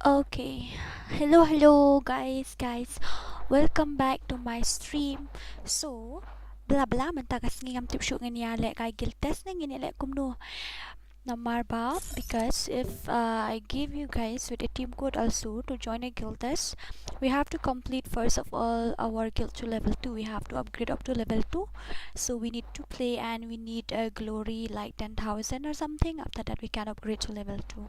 Okay, hello guys, welcome back to my stream. So bla bla mentakas ngam tipshu ngani kay giltes na ngini kumno na marba, because if I give you guys with a team code also to join a guild test, we have to complete first of all our guild to level 2. We have to upgrade up to level 2, so we need to play and we need a glory like 10,000 or something. After that we can upgrade to level 2.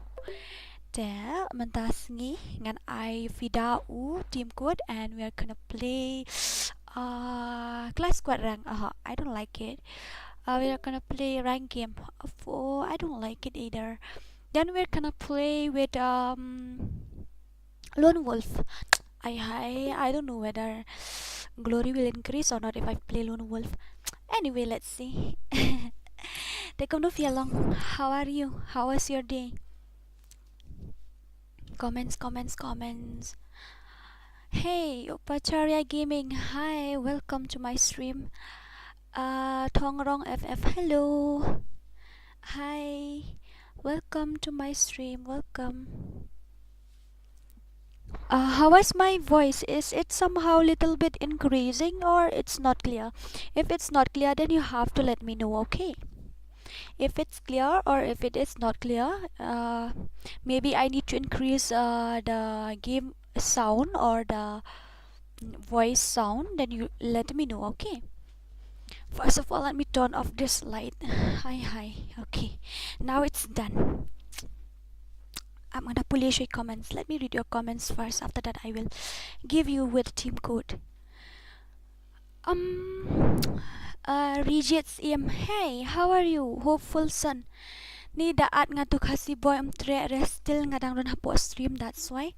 There, mentas ngan I vida team code, and we are gonna play class squad rank. I don't like it. We are gonna play rank game. I don't like it either. Then we're gonna play with lone wolf. I don't know whether glory will increase or not if I play lone wolf. Anyway, let's see. Take on long. How are you? How was your day? Comments. Hey, Upacharya Gaming. Hi, welcome to my stream. Thongrong FF, hello. Hi, welcome to my stream. Welcome. How is my voice? Is it somehow little bit increasing or it's not clear? If it's not clear, then you have to let me know, okay? If it's clear or if it is not clear, maybe I need to increase the game sound or the voice sound, then you let me know, okay? First of all, let me turn off this light. Hi. Okay, now it's done. I'm gonna polish your comments. Let me read your comments first. After that I will give you with team code. Regis im, hey, how are you? Hopeful son. Ni daat nga to Khasi boy still ngadang ron hapo stream, that's why.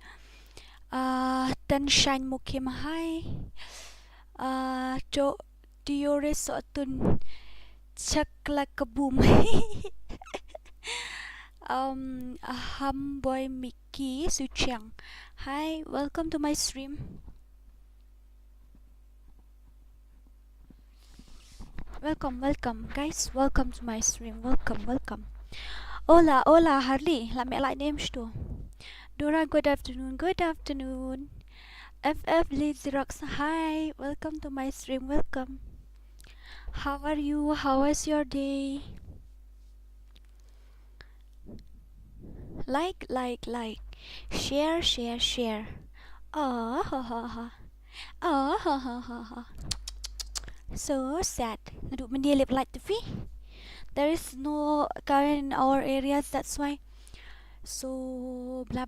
Ten shine mukim, hi. Jo Iİrsᴛᴜ chakla kaboom. Hamboy Mickey Suchiang, hi, welcome to my stream. Welcome guys, welcome to my stream. Welcome. Hola Harley, let me like names too. Dora, good afternoon. FF Lizrox, hi, welcome to my stream. Welcome. How are you? How was your day? Like, share. Oh, ha. So sad. Naduk mendilip like the fee. There is no current in our areas, that's why. So blah.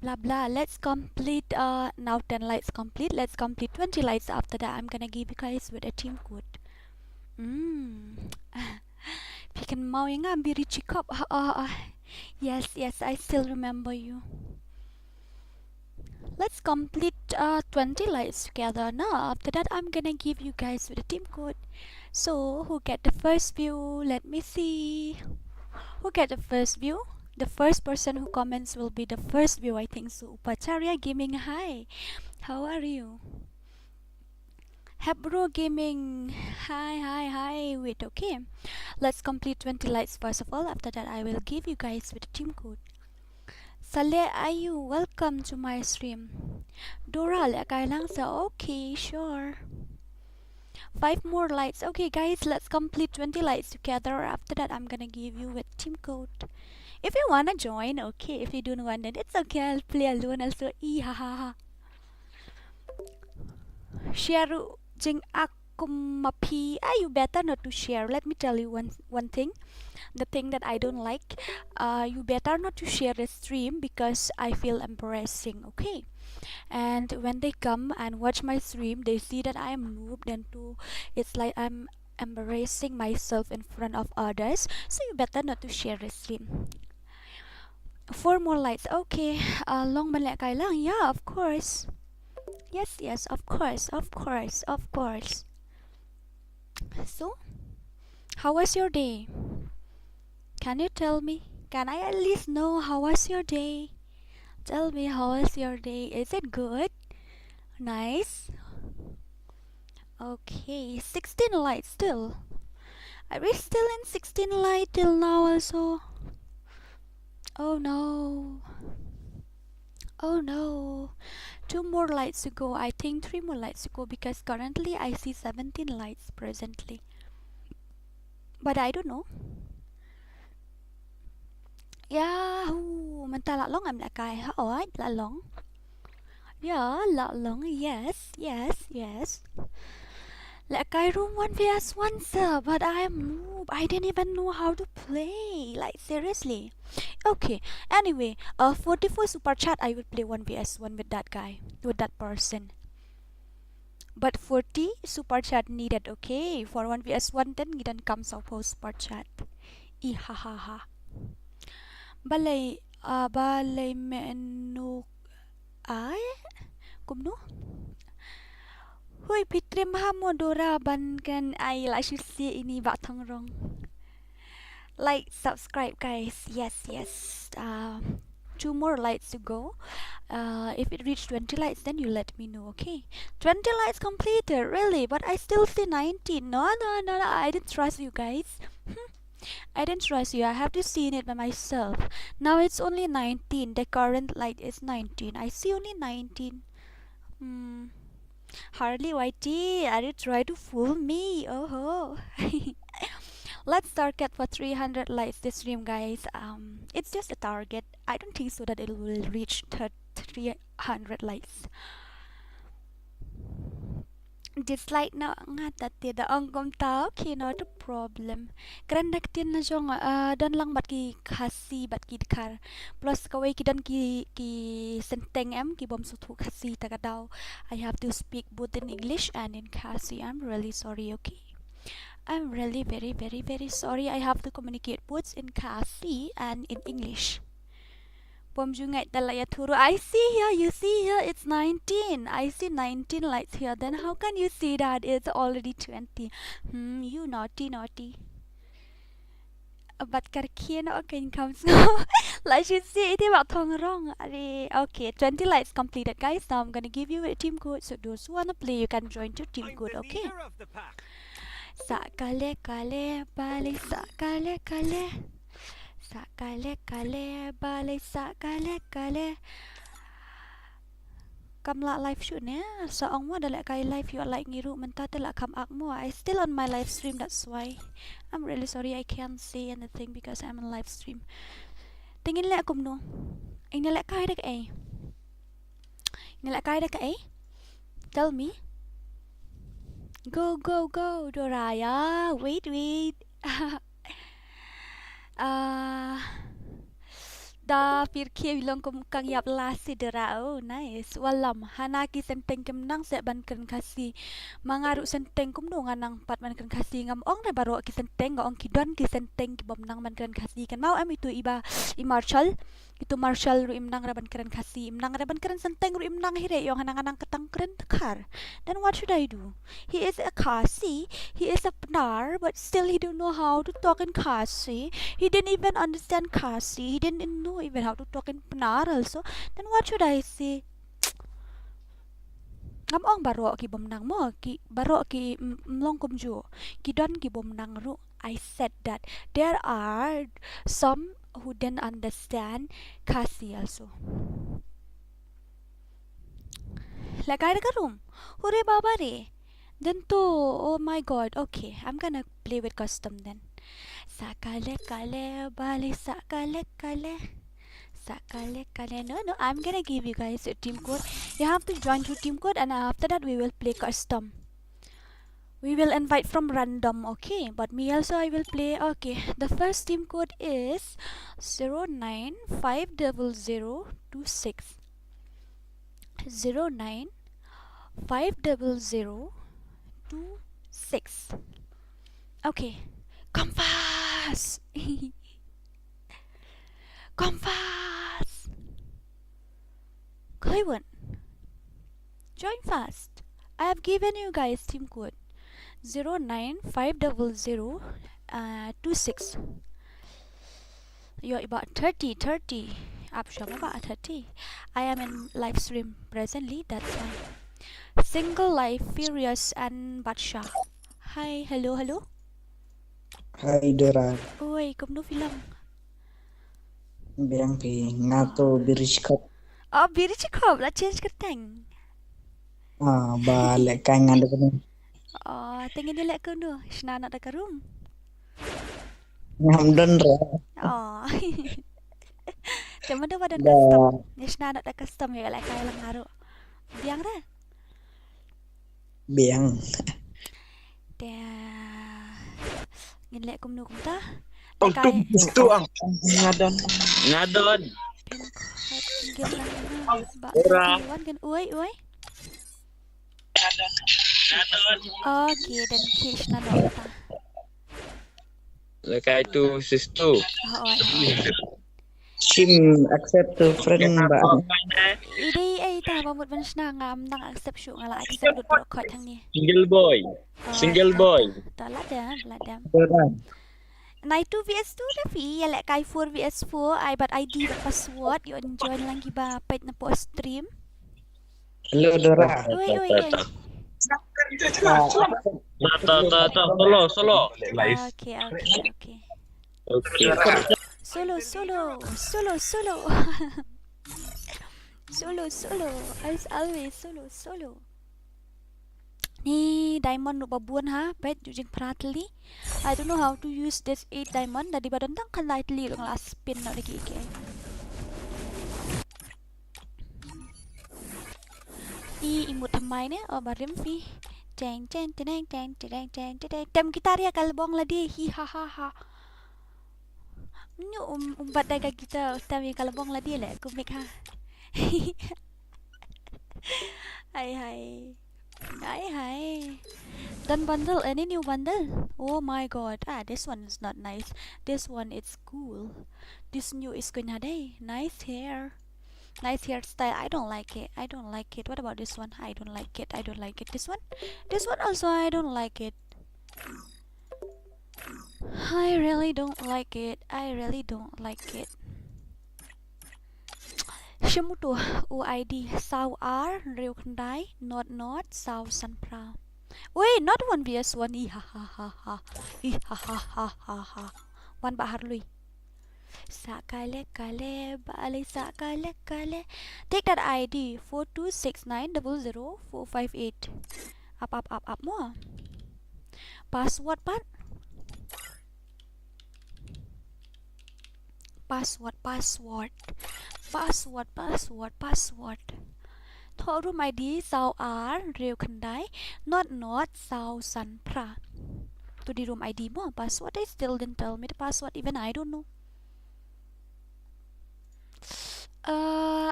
Let's complete now 10 lights complete. Let's complete 20 lights. After that I'm gonna give you guys with a team code. Pikan mau yang ambil Richikop. Yes, I still remember you. Let's complete 20 lights together. Now after that I'm gonna give you guys with a team code. So who get the first view? Let me see. Who get the first view? The first person who comments will be the first view, I think so. Upacharya Gaming, hi. How are you? Hebro Gaming, hi. Wait, okay. Let's complete 20 lights first of all. After that I will give you guys with a team code. Saleh Ayu, welcome to my stream. Dora kailang sa, okay, sure. 5 more lights. Okay guys, let's complete 20 lights together. After that I'm gonna give you with team code. If you wanna join, okay. If you don't want, then it's okay. I'll play alone also. Ha. Share jing akumapi. You better not to share. Let me tell you one thing. The thing that I don't like. You better not to share the stream because I feel embarrassing, okay? And when they come and watch my stream, they see that I am noob, then too it's like I'm embarrassing myself in front of others. So you better not to share the stream. 4 more lights. Okay. Long malek kailang. Yeah, of course. Yes, of course. So, how was your day? Can you tell me? Can I at least know how was your day? Tell me, how was your day? Is it good? Nice. Okay, 16 lights still. Are we still in 16 light till now also? Oh no. Oh no. 2 more lights to go. I think 3 more lights to go because currently I see 17 lights presently. But I don't know. Yahoo! Manta lạ long I'm lại cài hả? Alright, lạ long. Yeah, lạ long. Yes, yes, yes. Lại cài room 1vs1 sir, but I am noob. I didn't even know how to play. Like seriously. Okay. Anyway, 44 super chat I will play 1vs1 with that guy, with that person. But 40 super chat needed, okay? For 1vs1 then gidan come suppose super chat. Ihahaha. Balay balay menu ay kumno. Huy pitrim hamodora ban kan ay la si ini bak thong rong. Like, subscribe guys. Yes, yes. 2 more lights to go. If it reaches 20 lights, then you let me know, okay? 20 lights completed, really? But I still see 19. No, I didn't trust you guys. I didn't trust you. I have to see it by myself. Now it's only 19. The current light is 19. I see only 19. Hardly YT. Are you trying to fool me? Oh. Let's target for 300 likes this stream, guys. It's just a target. I don't think so that it will reach 300 likes. Dislike na nga tati da ang tao, okay, not a problem. Krendak tin na jong dan lang bat ki Khasi bat ki dikar. Plus kawai ki dan ki senteng em ki bom sutu Khasi tagadaw. I have to speak both in English and in Khasi. I'm really sorry, okay? I'm really very sorry. I have to communicate both in Khasi and in English. I see here, you see here, it's 19. I see 19 lights here. Then how can you see that it's already 20? You naughty. But karkian okay comes like you see it about wrong. Okay, 20 lights completed, guys. Now I'm gonna give you a team code. So those who wanna play, you can join your team code, okay? Sakale kale bali sakale kale. Sakale kale bale sakale kale. Come la live shoot ne. So ang mo dala kay live you like ngiru menta dala come up mo. I still on my live stream, that's why. I'm really sorry I can't say anything because I'm on live stream. Tingin la akum no. Ay nala kay dak ay. Nala kay dak ay. Tell me. Go Doraya. Wait. Da pirkie bilang kang yap lasi dera. Oh nice. Walam hanaki senteng kemnang se ban kan Khasi. Mangaru senteng kumno nganang pat man kan Khasi ngam ong na baro ki senteng ong kidon ki senteng ki bomnang man kan Khasi kan mau am itu iba i Marshall. Itu Marshall ru imnang raban keren Khasi. Imnang raban keren senteng ru imnang hire yung hanang ketang keren tekar. Then what should I do? He is a Khasi. He is a Pnar, but still he don't know how to talk in Khasi. He didn't even understand Khasi. He didn't know even how to talk in Pnar also. Then what should I say? Ngamong baro ki bomnang mo ki baro ki mlongkumju ki don ki bomnang ru. I said that there are some who didn't understand Khasi also. Lagay ka room. Hore baba re. Then to, oh my god. Okay, I'm gonna play with custom then. Sakale kale bale sakale kale. Sakale kale. No, I'm gonna give you guys a team code. You have to join to team code and after that we will play custom. We will invite from random, okay? But me also I will play. Okay, the first team code is 09500026. 09500026. Okay, come fast. Come fast. Kıyığın. Join fast. I have given you guys team code 09500026. You're about 30. About 30. I am in live stream presently, that's why. Single life, Furious and Batsha. Hi, hello. Hai Dora, Oi, kumno film. bilang pi ngato biriskap. Oh, biri cukup lah change ke tank. Balik kangen ada kena. Oh, tinggal dia lek ke nu. Shna nak dekat room. Nyamdan ra. Oh. Cuma tu badan Dah. custom. Ni shna nak dekat custom ya lek kai lang ngaru. Biang dah. Biang. Dah. Ngin lek kum nu kum ta. Ông tu ang ngadon. Ngadon. Game lang na. Ora. Wan kan uy. Ngadon. Okay, dan kish na no ta. Lekai tu sistu. Oh. Sim accept to friend ba. Ide ay ta pamut ban shna ngam nang accept syu ngala accept dut record thang ni. Single boy. Ta ladam. Dora. Nai 2 vs 2 dah fi ya lek kai 4 vs 4 I bat ID bat password you join lang giba pait na po stream. Hello Dora. Oi. Solo. Okay. Okay. Solo. Solo. As always solo. Ni diamond nu babuan ha, bet using pratli. I don't know how to use this 8 diamond dari badan tang kan lightly long last spin na lagi ke. Imut thamai ne oh barim fi. Ceng. Tem gitar ya kalbong ladi hi ha. Nyu umbat dai ka kita tem kalbong ladi le kumik ha. Hai. Dan bundle, any new bundle? Oh my god. This one is not nice. This one is cool. This new is good day. Nice hairstyle. I don't like it. What about this one? I don't like it. This one also I don't like it. I really don't like it. Shimutu UID Սოୖᴏᴜᴜᴜ not ՍոՒᴏᴜ Wait, not 1 vs 1. One bahar lui. Sakale bale. Take that ID 4269000458. Up more. Password pat. Password. Thorum ID Սоୖᴏᴜᴜᴜ not ՍոՒᴏᴜᴜ. To the room ID mo password they still didn't tell me the password even I don't know.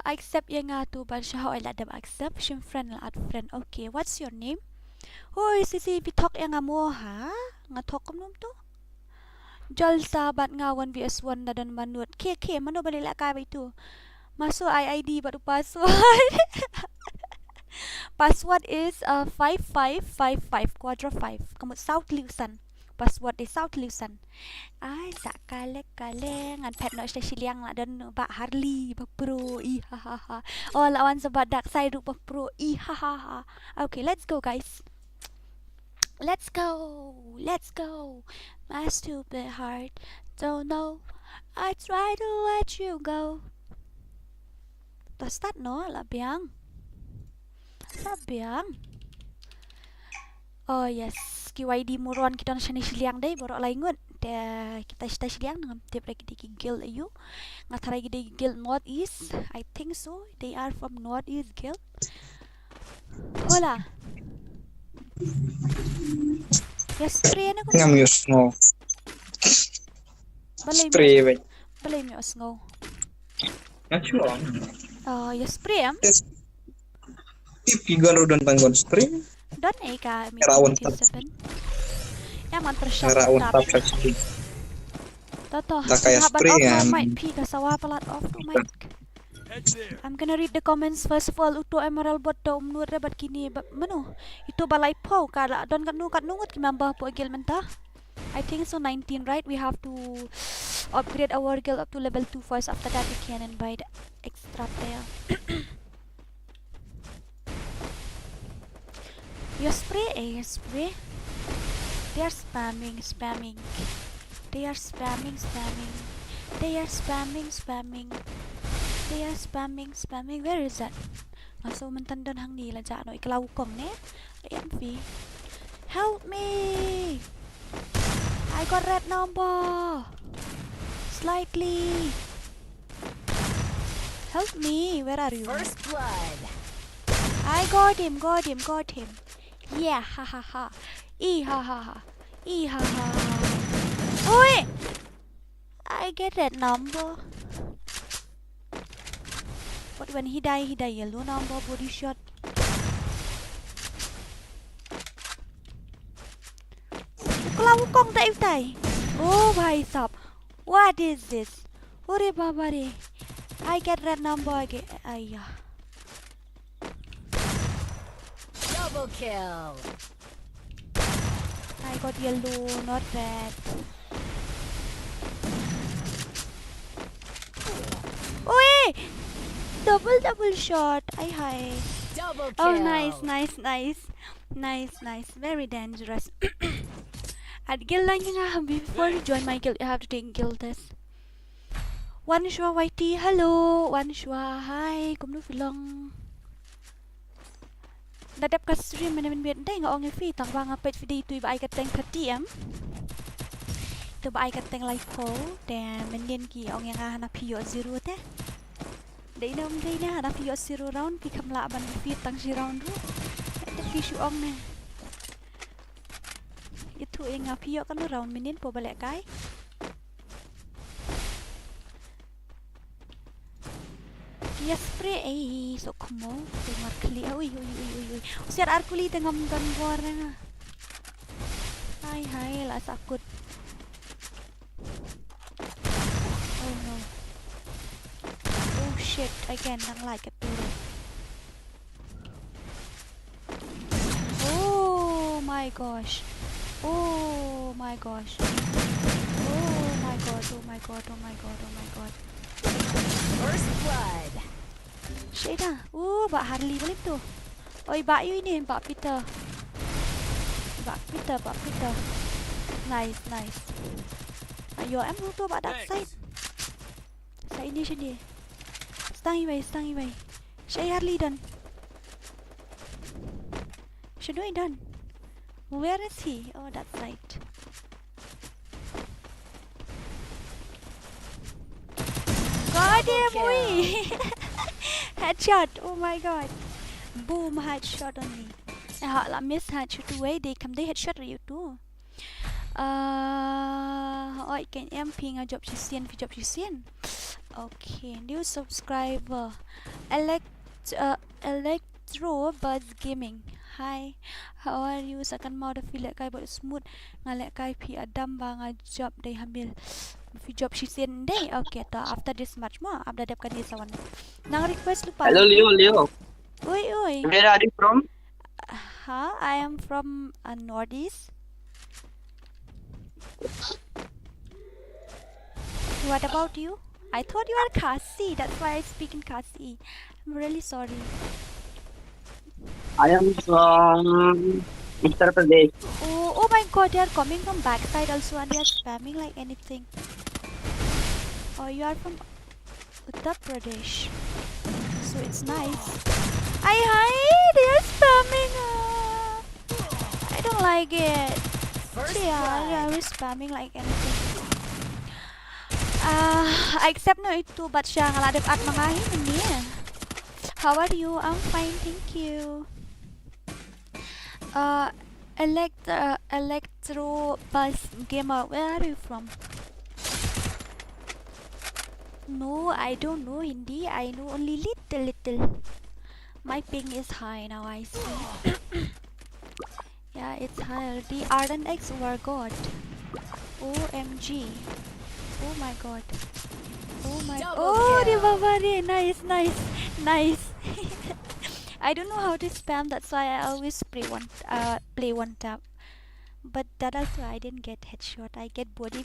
Accept yang tu ban how I let them accept. Shim friend la add friend. Okay, what's your name? Hoy sisi bitok yang mo ha? Ngatok kom nom tu? Jol sahabat nga 1 vs 1 na dan manut. Ke mano balila ka ba itu? Masuk ID baru password. Password is 5555 quadra 5. Kamu Sağlıksan. Password is Sağlıksan. Ay sakale ngan pet no siliang la dan ba Harley ba pro ha. Oh lawan sebab dark side ba pro ha. Okay, let's go guys. Let's go. My stupid heart don't know. I try to let you go. Start no labiang. Oh yes, QID muruan kita nasi siliang deh borok laingun. Kita siliang dengan tip lagi di guild ayu. Ngatara lagi di guild Northeast. I think so. They are from Northeast guild. Hola. Yes, spray na ko. Ngam yus ngo. Spray. Balay mo osngo. Nachuang. Yes, spray am. Tipigan udah tanggon spray. Don ka mi Rawan 27. Ya man tersyok. Rawan tap spray. Toto. Tak kayak spray kan. Kasawa palat off to mic. I'm gonna read the comments first of all. Uto emerald bot daw menurut dapat kini mano itu balai po kala don kat nungut kimambah po gil mentah. I think so 19 right. We have to upgrade our guild up to level 2 first. After that we can invite extra player. You spray. They are spamming. They are spamming. They are spamming. Where is that? So mình tân đơn hàng ní là dạ nội clau cổng nè. Em phí. Help me! I got red number. Slightly. Help me. Where are you? First blood. I got him. Yeah, ha ha ha. Ha ha ha. Oi! I get that number. But when he die yellow number body shot. Kalau kong tay. Oh bhai sab. What is this? Ore baba re. I get red number again. Ayah. Double kill. I got yellow, not red. Oi! Double shot. Hi. Double kill. Oh, nice. Very dangerous. At guild lang nga, before you join my guild, you have to take guild test. Mᴏʀᴇ YT, hello. Mᴏʀᴇ, hi. Cũng nước long. Đã đập cả stream mình biết đây ngọ nghe phi tặng vàng page video tùy bài cái tên 30m. Tùy bài cái tên live poll để mình điền kỹ ông nghe hana pio zero thế. Đấy đâu đây nè hana pio zero round pi kham lạ ban phi tặng zero round ru. Để phi shu ông nè. Itu yang pio kan round mình điền po balik cái. Yes, spray Ｓōભાᴏᴜᴜ Mᴏʀᴜᴜ. Uy. Siar arkuli tengah menggambar na. Hai, lah sakut. Oh no. Oh shit, again, nang like it. Oh my gosh. First blood. Shit dah. Bak Harley balik tu. Oi, bak you ini, Bak Peter. Nice. Ayo, em tu bak dark side. Side ni sini. Stang iway. Shay Harley done. Shadow done. Where is he? Oh, that side. God damn, headshot. Oh my god. Boom, headshot on me. Họ là miss headshot away. They come they headshot you too. Hỏi cái em ping job chị xiên. Okay, new subscriber. Electro_Buzz_Gaming. Hi, how are you? Sakan mau dah feel kai buat smooth. Ngalek kai pi adam bang job day hamil. Job she said day. Okay, ta after this much more. Abda dap kan sawan. Nang request lupa. Hello, Leo. Oi. Where are you from? I am from Northeast. What about you? I thought you are Khasi. That's why I speak in Khasi. I'm really sorry. I am from Uttar Pradesh. Oh my god, they are coming from backside also and they are spamming like anything. Oh, you are from Uttar Pradesh. So it's nice. Hi, they are spamming. I don't like it. They are spamming like anything. Except no itu but siya ngaladep at mga hindi. How are you? I'm fine, thank you. Electro_Buzz_Gamer, where are you from? No, I don't know Hindi. I know only little. My ping is high now, I see. Yeah, it's high already. Arden X were God. OMG. Oh my god. Oh, Reborn. Nice. I don't know how to spam, that's why I always play one tap. But that also I didn't get headshot. I get body.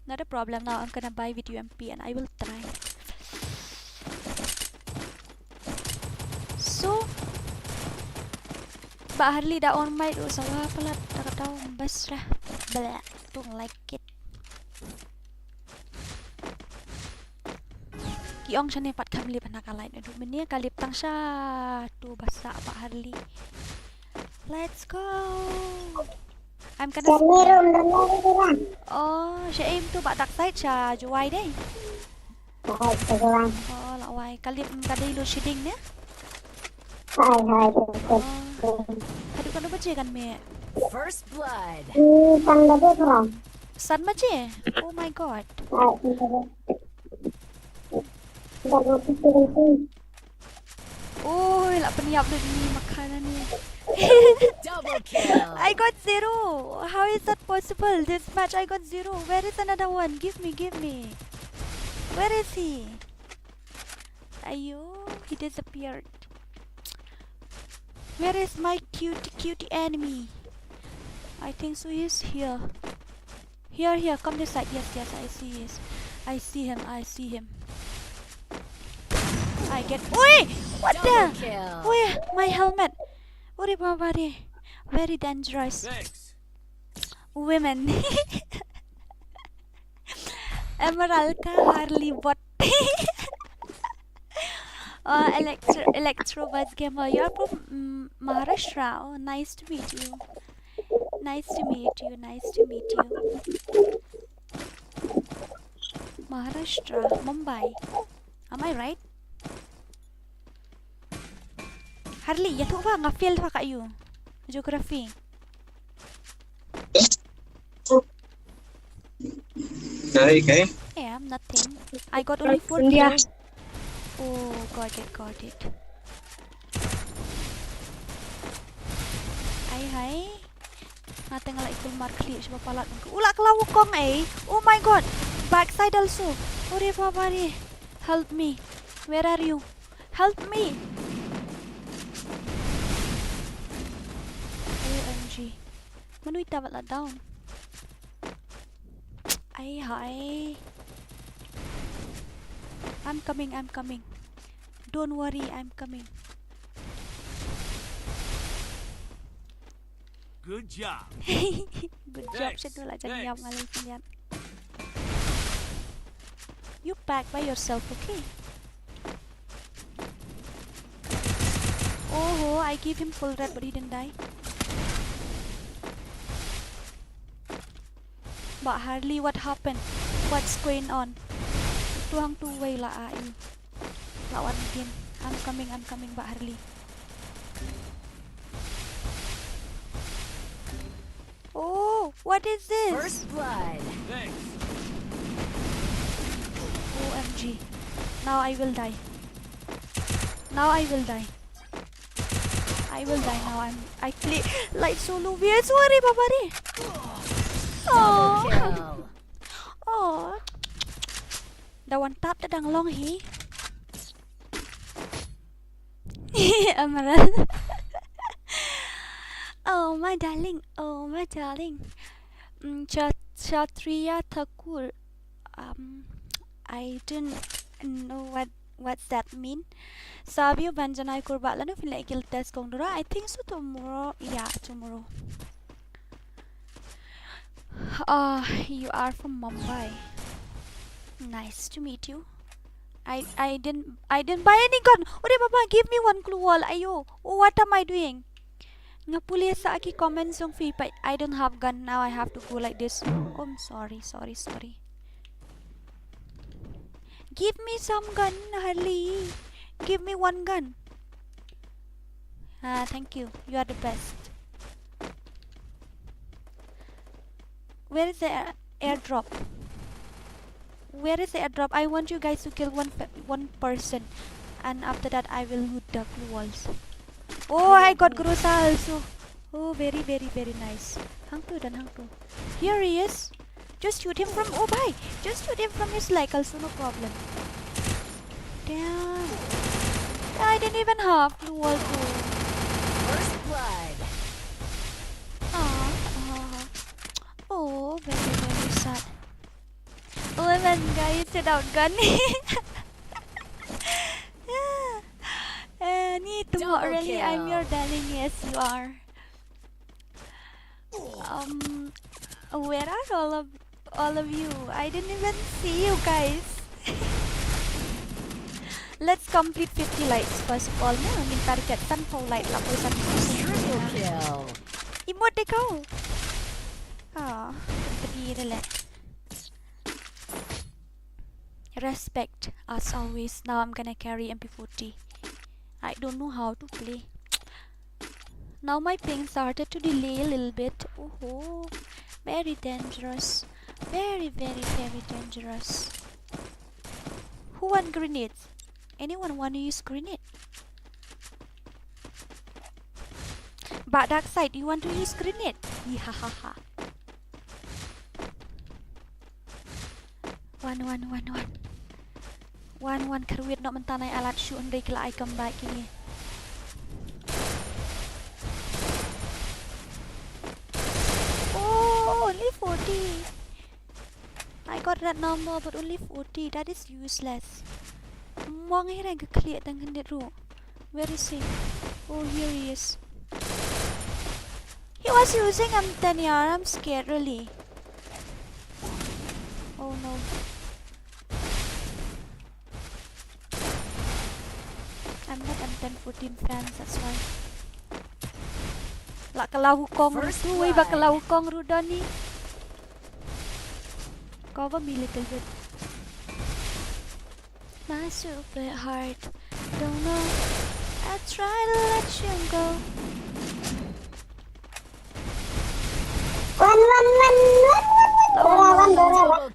Not a problem. Now I'm gonna buy with UMP and I will try. So Mbak Harley dah on mic tu salah pala tak tahu bas lah. Blah, don't like it. Kıyıᴛᴇ pat kamlip nakalay na dumini kalip tang siya to basa Pak Harley. Let's go. I'm gonna Oh, siya aim to ba backside siya juway day. Oh, laway kalip kadilo shiding niya. Oh, hadu kan ba kan me? First blood. San ma je? Oh my god. Oh, la peniap dun ni makanan ni. Double kill. I got 0. How is that possible? This match I got 0. Where is another one? Give me. Where is he? Ayo, he disappeared. Where is my cutie enemy? I think so he's here. Here, come this side. Yes, I see him. I get. Oi! What Double the? kill. Oi, my helmet. Ori babari. Very dangerous. Thanks. Women. Emeralka Harley bot. Electro-Buzz-Gamer. You're from Maharashtra. Oh, nice to meet you. Maharashtra, Mumbai. Am I right? Harley, ya tuh nga fail pa kayo. Geography. Okay. Yeah, nothing. I got only 4 kills. Oh, got it. Ay. Natin nga ikul markli siya papalat. Ula kalawo kong eh. Oh my god. Backside also. Ore babari. Help me. Where are you? Help me. OMG. Manuy tabat la down. Ay hi. I'm coming. Don't worry, I'm coming. Good job. Good job. Thanks. Siya dula dyan yaw nga lang yan. You pack by yourself, okay? Oh, I gave him full red but he didn't die. But Harley, what happened? What's going on? Tuang two-way la ayo. Lawan again. I'm coming, But Harley. Oh, what is this? First blood. Thanks. OMG. Now I will die. I play like solo. We're sorry, babari. Double kill. Oh. The one tap the dang long he. Emerald. Oh my darling. Kshatriya Thakur. I don't know what's that mean. Savio Banjanai Kurbatla no feel like guild test kongdura. I think so tomorrow. Yeah, tomorrow. You are from Mumbai. Nice to meet you. I didn't buy any gun. Ore baba, give me one clue wall. Ayo. Oh, what am I doing? Nga puli sa aki comments yung FreeFire. I don't have gun now. I have to go like this. Oh, I'm sorry. Give me some gun, Harley. Give me one gun. Thank you. You are the best. Where is the airdrop? I want you guys to kill one person, and after that I will loot the blue walls. Oh, I got Grosa also. Oh, very nice. Hang to. Here he is. Just shoot him from. Oh, bye. Just shoot him from his leg also, no problem. Damn. I didn't even have blue wall too. First blood. Oh, very sad. Women, guys, without gun. Double Really, I'm kill. your darling. Yes, you are. Where are all of you? I didn't even see you guys. Let's complete 50 lights first of all. No, mình target săn phâu light là tôi săn Triple kill. emote đi câu. Tadi đây leh. Respect as always. Now I'm gonna carry MP40. I don't know how to play. Now my ping started to delay a little bit. Oh, very dangerous. Very, very, very dangerous. Who want grenades? Anyone want to use grenade? But dark side, you want to use grenade? Yihahaha. One kerwit nak mentanai alat shoot and break I come back ini. Oh, only 40. I got that number but only 40. That is useless. Mong here I clear tang ro. Where is he? Oh, here he is. He was using M10 yaar. I'm scared really. Oh no. I'm not M10 14 fans, that's why. Lah kalau hukong tu, wei ba kalau hukong rudan ni. Cover me little bit. My super heart, don't know. I try to let you go.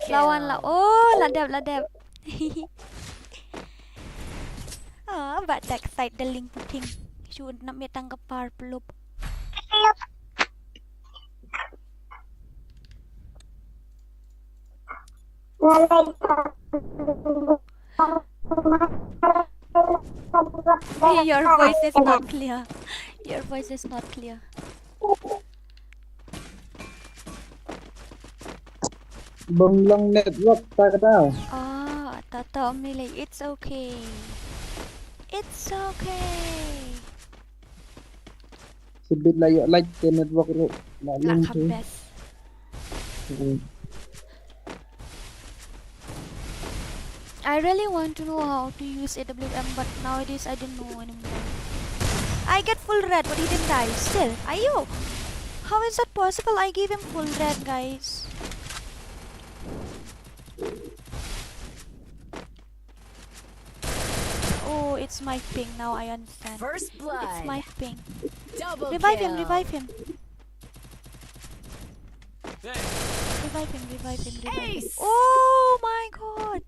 Lawan lah. Oh, ladap. But that side the link puting. Should nak metang kepar pelup. Hey, your voice is not clear. Your voice is not clear. Bông network ta cái tao. Tata Mᴏʀᴜ. It's okay. It's okay. Sebut layak like ke network ro. Nak habis. I really want to know how to use AWM, but nowadays I don't know anymore. I get full red, but he didn't die. Still, ayo. How is that possible? I gave him full red, guys. Oh, it's my ping now. I understand. First blood. It's my ping. Double Revive kill. him. Revive him. Revive him. Ace. Oh my god.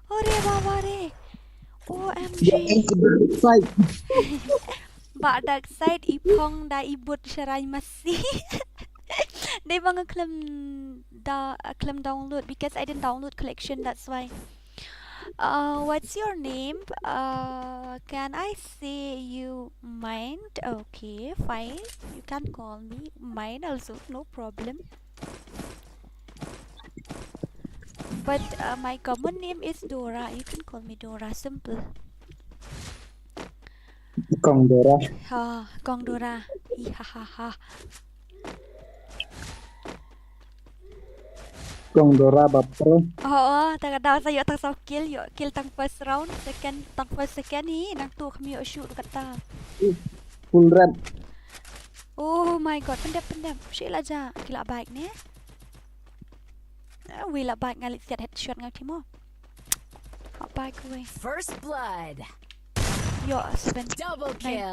Ore baba re. OMG. Side. Bak dark side ipong da ibut syarai masih. They mga claim download because I didn't download collection, that's why. What's your name? Can I say you mind? Okay, fine. You can call me mine also, no problem. But my common name is Dora. You can call me Dora. Simple. Kong Dora. Kong Dora. Hihahaha. Kong Dora baper. Tak ada saya tak saw kill tang first round, tang first second ni nang tu kami shoot kata. Full red. Oh my god, pendam. Syeklah aja. Gila baik ni. Wila baik ngalit siat headshot ngau timo. Hak baik we. First blood. Yo, 7 Double kill.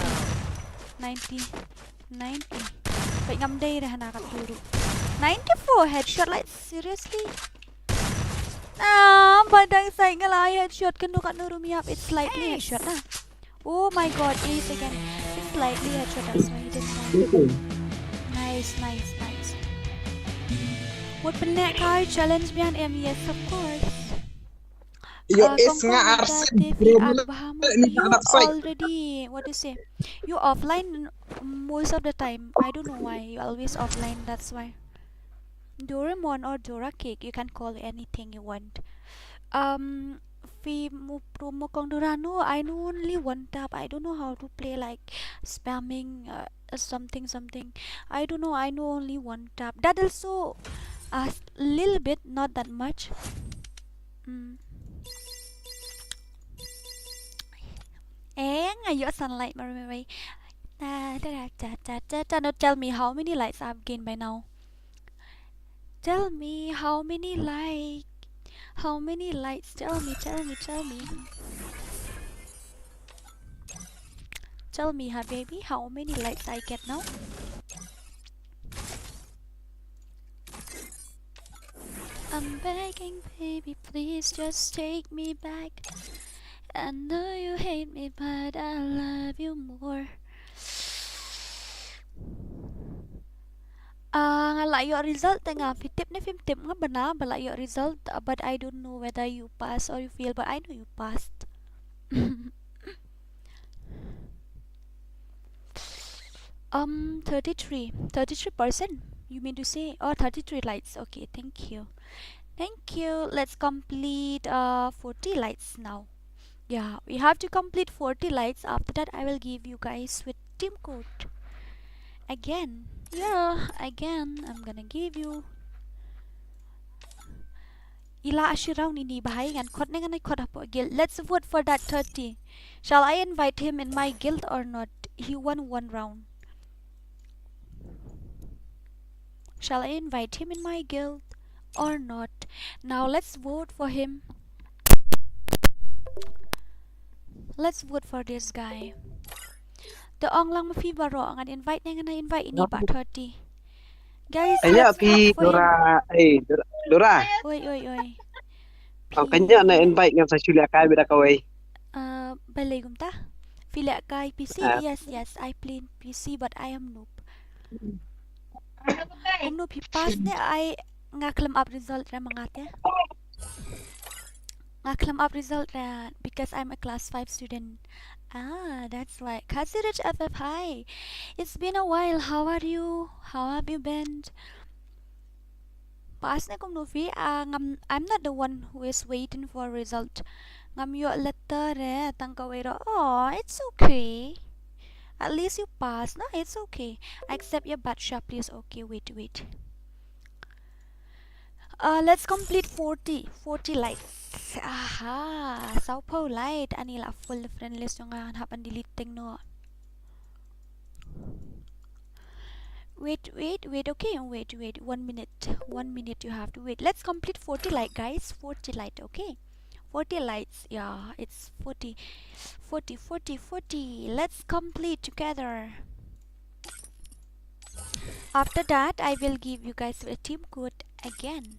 90. Baik ngam day dah nak turu. 94 headshot, like seriously. Badang saya ngalai headshot kena kat Nurumiap. It's slightly headshot lah. Oh my god, ace again. It's slightly headshot, that's why he didn't die. Nice. What penek kai challenge bian yes of course. Yo is ngarsen. You already, what to say? You offline most of the time. I don't know why you always offline, that's why. Doraemon or Dora Cake, you can call anything you want. Promo Kong Dora, no, I know only one tap. I don't know how to play like spamming something. I don't know. I know only one tap. That also a little bit, not that much. your sunlight, Mᴏᴜᴜ. Now tell me how many lights I've gained by now. Tell me how many lights. How many lights? Tell me. Tell me, huh, baby, how many lights I get now? I'm begging, baby, please just take me back. I know you hate me, but I love you more. Like your result nga fitip na fitip nga bana bala your result, but I don't know whether you pass or you fail, but I know you passed. 33% you mean to say, or 33 lights. Okay, thank you. Let's complete 40 lights now. Yeah, we have to complete 40 lights. After that I will give you guys with team code again. Again I'm gonna give you ila ashiraw ni bahay ngan khot ngan khot apo guild. Let's vote for that 30. Shall I invite him in my guild or not? He won one round. Shall I invite him in my guild or not? Now let's vote for him. Let's vote for this guy. The ong lang mafi baro ngan invite ngan invite ini ba 30. Guys, Kanya let's vote for him. Dora. Oi. Kanya na invite nga sa Julia kay bida kaway. Balay gumta. Fila kay PC. Yes, I play PC but I am noob. Kung noob pass ni ay nga climb up result ra mga te. Nga climb up result ra because I'm a class 5 student. That's why. Khasi Rich FF, hi. It's been a while. How are you? How have you been? Pass na kung noob I'm not the one who is waiting for result. Ngam yo letter tang kawero. Oh, it's okay. At least you pass. No, it's okay. I accept your bad shot, please. Okay, wait. Let's complete 40 lights. Aha, Սાઉભાᴜ light anila full friend list yung hapan deleting no. Wait, okay, wait, 1 minute you have to wait. Let's complete 40 light, guys. 40 light, okay. 40 lights, yeah, it's 40. Let's complete together. After that I will give you guys a team code again.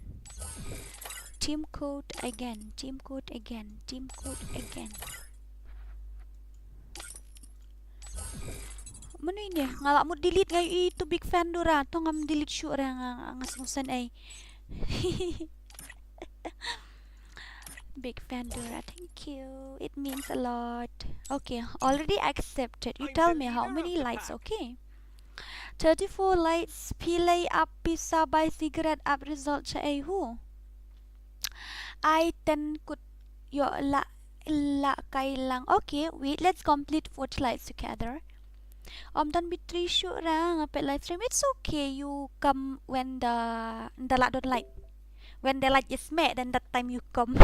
Mano ini ngala mo delete ngay itu big fan dura to ngam delete sure nga Sᴏᴜᴜn ay. Big fan Dora, thank you. It means a lot. Okay, already accepted. You tell me how many lights, okay? 34 lights. Pilay up pisa by cigarette up result sa who? I 10 could yo la kay lang. Okay, wait, let's complete 40 lights together. Done with 3 sure nga live stream. It's okay. You come when the light don't light. When the light is met, then that time you come.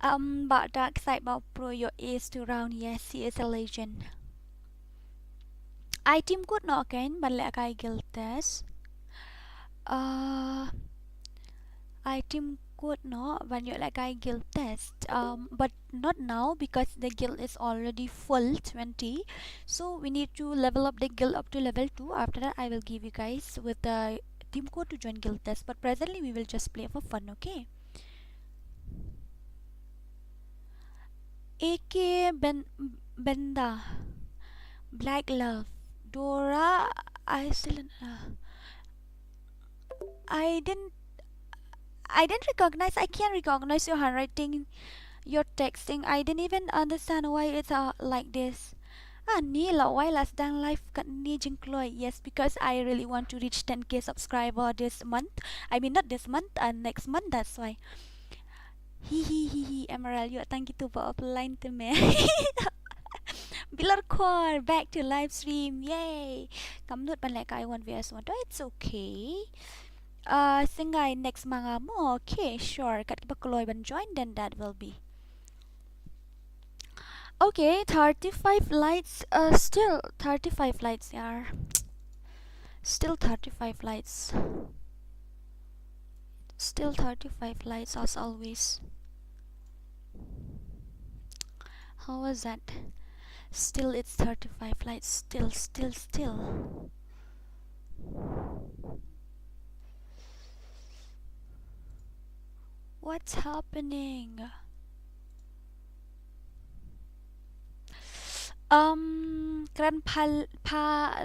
But dark side about pro your ace to round. Yes, he is a legend. I team good no again, but like I guild test. I team good no when you like I guild test. But not now because the guild is already full 20. So we need to level up the guild up to level 2. After that, I will give you guys with the team code to join guild test, but presently we will just play for fun, okay? AK Benda, Black Love, Dora. I didn't recognize. I can't recognize your handwriting, your texting. I didn't even understand why it's like this. Nila, why last dang live ni jingkloy? Yes, because I really want to reach 10k subscriber this month. I mean not this month, next month, that's why. Emerald, you thank you to offline to me. Bilar core back to live stream. Yay! Kamnut pan like I want vs1. It's okay. Singay next mga mo. Okay, sure. Kat ba kloy ban join, then that will be. Okay, 35 lights. Still 35 lights. Yeah, still 35 lights. Still 35 lights as always. How was that? Still it's 35 lights. Still. What's happening? Kran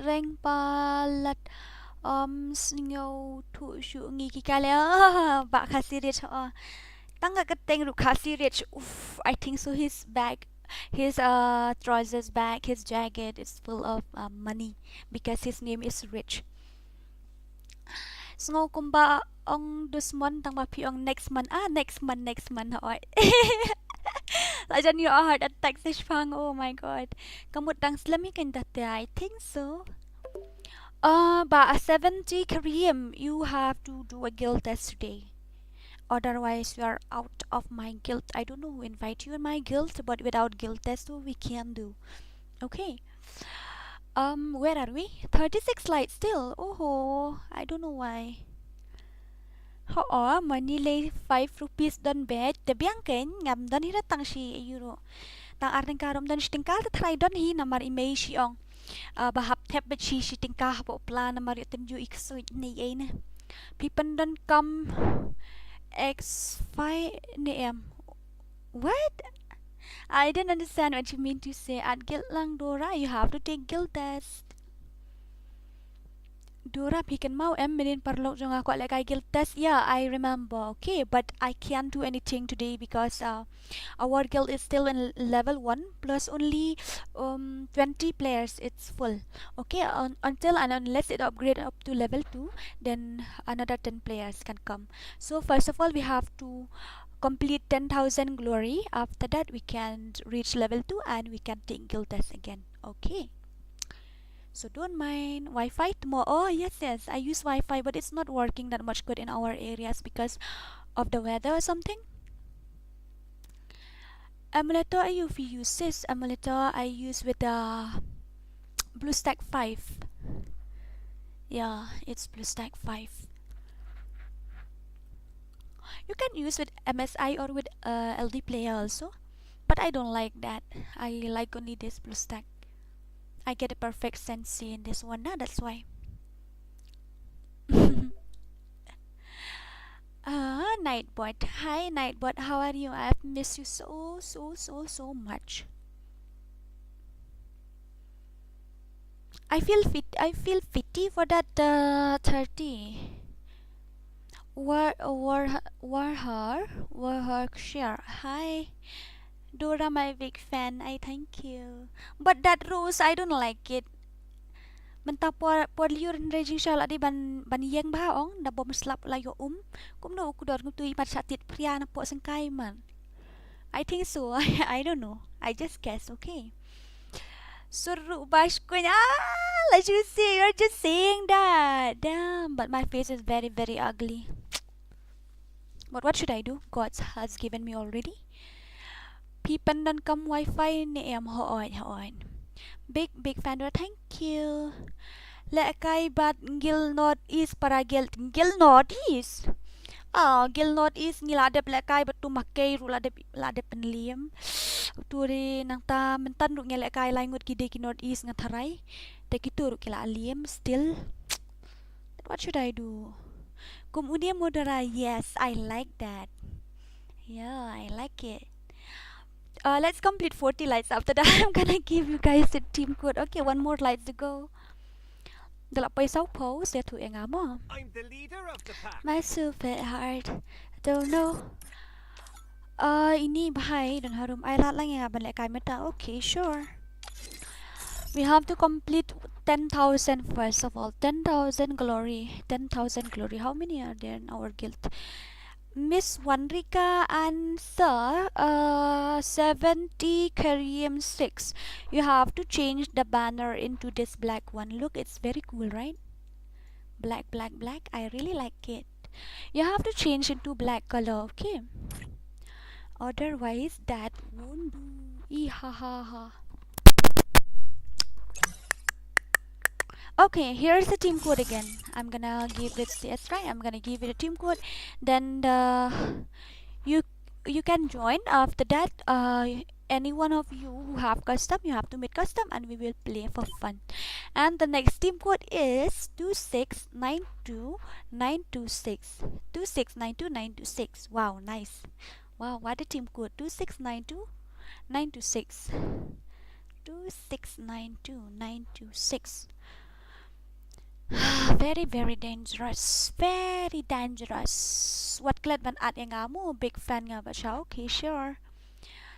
reng palat snyo thu shu ngi ki kale ba Khasi rich tanga kateng ru Khasi rich. Oof, I think so his bag, his trousers bag, his jacket is full of money because his name is rich. Sngo kumba ong this month tang mapi ong next month next month hoy. Lajan your heart attack this fang. Oh my god. Kamut tang slami kan date. I think so. Ba 70 Korean, you have to do a guild test today. Otherwise, you are out of my guild. I don't know who invite you in my guild, but without guild test, we can do. Okay. Where are we? 36 lights still. Oh, I don't know why. Money lay 5 rupees don bed. The biangken ngam don hira tang shi euro. Tang arting karom don shtingkal to try don hi namar imay shi ong. Bahap tep bet shi shtingkah po plan namar yotem ju Iİrsᴛɪᴄᴛ. People don't come X5 name. What? I didn't understand what you mean to say. At guild lang Dora, you have to take guild test. Dora pikan mau minin parlok jong ako like I guild test. Yeah, I remember. Okay, but I can't do anything today because our guild is still in level 1 plus only 20 players. It's full. Okay, until and unless it upgrade up to level 2, then another 10 players can come. So first of all, we have to complete 10,000 glory. After that, we can reach level 2 and we can take guild test again. Okay. So don't mind Wi-Fi tomorrow. Oh yes, I use Wi-Fi, but it's not working that much good in our areas because of the weather or something. Emulator I use this emulator I use with the BlueStack 5. Yeah, it's BlueStack 5. You can use with MSI or with LD player also, but I don't like that. I like only this BlueStack. I get a perfect sense in this one, that's why. Nightbot. Hi Nightbot, how are you? I've missed you so much. I feel pity for that 30. War her share. Hi Dora, my big fan. I thank you. But that rose, I don't like it. Menta por liur raging shall adi ban yang baong na bom slap la yo kum no ku dor ngutui pat satit priya na po sangkai man. I think so. I don't know. I just guess. Okay. Suru bash ko na. Let you see. You're just saying that. Damn. But my face is very ugly. But what should I do? God has given me already. People don't come Wi-Fi ni em hoon. Big fan. Thank you. Lekay bat gil Northeast para gil Northeast. Gil Northeast ngiladep lekay bat tumakay ladep penliam. Turi nang ta mentan ru ngelekay langut gide ki Northeast ngataray. Tekitu ru kila aliem still. What should I do? Kemudian modera. Yes, I like that. Yeah, I like it. Let's complete 40 lights. After that, I'm gonna give you guys the team code. Okay, one more lights to go. I'm the leader of the pack. My super heart. Don't know. Ini bahai dan harum. Ay lat lang yang aban lek meta. Okay, sure. We have to complete 10,000 first of all. 10,000 glory. 10,000 glory. How many are there in our guild? Miss Wanrika answer 70 Korean 6. You have to change the banner into this black one. Look, it's very cool, right? Black. I really like it. You have to change into black color, okay? Otherwise, that won't do. Ha ha ha. Okay, here's the team code again. I'm gonna give it CS, right? I'm gonna give it a team code. Then you can join. After that, any one of you who have custom, you have to make custom, and we will play for fun. And the next team code is 2692926. 2692926. Wow, nice. Wow, what a team code. 2692926. 2692926. Very, very dangerous. Very dangerous. What glad ban at yang amo big fan nga ba siya? Okay, sure.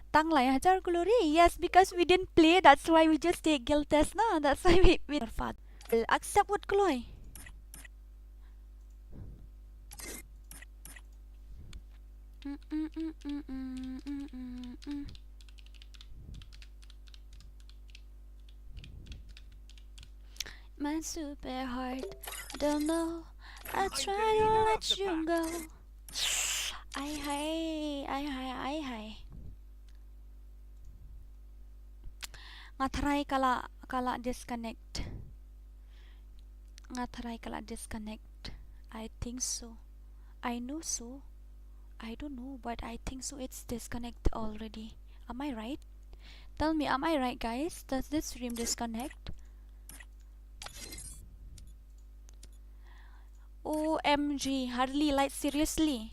Tang lai hajar glory. Yes, because we didn't play, that's why we just take guild test na. That's why we fat. Accept what glory. My super heart, don't know. I try to let you go. Ay. Ngatry kala disconnect. Ngatry kala disconnect. I think so. I know so. I don't know, but I think so. It's disconnect already. Am I right? Tell me, am I right, guys? Does this stream disconnect? OMG, hardly, like seriously.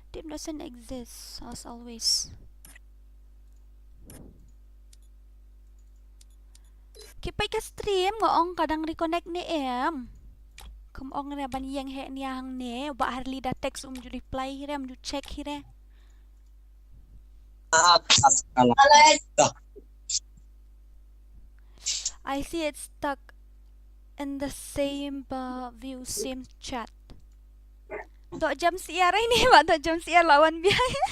Team doesn't exist as always. Kipay ka stream ngoong kadang reconnect ni em. Kumong na ban yang he niyang ne ba harli da text ju reply hire ju check hire. I see it's stuck in the same view, same chat. Dok jam siar ini Pak, dok jam siar lawan biaya.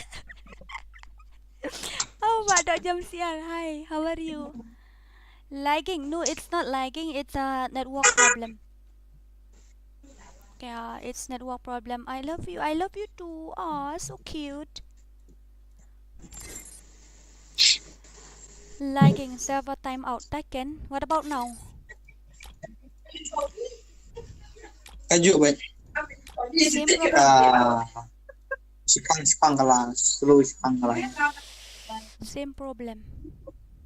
Oh Pak, dok jam siar. Hi, how are you? Lagging? No, it's not lagging. It's a network problem. Yeah, it's network problem. I love you. I love you too. Aw, so cute. Lagging. Server timeout. Taken. What about now? Kajuk baik. Same problem. Sekarang kalah, slow sekarang kalah. Same problem.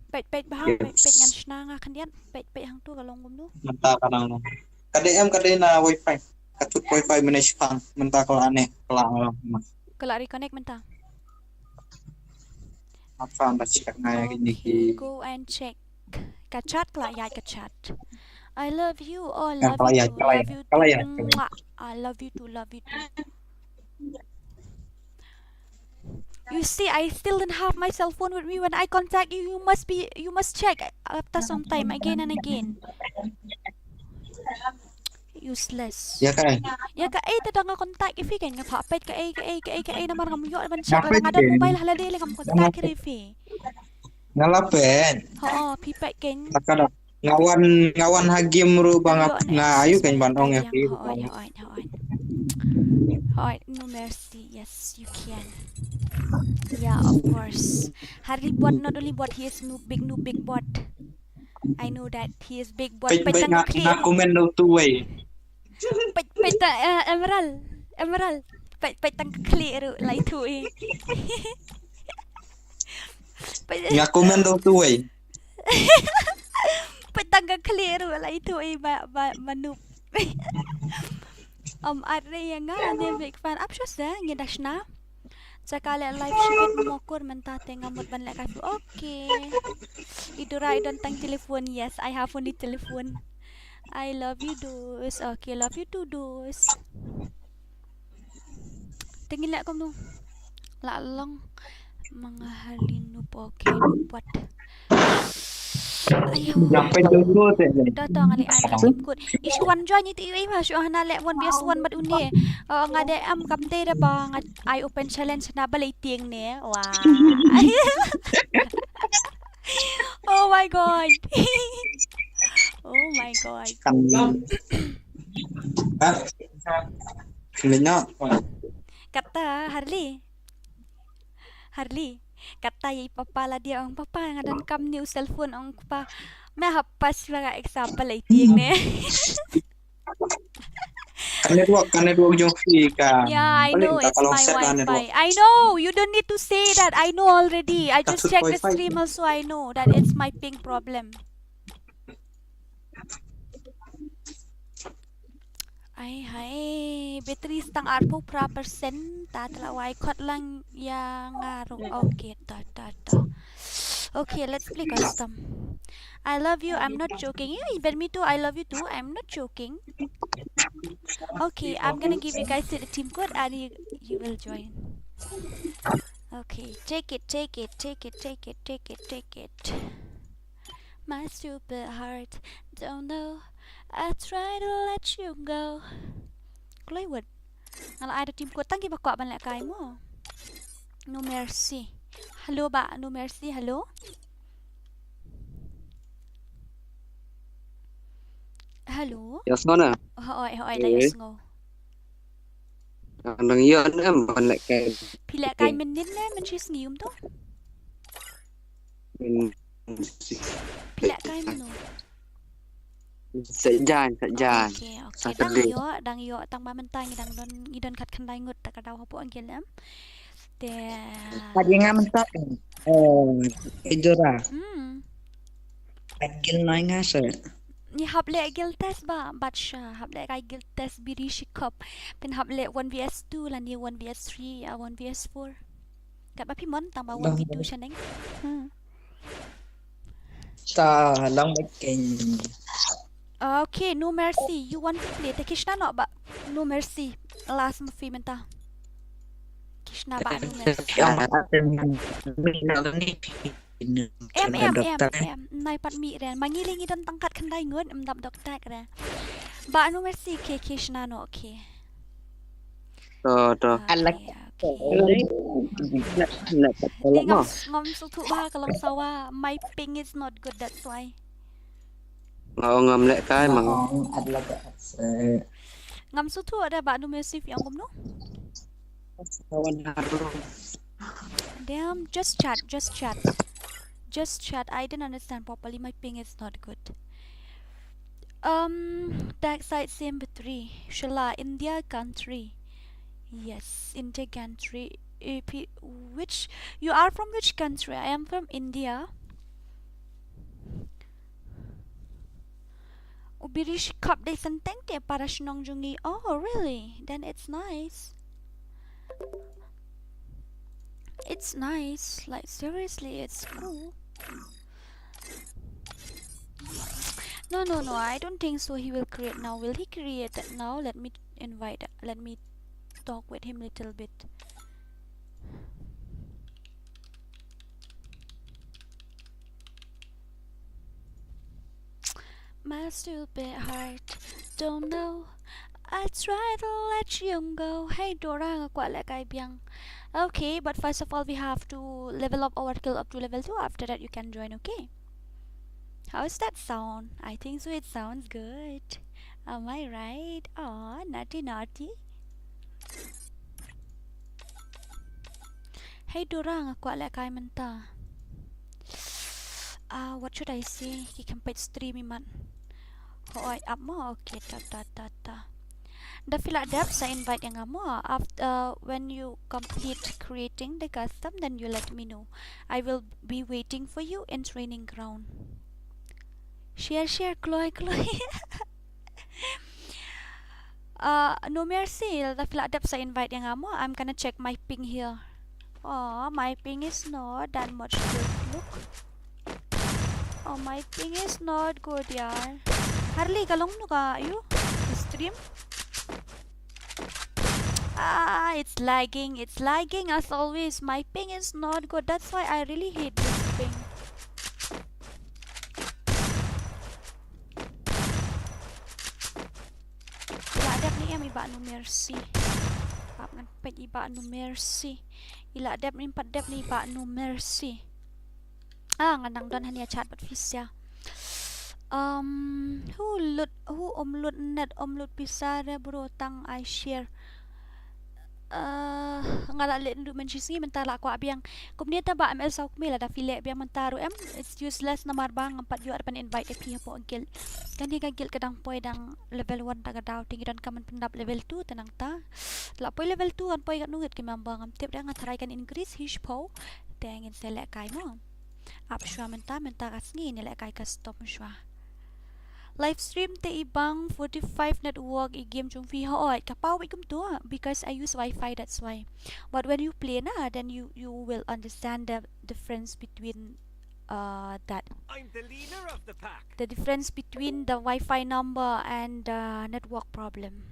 Pet bahang pet ngan shna nga kandian pet hang tu kalong gum tu. Mentah kadang. KDM na wifi. Kacut wifi mana sekarang. Mentah kalau aneh kalah. Kalau reconnect mentah. Apa anda cakap ngaya gini? Okay, go and check. Kacat kelak ya kacat. I love you. Oh, love you too. Love you too. Mwah. I love you too. Love you too. You see, I still don't have my cell phone with me. When I contact you, you must check after some time again and again. Useless. Ya kan? Ya ka ay tadang contact ifi kan nga papet ka ay naman kamu yo man check lang ada mobile halade lang kamu contact ifi. Ngalapen. Oo, pipet kan. Takada ngawan hagim ru bangap na ayu kan bandong ya fi. Alright, no mercy. Yes, you can. Yeah, of course. Harry bot not only bot, he is big bot. I know that he is big bot. Pet na komen do tu way. Pet emerald. Pet tang clear like tu eh. Nga komen do tu way. Pet tang clear like tu eh manup. Ada yang nga big fan. Apsyos ngidash na. Sekali live shipit mokur mentate ngamut ban lek kafu. Okay. Idura idon tang telepon. Yes, I have only telephone. I love you dos. Okay, love you too dos. Tingin lek kamu. Lalong mga halinu po. Okay, buat. Ayaw. Sampai tunggu tu. Data ngali an team good. Isu wan join itu iwi ma syu hana le one vs one mat uni. Ngade am kapte da ba ngat I open challenge na balay tieng ne. Wah. Oh my god. Oh my god. Kena Kata Harley. Kata yai papa lah dia ang papa ngadan kam new cell phone ang pa. May hapas mga example ay tieng ne. network jong free ka. Yeah, I know Balik it's tak kalau my set lah network. Wi-Fi. I know you don't need to say that. I know already. I just Takut checked the Wi-Fi. stream also. I know that it's my ping problem. Ay, battery stang arpo % tatlaway kot lang yang ngaro. Okay, ta. Okay, let's play custom. I love you. I'm not joking. Yeah, even me too. I love you too. I'm not joking. Okay, I'm gonna give you guys the team code and you will join. Okay, take it. My stupid heart don't know. I try to let you go. Klaywood. Kalau ada team code tanggi ba ko ban lek kay mo. No mercy. Hello ba? No mercy. Hello? Hello? Ya sana. Hoy, layos ngo. Nang iya em ban lek kai. Pila kay menin na man sis ngiyum to. Pila kay mo no. Sekjan. Okay. Saturday. Dang yo tang mamantay ngidon kat kanday ngut ta kadaw po ang gilam. Pagi nga mentok. Ejora. Agil na nga sa. Ni hable gil test ba? Batsha hable kay gil test biri shikop. Pin hable 1vs2 lan ni 1vs3, 1vs4. Kat ba pimon tang ba 1v2 siya neng. Sa lang makin. Okay, no mercy. You want to play? Te Kishna no ba? No mercy. Last mo free menta. Kishna ba no mercy? Nai pat mi ren. Mangiling idan tangkat kanday ngut dap dokter ren. Ba no mercy ke Kishna no okay. To. Ngom sutu ba kalong sawa. My ping is not good, that's why. Ngam lek kai mang. Ngam sutu ada ba no mercy yang gum no? Damn, just chat. I didn't understand properly. My ping is not good. Dark side same with 3. Shala, India country. Yes, India country. Which you are from which country? I am from India. Ubirish cup de senteng te para shnong jungi. Oh, really? Then it's nice. It's nice. Like seriously, it's cool. No. I don't think so. He will create now. Will he create it now? Let me talk with him a little bit. My stupid heart don't know. I try to let you go. Hey Dora, quite like I biang. Okay, but first of all we have to level up our skill up to level 2. After that you can join, okay? How's that sound? I think so, it sounds good. Am I right? Oh, naughty. Hey Dora, quite like I menta. What should I say? You can put stream man. Hoy, up mo. Okay, ta. The fill depth sa invite yang mo. After when you complete creating the custom, then you let me know. I will be waiting for you in training ground. Share, Chloe. No mercy. The fill depth sa invite yang mo. I'm gonna check my ping here. Oh, my ping is not that much good. Look. Oh, my ping is not good, yaar. Harley, kalong no ka you? Stream? It's lagging as always. My ping is not good. That's why I really hate this ping. iba nu mercy. Pap ngan pet iba nu mercy. Ila dep ni pat dep ni iba nu mercy. Nganang don hania chat bat fisya. Who omlut net omlut pisare bro tang I share. Ngala let ndu menchisi mentala ko abiang kumneta ba am elsa kumela da file biang mentaru it's useless na marbang empat ju arpan invite epi po gil kan dia gil kadang poi dang level 1 taga daw tinggi dan kaman pendap level 2 tenang ta la poi level 2 an poi kat nungit ki mambang am tip dang try kan increase his po tengin selek kai mo up shwa menta kasngi ni lek kai ka stop shwa live stream te ibang 45 network I game chung fi hoot kapaw ikum to because I use Wi-Fi, that's why. But when you play na then you will understand the difference between that I'm the leader of the pack. the difference between the Wi-Fi number and the network problem.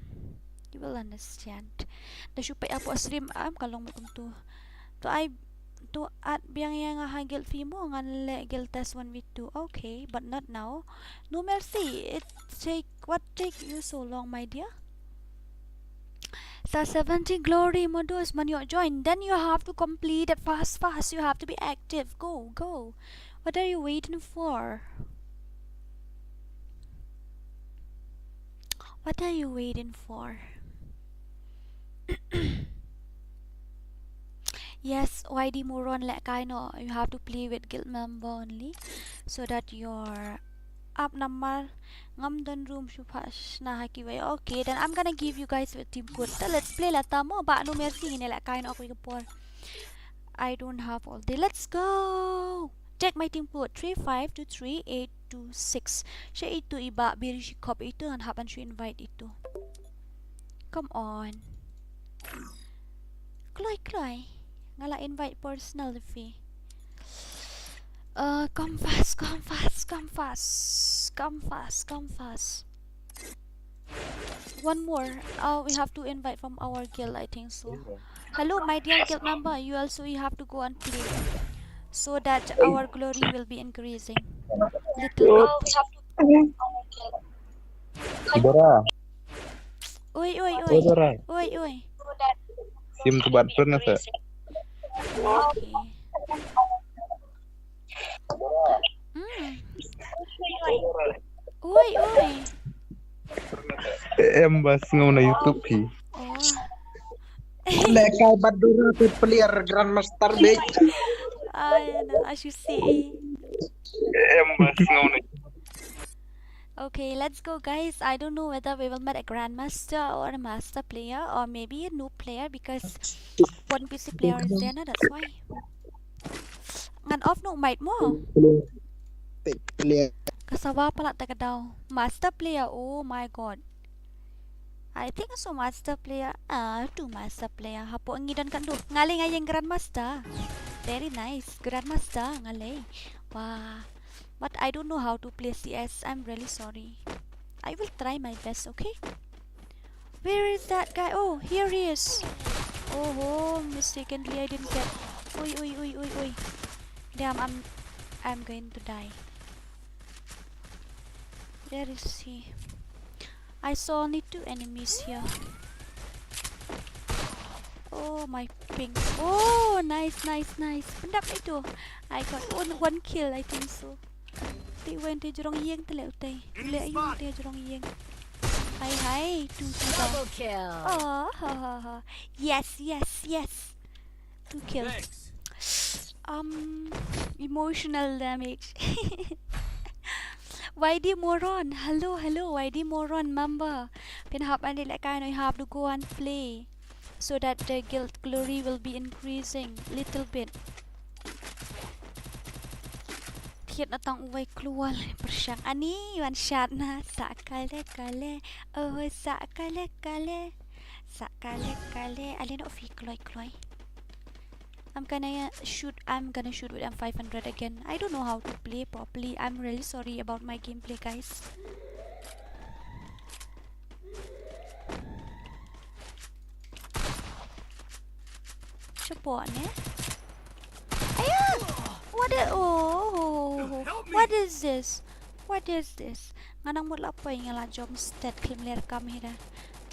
You will understand. The supay apo stream am kalong mo to I to at biang yang hagil fi mo ngan le gil test 1v2 okay but not now no mercy it take you so long my dear sa 70 glory modus man you join then you have to complete it fast you have to be active go what are you waiting for Yes, YD Moron like I know you have to play with guild member only so that your up number ngam don room shupash na haki way. Okay, then I'm gonna give you guys with team code. So let's play lata mo ba no mercy ni like I know ako por. I don't have all day. Let's go. Check my team code 3523826. Siya ito iba biri si cop ito han hapan siya invite ito. Come on. Kloy. Ngala invite personal fee. Come fast. One more. We have to invite from our guild, I think so. Hello, my dear guild member. You have to go and play so that our glory will be increasing. Little bit. Oi. Sim tebat pernah tak? Okay. Oi. Bas ngau na YouTube ki. Oh. Lekai badura tu player grandmaster dek. As you see. Bas ngau na. Okay, let's go guys. I don't know whether we will meet a grandmaster or a master player or maybe a noob player because one PC player is there, that's why. Ngan off no might mo. Player. Kasawa pala taga daw. Master player, oh my god. I think so master player. Two master player. Hapo ang ngidan kan do. Ngalay nga yung grandmaster. Very nice. Grandmaster ngalay. Wow. But I don't know how to play CS. I'm really sorry. I will try my best, okay? Where is that guy? Oh, here he is. Oh, mistakenly I didn't get. Oi. Damn, I'm going to die. Where is he? I saw only 2 enemies here. Oh, my ping. Oh, nice. Pendap itu. I got 1 kill, I think so. Ti wen ti jurong yeng tele utay. Ule ayun ti jurong yeng. Hi. 2 Double kill. Oh, yes. 2 kills. Emotional damage. YD Moron. Hello, YD Moron member. Pinahap nila kayo you have to go and play so that the guild glory will be increasing little bit. Hit na tang uway kluwal persyang ani one shot na sa kale oh sa kale alin of kloy I'm gonna shoot with M500 again. I don't know how to play properly. I'm really sorry about my gameplay, guys. Support ne? Ayan! What is this? Nganang mula pa yung job stat claim ler kami hira.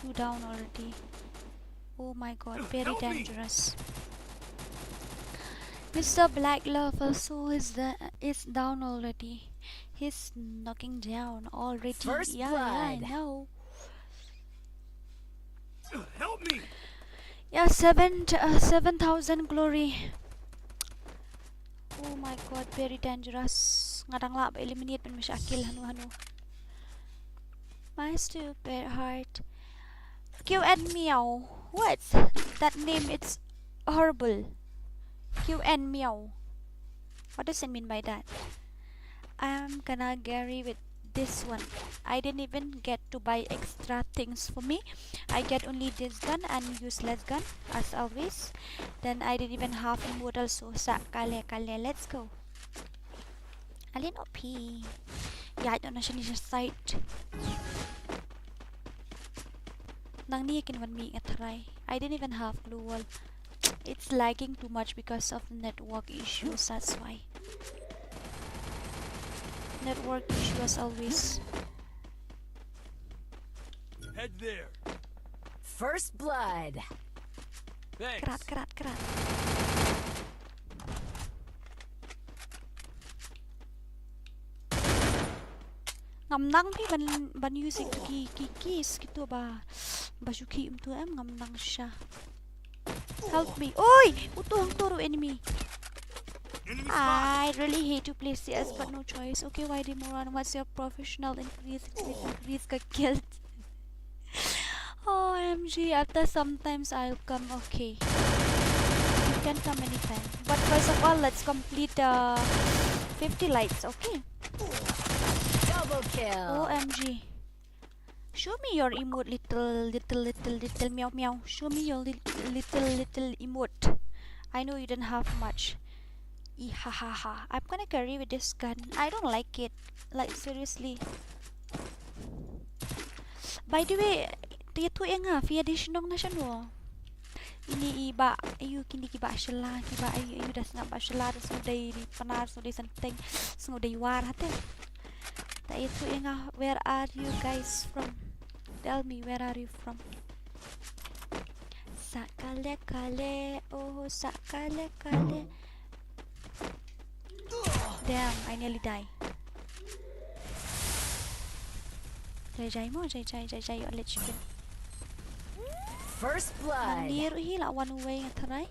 2 down already. Oh my god, very Help me. dangerous. Mr. Black Love also is down already. He's knocking down already. First yeah, I blood. know. Help me! Yeah, 7,000 glory. Oh my god, very dangerous. Ngadang la eliminate pen masyakil hanu. My stupid heart. Kyyᴛᴇ. What's that name? It's horrible. Kyyᴛᴇ. What does it mean by that? I'm gonna Gary with this one. I didn't even get to buy extra things for me. I get only this gun and useless gun as always. Then I didn't even have immortal, so ﷺ. Let's go. Alin OP. Yeah, I don't know siya site. Nang niyakin man mi ngatry. I didn't even have glue wall. It's lagging too much because of the network issues, that's why. Network issue as always. Head there. First blood. Thanks. Kerat. Ngamnang pi ban using kikis gitu ba. Basuki to em ngamnang siya. Help me. Oi! Utuhang toro enemy. Enemy spotted. I really hate to play CS, but no choice. Okay, why Moran? What's your professional increase got killed? OMG, after sometimes I'll come. Okay, you can come anytime. But first of all, let's complete 50 lights. Okay. Double kill. OMG. Show me your emote, little meow. Show me your little emote. I know you don't have much. Ihahaha. I'm gonna carry with this gun. I don't like it. Like seriously. By the way, itu yang via disinong na siya no. Ini iba ayu kini kiba sila kiba ayu das nga ba sila das day panar so day something so day war hate. Ta itu yang where are you guys from? Tell me, where are you from? Sakale, oh sakale. Damn, I nearly die. Jai, I'll let you win. First blood. Nang one way taray.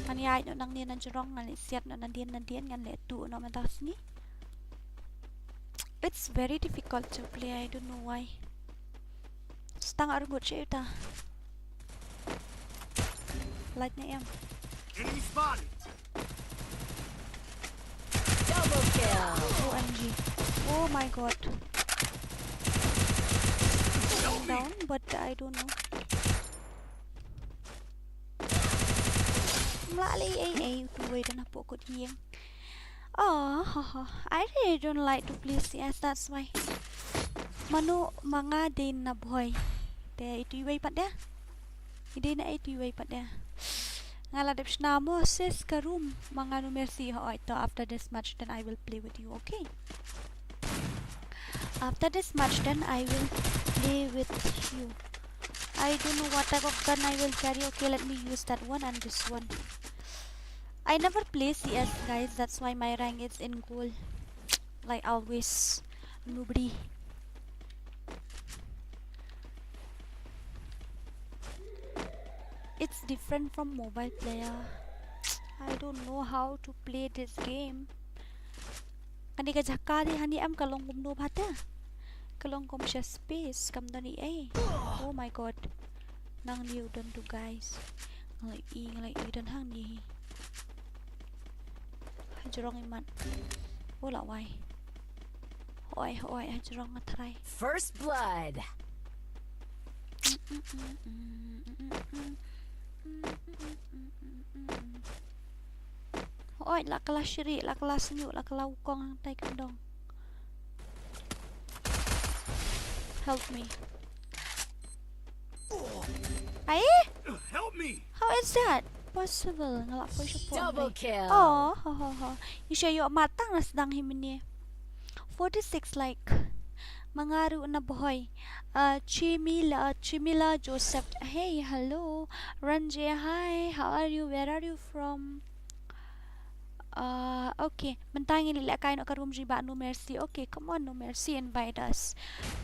Maniay no nang niyan nanjurong ngan siat no nandiyan ngan letu no matas ni. It's very difficult to play. I don't know why. Stang argot siya ita. Light na yan. Enemy spotted. Double kill. OMG. Oh my god. Down, but I don't know. Mlali tuway na po ko diyang. I really don't like to play CS, that's why. Mano mga din na boy. Te itu iway pa dia. Hindi na itu iway pa dia. Ngaladip na mo sis ka room. Mga numersi ho ito after this match then I will play with you, okay? After this match then I will play with you. I don't know what type of gun I will carry. Okay, let me use that one and this one. I never play CS guys, that's why my rank is in gold. Like always. Nobody. It's different from mobile player. I don't know how to play this game. Kandi ka jakadi hani am kalong kumno bata. Kalong kom siya space kam dani Oh my god. Nang liu don to guys. Ngalay don hang ni. Hajurong iman. Wala why. Hoy hajurong matry. First blood. Oi, la kelas syiri, la kelas nyuk, la kelau kong tai kendong. Help me. Ay? Help me! How is that possible? Ngalak ko siya po. Double kill. Oh, ho. You siya yung matang na sedang himini. 46 like. Mangaru na boy. Chimila Joseph. Hey, hello. Ranjay, hi. How are you? Where are you from? Okay. Mentang ini lek kain room jiba no mercy. Okay, come on, no mercy, invite us.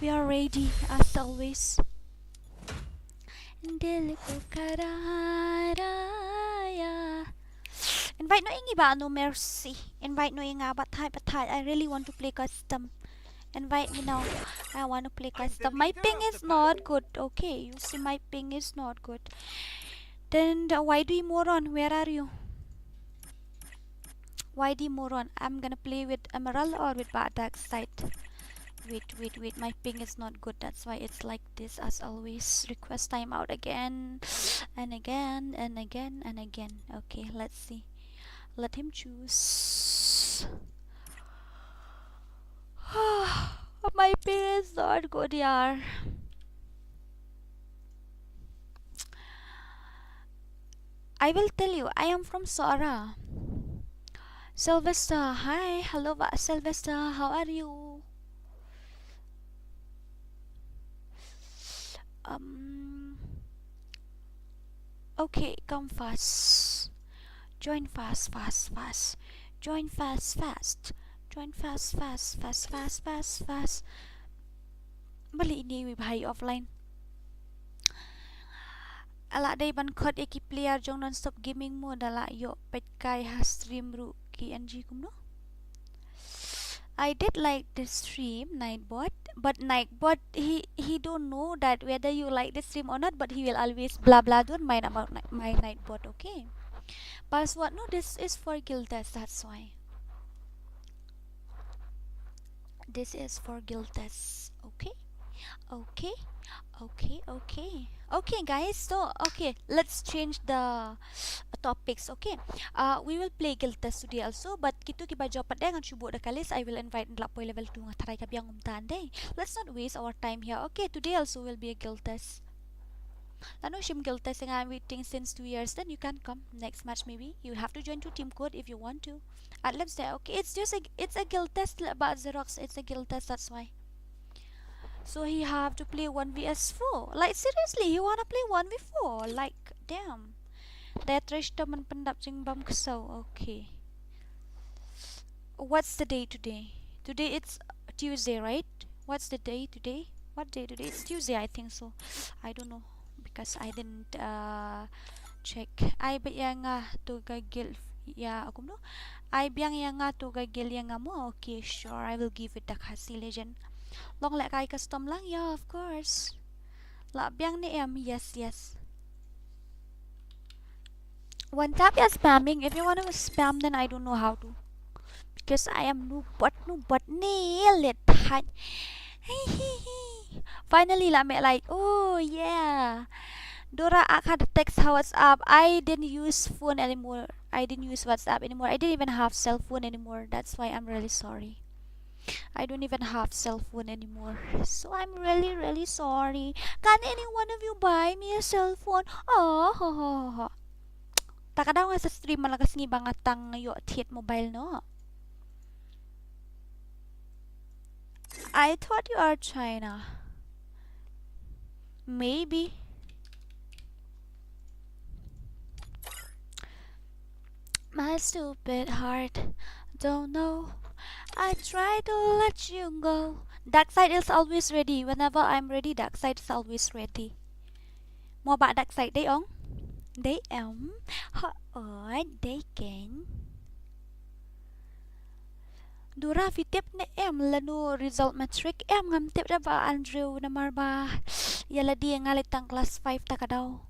We are ready as always. Dil ko karaya. Invite no ingi ba no mercy. Invite no inga batay. I really want to play custom. Invite me now. I want to play custom. My ping is not good. Okay, you see my ping is not good. Then YD Moron, where are you? YD Moron, I'm gonna play with Emerald or with Dark Side. Wait, my ping is not good. That's why it's like this as always. Request timeout again and again and again and again. Okay, let's see. Let him choose. My ping is not good, yaar. I will tell you, I am from Sora. Sylvester, hi, hello Sylvester, how are you? Okay, come fast. Join fast. Join fast. Join fast. Bali ini we bhai offline. Ala day ban khot eki player jong non-stop gaming mo dala yo pet kai ha stream ru Kýʀᴛᴇ kumno. I did like the stream Nightbot, but Nightbot he don't know that whether you like the stream or not, but he will always blah blah. Don't mind about my Nightbot, okay? Password no, this is for Kýʀᴛᴇ, that's why. This is for Kýʀᴛᴇ, okay? Okay guys, so okay, let's change the topics. Okay, we will play Kýʀᴛᴇ today also, but kitu kiba job pada ngan subuk dakalis. I will invite lapoy level 2 ngataray kabyang umtande. Let's not waste our time here. Okay, today also will be a Kýʀᴛᴇ. Lano shim Kýʀᴛᴇ I'm waiting since 2 years. Then you can come next match maybe. You have to join to team code if you want to. Let's say okay, it's a Kýʀᴛᴇ about Xerox. It's a Kýʀᴛᴇ, that's why. So he have to play 1vs4. Like seriously, he wanna play 1v4? Like damn. That rich teman pendap jing Mᴏʀᴇ. Okay. What's the day today? Today it's Tuesday, right? What's the day today? What day today? It's Tuesday, I think so. I don't know because I didn't check. I biang to gagil ya aku no. I biang yang to gagil yang mo. Okay, sure. I will give it the Khasi legend. Long like I custom lang, yeah, of course. La biang ni yes. One tap is spamming. If you want to spam, then I don't know how to. Because I am noob, but nail it. Finally, la me like, oh yeah. Dora had text WhatsApp. I didn't use phone anymore. I didn't use WhatsApp anymore. I didn't even have cell phone anymore. That's why I'm really sorry. I don't even have cell phone anymore. So I'm really sorry. Can any one of you buy me a cell phone? Oh. Takadaw nga sa stream malakas ng ibang atang yo hit mobile no. I thought you are China. Maybe. My stupid heart don't know. I try to let you go. Darkside is always ready. Whenever I'm ready, Darkside is always ready. Mua bạn Darkside đấy ông? Đấy ông? Họ ở đấy kén. Dura vi tiếp nè em lanu result metric em ngam tiếp ra ba Andrew number ba. Yala dia ngalitang class 5 takadaw.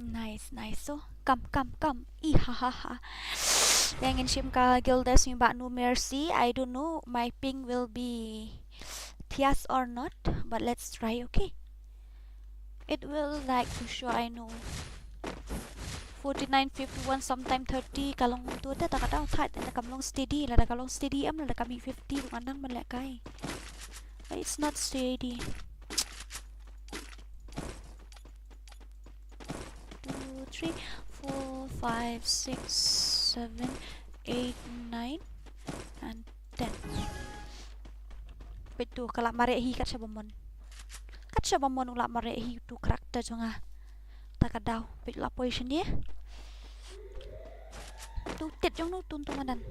Nice. So, come. Ihahaha. Yang shim ka Kýʀᴛᴇ yung ba no mercy. I don't know my ping will be Thias or not, but let's try, okay? It will like to show, I know. 49, 51, sometime 30. Kalong tu ta takadaw tight and kamlong steady. Lada kalong steady am lada kami 50 bukanang malakay. It's not steady. 2, 3, 4, 5, 6, 7, 8, 9, and 10. Betul, kalau marek hi kat Sobᴏᴜᴛ. Kat Sobᴏᴜᴜᴛ ulak marek hi tu karakter jonga. Tak kadau, betul lah position dia. Tu tit jong nu tuntung madan.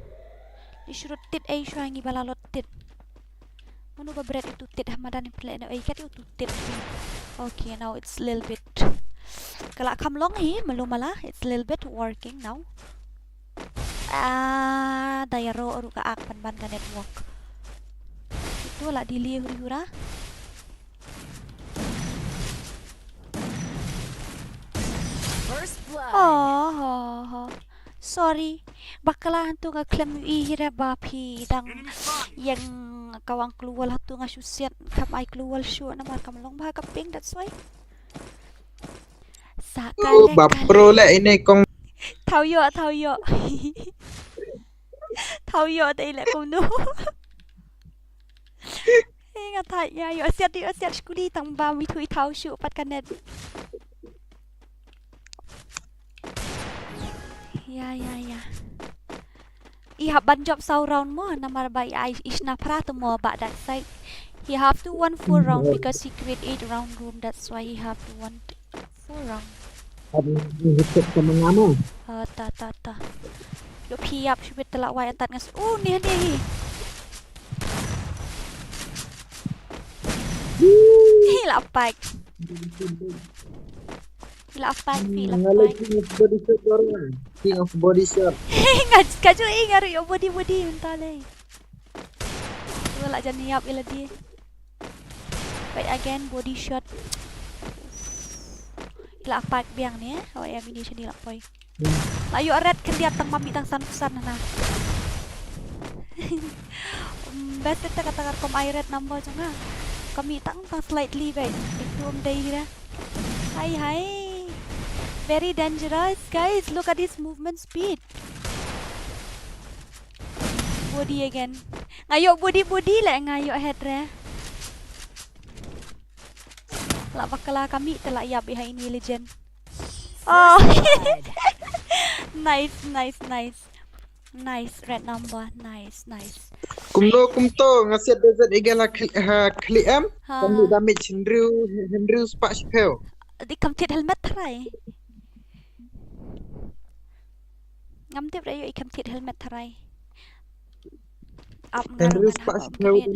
Disuruh tit ai shuangi balalot tit. Manu ba bread itu tit hamadan play na ai kat itu tit. Okay, now it's a little bit. Kalau kam long hi malumala, it's a little bit working now. Dayaro ru ka ak ban ka network. Itu lah di Lýირᴅᴇᴍ. First blood. Oh. Sorry. Bakalah tu nga klaim ihira bapi dang Enemy spotted. yang kawang keluar tu nga susiat kam ai keluar show na mar kam long ba ka ping, that's why. Sakale Bapro lah ini kong. Thao yo. Thao yo đây lại cùng nu. Nga thai ya yo siat skuli tang ba mi thui thao shu pat kanet. Ya. I have ban job sau round mo namar by I isna prato mo ba that side. He have to 1 full round because he create 8 round room, that's why he have to 1 full round. Ta. Lo piap shubit telak wai atat ngas. Ni. Lapak. King of body shot. Kaju ngaru yo body entah leh. Tu lah jangan niap ila dia. Wait again, body shot. Ila apak biang ni awak yang ini sini lapoi. Layu red kendiat tang mami tang san na. Best kita katakan kom air red number jonga. Kami tang slightly baik. Itu day kira. Hai. Very dangerous, guys. Look at his movement speed. Body again. Ngayok body lah, ngayok head re. Lah bakalah kami telah ya behind ini legend. Oh. Nice red number. Nice. Kumto ngasiat desert igala Kýʀᴛᴇ. Kami damage Henry spak shipel. Di complete helmet try. Ngamtip rayo i complete helmet try. Up Henry spak shipel.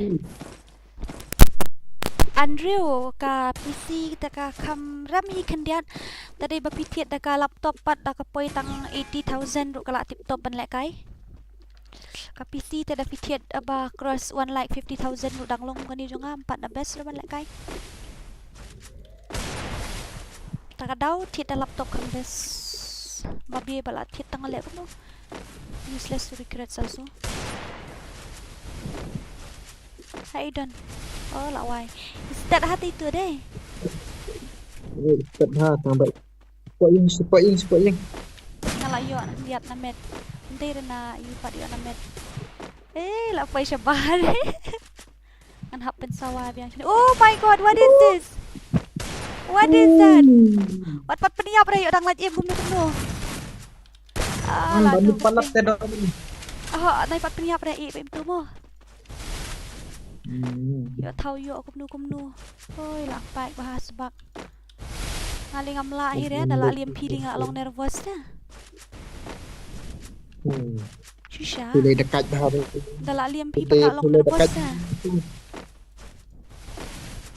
Andrew ka PC ta ka rami kendiat tadi bapitiat ta ka laptop pat ta ka poi tang 80,000 ru kala tip top ban lek kai. Ka PC ta da pitiat aba cross 1 like 50,000 ru danglong kani jonga 4 na best ban lek kai. Ta ka dau tit da laptop kan best. Mabi bala tit tang lek no. Useless to regrets also. Hai don. Oh lawai. Start hati tu deh. Start ha tambah. Support in. Kalau yo lihat namet. Nanti na you pat yo namet. Lah pai syabah. Kan happen sawah biang. Oh my god, what is this? What is that? Wat pat peniap re yo dang laj em gumno. Lah Bantu palap tedok. nai pat peniap re em tu mo. Yo tahu yo kumnu. Oi lah baik bahas bak. Ngaling am lahir ya dalam liam piling along nervous dah. Susah. Sudah dekat dah. Dalam liam pi pak along nervous dah.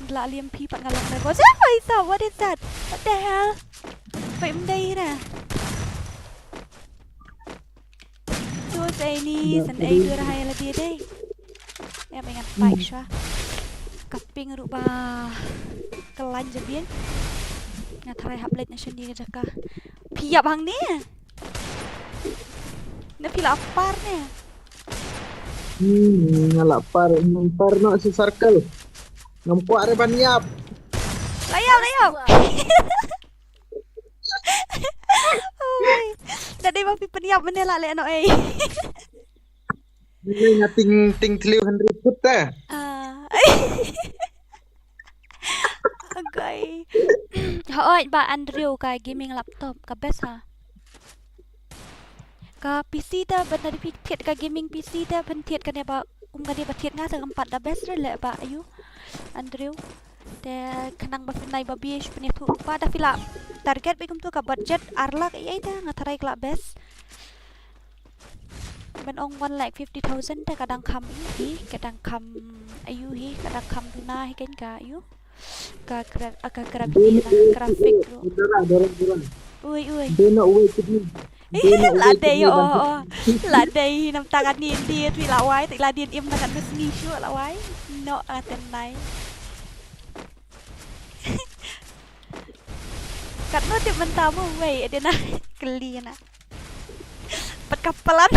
Dalam liam pi pak along nervous. What is that? What the hell? Vậy đây nè. Chúa say ni san ai đưa ra hay là dia đây. Em ingat baik syah. Kaping rupa kelan jebien. Ngatrai hablet na sini jaka. Piap hang ni. Na pila apar ni. Ngalapar no si circle. Nampak ada banyap. Layau. Oi. Tadi mapi peniap menela le no ai. Ini ting teliu 100 foot dah. Okay. Hỏi ba Andrew ka gaming laptop ka best ha. ka PC ta ban dari thiet ka gaming PC ta ban thiet ka ne ba kan dia ba thiet nga sa kampat da best le ba ayu Andrew te kanang ba finai ba bish punya tu pa da fila target bekum tu ka budget arlak ai ta nga tarai kla best ban ong 150,000 ta kadang kam hi kadang kam ayu hi kadang kam tuna hi kan ka ayu ka grafik lu Dorang. ui Dia nak wait ni. Lade yo lade nam tangan ni dia tu lawai tak ladin im tangan tu sini syu lawai no aten nai kat no tip mentamu wei dia na keli na pat kapalan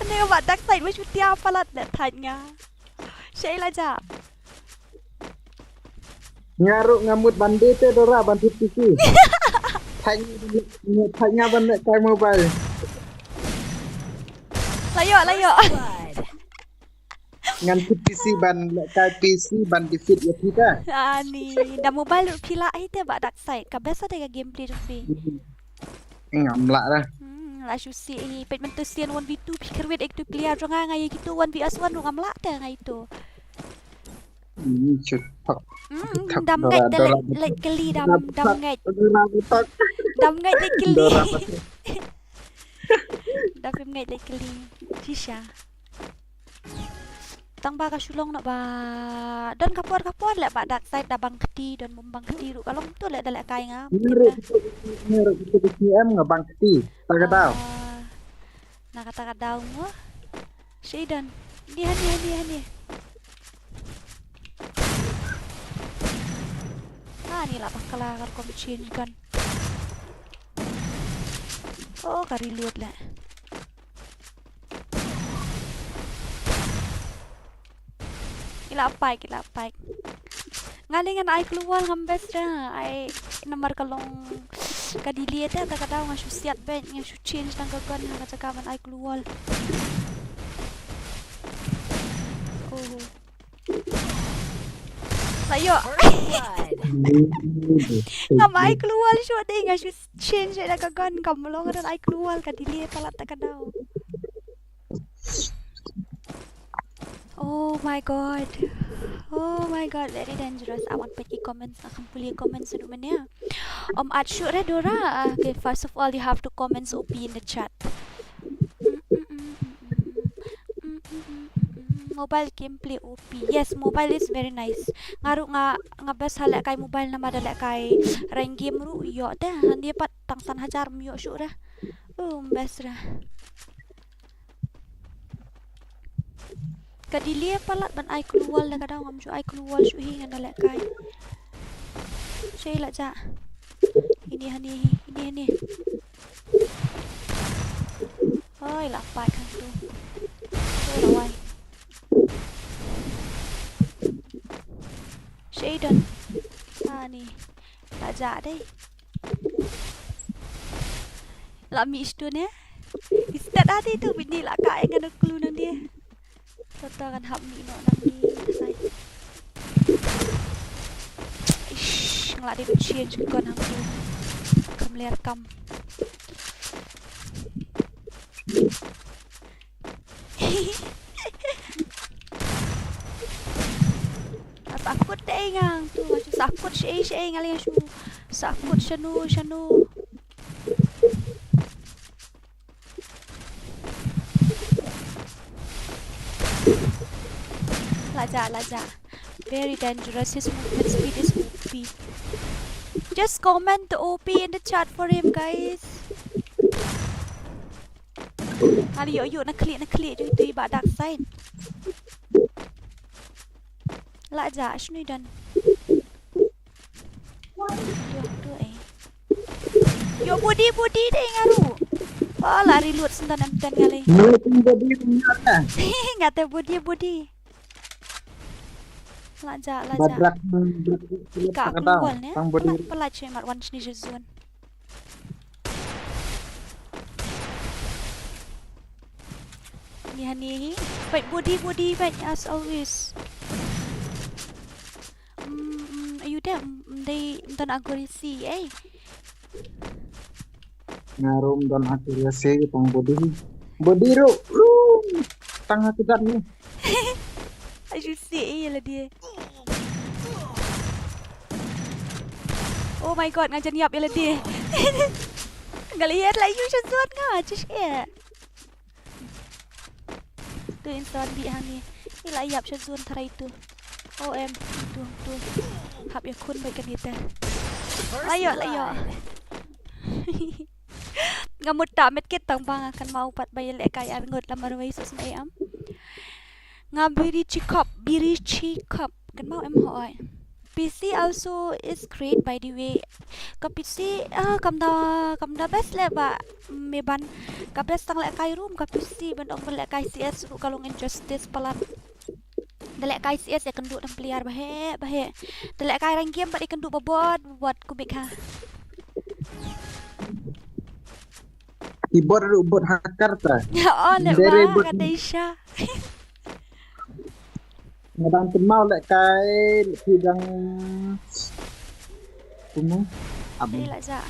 Tanya ba dak side wish dia palat dak tanya Sheila ja Ngaruk ngamut bandit tu dora bandit PC. Tanya bandit kai mobile. Layo Blood. Ngan PC ban kai PC ban defeat ya kita. ni dah mobile pila ai te ba dak side ka besa de gameplay tu fi Ngam lah dah. la shu si pet mentu sian 1v2 pikir wet ek tu clear jonga ngai gitu 1vs1 ngam la te ngai tu Chut. đâm ngay đây lại cái ly đâm ngay đâm ngay đây cái ly đâm ngay đây cái ly chi sa tang ba ka sulong na ba don kapor le ba dak side da bang keti don mumbang keti ru kalong tu le dale kai nga Ngaruk PC em ngabang keti. Tak tahu. na kata daw mo Shaydan ni ni lah bakal kom change kan oh kari luat lah Kilapay ngalingan ay keluar ngambes dah ay nomor kalong kadili ta kadang nga siat ben nga change nang gagan nga cakaman ay keluar oh Layo ngam ay keluar siya deh nga change na gagan kamulong ran ay keluar kadili palat ta kadaw Oh my god, very dangerous. I want petty comments. Akan puli comments dulu mana? At sure Dora. Okay, first of all you have to comments OP in the chat. Mobile gameplay OP. Yes, mobile is very nice. Ngaru nga best halak kay mobile na madala kay rank game ru yo dah. Dia pat tangsan hajar myo sure. Best ra. Kadili palat ban ai keluar la kadang am ai keluar syu hi ngana lek kai Sheila ja ini oi lapai kan tu lawai Shaydan ni la ja dei la mi stu ne istat ati tu bini la kai ngana kelu nan dia Tata kan hap ni no nang ni sai. Ish, ngelak dia change kan hang tu. Kam liar kam. Sakut deh ngang tu, macam sakut shay ngalih syu. Sakut shanu. Laja. Very dangerous. His movement speed is OP. Just comment the OP in the chat for him, guys. Hari yuk nak klik tu iba dark side. Laja, shnu dan. Tu Yo budi deh ngaru. Oh, lari luat sentan emten kali. Ngata budi. Laja. Badrak Kak keluar ni. Pelat cik mat wan sini zone. Ni. Baik body baik as always. Ayu dah. They entan agorisi Ngarum dan akurasi tang body. Body ru. Tang aku dan ni. I should see lah dia. Oh my god, ngajar niap lah dia. Enggak lihat lah you Sᴏᴜ ngah, just ya. Tu insan bi hang ni. Ni lah yap Sᴏᴜ thara itu. OM tu. Hap ya kun baik kan kita. Ayo. Ngamut damit kita bang akan mau pat bayar lek kaya ngot lamar wai Esosᴛ. Ngabiri cikap kan mau em hoi. PC also is great by the way. Ka PC kam da best le ba me ban ka best tang lek kai room ka PC ban ong lek kai CS ru kalong injustice palat. Dalek kai CS ya kenduk dan peliar bahe. Dalek kai rank game bat kenduk buat kubik ha. Keyboard ru buat hacker ta. Oh lek ba kata Isha. Ngadang kenal lek kai sidang kumu. Ni lah za.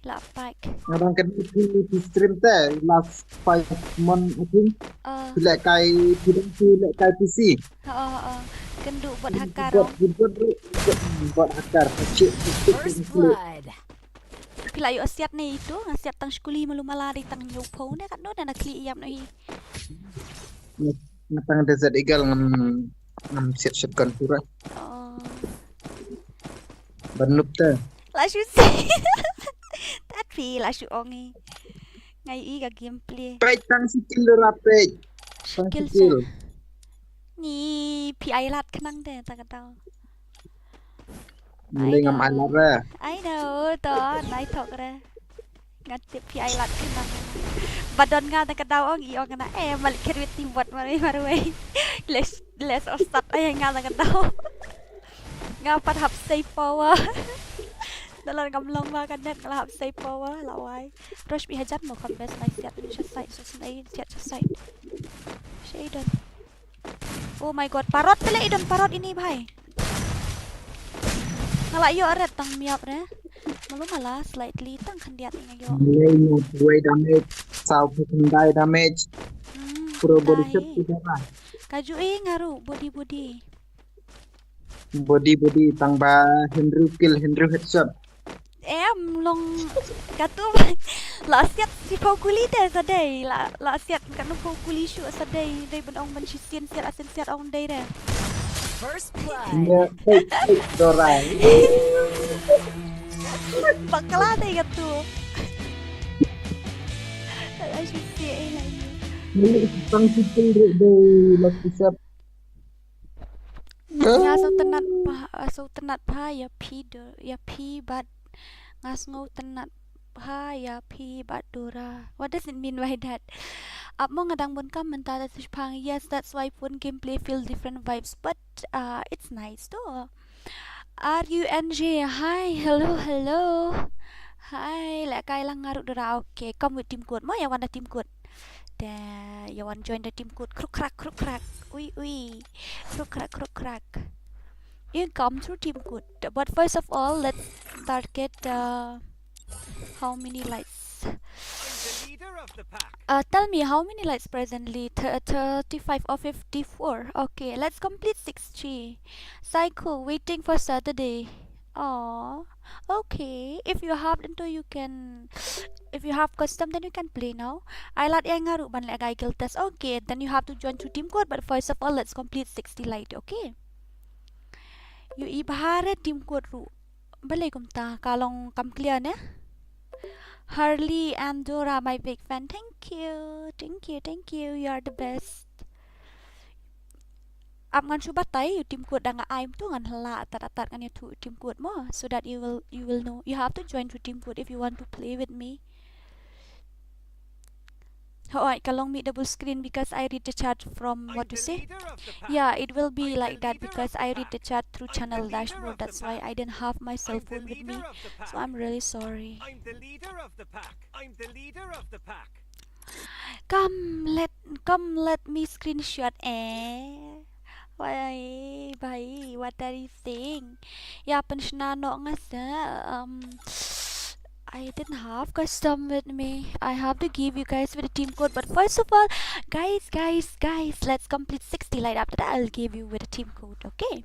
Lah pack. Ngadang kenal di stream te last 5 month I think. Lek kai sidang lek kai PC. Kenduk buat hacker. Buat hacker. First blood. Pila yu asiat ni itu, asiat tang skuli malu malari tang nyupo ni kat no dan Kɣɪʟᴏ ni. Natang Desert Eagle ngam siap kan pura. Banup te. Lah shu si. Tapi lah shu ongi. Ngai i ka gameplay. Page tang skill rapid. Skill. Ni PI lat kenang deh tak tahu. Mulai ngam alara. I know, to, nai thok ra. Ngatip PI lat kenang. Badon nga tak tahu ong i ong na malik kerwit timbot mari marway. Les ostat ay nga tak tahu. Nga pat hap safe power. Dalam gamlong ba kan net ngalahap safe power lawai. Terus bihajan mo confess nai siat ni site Esosᴛ siat site. Shadon. Oh my god, parot tele idon parot ini bhai. Ngalak yo red tang miap ne. Malu malah slightly tang khandiat inga yo. Mulai no way damage, Սાઉભᴏᴜᴜ damage. Puro body shot tidak lah. Kaju ngaru body. Body tang ba Henry headshot. Long katu la siat si kuli deh sadai la siat kan kuli shu sadai dai benong ban siat siat ong dai deh. First blood. Ya, fake dorai. Bakla deh katu. Asyik si lagi. Ini tang skill dari last shot. Nga so tenat pa ya pi bat ngas ngau tenat pa ya pi bat dora. What does it mean by that? Mo ngadang bon kam mentata pang. Yes, that's why phone gameplay feel different vibes, but it's nice though. RUNG, hi, hello. Hi, lek kai lang ngaruk dora. Okay, come with team code. Mo ya wana team code. You want join the team code kruk krak. Ui. Kruk krak. You come through team code. But first of all, let's target how many lights. Tell me how many lights presently. 35 or 54. Okay, let's complete 60. Cycle waiting for Saturday. Oh, okay. If you have custom, then you can play now. I like yang ngaru ban lek guy kill test. Okay, then you have to join to team code. But first of all, let's complete 60 light. Okay. You ibahare team code ru. Balai kumta kalong kam clear ne. Harley and Dora, my big fan. Thank you. You are the best. Ap ngan subat tai you team code danga aim tu ngan hala tat ngan tu team code mo so that you will know. You have to join to team code if you want to play with me. Alright, kalong me double screen because I read the chat from what to say. Yeah, it will be like that because I read the chat through channel dashboard. That's why I didn't have my cell phone with me. So I'm really sorry. I'm the leader of the pack. Come let me screenshot. Why, bhai, what are you saying? Ya penshna no ngasa I didn't have custom with me. I have to give you guys with a team code. But first of all, guys, let's complete 60 light. After that, I'll give you with a team code. Okay.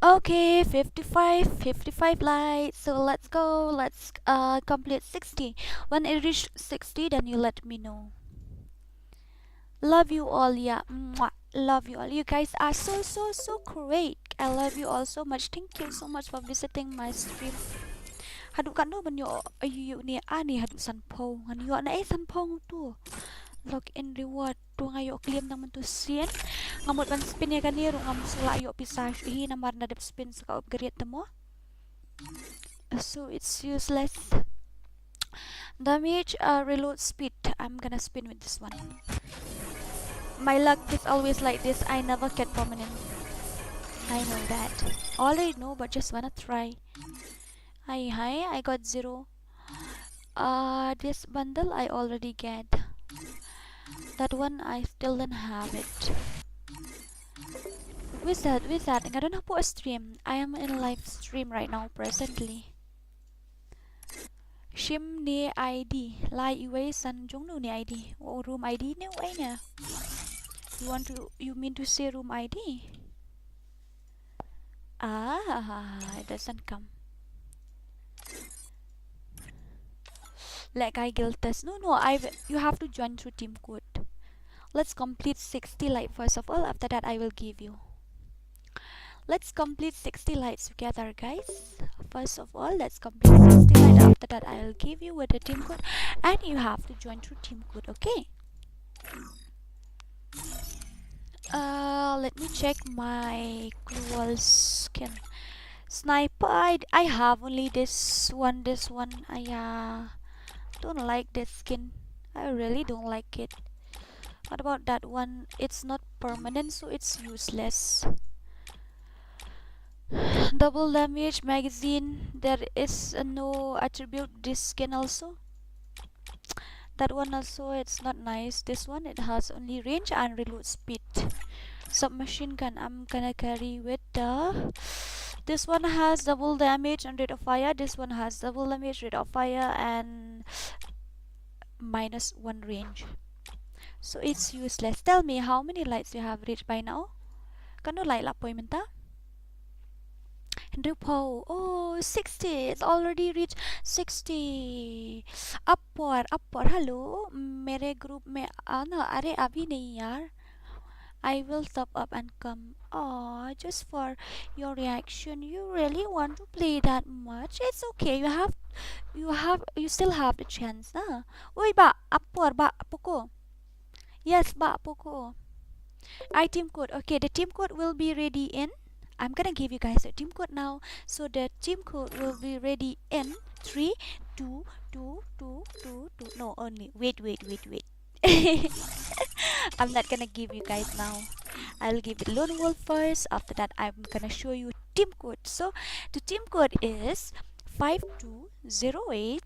Okay, 55 lights. So let's go. Let's complete 60. When it reach 60, then you let me know. Love you all, yeah. Mwah. Love you all. You guys are so great. I love you all so much. Thank you so much for visiting my stream. Hadu kan no banyo ayu ni ani hadu sanpo. Nganyo na sanpo tu. Log in reward tu ngayo claim naman tu sien. Ngamot ban spin ya kaniro ngam sula ayo pisah hi namar na dep spin sa upgrade mo. So it's useless. Damage reload speed. I'm gonna spin with this one. My luck is always like this. I never get permanent. I know that. Already know, but just wanna try. Hi, I got 0. This bundle I already get. That one I still don't have it. Wizard. I don't have a stream. I am in live stream right now, presently. Shim ni ID. Lıyᴅᴇᴜ jong ni ID. Oh, room ID ni way na. You mean to say room ID? It doesn't come. Like I guild test. No, you have to join through team code. Let's complete 60 light first of all. After that, I will give you. Let's complete 60 lights together, guys. First of all, let's complete 60 light. After that, I will give you with the team code, and you have to join through team code. Okay. Let me check my cruel skin. Sniper, I have only this one. I don't like this skin. I really don't like it. What about that one? It's not permanent, so it's useless. Double damage magazine. There is no attribute this skin also. That one also, it's not nice. This one, it has only range and reload speed. Submachine gun, I'm gonna carry with the. This one has double damage and rate of fire. This one has double damage, rate of fire, and -1 range. So it's useless. Tell me how many lights you have reached by now. Kano light la po menta? Repo. Oh, 60. It's already reached 60. Upward. Hello. मेरे group में आना. अरे अभी नहीं यार. I will top up and come. Oh, just for your reaction. You really want to play that much? It's okay. You still have the chance. Uy, ba, upward, ba, poko. Yes, ba, poko. I team code. Okay, the team code will be ready in. I'm gonna give you guys a team code now. So the team code will be ready in 3, 2, 2, 2, 2, 2. No, only. Wait. I'm not gonna give you guys now. I'll give it Lone Wolf first. After that, I'm gonna show you team code. So the team code is 5208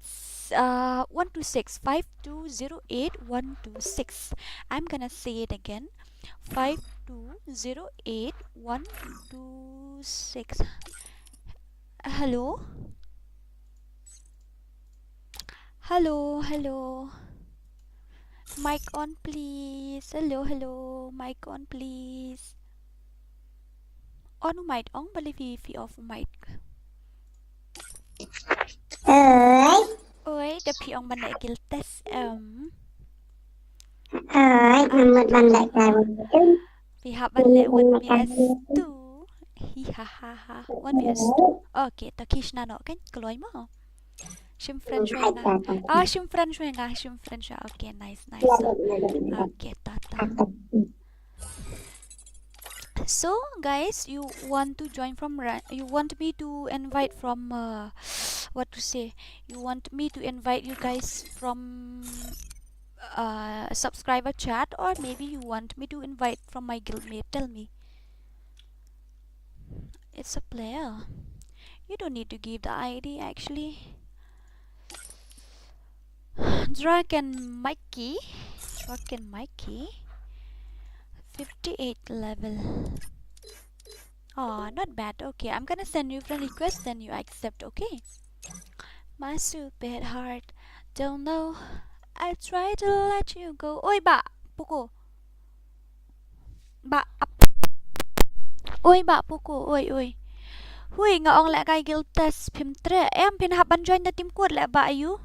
126. 5208 126. I'm gonna say it again. 5208 126. Hello. Mic on, please. Hello. Mic on, please. On mic on, believe off mic. Oi, the piong ban lại guild test we have ban lại 1vs2. Hihaha 1vs2. Okay, ta kishna no kan keluar mo. Shim French nga. Shim French nga. Okay, nice. Okay, tata. So guys, you want to join from you want me to invite from what to say? You want me to invite you guys from subscriber chat, or maybe you want me to invite from my guildmate? Tell me. It's a player. You don't need to give the ID actually. Dragon Mᴏᴇ 58 level. Oh, not bad. Okay, I'm gonna send you friend request, then you accept. Okay. My stupid heart don't know. I try to let you go. Ôi bà, Poco. Bà, ôi bà Poco, ôi. Hui, ngaong lại cái guild test phim tre. Em pin hab ban join the team code lại bà ayu.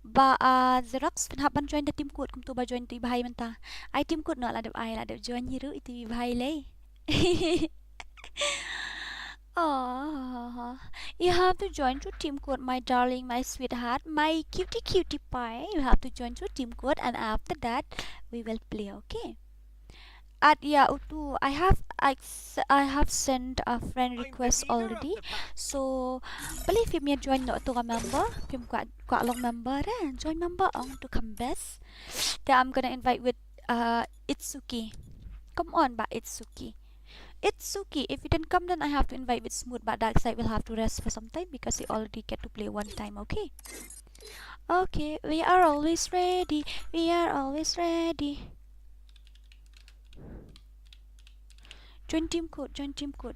Bà Xerox pin hab ban join the team code. Kum tu bà join tu bahai menta. Ai team code no lah ada join hiru itu bahai leh. Oh, you have to join to team code, my darling, my sweetheart, my cutie pie. You have to join to team code, and after that, we will play. Okay. Utu, I have sent a friend request already. So, believe him ya join no to a member. Him quite long member join member on to come best. Then I'm gonna invite with Itsuki. Come on, ba Itsuki. Itsuki, if you didn't come, then I have to invite with Smooth, but Darkside will have to rest for some time because he already get to play one time. Okay. Okay, we are always ready. We are always ready. Join team code.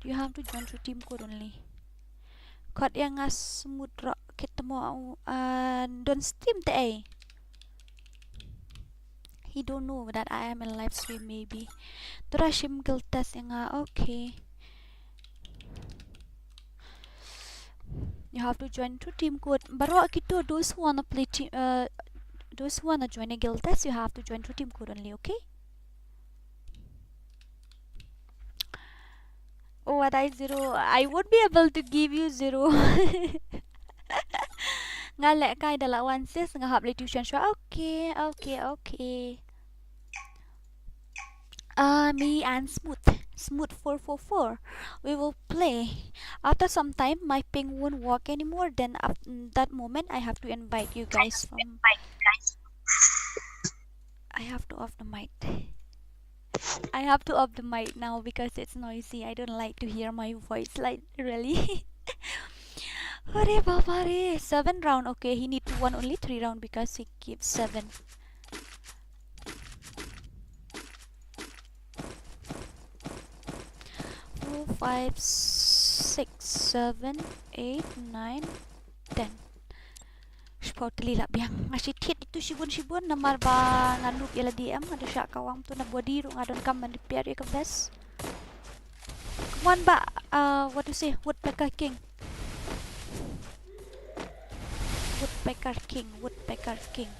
You have to join through team code only. Code yang Smooth kita mau don't stream today. He don't know that I am in live stream maybe. Turashim guild test yang okay. You have to join through team code. Baru kita those who wanna play those who wanna join a guild test, you have to join through team code only. Okay. Oh, what I 0? I would be able to give you 0. Ngalek kay dalawan sis ngahap le tuition siya. Okay. Me and Smooth 444. We will play. After some time, my ping won't work anymore. Then at that moment, I have to invite you guys from. I have to off the mic. I have to off the mic now because it's noisy. I don't like to hear my voice like really. Hore baba re, 7 round. Okay, he need to win only 3 round because he keeps 7. 4, 5, 6, 7, 8, 9, 10. Kɣɪʟᴏ biang ngasih hit itu sibun namar ba nganuk ila DM ada syak kawang tu na body ru ngadon kam man dipiar ya best. Come on ba what to say woodpecker king. Woodpecker king.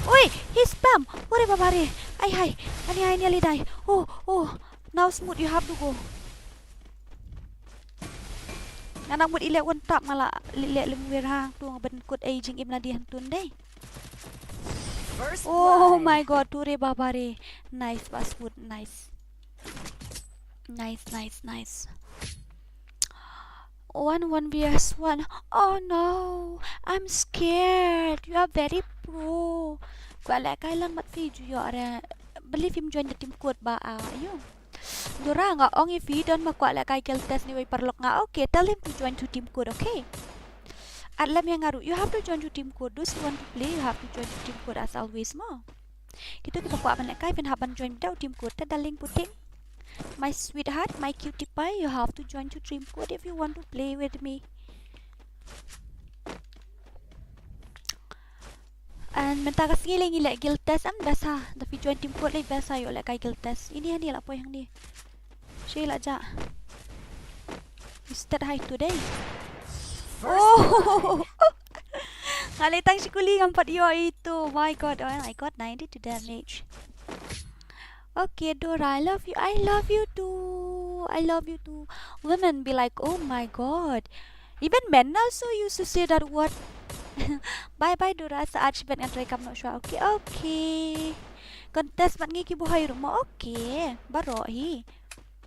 Oi, he spam. Ore babare. Ai. Ani nearly die. Oh. Now Smooth, you have to go. Anak buat ilek wan tak malah lilek lemwir hang tu ben kod aging im ladi hantun deh. Oh my god, ture babare. Nice Smooth, nice. Nice. 1 vs 1. Oh no, I'm scared. You are very pro. Quả lẽ cái lần mất phi ju yo ra. Believe him join the team code ba ayo. Dora nga ong if he don't makwa la kay test ni way parlok nga. Okay, tell him to join to team code, okay? At lam yang ngaru, you have to join to team code. Those who want to play, you have to join to team code as always mo. Kita makwa man la kay fin haban join daw team code ta daling puting. My sweetheart, my cutie pie, you have to join to team code if you want to play with me. And mentakas ngiling ila guild test am basa. Tapi join team code lay basa yo la kay guild test. Ini la po yang ni. Sheila ja. Is that high today? Oh. Ngalitang si kuling ang yo itu. My god, oh, I got 92 damage. Okay, Dora, I love you too. Women be like, oh my god. Even men also used to say that word. Bye Dora, saat sibat nga try kam no siya. Okay. Contest mat ngi kibuhay rumo. Okay. Baro hi.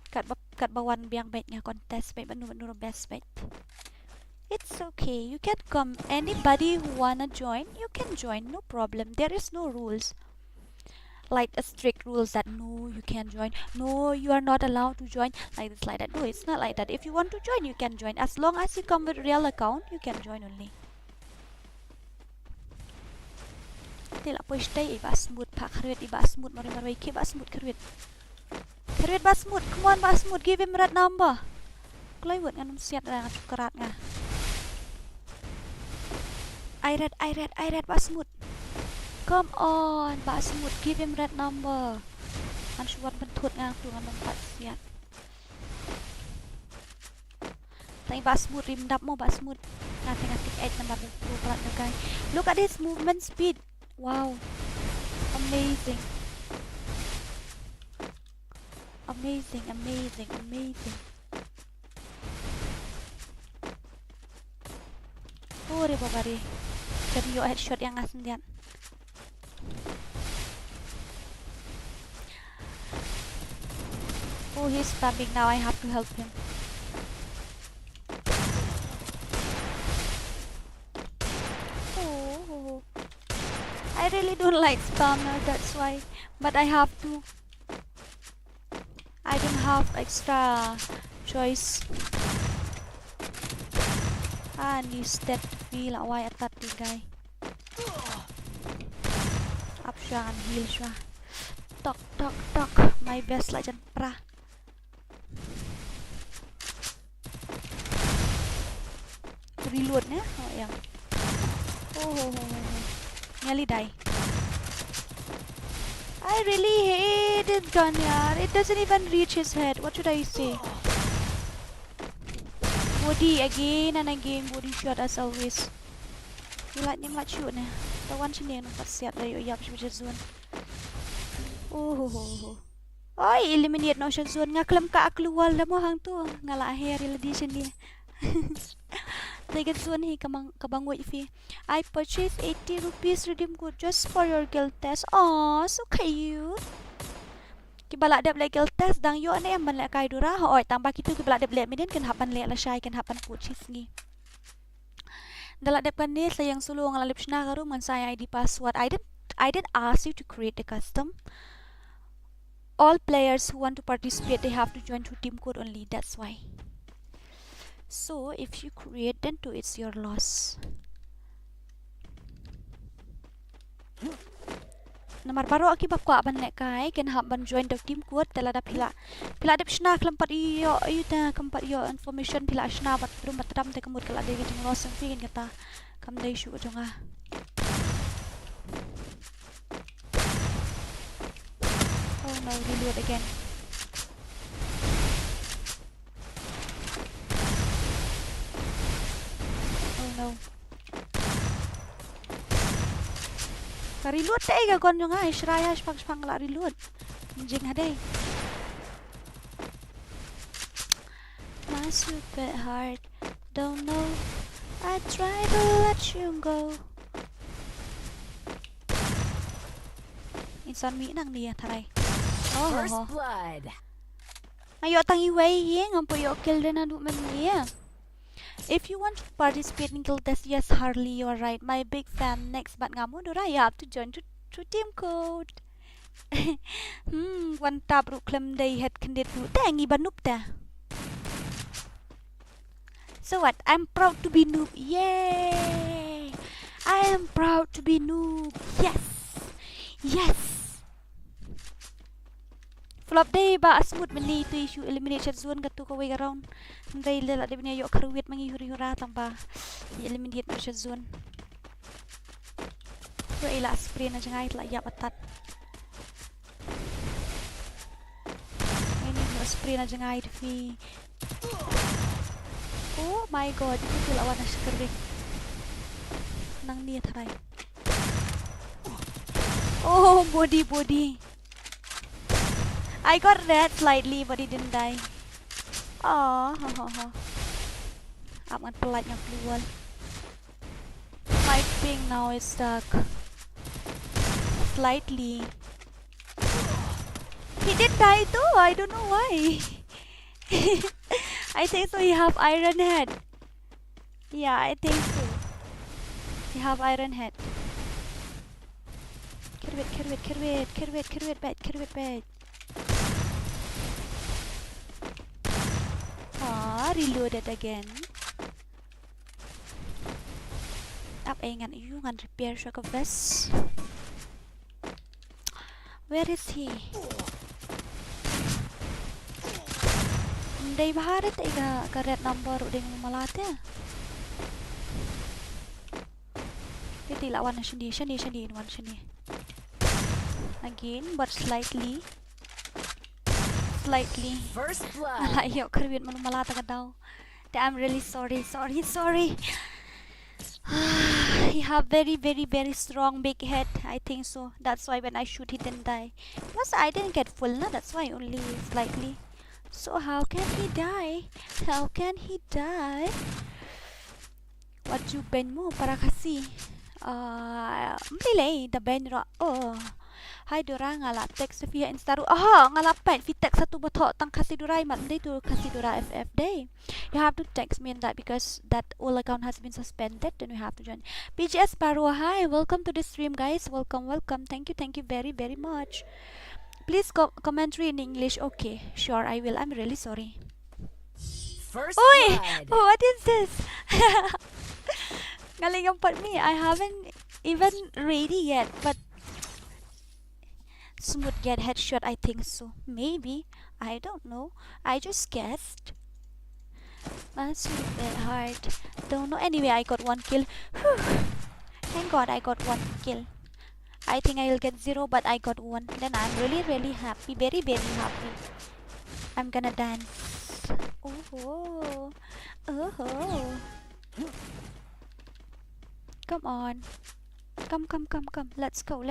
Kat bawan biang bait nga contest bait banu best bait. It's okay. You can come. Anybody who wanna join, you can join. No problem. There is no rules. Like a strict rules that no, you can't join. No, you are not allowed to join. Like this, like that. No, it's not like that. If you want to join, you can join. As long as you come with real account, you can join only. Tila po stay iba Smooth pak kharit iba Smooth mari iba Smooth kharit. Kredit Basmut, come on Basmut, give him red number. Klay word ngan siat nga kerat nga. I read Basmut. Come on Basmut, give him red number. An suat bentut nga tu ngan empat siat. Tay Basmut rimdap mo Basmut. Nothing I think 8 number 2 pelat guys. Look at his movement speed. Wow. Amazing. Oh, Reborn. Jadi yo headshot yang ngasih lihat. Oh, he's spamming now. I have to help him. Oh, I really don't like spammer. That's why. But I have to. I don't have extra choice. Ni step feel why attack the guy. Up siya and heal siya. Tok. My best lah dyan pra. Reload na? Oh, yang. Oh. Nearly die. I really hate this gun, yaar. It doesn't even reach his head. What should I say? Body again and again. Body shot as always. Like ni mat shoot na. Tawan siya niya nung pasiat na yung yap siya zone. Oh. Ay, eliminate na siya zone. Nga klam ka akluwal na mo hang to. Nga lahir iladi siya niya. Take zone hi kabangway fee. I purchased 80 rupees redeem code just for your guild test. Aw, so cute. Kibala dep le guild test dang yo ane ban le kai dura. Oi, tambah kitu kibala dep le miden kan hapan le la shy kan hapan purchase ngi. Dala dep kan ni sayang sulung ngalip sna karu man saya ID password. I didn't ask you to create a custom. All players who want to participate they have to join through team code only. That's why. So if you create then too it's your loss. Namar baru aki bab kwa ban nek kai ken hab ban join the team code tela da pila dep shna klampat iyo ta kampat iyo information pila shna bat rum batram te kamut kala de getting loss ang pingin kata kam dai shu jonga. Oh no, reload again. No. Reload tay ga gon nga Shraya spang la reload. Jing haday. My stupid heart don't know. I try to let you go. Insan mi nang dia tharay. First blood. Ayo tang iway yeng ampo yo kill den adu man niya. If you want to participate in guild test, yes, Harley, you're right. My big fan. Next, but ngamu dora, you have to join to team code. One tap ru klem day head candidate ru tangi banup ta. So what? I'm proud to be noob. Yay! I am proud to be noob. Yes. Flop day ba smooth mani to issue elimination zone gatu ko way around. Ndai lela de bina yo karuwit mangi huri-hura tamba eliminate na siya zone. So ila spray na jangay la ya patat. Ini no spray na jangay fi. Oh my god, itu tila wana siya kering. Nang niya taray. Oh body. I got red slightly, but he didn't die. Amat pelatnya keluar. My ping now is stuck. Slightly. He did die too. I don't know why. I think so. He have iron head. Yeah, I think so. He have iron head. Kerwit bad. Reloaded again. Up ngan you ngan repair Sɣʌᴏᴜ. Where is he? day baharit ka red number uding malate. Iti lawan na shani in one shani. Again, but slightly. First blood. Alayo karwin malata ka daw. I'm really sorry. He have very strong big head. I think so. That's why when I shoot he didn't die. Because I didn't get full, no? That's why only slightly. So how can he die? What you ben mo para kasi? Mᴏʀᴇ the ben ra. Oh. Hai dura ngala text via Instaru. Aha, ngala pen vi text satu botok tang kasi durai mat day to kasi dura FF day. You have to text me in that because that all account has been suspended and we have to join. PGS Paro, hi, welcome to the stream guys. Welcome. Thank you very much. Please commentary in English. Okay, sure I will. I'm really sorry. First Oi! blood. What is this? Galing ang part me. I haven't even ready yet, but Smooth get headshot, I think so. Maybe. I don't know. I just guessed. That's a bit hard. Don't know. Anyway, I got 1 kill. Whew. Thank God I got 1 kill. I think I will get 0, but I got 1. Then I'm really happy. Very happy. I'm gonna dance. Oh. Come on. Come. Let's go.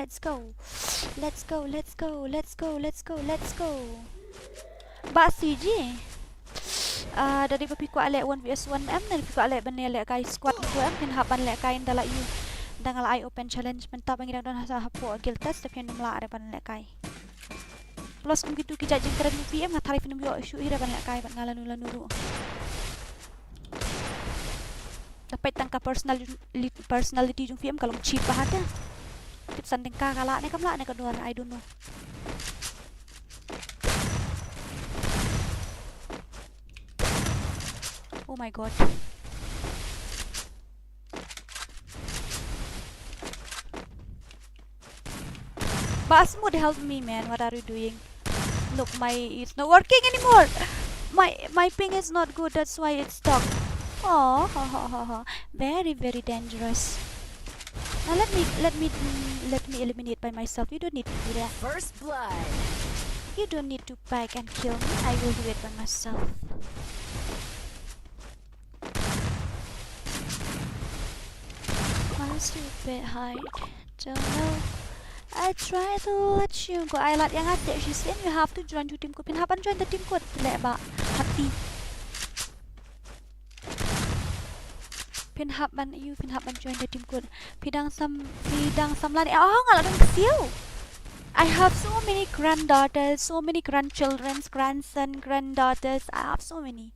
Basi je. Dari papiku alek 1vs1 m dan papiku alek benelek kai squad ku m pin haban lek kain dala you. Dangal I open challenge mentap ngirang don hasa hapo guild test tapi yang mla are ban lek kai. Plus kung gitu ki jajing keren PM ngatarif nim yo issue ira ban lek kai ban ngalan nuru. Dapat tangka personality jung film kalau cheap banget ya. Tipsan tengka kala ne kamla ne kedua I don't know. Oh my god. Basmud, help me man. What are you doing? Look, it's not working anymore. My ping is not good. That's why it's stuck. Oh, very dangerous. Now let me eliminate by myself. You don't need to do that. First blood. You don't need to back and kill me. I will do it by myself. That's a bit hard. Don't know. I try to let you go. I like yang ada. She said you have to join to team ko. Pinhapan join the team ko. Tidak ba? Hati. Pinhapan join the team ko. Pidang samlan. Oh, ngaladong kesiu. I have so many granddaughters, so many grandchildren, grandson, granddaughters. I have so many.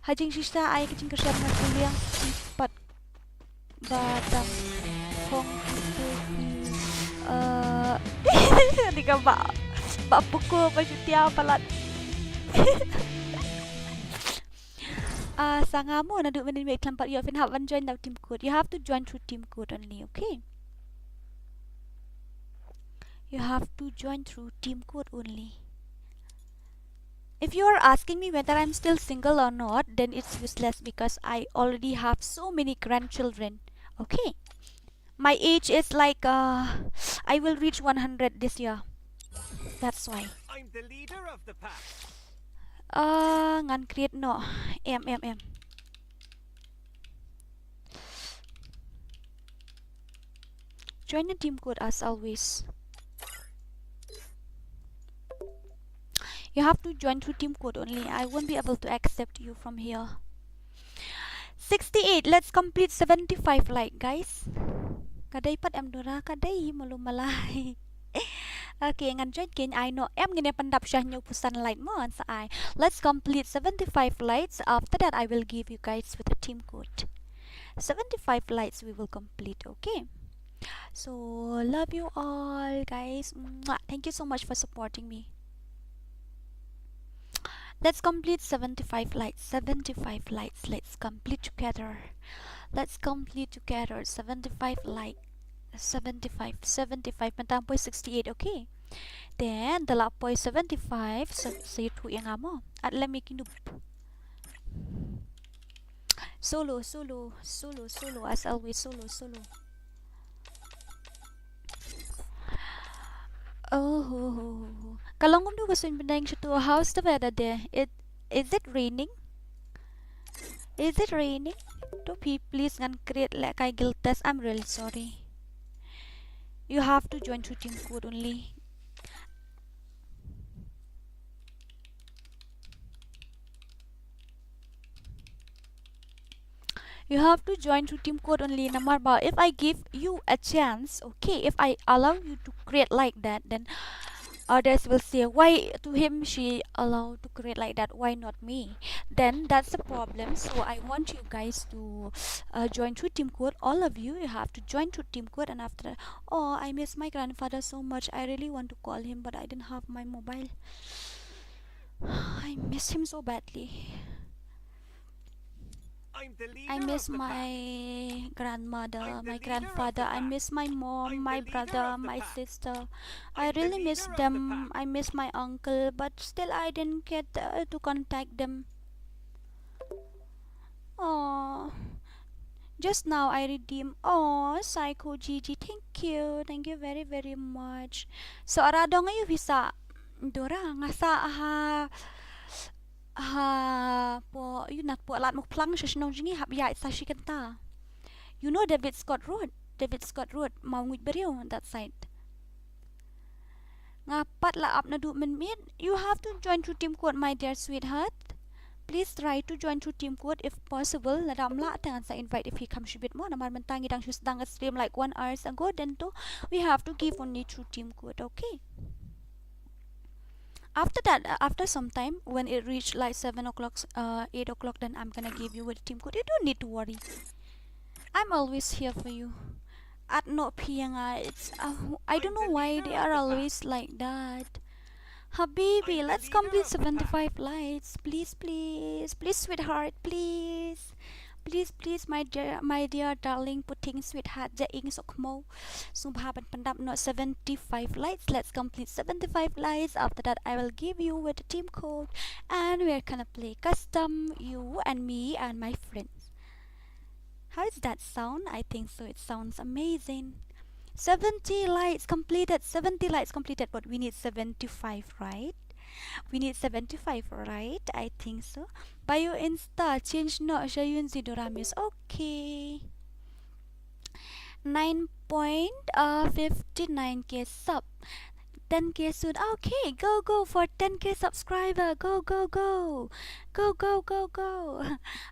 Hajing sista ay kicing kerja kuliah 4 batang kong hindi ka ba pukul pa siya palat. Sanga mo na do menin make lampat you have one join the team code. You have to join through team code only, okay? You have to join through team code only. If you are asking me whether I'm still single or not, then it's useless because I already have so many grandchildren. Okay? My age is like I will reach 100 this year. That's why. I'm the leader of the pack. Ngan create no. M. Join the team code as always. You have to join through team code only. I won't be able to accept you from here. 68. Let's complete 75 like guys. Kadai pat em dura kadai malumalai. Okay, ngan join kin I know em ngene pandap syah nyu pusan light mo sa I. Let's complete 75 lights. After that I will give you guys with the team code. 75 lights we will complete, okay? So love you all guys. Mwah. Thank you so much for supporting me. Let's complete 75 lights. 75 lights. Let's complete together. Let's complete together. 75 lights. 75. Mentampoy 68. Okay. Then the 0.75 sa YouTube nga mo. At let me kinup. Solo as always, solo. Oh, kalau ngomong gusto pindahin siya to, how's the weather there? Is it raining? Is it raining? To please ngan create like I guilt test. I'm really sorry. You have to join to team code only. You have to join to team code only, Namarba. If I give you a chance, okay, if I allow you to create like that, then others will say, why to him she allowed to create like that, why not me? Then that's the problem. So I want you guys to join to team code. All of you have to join to team code. And after that, oh, I miss my grandfather so much, I really want to call him, but I didn't have my mobile. I miss him so badly. I miss my grandmother, my grandfather. I miss my mom, my brother, my sister. I really miss them. I miss my uncle, but still I didn't get to contact them. Oh, just now I redeem. Oh, Psycho Gigi, thank you very very much. So arado ngayon visa Dora ngasa po yun na po alat mo plang siya sinong jingi habya sa shikanta. You know David Scott Road Mᴏʀᴇ that side. Ngapat la up na du min. You have to join to team code, my dear sweetheart. Please try to join to team code if possible. Nadam la tangan sa invite if he comes a bit more. Naman mantangi dang shus dang stream like 1 hour ago. Then to we have to give only to team code, okay? After that, after some time, when it reached like 7 o'clock, 8 o'clock, then I'm gonna give you a team code. You don't need to worry. I'm always here for you. At no piyanga, it's I don't know why they are always like that. Habibi, let's complete 75 lights. Please, sweetheart, please. Please, my dear darling, putting sweetheart Jaing Sokmo. Subhaban Pandap not 75 lights. Let's complete 75 lights. After that, I will give you with the team code, and we're gonna play custom, you and me and my friends. How does that sound? I think so. It sounds amazing. 70 lights completed, but we need 75, right? We need 75, right? I think so. Bio Insta change no Shayun Zidoramis. Okay. 9.59k sub. 10k soon. Okay, go for 10k subscriber. Go.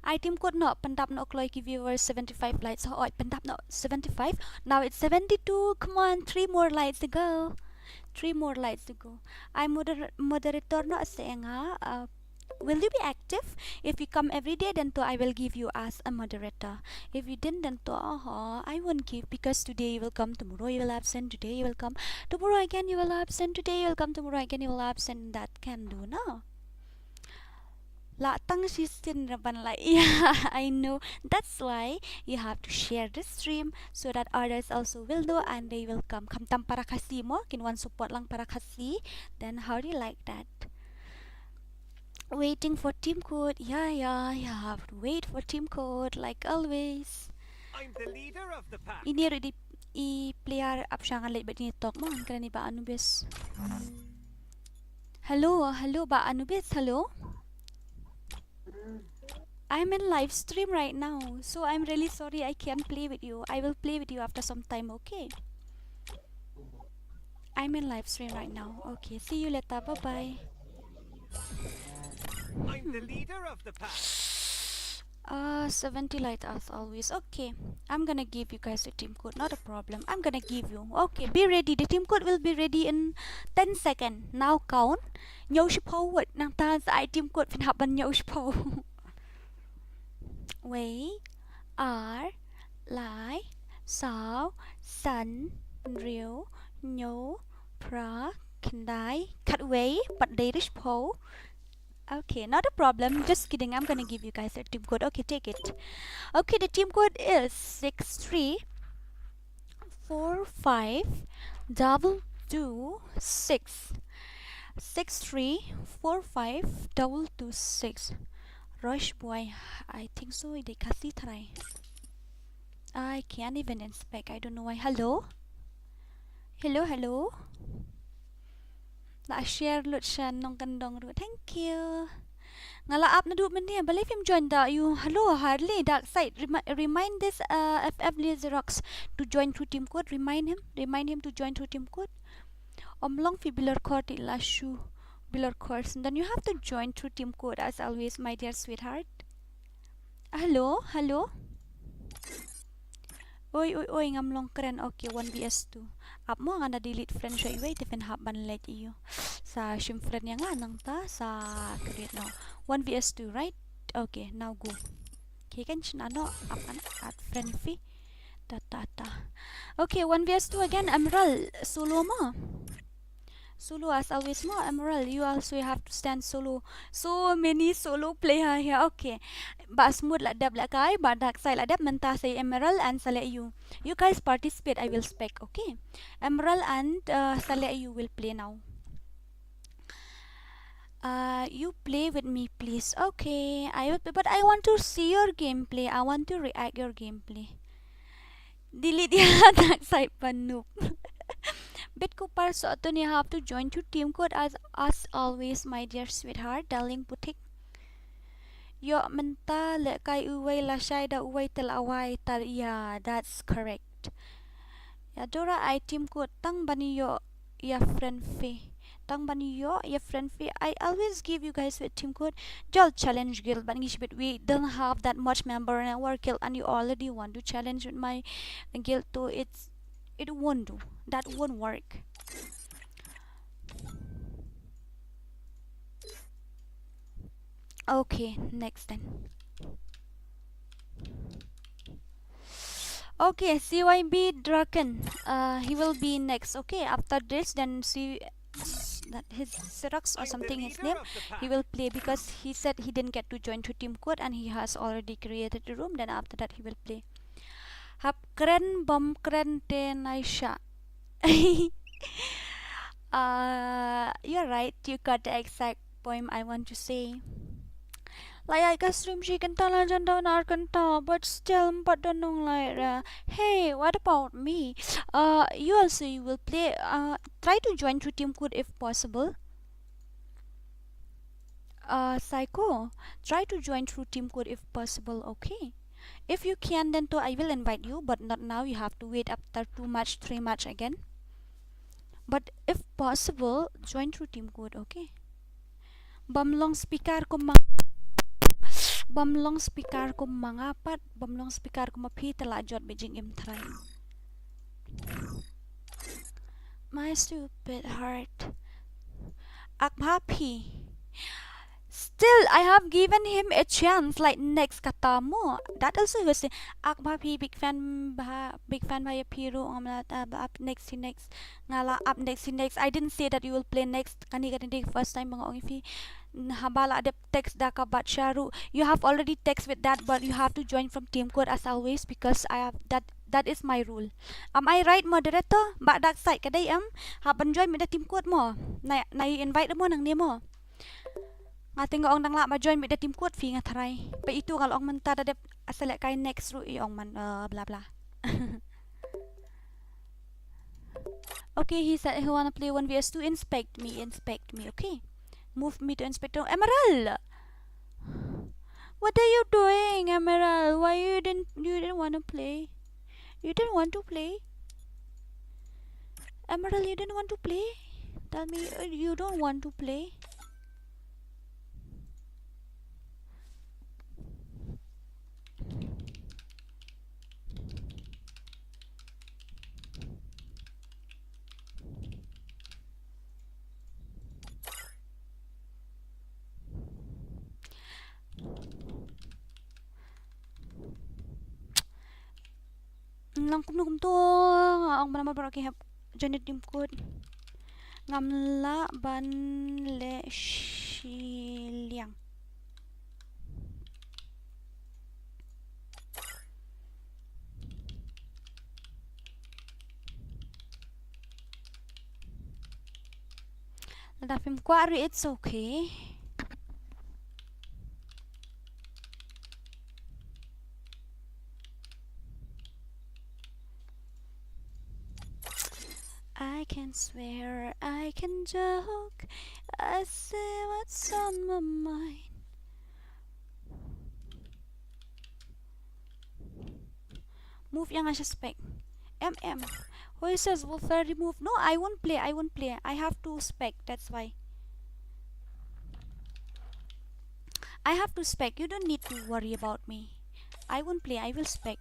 I team code no pandap no cloy viewers 75 lights. Oh, pandap no 75. Now it's 72. Come on, 3 more lights to go. 3 more lights to go. I moderator no saying will you be active? If you come every day, then I will give you as a moderator. If you didn't, then I won't give, because today you will come, tomorrow you will absent, today you will come, tomorrow again you will absent, today you will come, tomorrow again you will absent. That can do no. Latang sistin raban like yeah, I know. That's why you have to share the stream so that others also will do and they will come. Kamtam para Khasi mo, kinwan support lang para Khasi. Then how do you like that? Waiting for team code. Yeah, you have to wait for team code like always. I'm the leader of the pack. Ini ready i-player up siya nga late but ni talk mo kana ni ba Anubis. Hello ba Anubis? Hello. I'm in live stream right now, so I'm really sorry I can't play with you. I will play with you after some time, okay? I'm in live stream right now. Okay, see you later. Bye-bye. I'm the leader of the pack. 70 light as always. Okay, I'm gonna give you guys a team code, not a problem. I'm gonna give you. Okay, be ready. The team code will be ready in 10 seconds. Now count. Mᴏᴇᴏᴜᴛ nang tan sa team code pinhaban Mᴏᴇᴏᴜᴜ. Wei R Lai Sao San Riu Nhu Pra Kindai Cut Wei but they rich po. Okay, not a problem. Just kidding. I'm gonna give you guys a team code. Okay, take it. Okay, the team code is 6345 6 6345226 Rush boy, I think so. They Khasi try. I can't even inspect. I don't know why. Hello? Hello? La share lut shan nong kandong ru. Thank you. Ngala up na du man niya. Believe him join the you. Hello, hardly dark side. Remind this FF Xerox to join through team code. Remind him to join through team code. Omlong fi Mᴏʀᴇ below course, and then you have to join through team code as always, my dear sweetheart. Hello? Oi, ngamlong keren. Okay, 1vs2. Up mo nga na-delete friend siya. Wait, if in haban let iyo. Sa shim friend niya nga nang ta sa create no. 1vs2, right? Okay, now go. Okay, kan siya ano, up at friend fee. Ta. Okay, 1vs2 again. Emerald, solo mo. Solo as always mo, Emerald. You also have to stand solo. So many solo player here. Okay. Ba smooth like that like I, but dark side like that menta say Emerald and Sale you. You guys participate, I will spec, okay? Emerald and Sale you will play now. You play with me please. Okay. But I want to see your gameplay. I want to react your gameplay. Delete ya dark side noob. Bit ko par so to you have to join to team code as always, my dear sweetheart, darling putik. Yo menta le kai uway la shay da uway tel away tal. Yeah, that's correct. Ya dora I team code tang bani yo ya friend fee. Tang bani yo ya friend fee. I always give you guys with team code. Jol challenge guild but we don't have that much member in our guild and you already want to challenge with my guild too. It won't do. That won't work. Okay, next then. Okay, CYB Draken. He will be next. Okay, after this, then see that his Xerox or something his name. He will play because he said he didn't get to join to team code and he has already created a room. Then after that, he will play. Hap keren bom keren ten Aisha. You're right. You got the exact poem I want to say. Like I guess stream she can tell and down our kanta, but still but don't know like hey, what about me? You also you will play. Try to join to team code if possible. Psycho, try to join through team code if possible. Okay. If you can, then too, I will invite you, but not now. You have to wait after 3 match again. But if possible, join through team code, okay? Bamlong speaker ko mangapat, bamlong speaker ko mapi talajot bijing imtry. My stupid heart. Akmapi. Still, I have given him a chance. Like next kata mo. That also was Akmapi big fan ba piro up next. Ngala up next. I didn't say that you will play next. Kani first time mga ongifi. Habala adep text daka bat sharu. You have already text with that, but you have to join from team code as always because I have that is my rule. Am I right, moderator? Ba dark side kaday haban join with the team code mo. Na invite mo nang nimo. Nga tingong nang la ma-join with the team code fi nga taray. Pa itu kalau ang manta dadep asale kay next ru iong man blah blah. Okay, he said he wanna play 1vs2. Inspect me, okay? Move me to inspector. Emerald! What are you doing, Emerald? Why you didn't wanna play? You didn't want to play? Emerald, you didn't want to play? Tell me you don't want to play. Lang kum to ang manama para kay Janet team code ngamla ban le shiliang. Tapi Mᴏʀᴇ, it's okay. I can swear, I can joke, I say what's on my mind. Move yang siya spec. MM. Who says will fair remove? No, I won't play. I have to spec, that's why. I have to spec. You don't need to worry about me. I won't play. I will spec.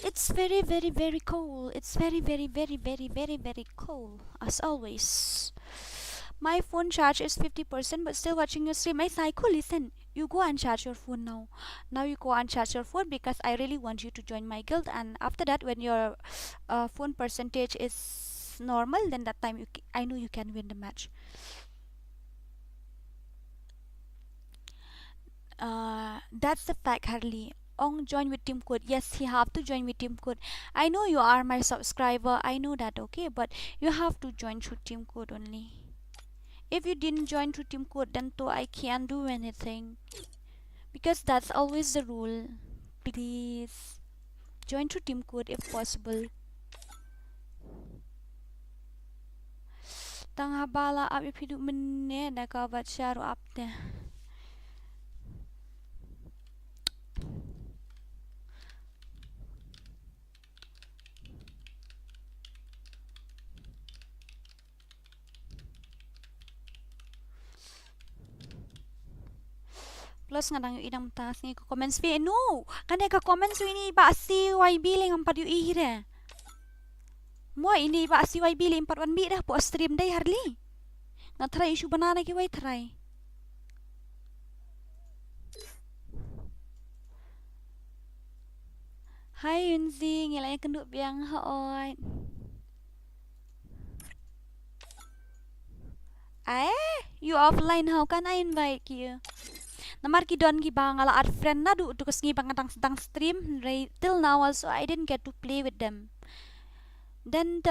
It's very cold. It's very cold as always. My phone charge is 50%, but still watching your stream. My psycho, listen. You go and charge your phone now. Now you go and charge your phone because I really want you to join my guild. And after that, when your phone percentage is normal, then that time I know you can win the match. That's the fact, Harley. Ong join with team code. Yes, he have to join with team code. I know you are my subscriber. I know that, okay, but you have to join through team code only. If you didn't join through team code, then too I can't do anything, because that's always the rule. Please join through team code if possible. Tang habala ab if you do mene na ka bat sharo up there. Plus nga nang yung inang taas nga comments fi no kanay ka comments ini ba si YB lang ang padyo ihire mo ini ba si YB lang parwan bi dah po stream day Harley na try issue banana ki way try. Hi Yunzi ngilay kenduk biang haot you offline, how can I invite you? Namar ki don ki bang ala art friend na du kas ngi bang tang stream till now also I didn't get to play with them. Then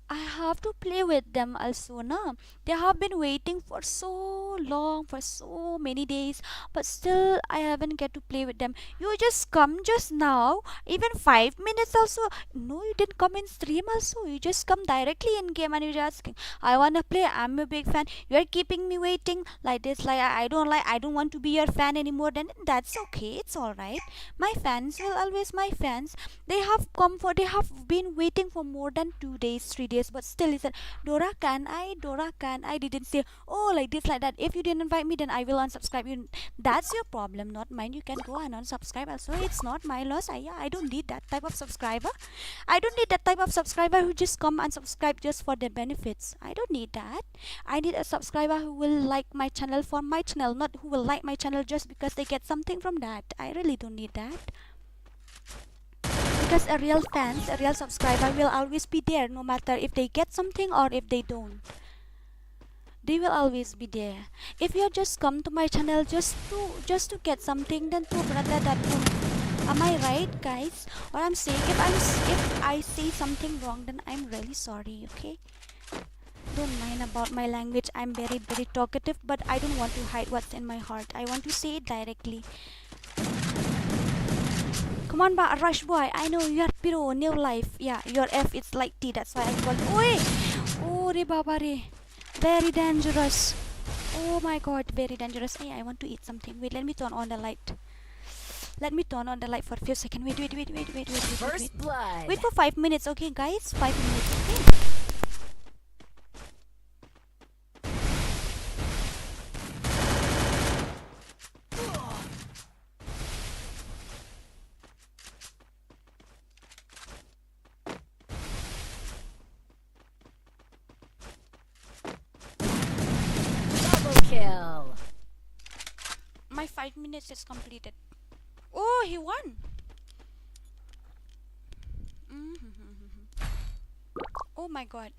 I have to play with them also na. They have been waiting for so long, for so many days, but still I haven't get to play with them. You just come just now, even 5 minutes also. No, you didn't come in stream also. You just come directly in game and you're asking, I wanna play, I'm a big fan. You're keeping me waiting like this, like I don't want to be your fan anymore. Then that's okay, it's alright. My fans will always my fans. They have been waiting for more than 2 days, 3 days, but still listen. Dora can I didn't say oh like this like that. If you didn't invite me, then I will unsubscribe you. That's your problem, not mine. You can go and unsubscribe also. It's not my loss. I don't need that type of subscriber. I don't need that type of subscriber who just come and subscribe just for their benefits. I don't need that. I need a subscriber who will like my channel for my channel, not who will like my channel just because they get something from that. I really don't need that. Because a real fans, a real subscriber will always be there, no matter if they get something or if they don't. They will always be there. If you just come to my channel just to get something, then to brother that am I right, guys? Or I'm saying if I say something wrong, then I'm really sorry, okay? Don't mind about my language. I'm very talkative, but I don't want to hide what's in my heart. I want to say it directly. Come on, ba, rush boy. I know you are Piro, new life. Yeah, your F it's like T. That's why I call it. Oi! Oh, re baba re. Very dangerous. Oh my god, very dangerous. Hey, I want to eat something. Wait, let me turn on the light. Let me turn on the light for a few seconds. Wait. First blood. Wait for 5 minutes, okay, guys? 5 minutes, okay? Kill. My 5 minutes is completed. Oh, he won. Oh my god.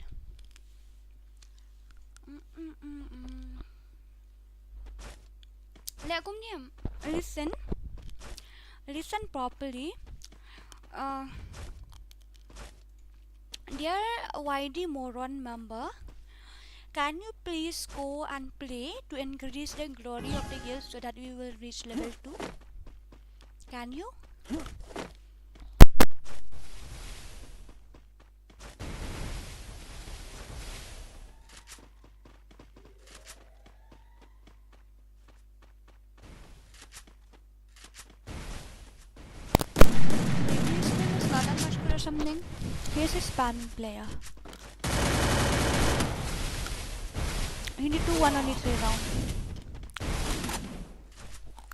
Listen. Listen properly. Dear YD Moron member, can you please go and play to increase the glory of the guild so that we will reach level 2? Can you? Something. Here's a spamming player. You need to 1 only 3 round.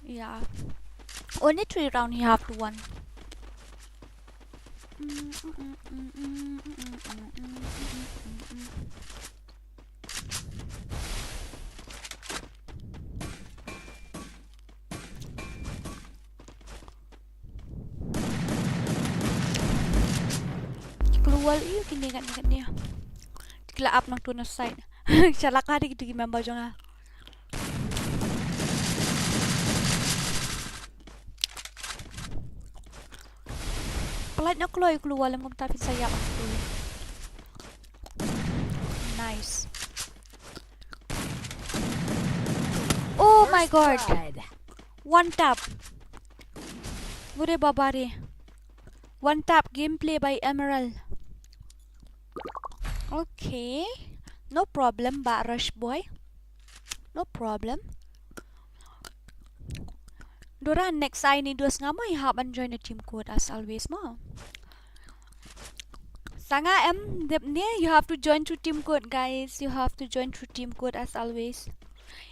Yeah. Only 3 round you have to 1. Keluar yuk kini kan dia. Kila up nang tuna side. Salak ka gitu member jong ah. Pelat nak keluar lam kum tapi saya aku. Nice. Oh my god. One tap. Gure babare. One tap gameplay by Emerald. Okay. No problem, Mbak Rush Boy. No problem. Dora next I need to ngamo you have and join the team code as always mo. Sanga you have to join through team code guys. You have to join through team code as always.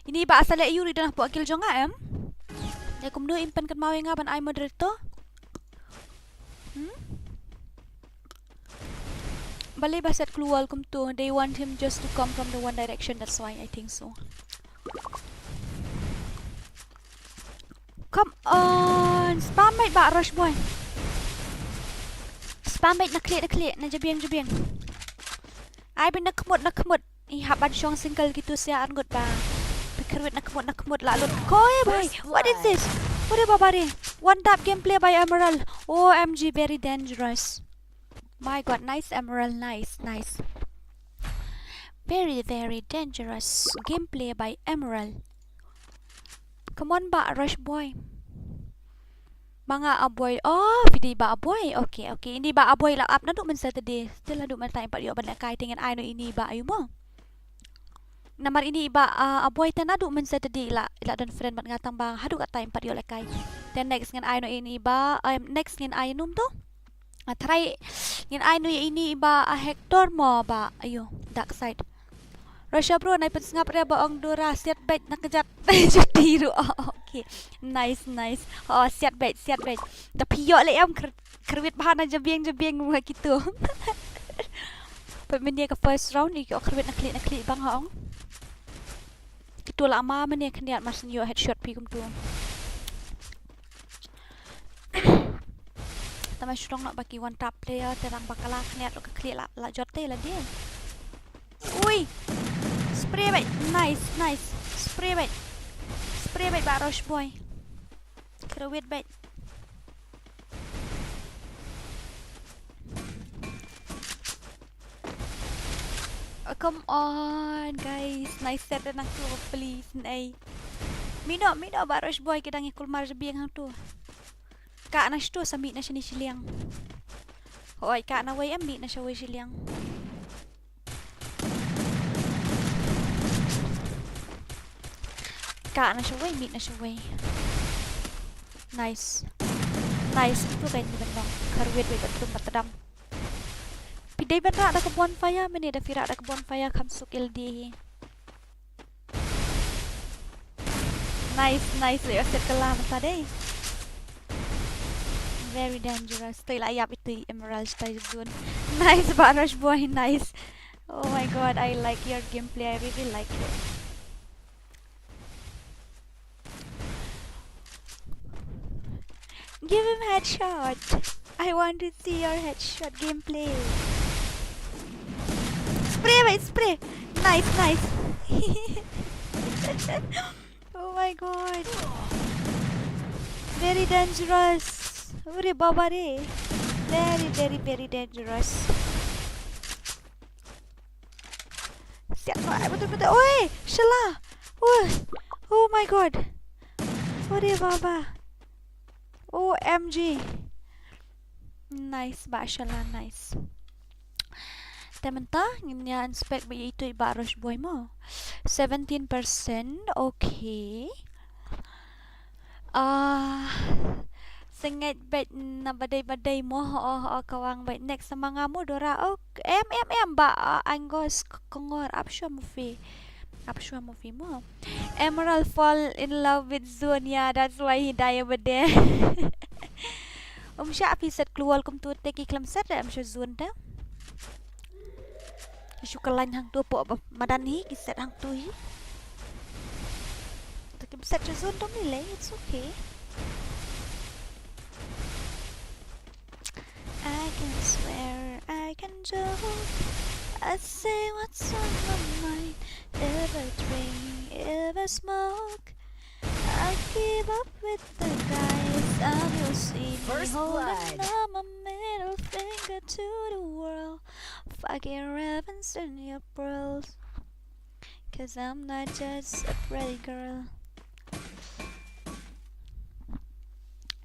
Ini ba asal you ri dah buat kill jonga Ya kumno impan kan mau nga ban I moderator. Bale baset keluar kum tu. They want him just to come from the one direction. That's why I think so. Come on. Spam bait ba Rush Boy. Spam bait nak klik na jebiang. I bin nak kemut. Ihap ban syong single gitu sia anggut ba. Pikirwit nak kemut lalut. Koi boy. What is this? What babare? One tap gameplay by Emerald. OMG, very dangerous. My god, nice Emerald, nice. Very dangerous gameplay by Emerald. Come on ba, Rush Boy. Mga aboy. Oh, hindi ba aboy? Okay. Hindi ba aboy la up na do man Saturday. Still na do man tayo pa yo ban kay tingin ay no ini ba ayo mo. Namar ini ba aboy ta na do man Saturday ila don friend mat ngatang ba hadu ka time pa yo la kay. Then next ngan ay no ini ba next ngan ay num to. Try ngin ay no ini ba Hector mo ba ayo dark side Russia bro na ipet ngap re ba ang Dora set bait nakajat jutiru. Okay nice set bait tapi yo le am kerwit bahan aja biang mga gitu. Pemenia ke first round ni kerwit nak klik bang haong gitu lama menia keniat mas yo headshot pi kum tu. Tama syurong nak bagi one tap player terang bakalah keniat lo ke klik la jote lah dia. Ui. Spray bait. Nice. Spray bait ba Rush Boy. Kerwit bait. Come on guys. Nice set na tu please. Nay. Mino ba Rush Boy kita ngikul mar biang hang tu. Kak na siya sa meet na siya ni Siliang. Hoy, kak na way meet na siya way Siliang. Kak na siya way, meet na siya way. Nice. Ito kayo ni Bandang. Karwit way batung matadam. Piday ba na ka bonfire? Mani da fira da ka bonfire kamsuk LD. Nice. Yo set kalam tadi. Very dangerous. Toy layap itu Emerald style zone. Nice ba Rush Boy, nice. Oh my god, I like your gameplay. I really like it. Give him headshot. I want to see your headshot gameplay. spray. Nice. Oh my god. Very dangerous. Ure baba re. Very dangerous. Siapa betul. Oi, Shala. Oh my god. Ure baba. OMG. Nice, Bashala, nice. Tementa, ngimnya inspect ba ito iba rush boy mo. 17%, okay. Sengit bet na baday mo kawang bet next sa mga mo dora ba anggos kongor apsyo mo Emerald fall in love with Zonia, that's why he died over there. Siya apiset keluar kum tu teki klamset siya Zon da. Syukalan hang tu po madan hi kiset hang tu hi. Teki set siya Zon dom nilai, it's okay. I can swear, I can joke, I say what's on my mind. Ever drink, ever smoke, I keep up with the guys. You'll see me First holding blood. up my middle finger to the world. Fucking ravens in your pearls, 'cause I'm not just a pretty girl.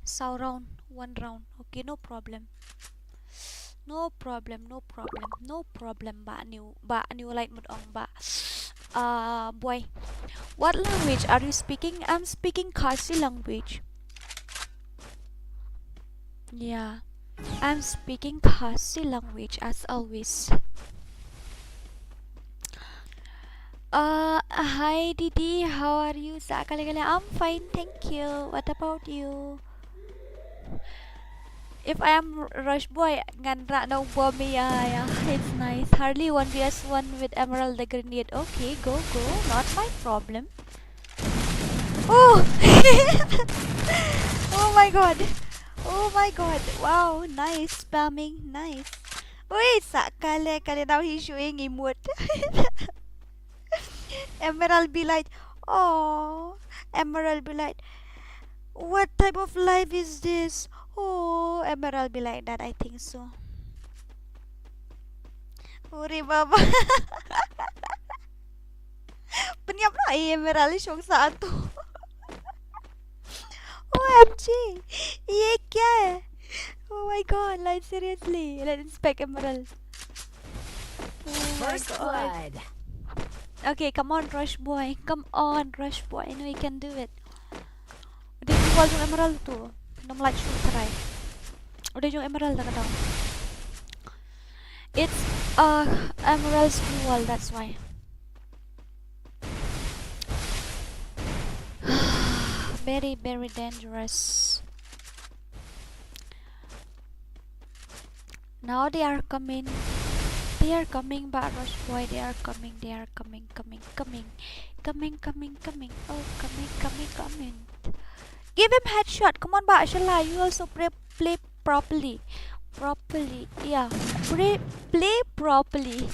So one round, okay, no problem. Ba new light mood on ba. Boy, what language are you speaking? I'm speaking Khasi language. Yeah, I'm speaking Khasi language as always. Hi Didi, how are you? I'm fine, thank you. What about you? If I am rush boy, ngandra no bomby, yeah, it's nice. Hardly 1vs1 with Emerald the Grenade. Okay, go, not my problem. Oh! Oh my god! Wow, nice spamming, nice. Wait, kale now he's showing emote. Emerald be like, oh, Emerald be like, what type of life is this? Oh, Emerald be like that, I think so. Uri baba. Penyap na Emerald syok satu. OMG. Ye kya hai? Oh my god, like seriously. Let's inspect Emerald. Oh my First god. blood. Okay, come on, Rush Boy. I know you can do it. Udah jual yung Emerald tuh. Nom like shoot try. Udah yung Emerald na daw. It's Emerald's dual, that's why. Very dangerous. Now they are coming, but Rush Boy, they are coming. Oh, coming. Give him headshot. Come on, Shala. You also play properly. Yeah. Play properly.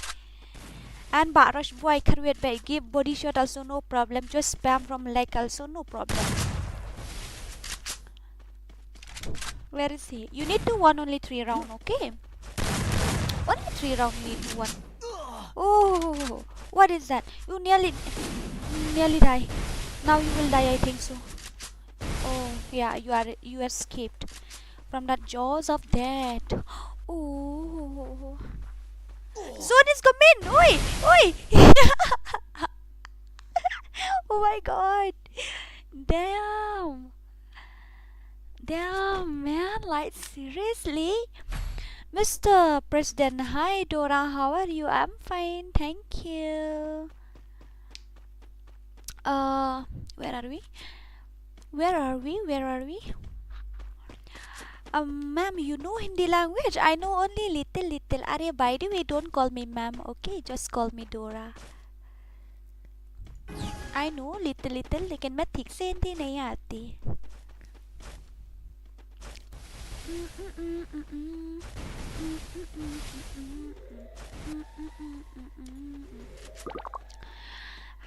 And Rush Boy can wait by give body shot also no problem. Just spam from leg also no problem. Where is he? You need to won only 3 round, okay? Only 3 round you need to won. Oh, what is that? You nearly die. Now you will die, I think so. Oh, yeah, you escaped from the jaws of death. Oh, Zone is coming! Oi! Oh my god! Damn, man! Like seriously, Mr. President. Hi, Dora. How are you? I'm fine, thank you. Where are we? Ma'am, you know Hindi language? I know only little. Arey, by the way, don't call me ma'am, okay? Just call me Dora. I know little, लेकिन मैं ठीक से हिंदी नहीं आती.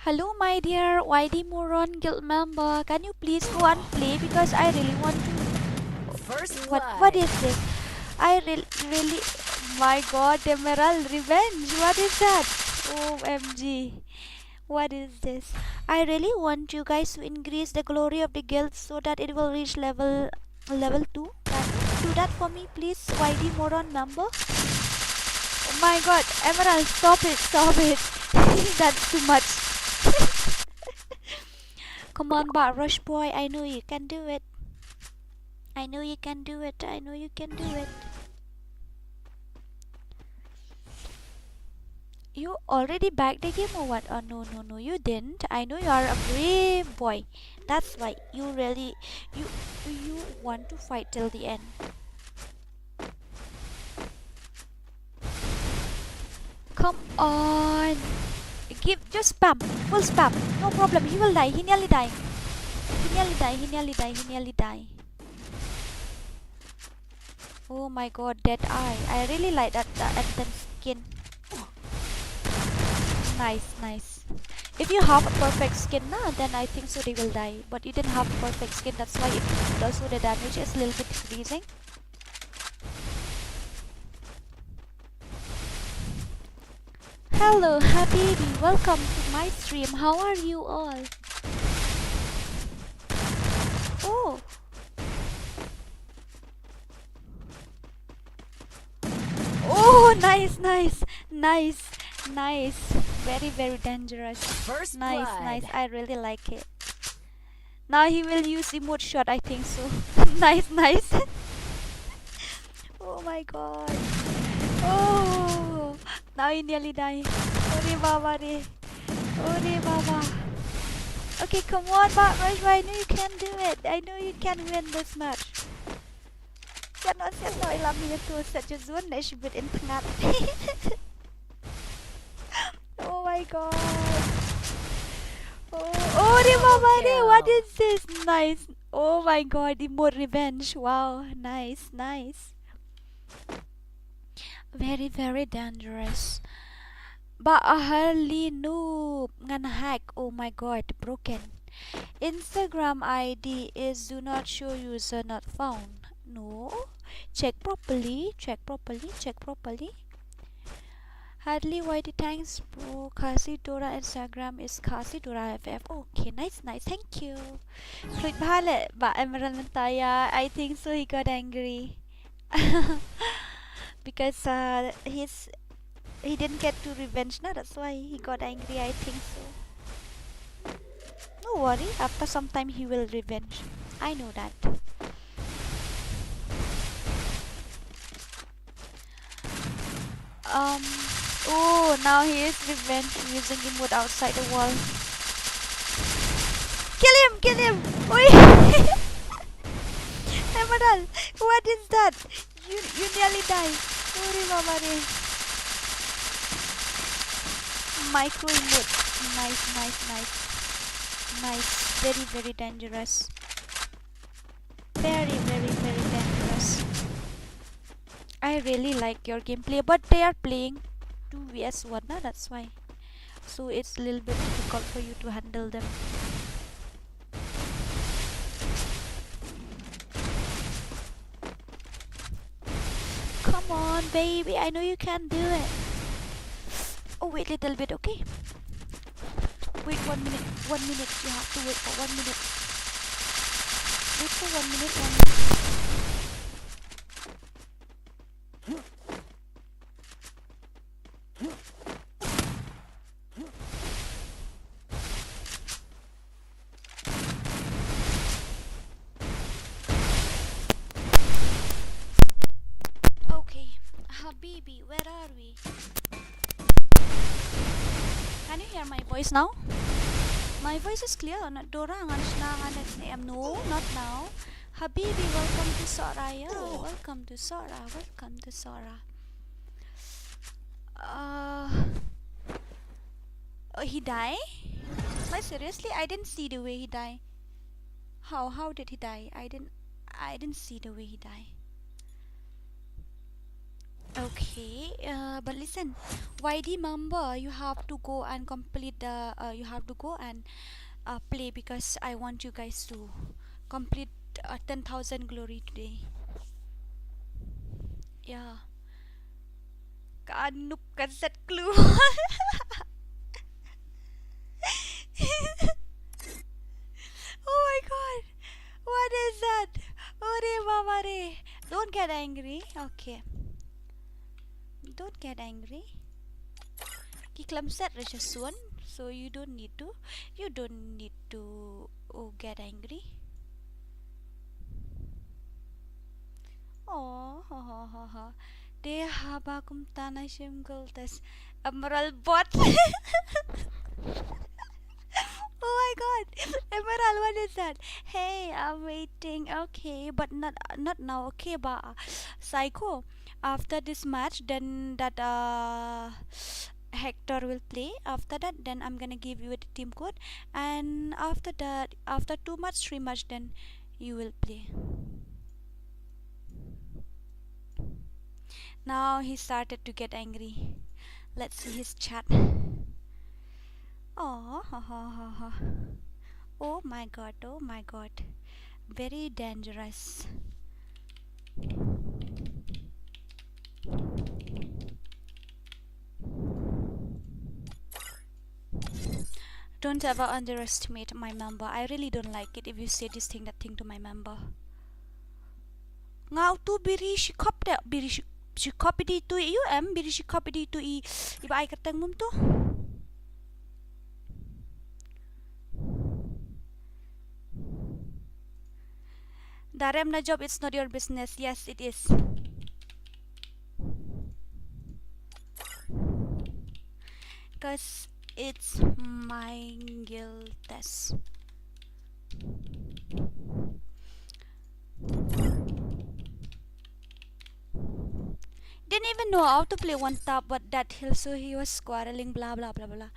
Hello, my dear YD Moron guild member. Can you please go and play because I really want to. First What blood. is this? I really. My God, Emerald Revenge. What is that? OMG. What is this? I really want you guys to increase the glory of the guild so that it will reach level 2. Can you do that for me, please, YD Moron member? Oh my God, Emerald, stop it, stop it. That's too much. Come on, but Rush Boy, I know you can do it. I know you can do it. I know you can do it. You already backed the game or what? Oh no, you didn't. I know you are a brave boy. That's why you really you want to fight till the end. Come on. Just spam. Full spam. No problem. He will die. He nearly died. He nearly died. Oh my God, dead eye. I really like that anthem skin. Nice. If you have a perfect skin now, then I think so they will die. But you didn't have a perfect skin, that's why also the damage is a little bit decreasing. Hello, Habibi, welcome to my stream. How are you all? Oh. Oh, nice. Very dangerous. First Nice. blood. I really like it. Now he will use emote shot, I think so. Nice. Oh my God. Oh, now he nearly died. Ore baba re. Okay, come on, Rush. I know you can do it. I know you can win this match. Siano, I love you too. Such a zone that she would in Oh my God. Oh, Mabare, what is this? Nice. Oh my God, the more revenge. Wow, nice. Very dangerous. But a hardly noob ngan hack. Oh my God, broken. Instagram ID is do not show user not found. No. Check properly. Hardly white thanks bro. Khasi Dora Instagram is Khasi Dora FF. Okay, nice. Thank you. Click bale ba Emerald Mentaya. I think so he got angry. Because he didn't get to revenge na, that's why he got angry, I think so. No worry, after some time he will revenge. I know that. Oh, now he is revenge using emote outside the wall. Kill him! Oi! Emerald, what is that? You nearly died. Ori mama re. Micro emote. Nice. Very dangerous. Very dangerous. I really like your gameplay, but they are playing 2 vs 1 na, that's why. So it's a little bit difficult for you to handle them. Come on, baby, I know you can do it. Oh, wait a little bit, okay? Wait 1 minute. You have to wait for 1 minute. Wait for 1 minute. Okay, Habibi, where are we? Can you hear my voice now? My voice is clear. Not Dora, no, not now. Habibi, welcome to Soraya. Welcome to Sora. Oh, he died? Like seriously, I didn't see the way he died. How did he die? I didn't see the way he died. Okay, but listen, YD member, you have to go and complete the. You have to go and play because I want you guys to complete 10,000 glory today. Yeah. Noob kaset keluar. Oh my god. What is that? Ore baba re. Don't get angry. Okay. Don't get angry. Kyklemset rejesun. So you don't need to. You don't need to get angry. Oh, ha ha ha ha. De habakum tanashim gultas. Emerald bot. Oh my god. Emerald, what is that? Hey, I'm waiting. Okay, but not now. Okay, but Psycho. After this match, then that Hector will play. After that, then I'm gonna give you the team code, and after that, after 2 match, 3 match, then you will play. Now he started to get angry. Let's see his chat. Oh, ha ha ha ha. Oh my god, oh my god. Very dangerous. Don't ever underestimate my member. I really don't like it if you say this thing, that thing to my member. Ngau tu biri shikop de biri shikop di tu biri shikop di tu iba ai katang mum tu. Darem na job, it's not your business. Yes, it is. Cause it's my guild test. Didn't even know how to play one tap, but that hill, so he was quarreling, blah blah blah blah.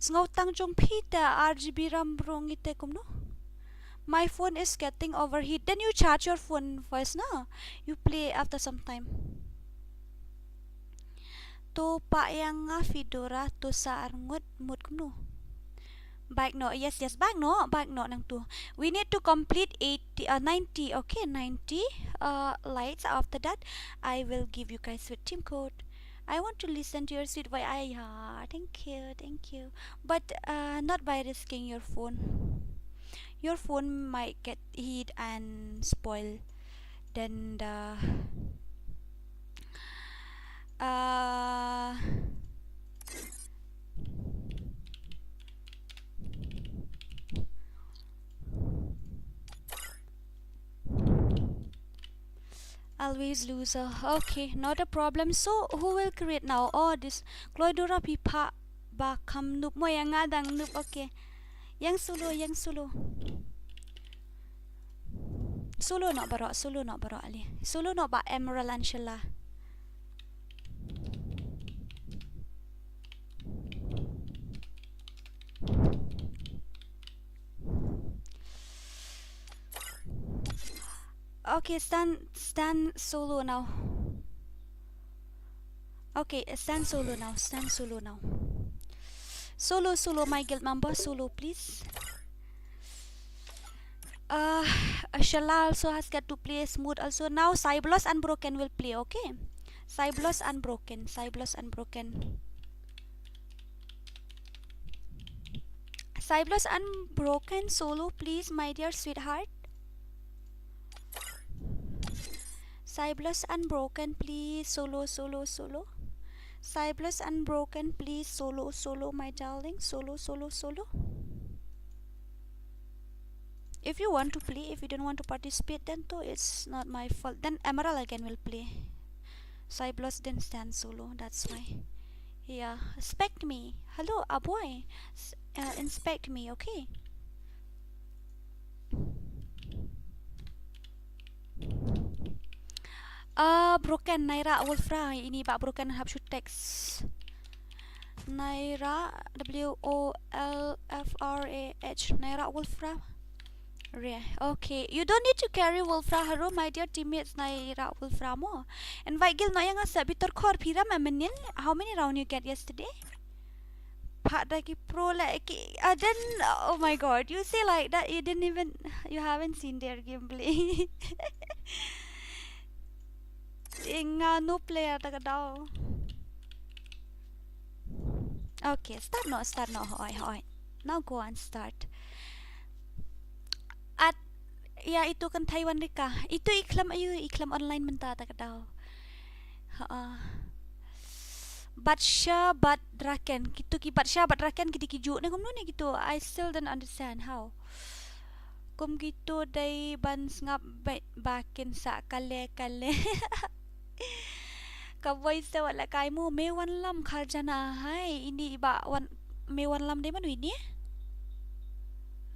Ngautang jong pita RGB ram brong ite kum no. My phone is getting overheat. Then you charge your phone first, na. You play after some time. To pa yang nga Fedora to sa arngot mood kum no. Back no, yes, back no nang tu. We need to complete 90, okay, 90 lights. After that, I will give you guys with team code. I want to listen to your sweet voice. Thank you. But not by risking your phone. Your phone might get heat and spoil. Then the always loser. Okay, not a problem. So who will create now? Oh, this Cloydora pipa bakam noob mo yang ngadang noob. Okay, yang solo. Solo nak barok ali. Solo nak ba Emerald Anshala. Okay, stand solo now. Okay, stand solo now. Solo, my guild member, solo please. Shala also has got to play smooth also. Now Ŝōභᴏᴜ Unbroken will play, okay? Ŝōභᴏᴜ Unbroken solo please, my dear sweetheart. Ŝōභᴏᴜ Unbroken please, solo. Ŝōභᴏᴜ Unbroken please, solo, my darling, solo. If you want to play, if you don't want to participate, then too, it's not my fault. Then Emerald again will play. Ŝōභᴏᴜ then stand solo. That's why. Yeah, inspect me. Hello, boy. Inspect me, okay? Broken Naira Wolfra. Ini bak broken habshu text. Naira WOLFRAH. Naira Wolfra. Okay, you don't need to carry Wolfra Haro, my dear teammates. Naira Wolfra mo. And Vigil Nayanga Sabitor Kor Pira Mamanil. How many round you get yesterday? Padaki Pro like then oh my god, you say like that you haven't seen their gameplay. Inga no player tagadao. Okay, start now, hoy. Now go and start. At ya itu kan Taiwan rika. Itu iklam online menta tagadao. Batsha Badraken gitu ki Batsha Badraken kiti kiju na kumno ni gitu. I still don't understand how. Kum gitu day bans ngap bakin sa kale Kaboy sa wala kay mo Mᴏʀᴜᴜᴛ kharja na hay ini ba Mᴏʀᴜᴜᴜᴛ day man ini.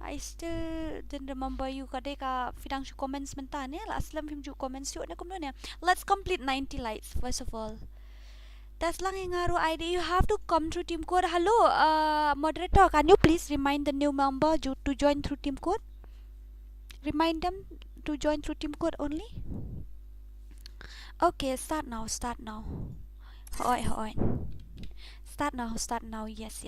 I still didn't remember you kadai ka fidang shu comments menta ne la aslam him ju comments yu na kumno ne. Let's complete 90 lights first of all. That's lang ngaru ID. You have to come through team code. Hello, moderator. Can you please remind the new member to join through team code? Remind them to join through team code only. Okay, start now. Hoy. Start now. Yes.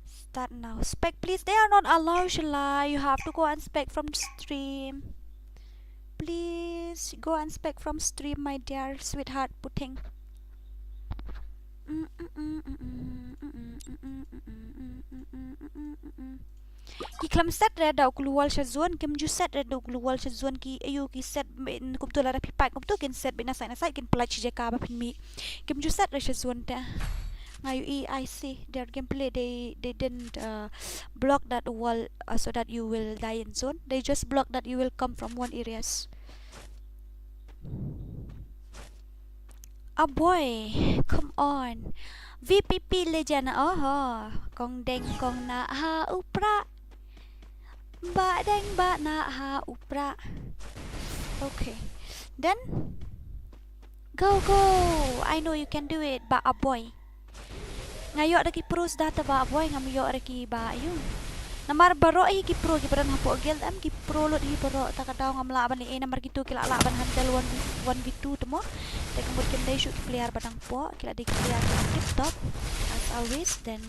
Start now. Spec, please. They are not allowed, Shala. You have to go and spec from stream. Please go and spec from stream, my dear sweetheart. Puting. Iklam set red daw keluar shazon kem ju set red daw keluar shazon ki ayu ki set kum tu lara pipai kum tu kin set bina sai kin plach je ka ba pin mi kem ju set red shazon ta ngayu I see their gameplay they didn't block that wall so that you will die in zone. They just block that you will come from one areas. Oh boy, come on. VPP legend. Oh, kong deng kong na ha upra. Ba deng ba na ha upra. Okay. Then go. I know you can do it, ba boy. Ngayo ada ki pros data ba boy ngamayo ada ki ba ayun. Namar baro ay ki pro ki baran hapo gel am ki pro lot hi baro takadaw ngam laban ni namar gitu kila laban handle 1v2 temo. They kemudian they shoot player badang po kila di player tip top as always. Then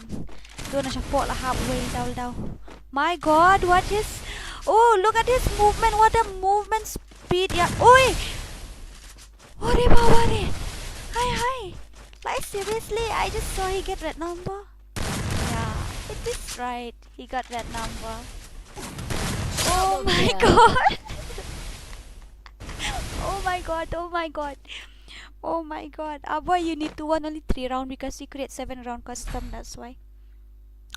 do na siya po la halfway daw. My god, what is look at this movement. What a movement speed. Yeah. Oi. Ore baware. Hi. Like seriously, I just saw he get red number. Yeah, it is right. He got red number. Oh my god. Oh my god. Boy, you need to win only 3 rounds because you create 7 round custom, that's why.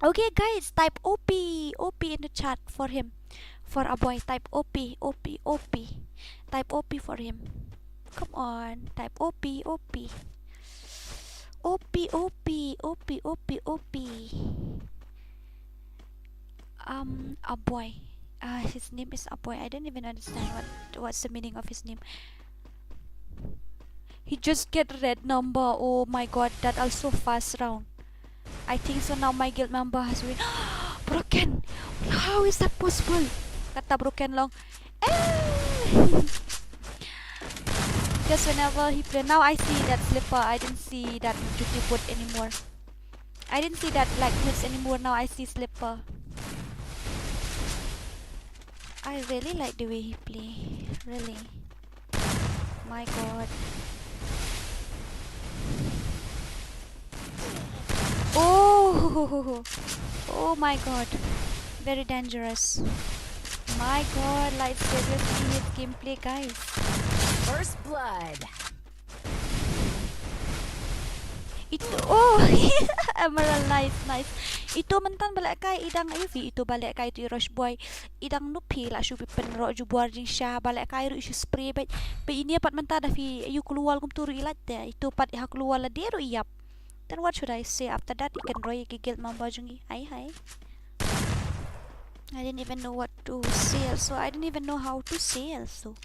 Okay guys, type OP in the chat for him. For a boy, type OP. Type OP for him. Come on, type OP. A boy. His name is a boy. I don't even understand what's the meaning of his name. He just get red number. Oh my god, that also fast round. I think so now my guild member has win. Broken. How is that possible? Kata broken long. Because whenever he play, now I see that slipper. I didn't see that duty put anymore. I didn't see that black clips anymore. Now I see slipper. I really like the way he play. Really. My god. Oh my god. Very dangerous. My god, like seriously his gameplay, guys. First blood. Emerald, nice. Ito mantan balik kay idang UV, ito balik kay ito rush boy. Idang nupi la shu penro ju buar jing sha balik kay ru isu spray bet. Pe ini pat manta da fi yu keluar kum turu ilat de. Ito pat ha keluar la de ru iyap. Then what should I say after that? You can roy gigil mamba jungi. Hi. I didn't even know what to say, so I didn't even know how to say also.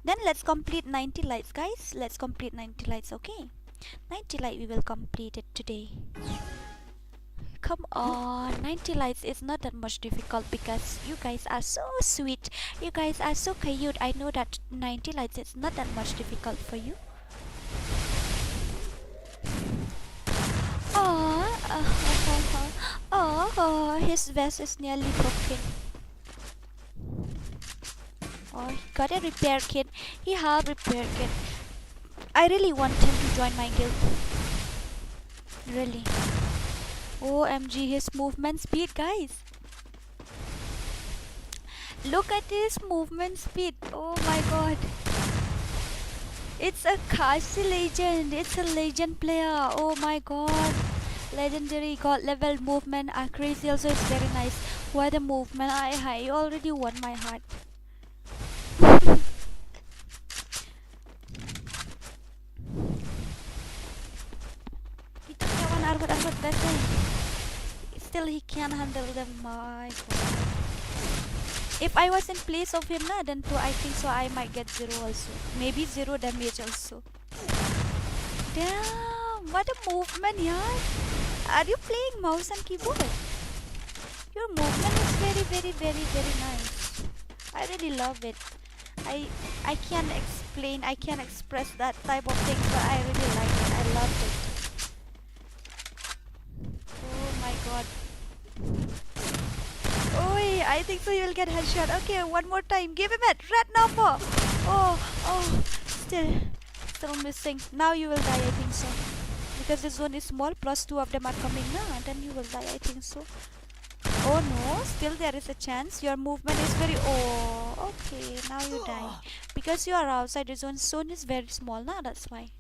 Then let's complete 90 lights, guys. Let's complete 90 lights, okay? 90 light we will complete it today. come on, 90 likes is not that much difficult because you guys are so sweet. You guys are so cute. I know that 90 likes is not that much difficult for you. Oh, his vest is nearly broken. Oh, he got a repair kit. He have repair kit. I really want him to join my guild. Really. OMG, his movement speed, guys. Look at his movement speed. Oh my god. It's a Khasi legend. It's a legend player. Oh my god. Legendary god level movement. Crazy also is very nice. What a movement. I already won my heart. Still he can't handle them. My god. If I was in place of him then too, I think so I might get 0 also. Maybe 0 damage also. Damn, what a movement, yeah. Are you playing mouse and keyboard? Your movement is very nice. I really love it. I can't explain, I can't express that type of thing, but I really like it. I love it. Oh my god. Oi, I think so you will get headshot. Okay, one more time. Give him it. Red number. Oh, still missing. Now you will die, I think so. Because the zone is small, plus 2 of them are coming now, then you will die, I think so. Oh no, still there is a chance. Your movement is very... Oh, okay, now you die. Because you are outside the zone is very small now, that's why.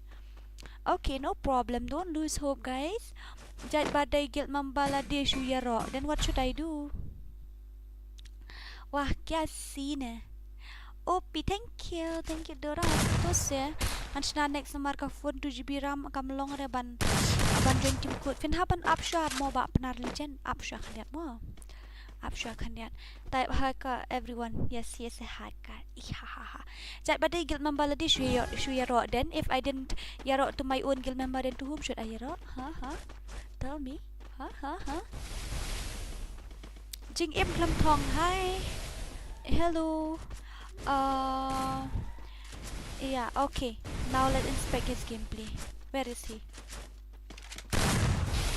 Okay, no problem. Don't lose hope, guys. Jad badai guild Mᴏʀᴜᴜ Shuyaro. Then what should I do? Wah, kya scene hai. OP, thank you Dora. Terus ya. Anshna next number ka phone 2GB RAM kamlong re ban join team code. Fin haban apsha mo ba penar legend apsha khandiat mo. Apsha khandiat. Type hacker everyone. Yes, hacker. Ihahaha. Jat badai guild Mᴏʀᴜᴜ Shuyaro. Then if I didn't yaro to my own guild member, then to whom should I yaro? Huh? Tell me. Huh? Jing Im Klam Thong, hi. Hello. Yeah, okay. Now let's inspect his gameplay. Where is he?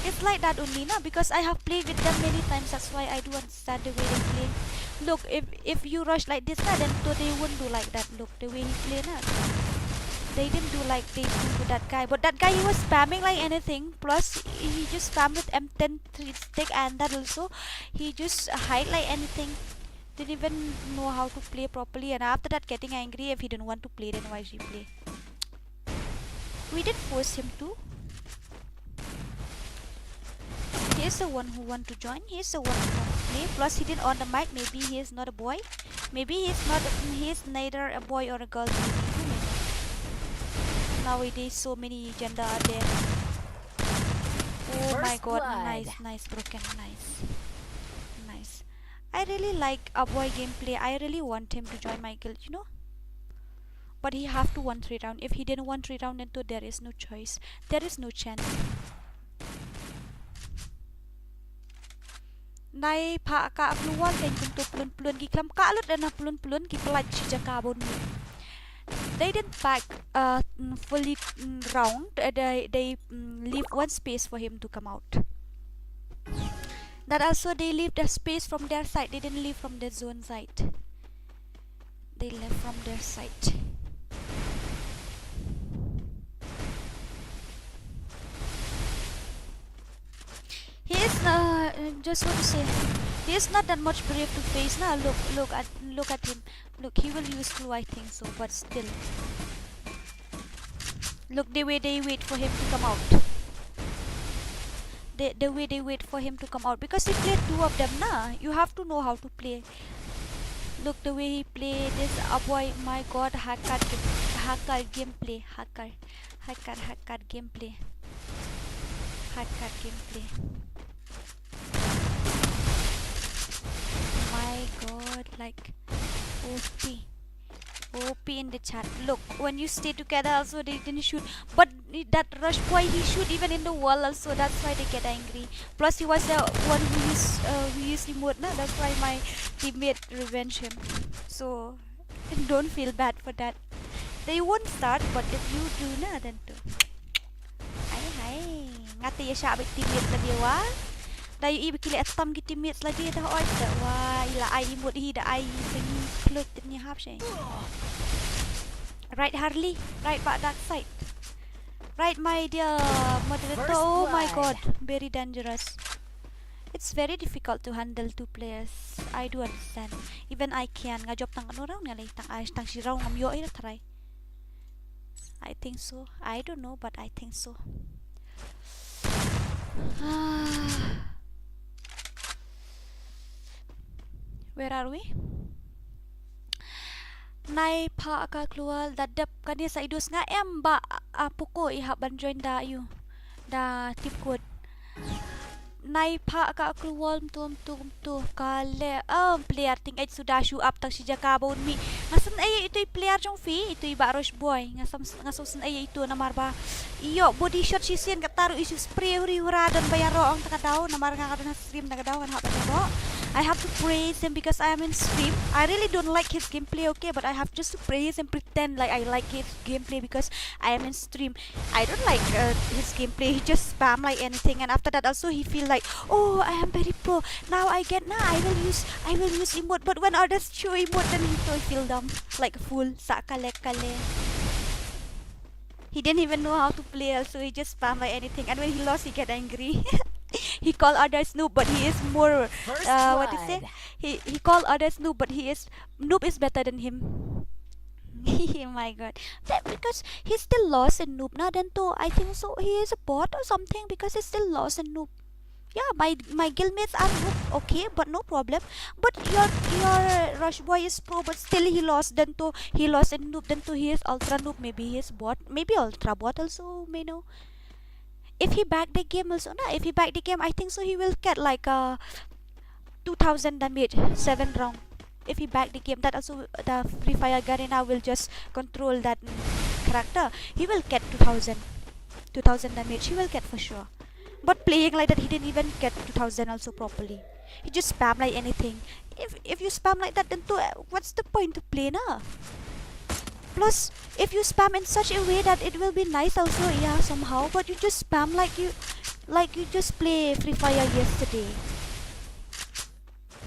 It's like that only, na? Because I have played with them many times. That's why I do understand the way they play. Look, if you rush like this, na, then they wouldn't do like that. Look, the way he play, na. They didn't do like they do to that guy. But that guy, he was spamming like anything. Plus, he just spammed with M10 3-stick, and that also, he just hide like anything. Didn't even know how to play properly. And after that, getting angry if he didn't want to play, then why should he play? We didn't force him to. He's the one who want to join. He's the one who want to play. Plus, he didn't on the mic. Maybe he is not a boy. Maybe he's neither a boy or a girl. Maybe. Nowadays so many gender are there. Oh my god, nice broken, nice. I really like a boy gameplay. I really want him to join my guild, you know. But he have to win 3 round. If he didn't win 3 round, then there is no choice. There is no chance. Nai pa ka keluar kan untuk pelun-pelun gi klam ka alut dan pelun-pelun gi pelaj jakabon. They didn't pack fully round. They leave one space for him to come out. That also they leave the space from their side. They didn't leave from the zone side. They left from their side. He is just want to say, he is not that much brave to face now. Look at him. Look, he will use clue, I think so, but still. Look, the way they wait for him to come out. The way they wait for him to come out, because he played 2 of them na. You have to know how to play. Look the way he play this boy. My god, hacker gameplay. Hacker gameplay. My god, like OP copy in the chat. Look, when you stay together also they didn't shoot. But that rush boy, he shoot even in the wall also. That's why they get angry. Plus he was the one who used remote. No? That's why my teammate revenge him. So don't feel bad for that. They won't start, but if you do na, then do. Hai. Ngati ya siya teammate lagi wa. Dayo ibigili atam gi teammates lagi dah oi dah wa ila ai imut hi da ai sing close ni hap shay. Right Harley, right back that side. Right my dear moderator. Oh my god, very dangerous. It's very difficult to handle two players. I do understand. Even I can ngajob tang ano raw ngalay tang si raw ngamyo ay try. I think so. I don't know, but I think so. Where are we? Nai pa ka keluar dadap kani sa idus nga ba puko ihap ban join da you da tip code. Nai pa ka keluar tum kale player ting ay sudah show up tang si jakabon mi ngasan ay ito player jong fi ito ba rush boy ngasosan ay ito na marba iyo body shot si sin kataro isu spray huri-huradan bayaro ang takadaw na mar nga kadon stream nakadaw han hapan ko. I have to praise him because I am in stream. I really don't like his gameplay, okay, but I have just to praise and pretend like I like his gameplay because I am in stream. I don't like his gameplay. He just spam like anything, and after that also he feel like, oh, I am very pro. Now I will use emote. But when others show emote, then he feel dumb, like a fool. Sa kale. He didn't even know how to play, so he just spam like anything. And when he lost, he get angry. He call others noob, but he is more. What do you say? He call others noob, but noob is better than him. Oh my god! That because he's still lost in noob. Now then, too, I think so. He is a bot or something because he's still lost in noob. Yeah, my guildmates are noob, okay, but no problem. But your rush boy is pro, but still he lost. Then too, he lost in noob. Then too, he is ultra noob. Maybe he is bot. Maybe ultra bot also. May know. If he back the game also, if he back the game, I think so he will get like 2000 damage, 7 round. If he back the game, that also the FreeFire Garena will just control that character. He will get 2000 damage. He will get for sure. But playing like that, he didn't even get 2000 also properly. He just spam like anything. If you spam like that, then what's the point to play na? Plus, if you spam in such a way that it will be nice also, yeah, somehow. But you just spam like you just play Free Fire yesterday.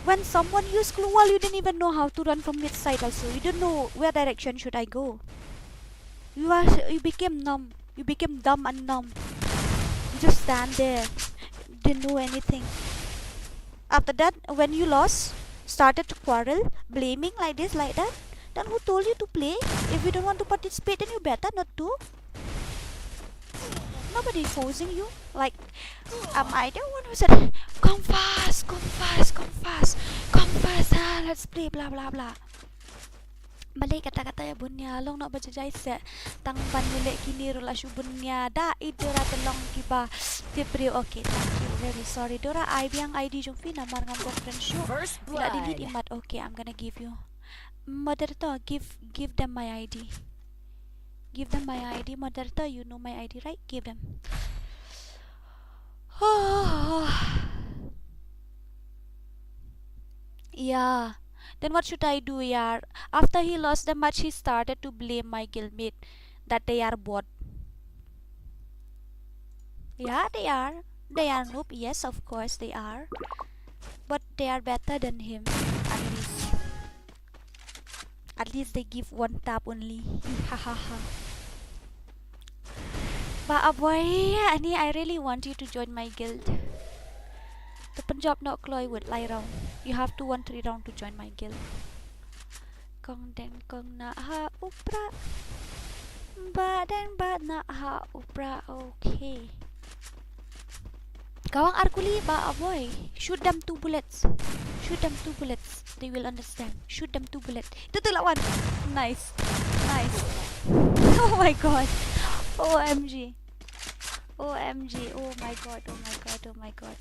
When someone used glue wall, you didn't even know how to run from mid side also. You didn't know where direction should I go. You became numb. You became dumb and numb. You just stand there. Didn't know anything. After that, when you lost, started to quarrel, blaming like this, like that. Then who told you to play? If you don't want to participate, then you better not to. Nobody forcing you. Like, am I the one who said, come fast, let's play, blah blah blah. Balik kata-kata ya bunya, long nak baca jai se, tang ban nilai kini rula bunya, da idora telong kiba, tibri okay, thank you, very sorry. Dora, I biang ID jumpi namar ngan boyfriend show. Bila delete imat, okay, I'm gonna give you. Moderator, give them my ID. Give them my ID. Moderator, you know my ID, right? Give them. Yeah. Then what should I do, yaar? After he lost the match, he started to blame my guildmate that they are bot. Yeah, they are. They are noob. Yes, of course they are. But they are better than him, at least. At least they give one tap only. Hahaha. But boy, Annie, I really want you to join my guild. The Punjab not Chloe would lie round. You have to 1-3 round to join my guild. Kong den kong na ha upra. Ba den ba na ha upra. Okay. Kawang Arkuli ba boy. Shoot them 2 bullets. Shoot them 2 bullets. They will understand. Shoot them 2 bullets. Itu lawan. Nice. Nice. Oh my god. OMG. OMG. Oh my god. Oh my god. Oh my god.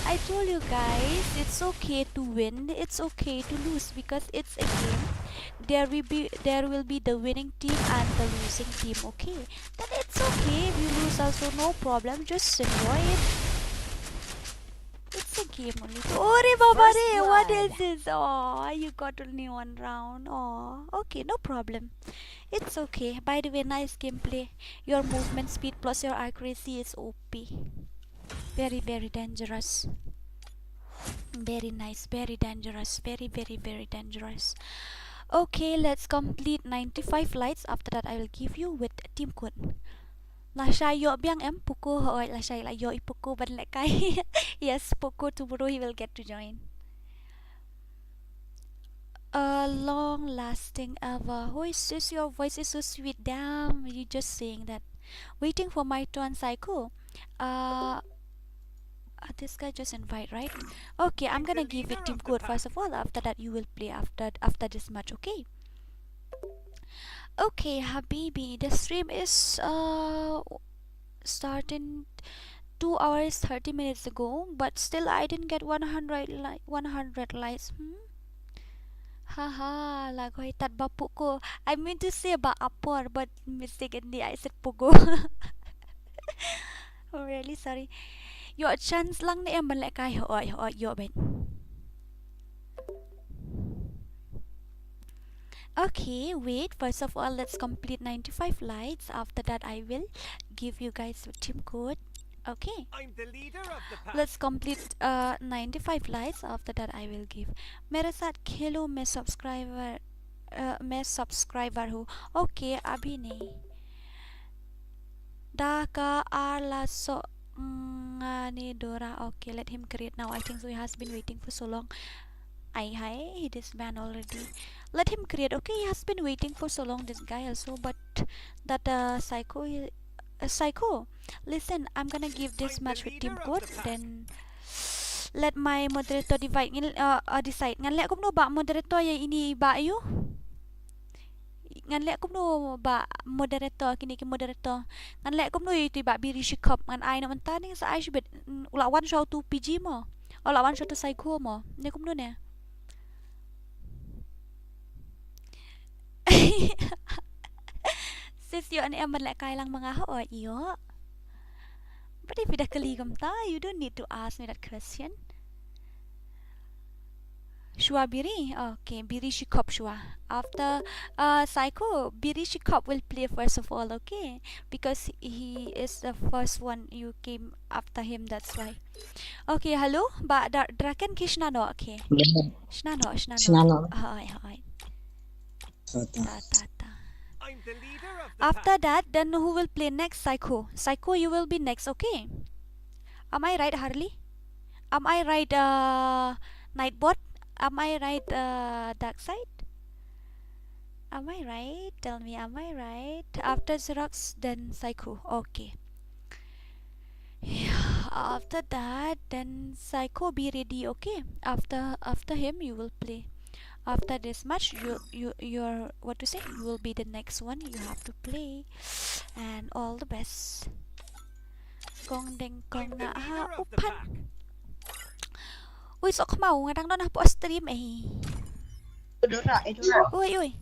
I told you guys, it's okay to win. It's okay to lose because it's a game. there will be the winning team and the losing team, okay? Then it's okay if you lose also, no problem, just enjoy it. It's a game only. Oh, Baba, First what blood. is this? Oh, you got only one round. Oh, okay, no problem. It's okay. By the way, nice gameplay. Your movement speed plus your accuracy is OP. Very, very dangerous. Very nice, very dangerous. Very, very, very dangerous. Okay, let's complete 95 lights. After that, I will give you with team code. Là sai yo biang em Poco hỏi là sai là yo Poco ban lại cái. Yes, Poco tomorrow he will get to join. Long lasting ever. Who is this? Your voice is so sweet. Damn, you just saying that. Waiting for my turn, Psycho. This guy just invite, right? Okay, I'm gonna give it team code first of all. After that, you will play after this match, okay? Okay, Habibi, the stream is starting 2 hours 30 minutes ago, but still I didn't get 100 likes. Haha, lagoy tat bapuk ko. I mean to say about Aᴅᴅ, but mistakenly I said Pogo. I'm really sorry. Your chance lang na man like kay hoy yo ben. Okay, wait. First of all, let's complete 95 lights. After that, I will give you guys a team code. Okay. I'm the leader of the pack. Let's complete 95 lights. After that, I will give. मेरे साथ खेलो मैं subscriber हूँ. Okay, अभी नहीं. Daka arla so ngani Dora. Okay, let him create now. I think so he has been waiting for so long. Hi, he is man already. Let him create. Okay, he has been waiting for so long, this guy also. But that Psycho, listen, I'm gonna give this match with team code. Then let my moderator decide. Ngan lek kum no ba moderator yang ini ba you? Ngan lek kum no ba moderator kini ki moderator. Ngan lek kum no itu ba biri shikop. Ngan ai naman tani sa ai shibet ulawan show to PG mo. Ulawan show to Psycho mo. Ne kum no ne. Sis yo ani aman lek kay lang mga ho iyo. But if ida kaligam ta, you don't need to ask me that question. Shua biri, okay, biri shikop shua. After Psycho, biri shikop will play first of all, okay? Because he is the first one you came after him, that's why. Okay, hello, ba draken kishnano, okay. Shnano. Hi. I'm the leader of the After pack. that, then who will play next? Psycho. Psycho, you will be next, okay? Am I right, Harley? Am I right, Nightbot? Am I right, Dark Side? Am I right? Tell me, am I right? After Xerox, then Psycho. Okay. Yeah, after that, then Psycho, be ready, okay? After him, you will play. After this match, you're what to say? You will be the next one. You have to play, and all the best. Kong deng I'm kong the na ha leader of the upan. pack. Uy, sok mau ngadang na po stream eh. Uy.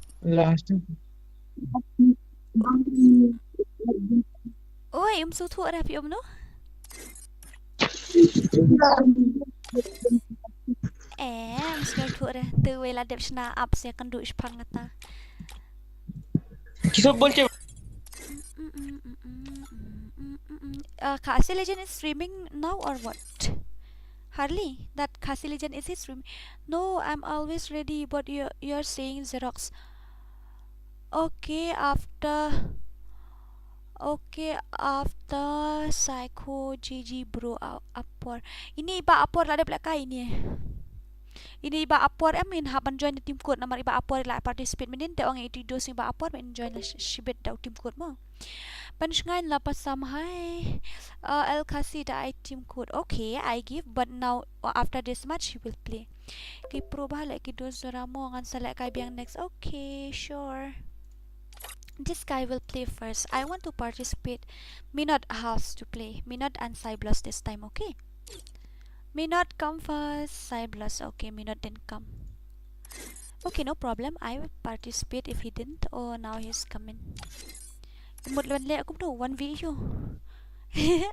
Uy, sutu ra pi no? Sutu ra. Tu wela dep sna up se kan du ispang ngata. Kisah boleh Khasi Legend is streaming now or what? Harley, that Khasi Legend is he streaming? No, I'm always ready, but you're saying Xerox. Okay, after Psycho GG bro Aᴅᴅ. Ini iba Aᴅᴅ lah ada belakang ini. Ini iba Aᴅᴅ amin haban join the team code nama iba Aᴅᴅ lah participate menin te orang itu dos iba Aᴅᴅ men join lah shibet daw team code mo. Pansngain la pasam hai El Khasi da I team code. Okay, I give, but now after this match he will play. Ki pro bah lek ki dos ramo ngan selek kai biang next. Okay, sure. This guy will play first. I want to participate. Me not has to play. Me not and ÇΥબ્ᴏᴜ this time, okay? Me not come first. ÇΥબ્ᴏᴜ, okay. Me not didn't come. Okay, no problem. I will participate if he didn't. Oh, now he's coming. Một lần lẽ cũng đủ 1v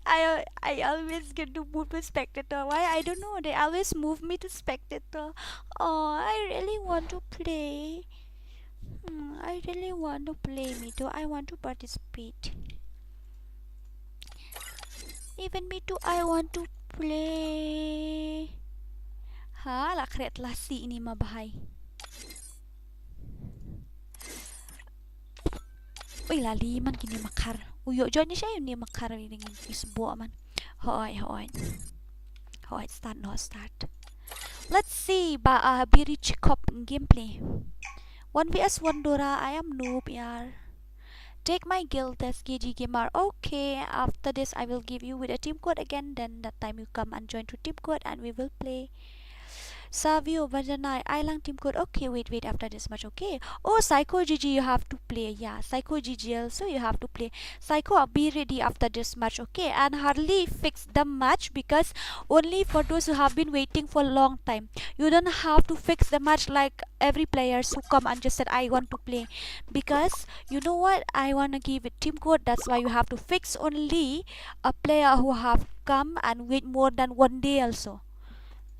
I always get to move to spectator. Why? I don't know. They always move me to spectator. Oh, I really want to play. I really want to play me too. I want to participate. Even me too. I want to play. Ha, lakret lasi ini mabahay. Uy, lali man kini makar. Uyo join siya yun ni makar ringin isbo man. Hoy. Start. Let's see biri chikop gameplay. 1vs1 Dora. I am noob yaar. Take my guild as KG gamer. Okay, after this I will give you with a team code again. Then that time you come and join to team code and we will play. Savio Vajanai Island team code. Okay, wait after this much. Okay. Oh, Psycho GG you have to play. Yeah, Psycho GG also you have to play. Psycho be ready after this match. Okay, and hardly fix the match because only for those who have been waiting for a long time. You don't have to fix the match like every players who come and just said I want to play, because you know what, I want to give it team code. That's why you have to fix only a player who have come and wait more than 1 day also.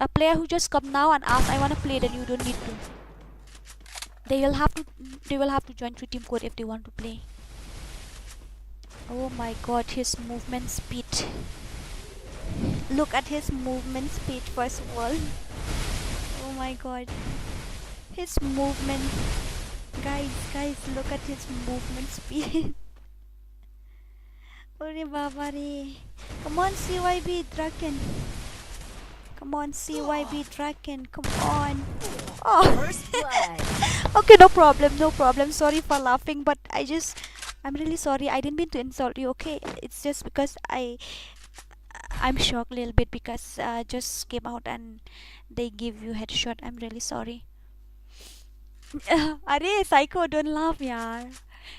A player who just come now and ask I want to play, then you don't need to. They will have to join to team code if they want to play. Oh my god, his movement speed. Look at his movement speed first of all. Oh my god. His movement. Guys, look at his movement speed. Ore baba re. Come on, CYB Draken. Come on, CYB Draken. Come on. Oh. First blood. Okay, no problem. Sorry for laughing, but I'm really sorry. I didn't mean to insult you. Okay, it's just because I'm shocked a little bit because just came out and they give you headshot. I'm really sorry. Are Psycho, don't laugh yaar.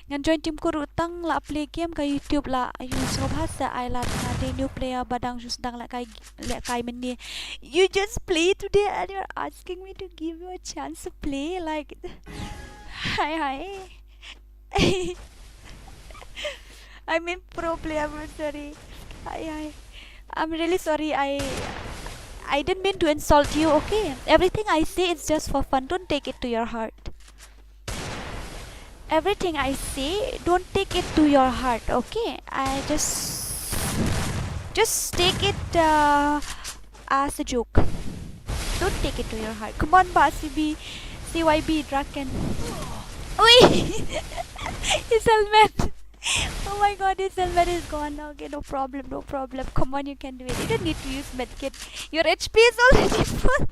Ngan join team ko utang la play game ka YouTube la ayun Սոཌᴏᴜ island na the new player badang jusdang la kai meni. You just play today and you're asking me to give you a chance to play like hi. I mean pro player, sorry. Hi. I'm really sorry. I didn't mean to insult you, okay? Everything I say is just for fun. Don't take it to your heart. Everything I say, don't take it to your heart, okay? I just take it as a joke. Don't take it to your heart. Come on, CYB Draken. Oi! His helmet. Oh my god, his helmet is gone. Okay, no problem. Come on, you can do it. You don't need to use medkit. Your HP is already full.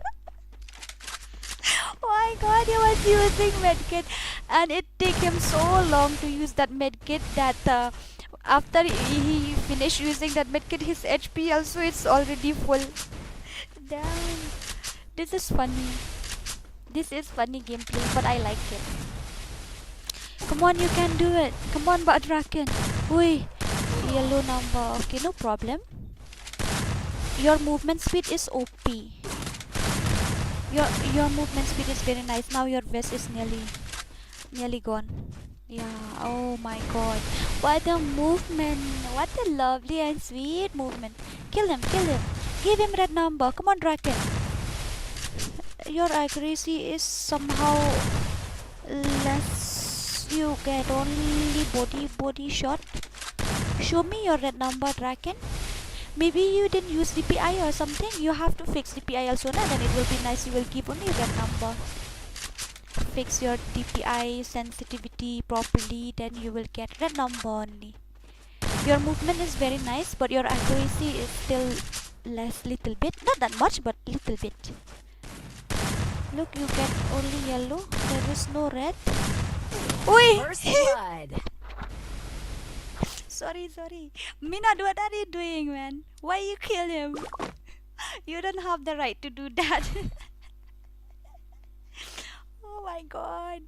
Oh my god, he was using medkit and it took him so long to use that medkit that after he finished using that medkit, his HP also is already full. Damn. This is funny. This is funny gameplay, but I like it. Come on, you can do it. Come on, Draken. Ui, yellow number. Okay, no problem. Your movement speed is OP. Your movement speed is very nice. Now your vest is nearly gone. Yeah. Oh my god. What a movement. What a lovely and sweet movement. Kill him. Give him red number. Come on, Draken. Your accuracy is somehow less. You get only body shot. Show me your red number, Draken. Maybe you didn't use DPI or something. You have to fix DPI also, then it will be nice. You will give only red number. Fix your DPI sensitivity properly, then you will get red number only. Your movement is very nice, but your accuracy is still less, little bit. Not that much, but little bit. Look, you get only yellow. There is no red. Oi! First blood. Sorry. Minad, what are you doing, man? Why you kill him? You don't have the right to do that. Oh my god.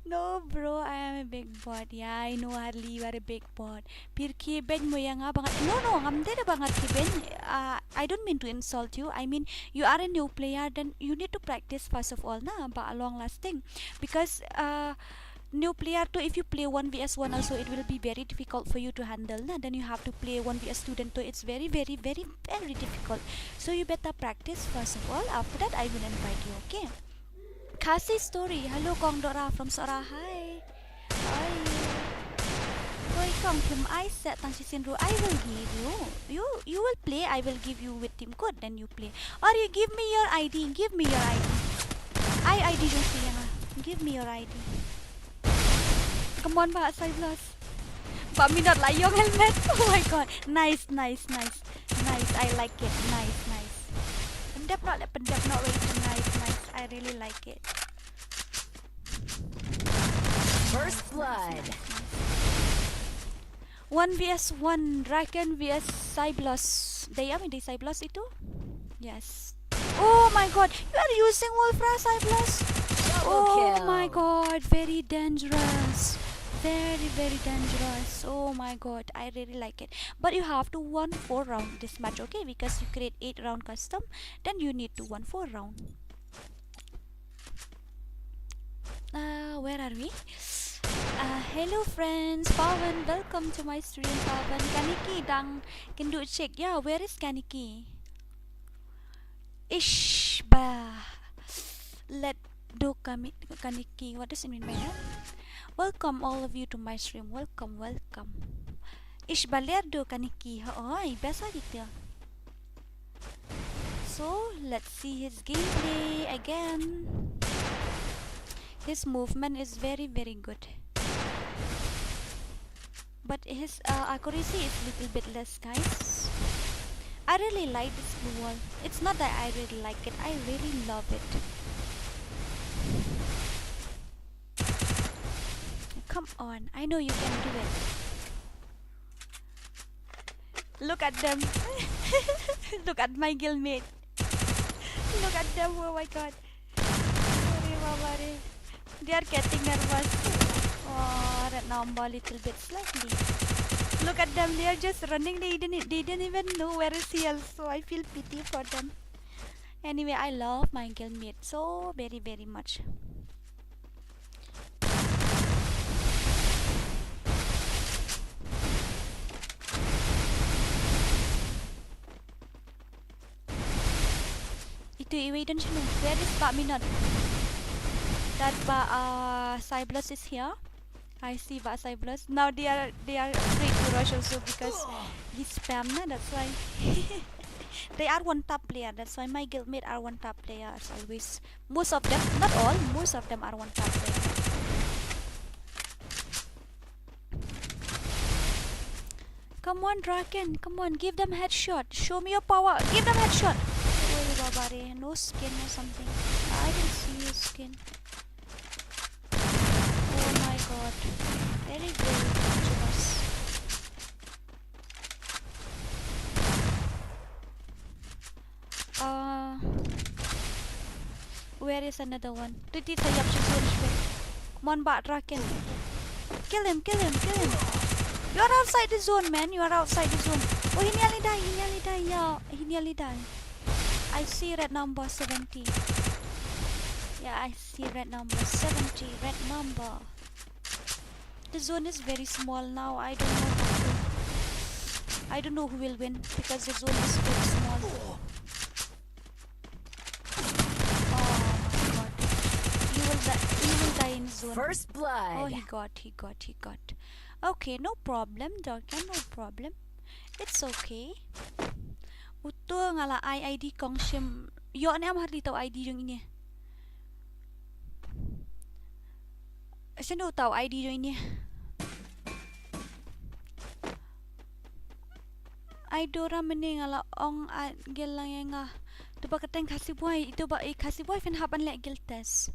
No, bro, I am a big bot. Yeah, I know Harley, you are a big bot. Pir Kıyıᴛ mo ya nga banget. No, ngamde na banget Kıyıᴛ. I don't mean to insult you. I mean, you are a new player, then you need to practice first of all, na, ba long lasting. Because new player too, if you play 1vs1 also, it will be very difficult for you to handle, na. Then you have to play 1vs student too. It's very, very, very, very difficult. So you better practice first of all. After that, I will invite you, okay? Khasi story. Hello, Kong Dora from Sora. Hi. How are you? Koi Kong Kim I said Tang Sinru. I will give you. You will play. I will give you with team code. Then you play. Or you give me your ID. Give me your ID. I ID don't see nga. Give me your ID. Come on, ba ﷺ. But me not like your helmet. Oh my god. Nice. Nice. I like it. Nice. Pendap not really nice. I really like it. First blood. 1vs1 Raken vs ﷺ. Dia di ﷺ itu? Yes. Oh my god, you are using Wolfra ﷺ. Oh my god, very dangerous. Very, very dangerous. Oh my god, I really like it. But you have to win 4 round this match, okay? Because you create 8 round custom, then you need to win 4 round. Where are we? Hello friends, Pawan, welcome to my stream. Pawan, Kaniki dang can do check. Yeah, where is Kaniki? Ishba. Let do Kaniki. What does it mean by that? Welcome all of you to my stream. Welcome. Ishba ler do Kaniki. Oi, biasa gitu. So let's see his gameplay again. His movement is very, very good. But his accuracy is a little bit less, guys. I really like this blue wall. It's not that I really like it. I really love it. Come on. I know you can do it. Look at them. Look at my guildmate. Look at them. Oh my god. They are getting nervous. Oh, that number little bit slightly. Look at them. They are just running. They didn't even know where is he also. I feel pity for them. Anyway, I love my guildmate so very, very much. Itu Ireland. Where is Minot? That ﷺ is here. I see ﷺ. Now they are afraid to rush also because he spam na. That's why they are one top player. That's why my guildmate are one top players always. Most of them, not all. Most of them are one top player. Come on, Draken. Come on, give them headshot. Show me your power. Give them headshot. Oh, babare. No skin or something. I didn't see your skin. Oh my god. Very, very dangerous. Where is another one? Titi sayap siya zone. Come on, Draken. Kill him. You are outside the zone, man. You are outside the zone. Oh, he nearly died. Yeah, he nearly died. I see red number 70. Yeah, I see red number 70. Red number. The zone is very small now. I don't know who will win because the zone is very small. Oh my god. He will die in zone. First blood. Oh, he got. Okay, no problem, Dorkan, no problem. It's okay. Uto ngala ID kong sim. Yo ni am harli tahu ID yung ini. Sino tahu ID yung ini? I dora meni ngala ong gel lang yang tu ba kateng Khasi boy itu ba Khasi boy fin hapan lek guild test.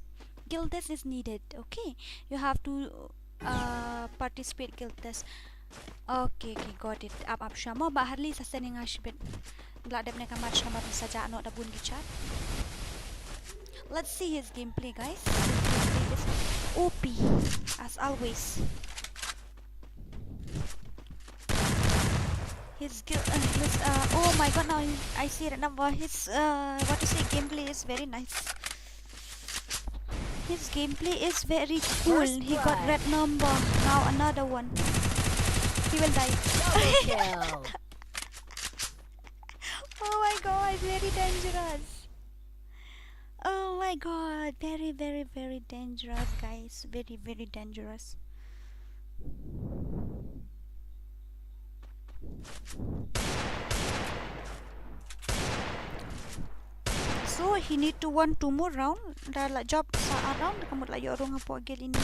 Guild test is needed. Okay, you have to participate guild test. Okay, got it. Up shamo ba harli sa sening ashbet. Glad na match kamar saja ano da bun gichat. Let's see his gameplay, guys. His gameplay is OP as always. Oh my god, now I see it number. His gameplay is very nice. His gameplay is very cool. He got red number. Now another one. He will die. Kill. Oh my god, very dangerous. Oh my god, very dangerous, guys. Very dangerous. So he need to won 2 more round. Dah lah job sa round kamu lah yorong hapo agil ini.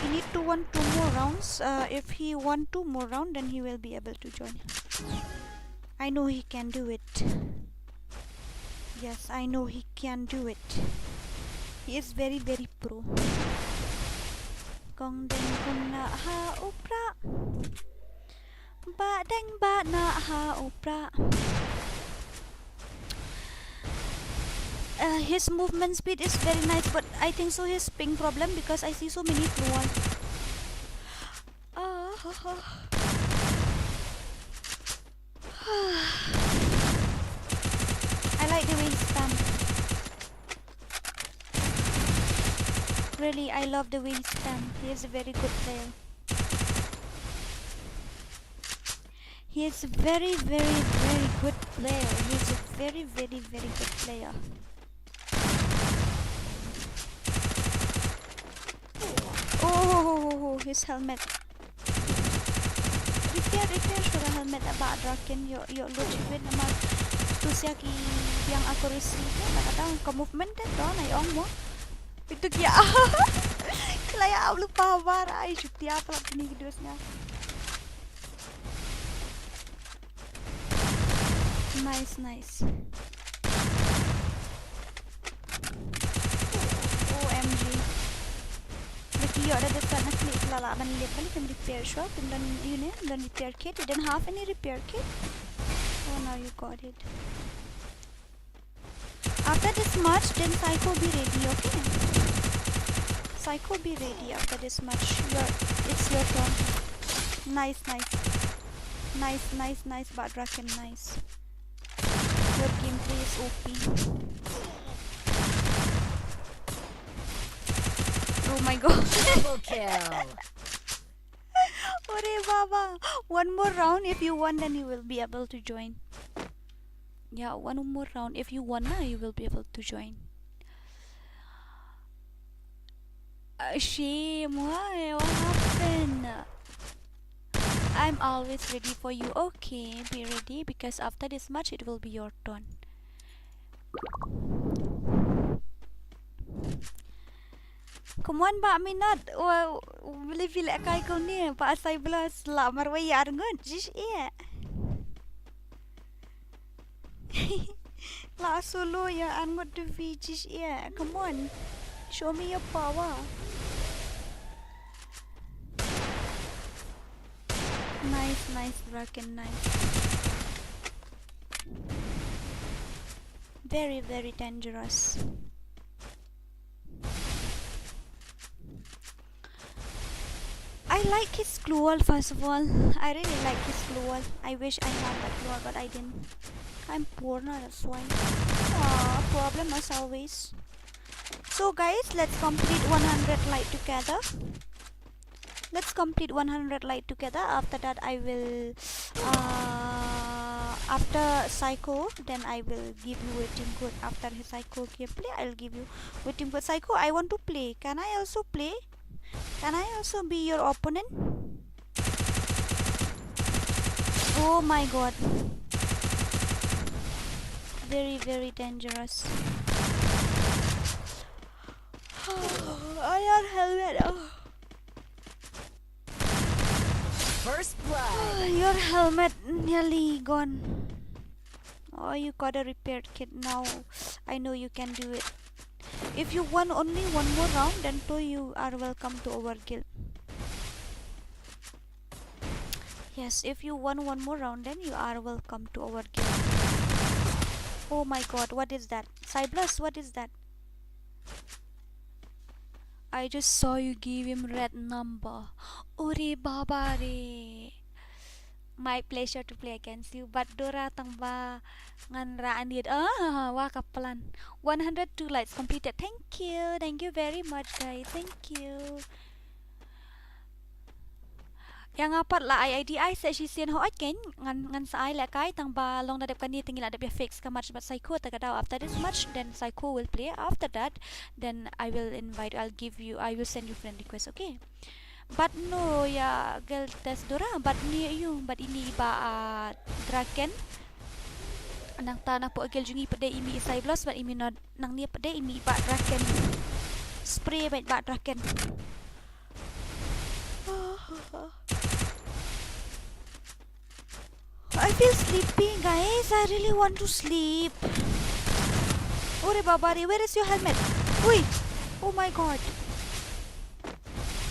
He need to won 2 more rounds. If he won 2 more round, then he will be able to join. I know he can do it. Yes, I know he can do it. He is very pro. Gong deng gong na ha upra. Ba deng ba na ha upra. His movement speed is very nice, but I think so his ping problem because I see so many blue ones. I like the way he spam. Really, I love the way he spam. He is a very good player. He is a very good player. He is a very good player. Oh, his helmet. Repair sudah helmet about draken. Yo logic with nama tu siaki yang accuracy. Kadang ke movement kan doon ay ong mo. Itu kya. Kaya aku lupa war ay cuti apa ni videosnya. Nice. OMG. Yo ada dekat nak klik lalaban lihat balik dan repair shop dan ini dan repair kit. You didn't have any repair kit. Oh, now you got it. After this match, then Psycho be ready, okay? Psycho be ready after this match. It's your turn. Nice. But Draken, nice. Your gameplay is OP. Oh my god. Double kill. Ore baba. One more round. If you won, then you will be able to join. Yeah, one more round. If you won, you will be able to join. Shame. Why? What happened? I'm always ready for you. Okay, be ready because after this match, it will be your turn. Come on, Pak Minat. Boleh feel kau kau ni. Pak saya belas lamar wayar ngun. Jish iya. La solo ya angot to be jish iya. Come on, show me your power. Nice, Draken, nice. Very dangerous. I like his glue wall first of all. I really like his glue wall. I wish I had that glue wall, but I didn't. I'm poor now, that's why. Problem as always. So guys, let's complete 100 light together. Let's complete 100 light together. After that I will after Psycho, then I will give you waiting code. After his Psycho gameplay, I'll give you waiting code. Psycho, I want to play. Can I also play? Can I also be your opponent? Oh my god. Very dangerous. I have helmet. First blood. Your helmet nearly gone. Oh, you got a repair kit now. I know you can do it. If you won only one more round, then you are welcome to our guild. Yes, if you won one more round, then you are welcome to our guild. Oh my god, what is that? Cyblas, what is that? I just saw you give him red number. Ore baba re. My pleasure to play against you. But Dora tangba ngan ra anid. Wah kapelan. 102 likes completed. Thank you. Thank you very much, guys. Thank you. Yang apat la ID I said she seen how I can ngan sa I la kai tangba long na dep kan ni tingil ada be fix ka match but psycho tagadaw after this match then psycho will play after that then I will send you friend request, okay? But no ya girl test Dora but ni you but ini ba draken nang tanah po agel jungi pede imi isai blos but imi not nang ni pede imi ba draken spray ba draken. I feel sleepy, guys. I really want to sleep. Ore babari, where is your helmet? Wait! Oh my god.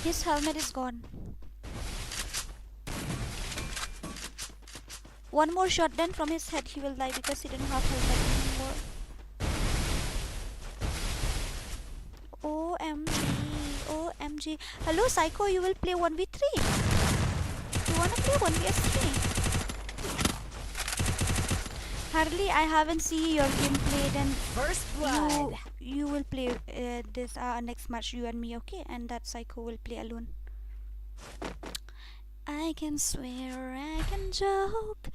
His helmet is gone. One more shot then from his head he will die because he didn't have helmet anymore. OMG. OMG. Hello Psycho, you will play 1v3. You wanna play 1vs3? Hardly I haven't seen your gameplay. Then First blood. you will play this next match, you and me, okay? And that Psycho will play alone. I can swear, I can joke,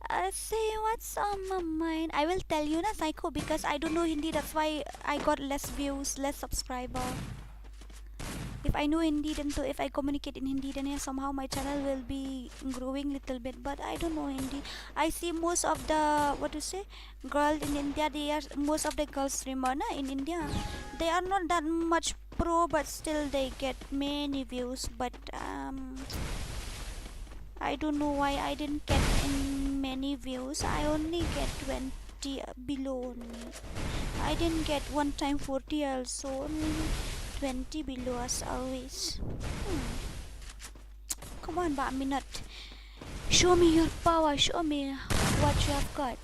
I say what's on my mind. I will tell you na Psycho because I don't know Hindi. That's why I got less views, less subscriber. If I know Hindi, then too, if I communicate in Hindi, then yeah, somehow my channel will be growing little bit. But I don't know Hindi. I see most of the girls in India. Most of the girls streamer na in India. They are not that much pro, but still they get many views. But I don't know why I didn't get in many views. I only get 20 below only. I didn't get one time 40 also. Only 20 below as always. Come on, ba minute. Show me your power. Show me what you have got.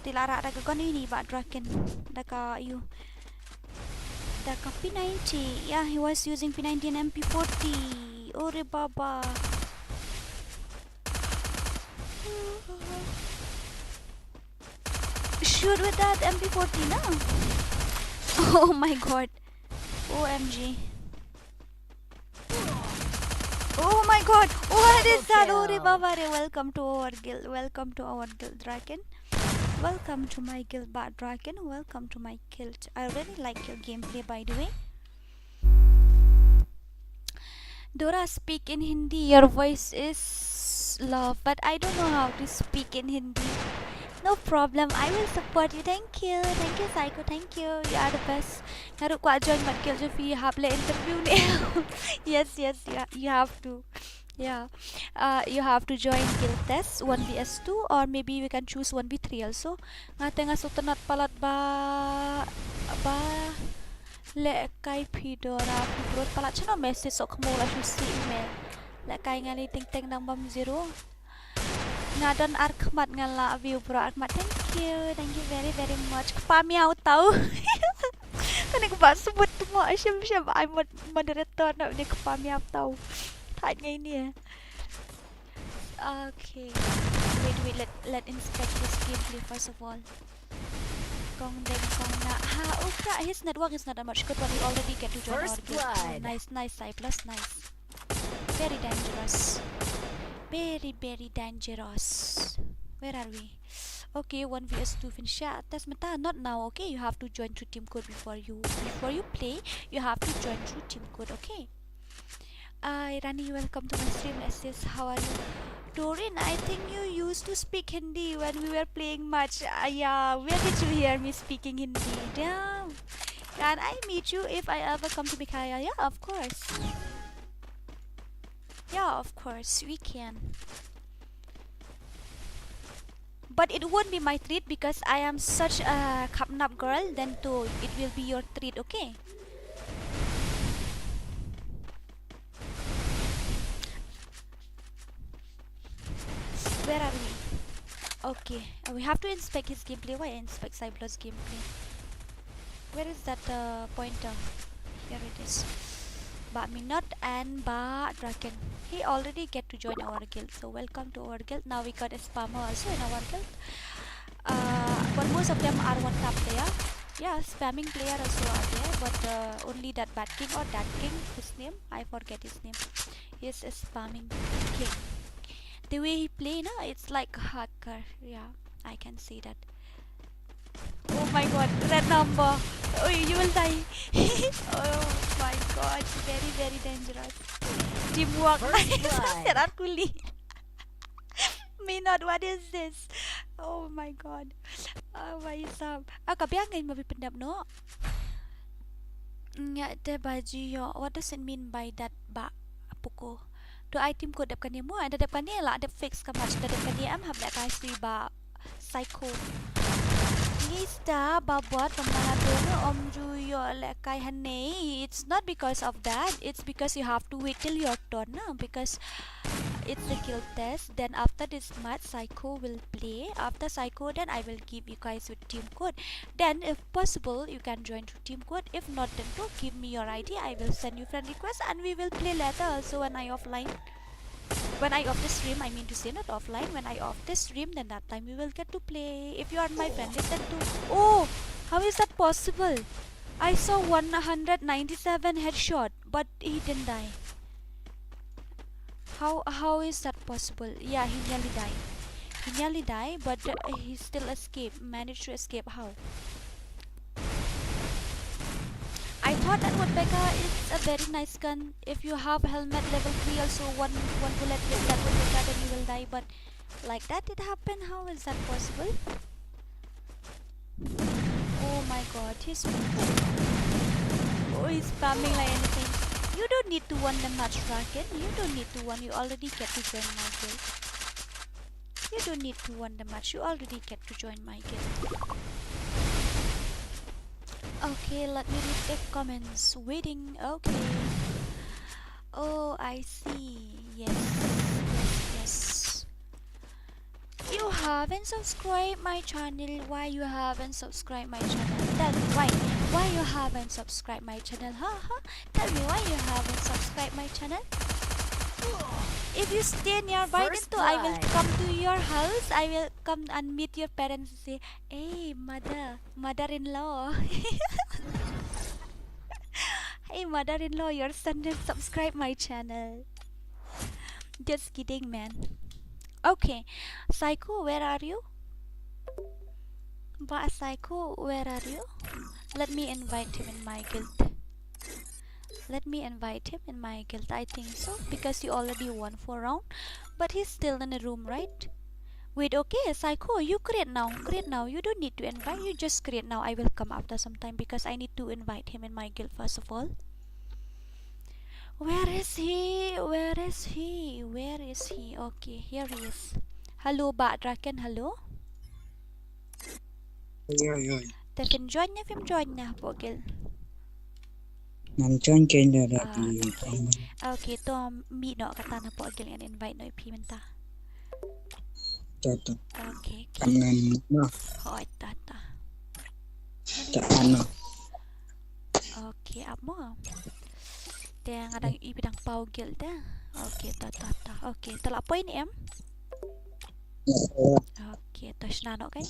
Tilara daga gun ini ba draken. Daga you. Daga P90. Yeah, he was using P90 and MP40. Ore baba. Shoot with that MP40 na. Oh my god. OMG. Oh my god. What is that? Oh Rebavare. Welcome to our guild. Welcome to our guild Draken. Welcome to my guild Bat Draken. Welcome to my guild. I really like your gameplay, by the way. Dora, speak in Hindi. Your voice is love, but I don't know how to speak in Hindi. No problem. I will support you. Thank you. Thank you, Psycho. Thank you. You are the best. Naru ko join Mᴏʀᴇ if you have interview ni. Yes, you have to. Yeah. You have to join guild test 1vs2 or maybe we can choose 1v3 also. Ngate nga sutanat palat ba le kai pidora palat chano message sok mo la si email. Le kai nga ni ting nang bam zero. Ngadon Arkmat ngala view bro Arkmat. Thank you very very much. Pamiao tau. Kani ko ba sebut mo syam ay moderator na ni pamiao tau. Thai ngay ni. Okay. Wait, let inspect this gameplay first of all. Kong na. Okay, his network is not that much good, but we already get to join our guild. Oh, nice, Cyplus, nice. Very dangerous. Very dangerous. Where are we? Okay, 1vs2 finish. Yeah, that's meta. Not now. Okay, you have to join through team code before you play. You have to join through team code. Okay. Rani, welcome to my stream. SS, how are you? Dorin, I think you used to speak Hindi when we were playing match. Yeah, where did you hear me speaking Hindi? Damn. Can I meet you if I ever come to Mᴏʀᴇ? Yeah, of course. Yeah, of course, we can. But it won't be my treat because I am such a kidnap girl. Then too, it will be your treat, okay? Where are we? Okay, we have to inspect his gameplay. Why inspect Cyplus gameplay? Where is that pointer? here it is. Mᴏʀᴇ and Draken. He already get to join our guild, so welcome to our guild. Now we got a spammer also in our guild. But most of them are one tap player. Yeah, spamming player also are there, but only that bad king or that king, his name, I forget his name. He's a spamming king. The way he play, no, it's like hacker. Yeah, I can see that. Oh my god, red number. Oh, you will die. Oh my god, very very dangerous. Teamwork. Kuli. Me not, what is this? Oh my god. Why is up? Kabiang ngayon mapipindap no? Nga te baju yo. What does it mean by that ba? Apuko. Do I team ko dap kanya mo? Ada dap kanya lah. Ada fix ka match. Ada dap kanya am hab dak kasi ba psycho. Ngista babot pemanadono om juyo lekai hane. It's not because of that. It's because you have to wait till your turn, no? Because it's a guild test. Then after this match, Psycho will play. After Psycho, then I will give you guys with team code. Then if possible, you can join to team code. If not, then to give me your ID. I will send you friend request and we will play later. Also when I offline. When I off the stream, I mean to say not offline. When I off the stream, then that time we will get to play. If you are my friend, listen to. Oh, how is that possible? I saw 197 headshot, but he didn't die. How is that possible? Yeah, he nearly died. He nearly died, but he still escaped. Managed to escape. How? I thought that Mᴏʀᴇ is a very nice gun. If you have helmet level 3 also one bullet with that Mᴏʀᴇ then you will die, but like that it happened. How is that possible? Oh my god, he's spamming like anything. You don't need to win the match, Draken. You don't need to win. You already get to join my guild. You don't need to win the match. You already get to join my guild. Okay, let me read the comments. Waiting. Okay. Oh, I see. Yes. You haven't subscribed my channel. Why you haven't subscribed my channel? Tell me why. Why you haven't subscribed my channel? Tell me why you haven't subscribed my channel. If you stay nearby, then too, I will come to your house. I will come and meet your parents and say, "Hey, mother-in-law." Hey, mother-in-law, your son didn't subscribe my channel. Just kidding, man. Okay, Psycho, where are you? Psycho, where are you? Let me invite him in my guild. Let me invite him in my guild. I think so, because he already won 4 rounds, but he's still in a room, right? Wait, okay, Psycho, you create now. You don't need to invite. You just create now. I will come after some time because I need to invite him in my guild first of all. Where is he? Okay, here he is. Hello, Draken. Hello. Ơi. Phim join nha bộ guild. Nằm trên kênh là Okay, to meet no kata na po guild and invite no pi menta. Okay. Kangen no. Hoy tata. Ano. Okay, amo. Dia ngadang ibidang pau guild dah. Okay, tata. Okay, telak point em. Okay, touch nano kan?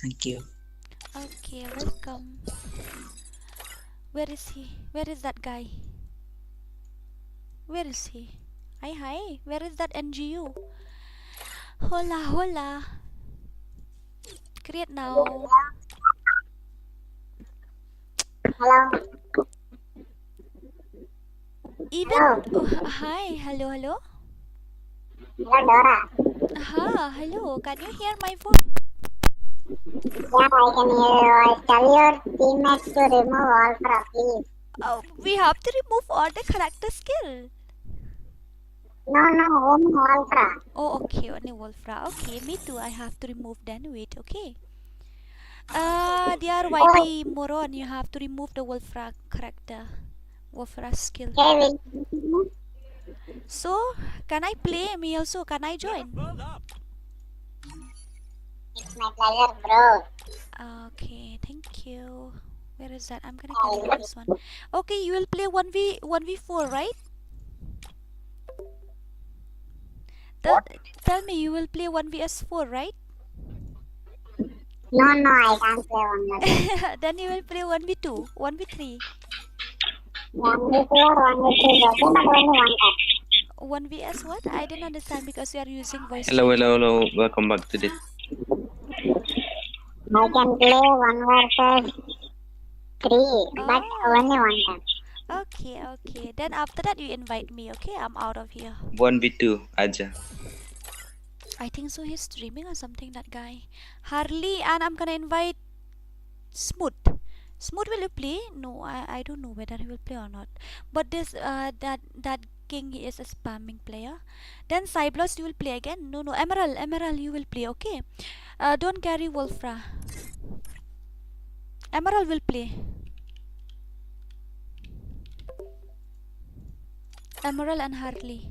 Thank you. Okay, welcome. Where is he? Where is that guy? Where is he? Hi. Where is that NGU? Hola. Create now. Hello. Even hi. Hello. Hello, Dora. Hello. Can you hear my voice? Yeah, I can hear your voice. Tell your teammates to remove all fra, please. Oh, we have to remove all the character skill. No, only all fra. Oh, okay, only Wolfra. Okay, me too. I have to remove then. Wait, okay. Dear YP Moron, you have to remove the Wolfra character. Wolfra skill. Okay, So, can I play? Me also, can I join? it's my pleasure, bro. Okay, thank you. Where is that? I'm gonna get this one. Okay, you will play 1v4, right? Tell me, you will play 1vs4, right? No, I can't play one more. Then you will play 1v2, 1v3. 1v4, 1v3, okay, but only one time. 1vs what? I didn't understand because you are using voice Hello, chat. hello. Welcome back to this. I can play 1 versus 3, but only one time. Okay. Then after that you invite me, okay? I'm out of here. 1v2 aja. I think so he's streaming or something, that guy. Harley, and I'm gonna invite Smooth. Smooth, will you play? No, I don't know whether he will play or not. But this that king is a spamming player. Then Cyblos, you will play again? No, Emerald, you will play, okay? Don't carry Wolfra. Emerald will play. Emerald and Harley.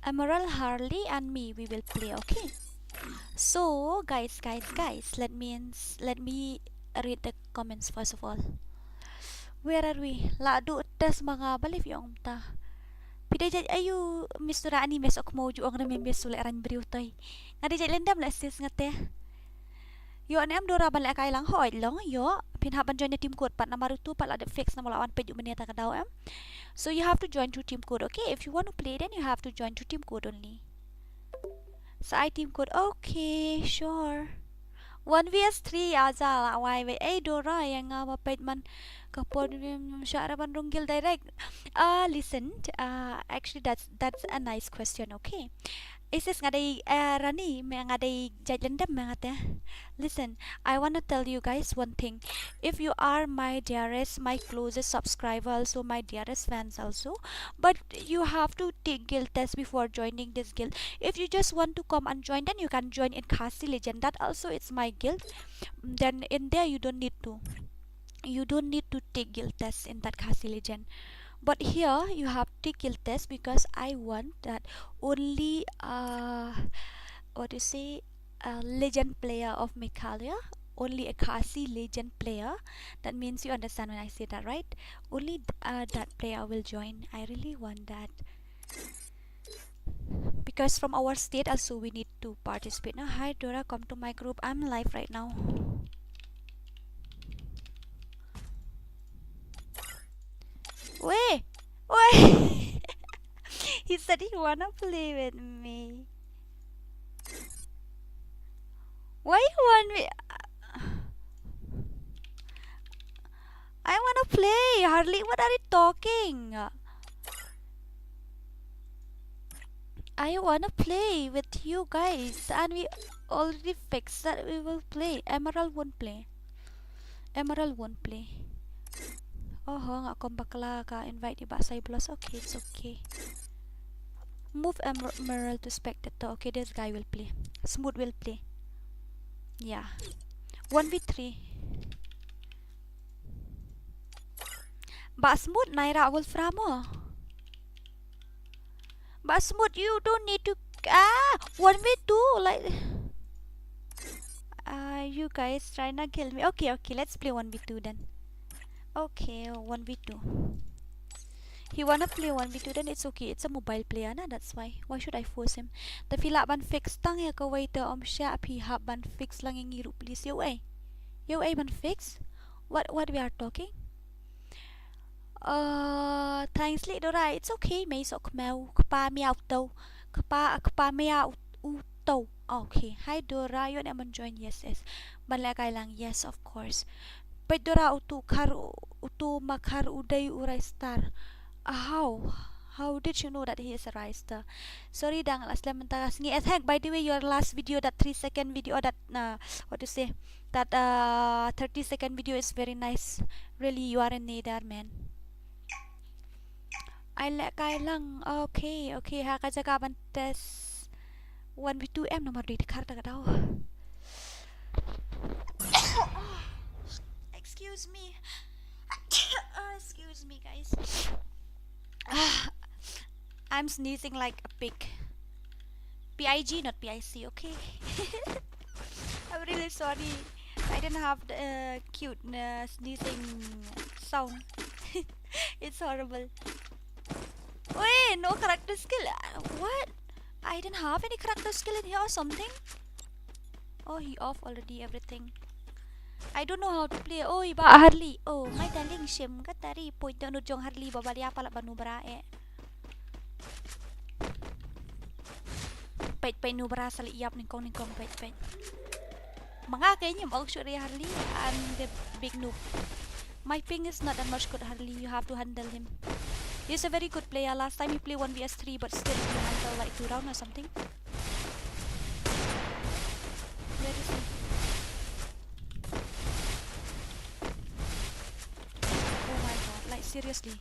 Emerald, Harley, and me, we will play, okay? So guys, let me read the comments first of all. Where are we? Lado tas mga balif yung ta. Pidajay ayu mistura ani mes ok moju ang rami mes sule ran briutay. Ngadi jay lendam la sis ngate. Yo ani am dora balik kay lang hoy long yo pinhaban join team code pat namaru tu pat ada fix na mulawan peju menita kadaw am. So you have to join to team code, okay? If you want to play, then you have to join to team code only. So I team code, okay, sure. 1vs3 aja la why ay dora yang mapait man kapon syaraban runggil direct. Listen, actually that's a nice question, okay? Isis ngaday rani ngaday jajendam mangate. Listen, I want to tell you guys one thing. If you are my dearest, my closest subscriber, also my dearest fans also, but you have to take guild test before joining this guild. If you just want to come and join, then you can join in Khasi Legend. That also it's my guild. Then in there you don't need to take guild test in that Khasi Legend. But here you have to take guild test because I want that only legend player of Mᴏʀᴇ, only a Khasi legend player. That means you understand when I say that, right? Only that player will join. I really want that because from our state also we need to participate. Now, hi Dora, come to my group. I'm live right now. Wait. He said he wanna play with me. Why you want me? I wanna play. Harley, what are you talking? I wanna play with you guys, and we already fixed that we will play. Emerald won't play. Oh, nga akong bakla ka invite iba sa plus. Okay, it's okay. Move Emerald to spectator. Okay, this guy will play. Smooth will play. Yeah. 1v3. Ba Smooth naira Wolfra mo. Ba Smooth, you don't need to 1v2 like you guys trying to kill me. Okay, let's play 1v2 then. Okay, 1v2. He wanna play 1v2, then it's okay. It's a mobile player na, that's why. Why should I force him? Tapi la ban fix tang ya ka waiter siya pi ha ban fix lang yung ngiro please. Yo ay ban fix? What we are talking? Thanks li Dora. It's okay. May sok mau kapa miao tau. Kapa miao tau. Okay. Hi Dora. Yun naman join. Yes. Balakay lang. Yes, of course. But Dora utu makar uday uray star. How did you know that he is a riser? Sorry dang last lemon tagas ngi heck. By the way, your last video, that 3-second video, that 30-second video is very nice. Really, you are a nader man. I like kay lang. Okay. Ha kajagaban test 1v2m nomor di karta kadaw. Excuse me. Excuse me, guys. I'm sneezing like a pig. PIG, not PIC, okay? I'm really sorry. I didn't have the cute sneezing sound. It's horrible. Wait, no character skill. What? I didn't have any character skill in here or something. Oh, he off already everything. I don't know how to play. Oh, iba Harley. Oh, my darling Shim. Katari point no jong Harley babali apa la banu barae. Pait nu bara sali iap ning kong pait. Mᴏʀᴇ nyam og shuri Harley and the big noob. My ping is not that much good Harley. You have to handle him. He's a very good player. Last time he played 1vs3 but still he handled like 2 rounds or something. Where is he? Oh my god, like seriously.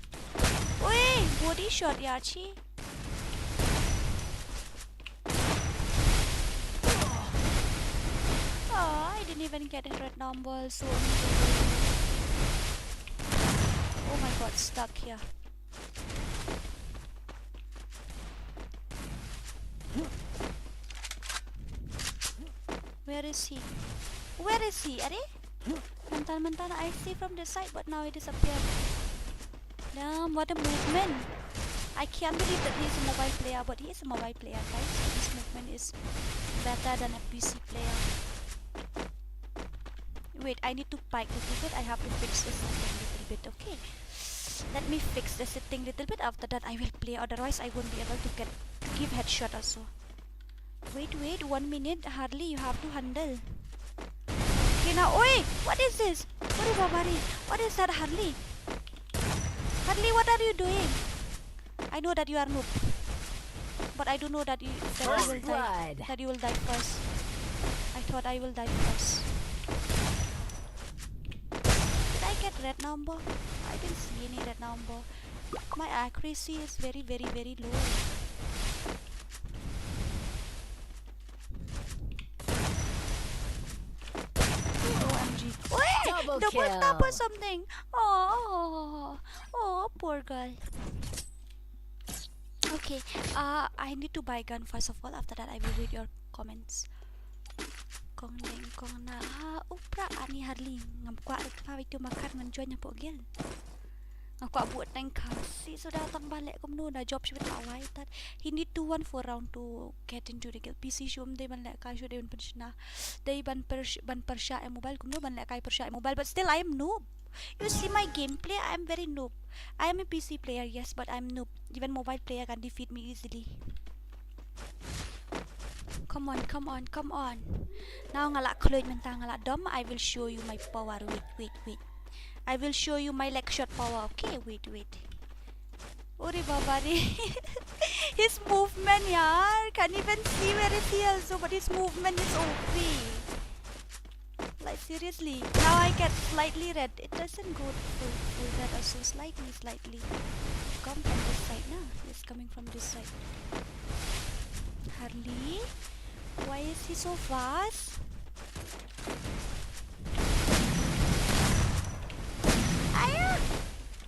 Wait, body shot Yachi. Oh, I didn't even get a red number, so oh my god, stuck here. Where is he? Where is he? Are? Mental, I see from the side, but now it disappeared. Damn, what a movement! I can't believe that he's a mobile player, but he is a mobile player, guys. So his movement is better than a PC player. Wait, I need to bike a little bit. I have to fix the setting a little bit, okay? Let me fix the setting a little bit. After that, I will play. Otherwise, I won't be able to give headshot also. Wait, 1 minute. Harley, you have to handle. Okay, now, oi! What is this? What is that, Harley? Harley, what are you doing? I know that you are noob, but I don't know that you will die first. I thought I will die first. Did I get red number? I didn't see any red number. My accuracy is very low. Double tap or something. Oh, poor girl. Okay, I need to buy gun first of all. After that, I will read your comments. Kong na upra ani Harley Mᴏʀᴜ itu makan menjualnya pogel. Aku buat nang Khasi so datang balik kumno na job siya tawai that he need to 1 for round to get into the kill. PC shum they ban lek kai show they ban pershna. They ban persha mobile kumno ban lek kai persha mobile, but still I am noob. You see my gameplay, I am very noob. I am a PC player, yes, but I am noob. Even mobile player can defeat me easily. Come on. Now ngala kloid mentang ngala dom. I will show you my power. Wait. I will show you my leg shot power. Okay, wait. Ore babari. His movement, yaar. Can't even see where is he also, but his movement is OP. Like seriously. Now I get slightly red. It doesn't go full red also. Slightly. Come from this side now. It's coming from this side. Harley, why is he so fast? Ayah,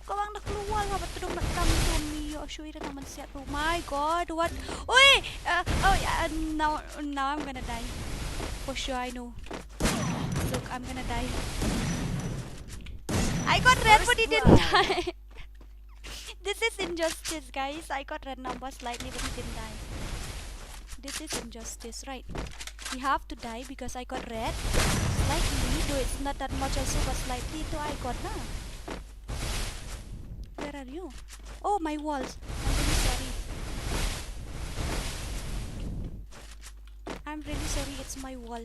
kau ang nakluwal ha, ba't ito kami tumi? Show you naman siya. Oh my god, what? Oi! Now I'm gonna die. For sure, I know. Look, I'm gonna die. I got red, but he didn't die. This is injustice, guys. I got red number slightly, but he didn't die. This is injustice, right? We have to die because I got red. Slightly, though it's not that much also, but slightly, though I got na. Where are you? Oh, my walls. I'm really sorry, it's my wall.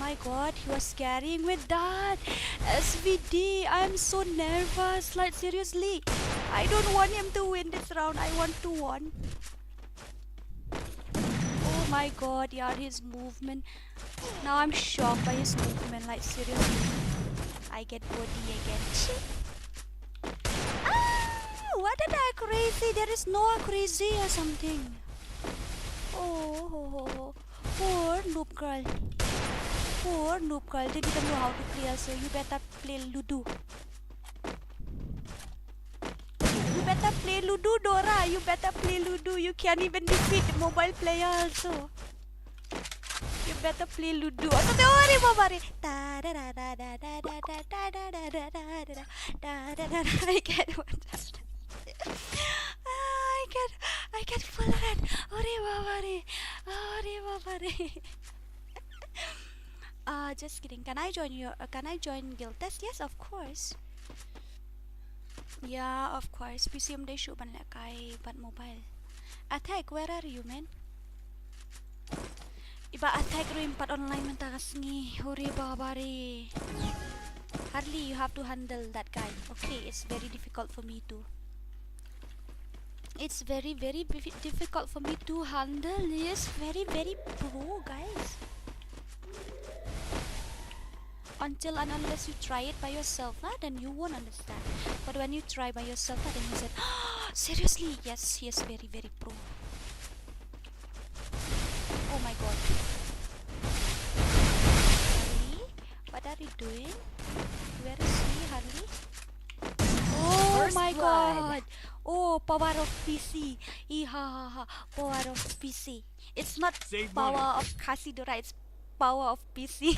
My god, he was carrying with that. SVD, I'm so nervous. Like, seriously. I don't want him to win this round. I want to win. Oh my god, yeah, his movement. Now I'm shocked by his movement. Like, seriously. I get body again. What did I crazy? There is no crazy or something. Oh, poor noob girl. They didn't know how to play, so you better play Ludo. You better play Ludo, Dora. You better play Ludo. You can't even defeat mobile player also. You better play Ludo. Sorry, Mama. I can't watch that. I get full red. Just kidding. Can I join guild test? Yes, of course. Yeah, of course. PCM day shoot ban kai ban mobile. Attack, where are you, man? Iba attack rin pat online man takas ngi. Hori babari. Hardly you have to handle that guy. Okay, it's very difficult for me to. It's very difficult for me to handle this. Very pro, guys. Until and unless you try it by yourself, then you won't understand. But when you try by yourself, then you said, seriously, yes, he is very pro. Oh my god. Harley, what are you doing? Where is he, Harley? Oh First my blood. god. Oh, power of PC. Power of PC. It's not Save power money. of Khasi Dora, it's power of PC.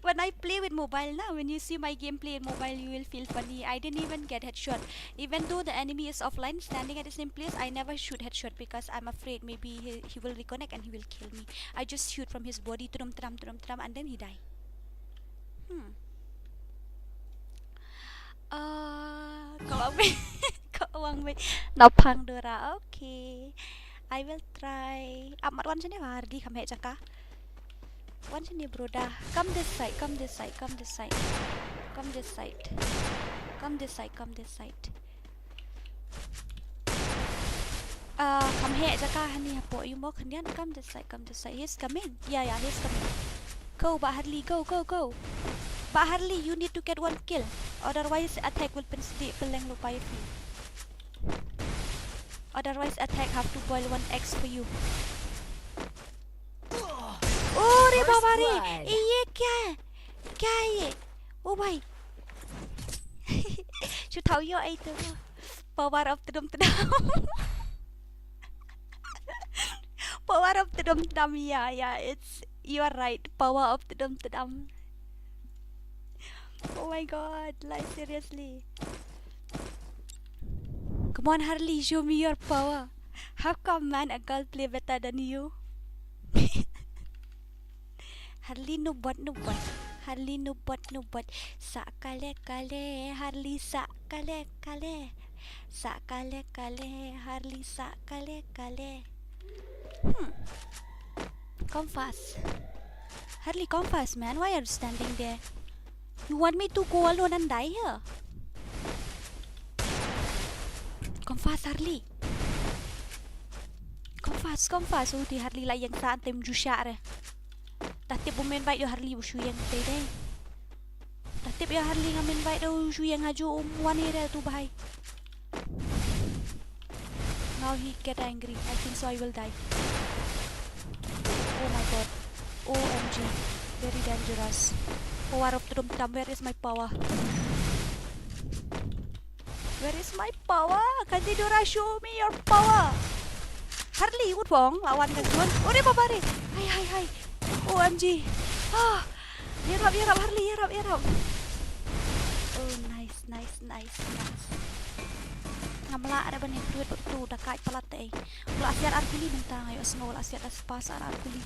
When I play with mobile now, when you see my gameplay in mobile, you will feel funny. I didn't even get headshot. Even though the enemy is offline, standing at the same place, I never shoot headshot because I'm afraid maybe he will reconnect and he will kill me. I just shoot from his body, trum, and then he die. Kawang me. Napang Dora. Okay. I will try. Amat wan sini Hardi kami jaka. Wan sini broda. Come this side. Come this side. Come here jaka hani po you mo kandian. Come this side. He's coming. Yeah, he's coming. Go, Pak Harley. Go. Pak Harley, you need to get 1 kill. Otherwise, attack will peleng lupa you. Otherwise, attack have to boil 1 eggs for you. Oh, रे बाबा रे, ये क्या है ये? Oh भाई, chú thấu vô ấy từ power of the dum. Power of the dum. Yeah, you are right. Power of the dum. Oh my god, like seriously. Come on, Harley, show me your power. How come, man, a girl play better than you? Harley no bot. Sakale, Harley sakale. Harley sakale. Come fast. Harley, come fast, man. Why are you standing there? You want me to go alone and die here? Come fast, Harley. Come fast. Oh, thì Harley lại yang saan tem jusha re. Tatip mo invite yo Harley ushu yang tay day. Tatip yo Harley ngam invite do ushu yang haju one here tu bhai. Now he get angry. I think so I will die. Oh my god. OMG. Very dangerous. Power of the dum. Where is my power? Kasi Dora, show me your power. Harley, what wrong? Lawan kan Juan. Oh, dia baba ni. Hai. OMG. Yarap Harley, yarap. Oh, nice. Ngamla ada banyak duit tu dekat pelatih. Ulah asiat arkuli mentang ayo semua ulah asiat as pasar arkuli.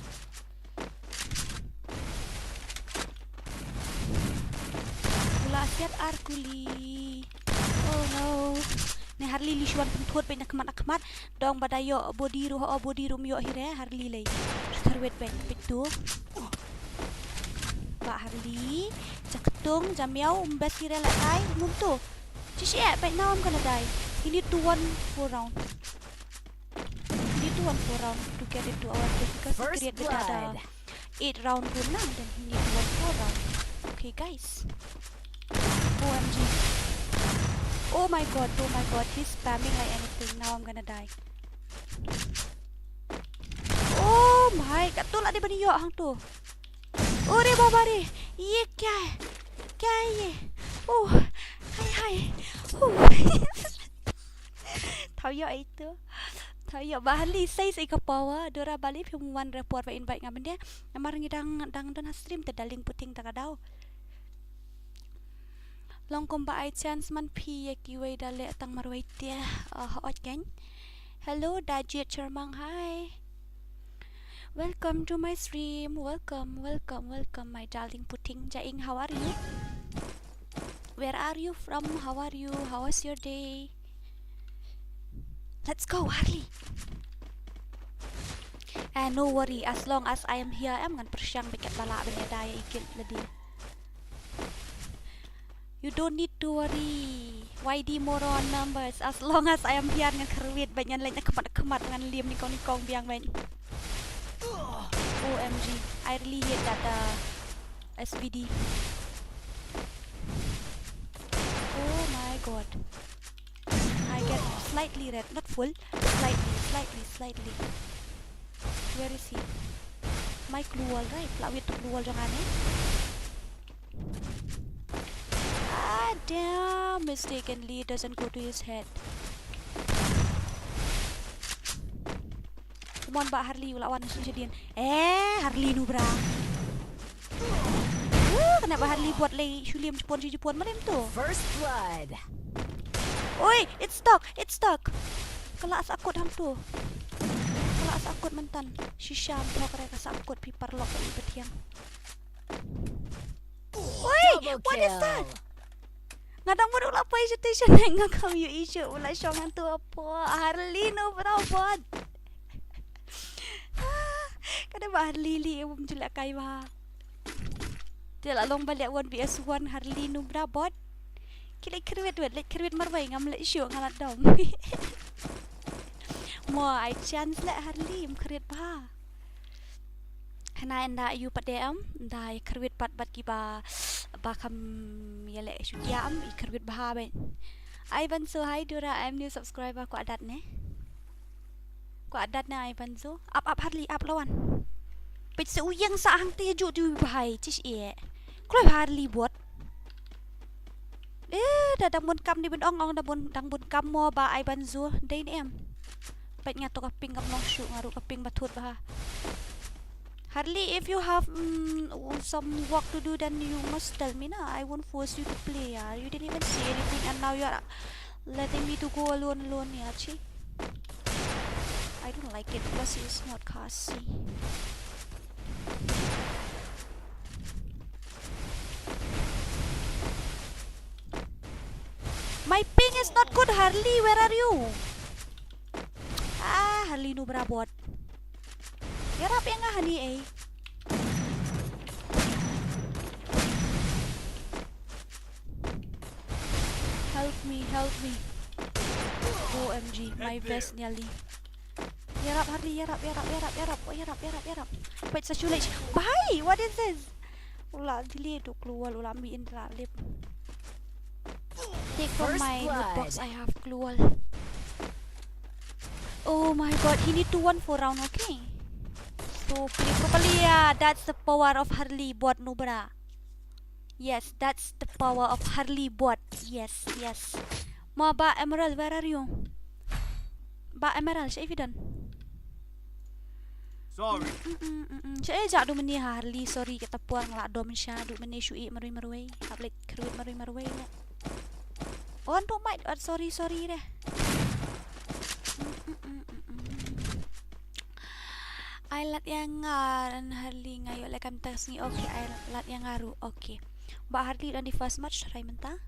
Asiat arkuli. Oh no. Ne Harley li shwan punthot pe nakmat dong badayo body room yo hire Harley lay. Karwet pen pitu. Ba Harley caktung jamiao umbes hire la kai mumtu. Just right now I'm gonna die. You need to 1-4 round. To get into our game because we create the 8 round run now, then you need 1-4 round. Okay guys. OMG. Oh my god, he's spamming like anything. Now I'm gonna die. Oh my, katul ade bani yo hang tu. Oh re baba re, ye kya hai ye? Oh, hai. Oh. Thau yo ai tu. Tayo bahali say ikapawa dora bali pimuan report ba invite nga benda amar ngidang don stream daling puting takadaw long komba ai chance man pi yakiway dale atang marway tia hot kan. Hello Dajit Charmang, hi. Welcome to my stream. Welcome my darling puting jaing. How are you? Where are you from? How are you? How was your day? Let's go, Harley. No worry, as long as I am here, I'm gonna persyang bikin balak benda daya ikil ladi. You don't need to worry. YD moron numbers. As long as I am here dengan kerwit banyak lainnya kemat dengan liam nikong biang banyak. OMG, I really hate that SVD. Oh my god. I get slightly red, not full, slightly. Where is he? My keluar, right? Lawit tu keluar jangan eh. Ah damn, mistakenly doesn't go to his head. Come on, Mbak Harley, lawan kejadian. Harley nu bra. Kenapa Harley buat lay Shuliam Jepun malam tu? First blood. Oi, it's stuck. Kelak sakut hang tu. Kelak sakut mentan. Shisham tu kereta sakut pipar lock di betiang. Oi, what is that? Ngadang mo ulah pa station nga kami issue ulah syong tu apa? Harley no berawat. Kada ba Harley li umum julak kai ba. Dia long balik 1vs1 Harley no berawat. Kila kerwit marwai ngam le issue ngalat dom. Mo ai chance le Harley kerwit ba. Hana enda you padam da kerwit pat ki ba kam yale issue yam kerwit ba ben. Ivan so hi Dura, I'm new subscriber ko adat ne. Ko adat na Ivan so. Up Harley up lawan. Pit se uyang sa hang te ju du bahai cis e. Kloi Harley buat. Dah dang kam di bendong ong dang bun kam mo ba ai banzu dain em. Pet nga to kaping kam long shoot ngaru kaping batut ba. Harley, if you have some work to do then you must tell me na. I won't force you to play. You didn't even say anything and now you are letting me to go alone yachi. I don't like it plus it's not Khasi. My ping is not good, Harley. Where are you? Harley nu berabot. Yarap yang nga hani eh. Help me. OMG, my vest nyali. Yarap Harley, yarap. Oh, yarap. Wait, sa chulay. Bye. What is this? Ula dili tu keluar ula ambil lip. Take from my loot box. I have keluar. Oh my god, he need to 1 for round, okay? So play properly, yeah. That's the power of Harley bot, Nubra. Yes, that's the power of Harley bot. Yes. Ma ba Emerald, where are you? Ba Emerald, siya evident. Sorry. Siya jak do meni Harley, sorry kita puang la dom siya do meni shui marui. Hablik kerwit marui ne. Oh, don't mind. Sorry deh. I lat yang Harley ngayo lekam tas ni. Okay, I lat yang ngaru. Okay. Mbak Harley on the first match try menta.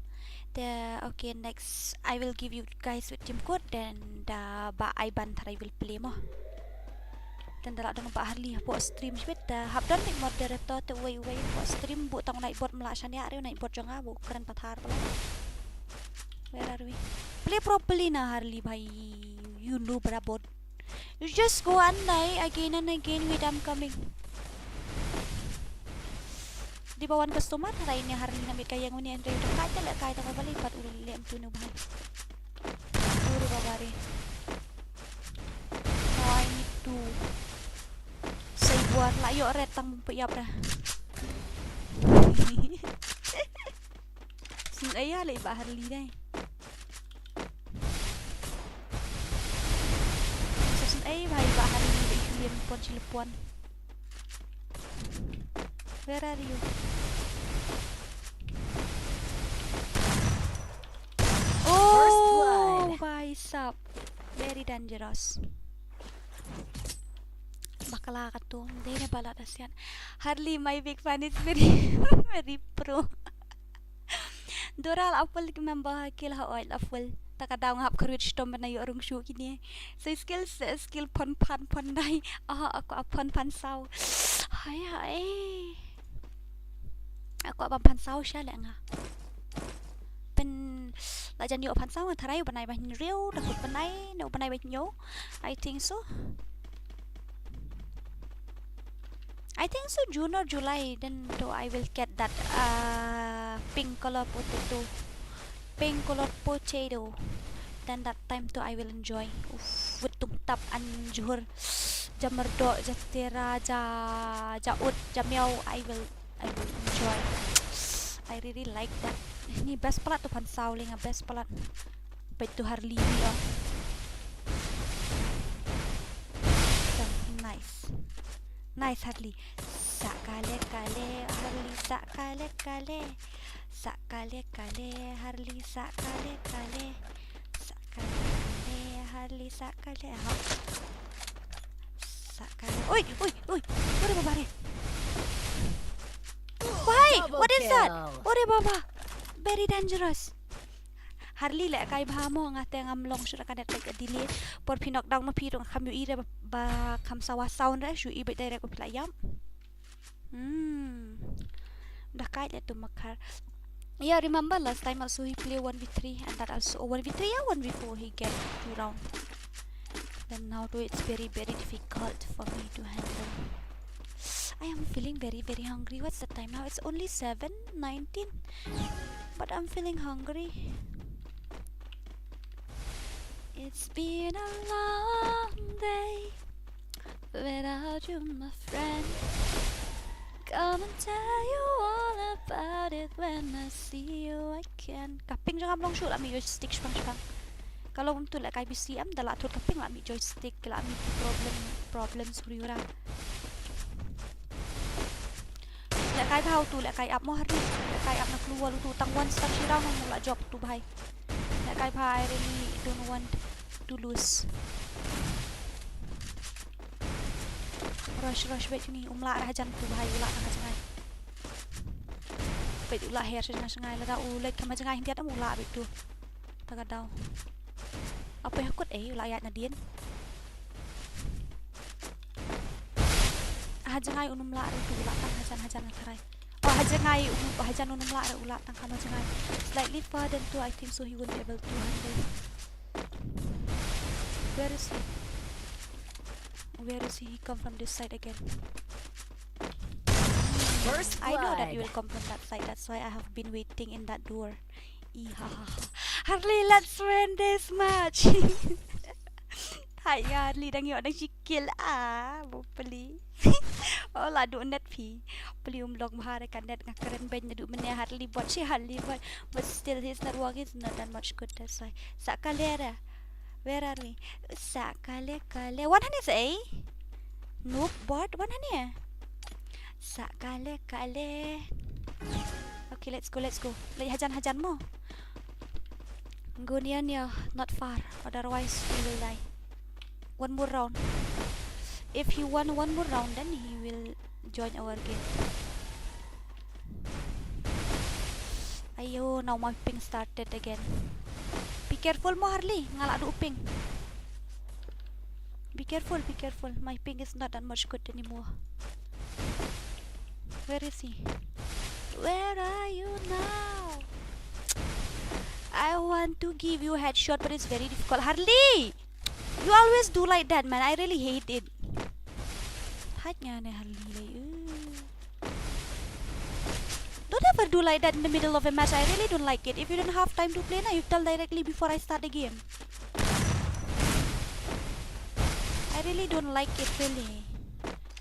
Okay, next I will give you guys with team code then ba Iban try will play mo. Dan dalak dengan Mbak Harley buat stream sebet habdan nik moderator tu way buat stream bu tong naik bot melaksan ya ari naik bot jonga bu keren pathar pala. Where are we? Play properly na Harley bhai. You know berabot. You just go andai again and again with I'm coming. Di bawah customer lainnya Harley namit kaya yang ini Andre udah kaya lah kaya tak balik pat udah lihat tu nubahan. Uru babari. Now I need to say buat layo retang mumpiyap dah. Sin ayah leh Harley deh. Ay, bhai bahar ni Iilian pon Cilegon. Where are you? Oh, bhai sab. Very dangerous. Bakala ka to. Hindi na balat asyan. Hardly my big fan is very very pro. Doral apple member kill ha oil apple. Takadaw ngap courage to na yung show kini. So skill pon dai. Ako pon saw. Hay. Ako pan saw siya lang nga. Lại dần nhựa phản sao mà thay bên này bánh riêu đặc biệt bên này bánh nhố. I think so June or July, then I will get that pink color potato, then that time too I will enjoy with tumtap anjur jamerdo jatira jaut jamyau. I will enjoy. I really like that. Ni best pelat tu pan sauling best pelat. Baik tu Harley dia. Nice Harley. Sakale Harley sakale Harley sakale Harley sakale. Oi. Ore babare. Why? What is that? Ore baba. Very dangerous. Harley le kai bha mo nga te ngam long sura kadet like delay por pinok dang ma pirong Kɣzīʟᴏ ba kham sawa sound ra shu ibe direct ko playam. Dah kai le tu makar. Yeah, remember last time also he play 1v3 and that also 1v3 or 1v4 he get 2 round. Then now too it's very difficult for me to handle. I am feeling very hungry. What's the time now? It's only 7:19. But I'm feeling hungry. It's been a long day without you, my friend. Come and tell you all about it when I see you again. Kaping jangan long shoot ami joystick spang. Kalau untuk like IBCM dalam atur kaping ami joystick kalau ami problem suriura. Lại cái thao tu lại cái áp mo hari lại cái áp nak keluar tu tang one stop sirau nang mula job tu bhai. Lại cái bhai I really don't want to lose. Rush baik ni umla rajan tu bhai ula tang jangai. Baik ula hair jangan jangai la da ulai kama jangai hindia ta mula baik tu. Tagadau. Apa yang akut ula ayat nadien. Hajangai unum la tu ula tang hajan tarai. Hajan unum la ula tang kama jangai. Slightly further too I think so he won't be able to handle. Where is he? He come from this side again. First blood. I know that he will come from that side. That's why I have been waiting in that door. Harley, let's win this match. Hai Harley đang nhọ đang kill bố peli. Oh lah do net pi. Peli log mahare kan net ngakaren ben du mene Harley buat but still his network is not that much good. That's why. Sakalera. Where are we? Sakale. One hand is A. Nope, bot. One hand. Sakale. Okay, let's go. Lagi hajan mo. Go near, not far. Otherwise, we will die. One more round. If he won one more round, then he will join our game. Ayo, now my ping started again. Be careful mo Harley, ngala adu ping. Be careful. My ping is not that much good anymore. Where is he? Where are you now? I want to give you a headshot, but it's very difficult. Harley, you always do like that, man. I really hate it. Harley. Don't ever do like that in the middle of a match. I really don't like it. If you don't have time to play now, you tell directly before I start the game. I really don't like it, really.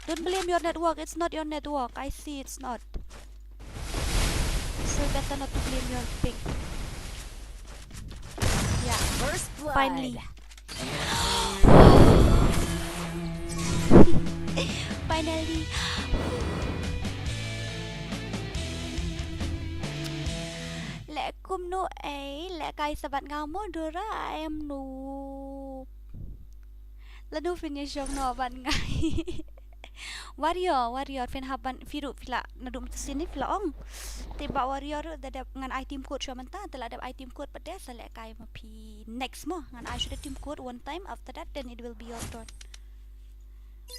Don't blame your network. It's not your network. I see it's not. So better not to blame your ping. Yeah. First blood. Finally. finally. Lẽ cung nô ấy, lẽ cái sa bạn ngao mô đưa ra em nụ. Là nụ finish yung no bạn ngay. Warrior fin haban firu fila nadum sini fila ong. Tiba warrior ada ngan item code cuma mentah telah ada item code pada selek kai mapi next mo ngan I should team code one time after that then it will be your turn.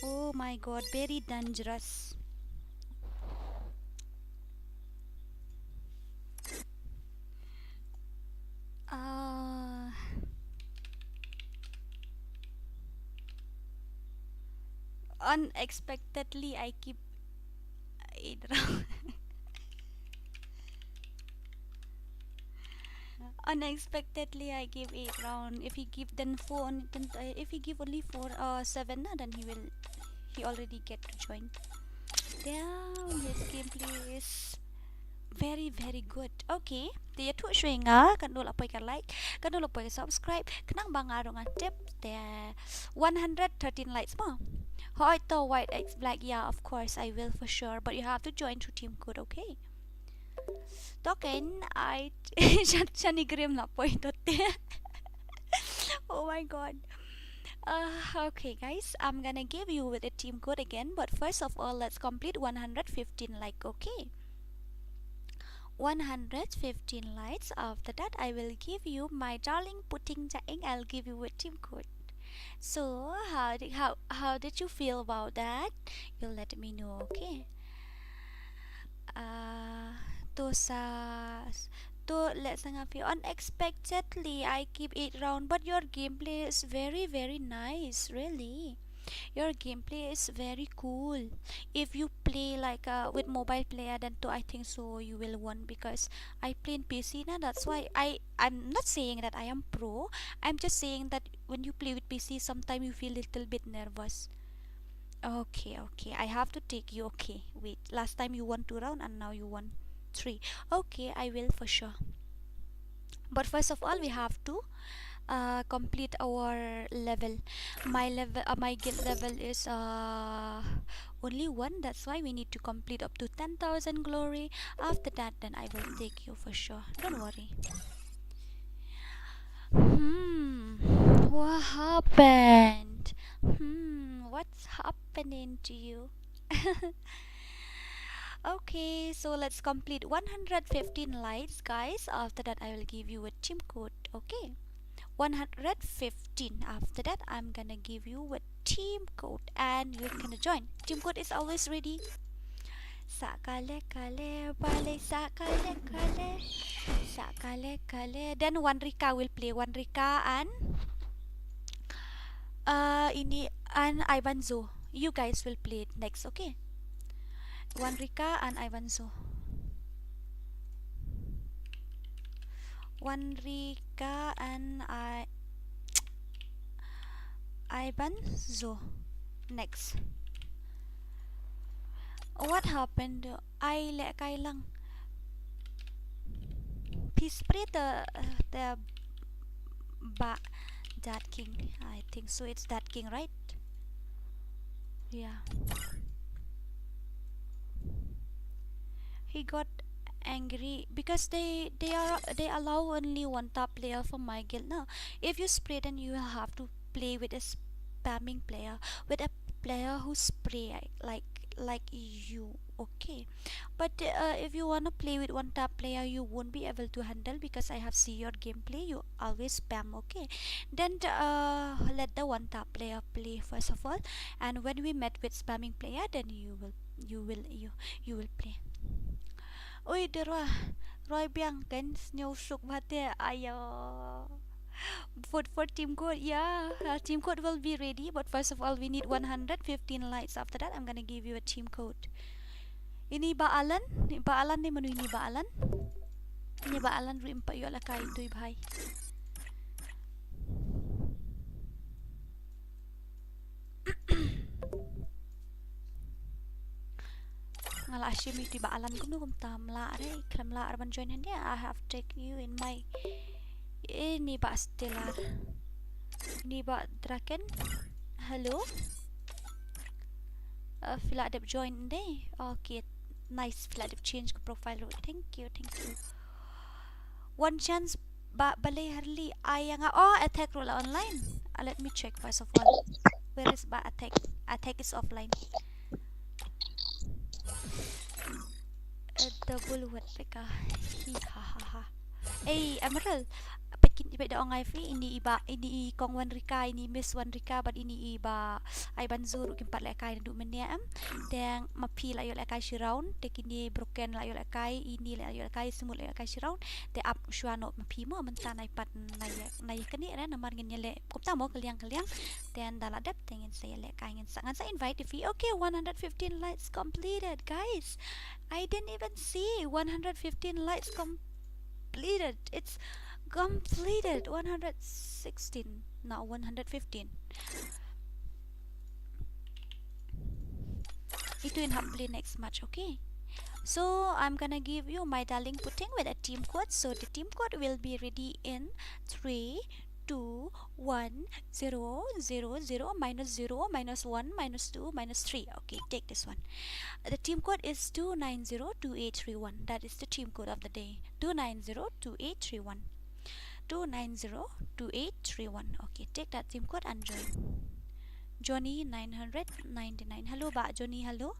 Oh my god, very dangerous. Unexpectedly I keep it wrong. Unexpectedly I give 8 round. If he give then 4 then if he give only 4 or 7 then he already get to join. Damn, his gameplay is very good. Okay, thì thu suy ngã kan dulu apa ikan like, kan dulu apa subscribe, kenang bangar dengan tip the 113 likes mo. How to white X black? Yeah, of course I will for sure, but you have to join through team code, okay? Token I Shani Grim na point. Oh my god. Okay guys, I'm gonna give you with a team code again, but first of all let's complete 115 like, okay? 115 likes. After that I will give you my darling pudding jaing. I'll give you a team code. So how did you feel about that? You'll let me know, okay? Let's hang you. Unexpectedly I keep 8 round, but your gameplay is very nice, really. Your gameplay is very cool. If you play like with mobile player, then too I think so you will win, because I play in PC now. That's why I'm not saying that I am pro. I'm just saying that when you play with PC, sometimes you feel a little bit nervous. Okay, I have to take you. Okay, wait. Last time you won 2 round and now you won 3. Okay, I will for sure. But first of all, we have to complete our level. My guild level is only 1. That's why we need to complete up to 10,000 glory. After that, then I will take you for sure. Don't worry. What happened? What's happening to you? Okay, so let's complete 115 lights, guys. After that I will give you a team code, okay? 115. After that I'm gonna give you a team code and you're gonna join. Team code is always ready. Sakale kale bale sakale kale. Then one Rika will play. One Rika and ini and Ivanzo. You guys will play it next, okay? One Rika and Ivanzo. One Rika and Ivanzo. Next. What happened? I let kailang. Peace spray the that king. I think so. It's that king, right? Yeah. He got angry because they allow only one top player for my guild. Now if you spray, then you will have to play with a spamming player, with a player who spray like you, okay? But if you wanna play with one top player, you won't be able to handle, because I have seen your gameplay. You always spam, okay? Then let the one top player play first of all, and when we met with spamming player, then you will play. Oi, derwa Roy biang kan Nsoᴍᴜᴜ ayo. Vote for team code. Yeah, team code will be ready, but first of all we need 115 likes. After that I'm gonna give you a team code. Ini baalan ni manu ini baalan rimpa yo la kai toy bhai. Ngala ashim iti baalan ko no kum tamla re klamla arban join hand. I have taken you in my ini ba stellar, ini ba draken. Hello, Philadep join deh. Okay, nice. Philadep change ke profile ro. Thank you. One chance balai harli ayang attack roll online. Let me check first of all. Where is attack? Attack is offline. Double what peka. Ha. Emerald. Iba da ongai fi ini kong wan rika ini miss wan rika but ini iba ai banzur kin pat lekai du menia deng mapi la yo lekai shi round de kini broken la yo lekai ini la yo lekai semut la yo lekai shi round de up shuano mapi mo mentan ai pat nai kani ra namar ngin le kopta mo kaliang then dala dep tengin saya lekai ngin sangat saya invite if okay 115 likes completed guys. I didn't even see 115 likes completed. It's completed 116, not 115. Itu in play next match, okay? So I'm gonna give you my darling pudding with a team code. So the team code will be ready in 3, 2, 1, 0, 0, 0, minus 0, minus 1, minus 2, minus 3. Okay, take this one. The team code is 2902831. That is the team code of the day. 2902831. 2902831. Okay, take that team code and join. Johnny 999. Hello, Johnny. Hello.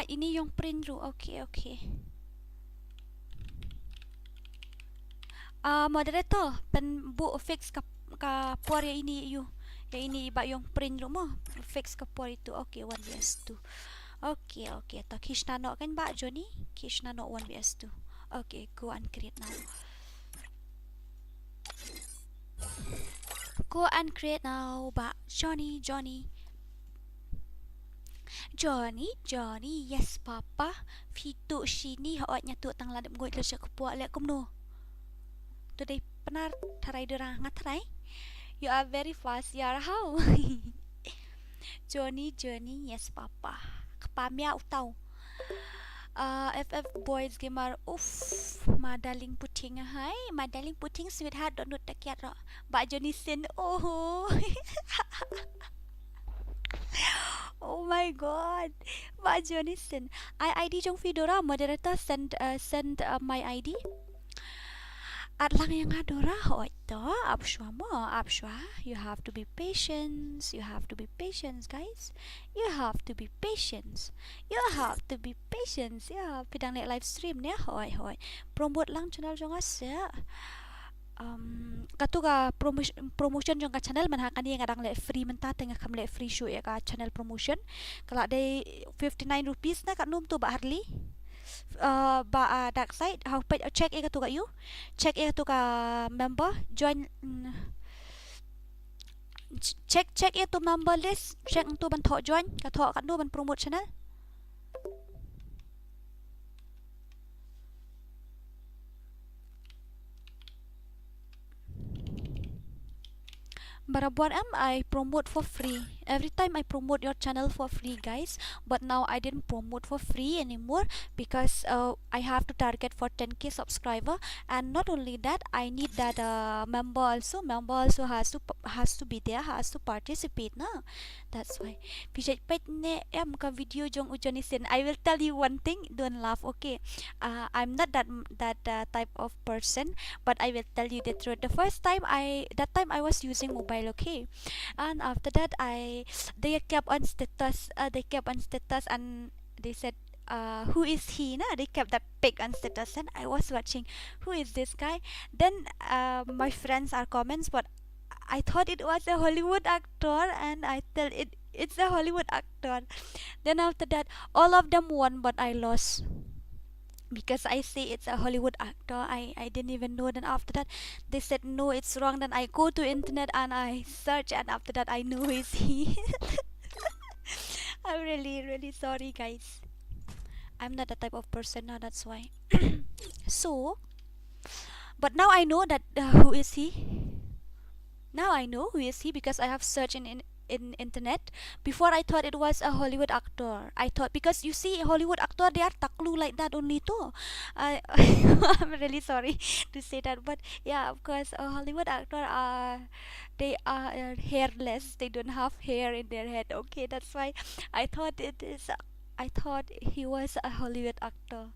Ini yung print ro. Okay. Moderator, bu fix ka por ya ini you. Ya ini iba yung print ro mo. Fix ka por itu. Okay, 1vs2. Okay. To Kýʀᴛᴇ kan ba Johnny? Kýʀᴛᴇ 1vs2. Okay, go and create now. Go and create now, ba Johnny. Yes papa. Fitu sini hoatnya tu tang ladap goit lesyak kepuak lek kumno. Today penar tarai derang ngatrai. You are very fast. Ya how? Johnny, yes papa. Kepamia utau. FF boys gamer. Madaling puting hai. Madaling puting sweetheart don't takiat ro. Ba Johnny sin. Oh. Oh my god. Ba Johnny sin. ID jong Fedora moderator send my ID. At lang yang adora hoito abshwa you have to be patient guys. You have to be patient. Ya pidang nek live stream ne hoi promote lang channel jong asa katu ka promotion jong ka channel man hakani yang adang le free menta tengah kam le free show ya ka channel promotion kala de 59 rupees na kat num tu ba harli dark side how check e tu ka you check e tu ka member join check e tu member list check tu ban tho join ka tho kan ban promote channel Barabuan I promote for free. Every time I promote your channel for free guys. But now I didn't promote for free anymore because I have to target for 10k subscriber. And not only that, I need that member also has to be there, has to participate na. That's why. Pijat pait ne ka video jong ujoni sin. I will tell you one thing, don't laugh, okay? I'm not that type of person, but I will tell you the truth. The first time I was using mobile, okay, and after that they kept on status and they said who is he na, they kept that pic on status and I was watching who is this guy. Then my friends are comments, but I thought it was a Hollywood actor and I tell it's a Hollywood actor. Then after that all of them won but I lost because I say it's a Hollywood actor. I didn't even know. Then after that they said no, it's wrong. Then I go to internet and I search and after that I know is he. I'm really sorry guys. I'm not that type of person now, that's why. So but now I know that who is he. Now I know who is he because I have searched in in internet. Before I thought it was a Hollywood actor. I thought, because you see Hollywood actor, they are taklu like that only too. I'm really sorry to say that, but yeah, of course, a Hollywood actor are, they are hairless. They don't have hair in their head. Okay, that's why I thought it is. I thought he was a Hollywood actor.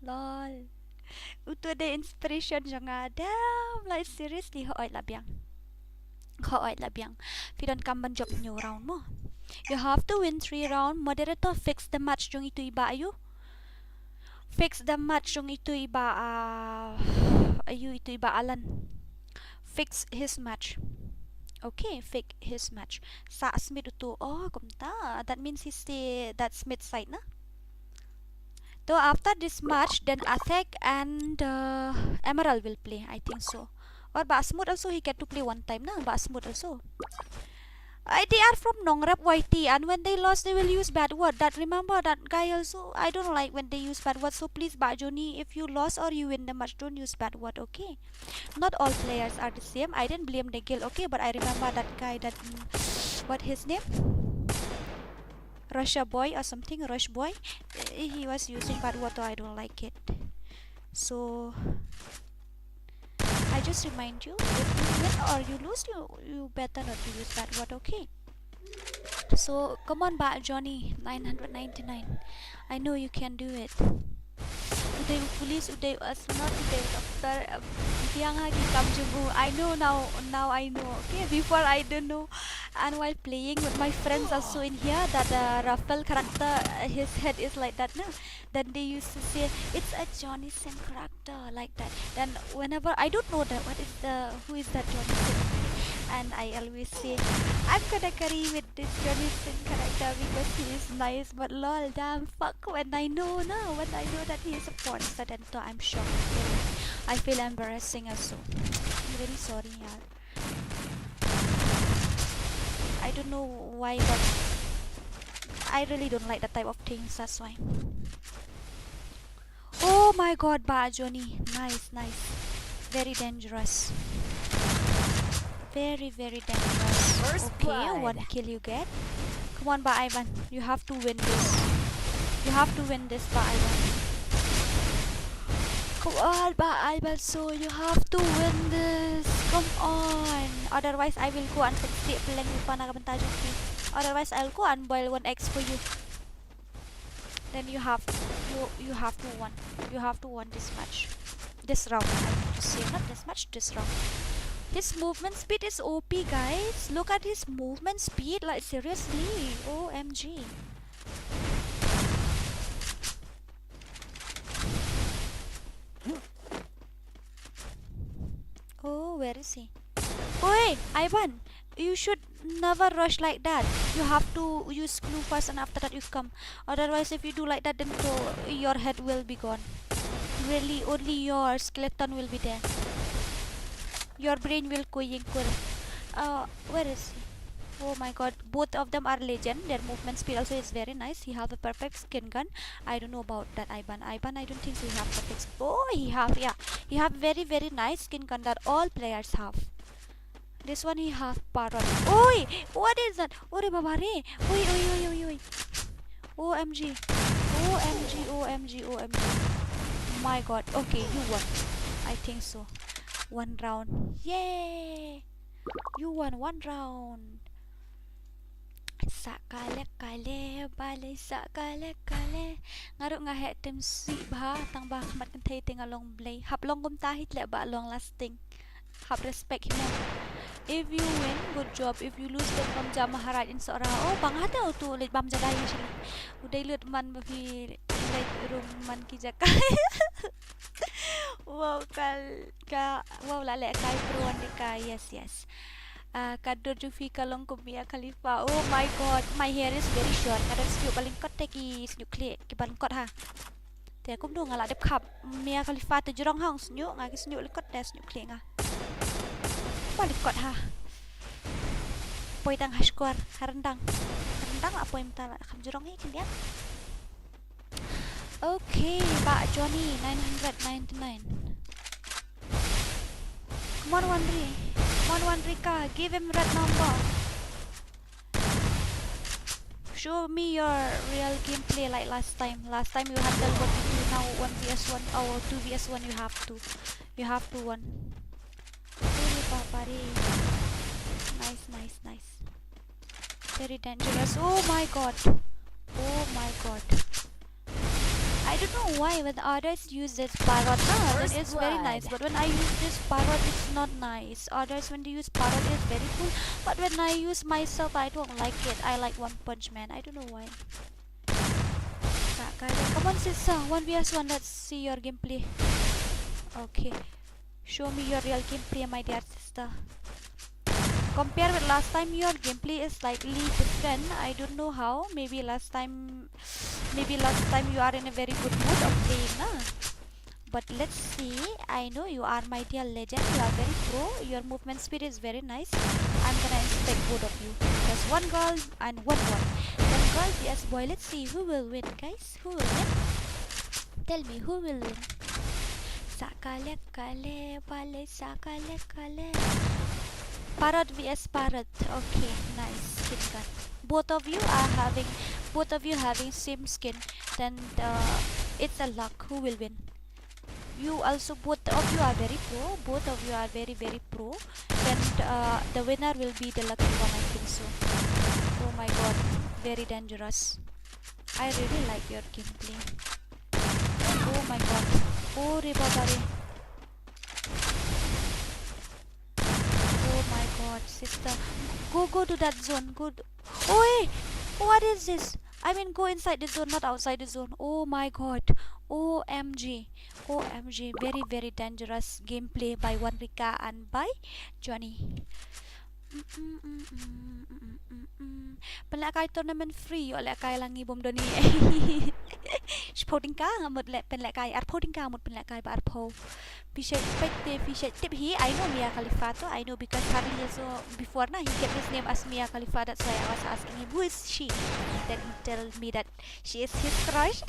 Lol. Uto the inspiration nga. Damn, like seriously, hoy labyang. Hoy labyang. If you don't come and job new round mo. You have to win 3 round. Moderator, fix the match yung ito iba ayo. Fix the match yung ito iba ayo ito iba alan. Fix his match. Okay, fix his match. Sa Smith ito. Oh, kumta. That means he's the that Smith side na. So after this match, then Attack and Emerald will play. I think so. Or Basmut also, he get to play one time na. Basmut also. They are from Mᴏʀᴇ, and when they lost, they will use bad word. That remember that guy also. I don't like when they use bad word. So please, Bajoni, if you lost or you win the match, don't use bad word. Okay. Not all players are the same. I didn't blame the guild. Okay, but I remember that guy. That what his name? Russia boy or something, Rush boy, he was using bad word, so I don't like it. So I just remind you, if you win or you lose, you better not to use bad word, okay? So come on, Johnny, 999. I know you can do it. Uday police, uday astronaut, uday doctor, dia nga gikam jubu. I know now I know. Okay, before I don't know. And while playing with my friends also in here, that Raphael character, his head is like that now. Then they used to say it's a Johnny Sin character like that. Then whenever I don't know that who is that Johnny Sin, and I always say I'm gonna carry with this Johnny Sin character because he is nice. But lol, damn fuck, when I know that he is a porn star, then I'm shocked. I feel embarrassing also. I'm really sorry, yaar. I don't know why, but I really don't like that type of things, that's why. Oh my god, Johnny. Nice. Very dangerous. Very dangerous. First Okay, blood. 1 kill you get. Come on, Ivan. You have to win this. You have to win this, Ivan. Come on, Ivan. So you have to win this. Come on. Otherwise, I will go and fix the plan Otherwise, I'll go and boil 1x for you. Then you have to win. You have to win this match. This round. I mean to say, not this match. This round. His movement speed is OP, guys. Look at his movement speed. Like seriously. OMG. Oh, where is he? Oi, Ivan, you should never rush like that. You have to use clue first and after that you come. Otherwise, if you do like that, then your head will be gone. Really, only your skeleton will be there. Your brain will Kıyıᴛᴇ. Where is he? Oh my god, both of them are legend. Their movement speed also is very nice. He have a perfect skin gun. I don't know about that Ivan. I don't think so he have perfect. Oh, he have very nice skin gun that all players have. This one he have parrot. Oi, what is that? Ore babare. Oi. OMG. My god. Okay, you won. I think so. 1 round. Yay! You won 1 round. Sakale balay sakale ngaro nga he tem si ba tang ba kamat kan tay tingalong play haplong gumtahit le ba long lasting have respect him. If you win, good job. If you lose, then bam jam maharaj in sora. Oh, bang hata o tu lit bam jaday siya. Uday lut man bafi like room man ki jaka. Wow wow lale kay pro ni ka. Yes. Kador jufi kalong ko Mia Khalifa. Oh my god, my hair is very short. Kador snyuk balingkot te ki snyuk ki balingkot ha. Te kum do ngala dep khap Mia Khalifa te jurong hang snyuk nga ki snyuk lingkot te snyuk nga. Balingkot ha. Poy tang hashkor harendang apa yang tala kham jurong hi kalian. Okay, Pak Johnny 999. Come on, Wandri ka, give him red number. Show me your real gameplay like last time. Last time you handle 1v2, now 1vs1 or 2vs1 you have to. You have to win. Nice, nice, nice. Very dangerous. Oh my god. Oh my god. I don't know why when others use this parrot, then it's very nice. But when I use this parrot, it's not nice. Others when they use parrot, it's very cool. But when I use myself, I don't like it. I like One Punch Man. I don't know why. Come on, sister. 1vs1. Let's see your gameplay. Okay. Show me your real gameplay, my dear sister. Compare with last time, your gameplay is slightly different. I don't know how. Maybe last time you are in a very good mood of playing, nah? But let's see. I know you are my dear legend. You are very pro. Your movement speed is very nice. I'm gonna inspect both of you. There's one girl and one boy. One girl vs boy. Let's see who will win, guys. Who will win? Tell me who will win. SSʌᴏᴜᴜ pale țăcălec. Parrot vs parrot. Okay, nice. Skin gun. Both of you having same skin. Then it's a luck. Who will win? You also, both of you are very pro. Both of you are very pro. Then the winner will be the lucky one, I think so. Oh my god, very dangerous. I really like your gameplay. Oh my god. Oh Reborn. Oh my god, sister. Go to that zone. Oh hey! What is this? I mean, go inside the zone, not outside the zone. Oh my god. OMG. OMG. Very dangerous gameplay by Mᴏʀᴇ and by Johnny. Penlek tournament free oleh kai langi bom doni. Sporting ka ngamut lek penlek kai arpoding ka ngamut penlek kai ba arpo. Fishet tip he. I know Mᴏʀᴇ. I know because hardly also before he kept his name as Mᴏᴇ. That's why I was asking him who is she. Then he told me that she is his crush.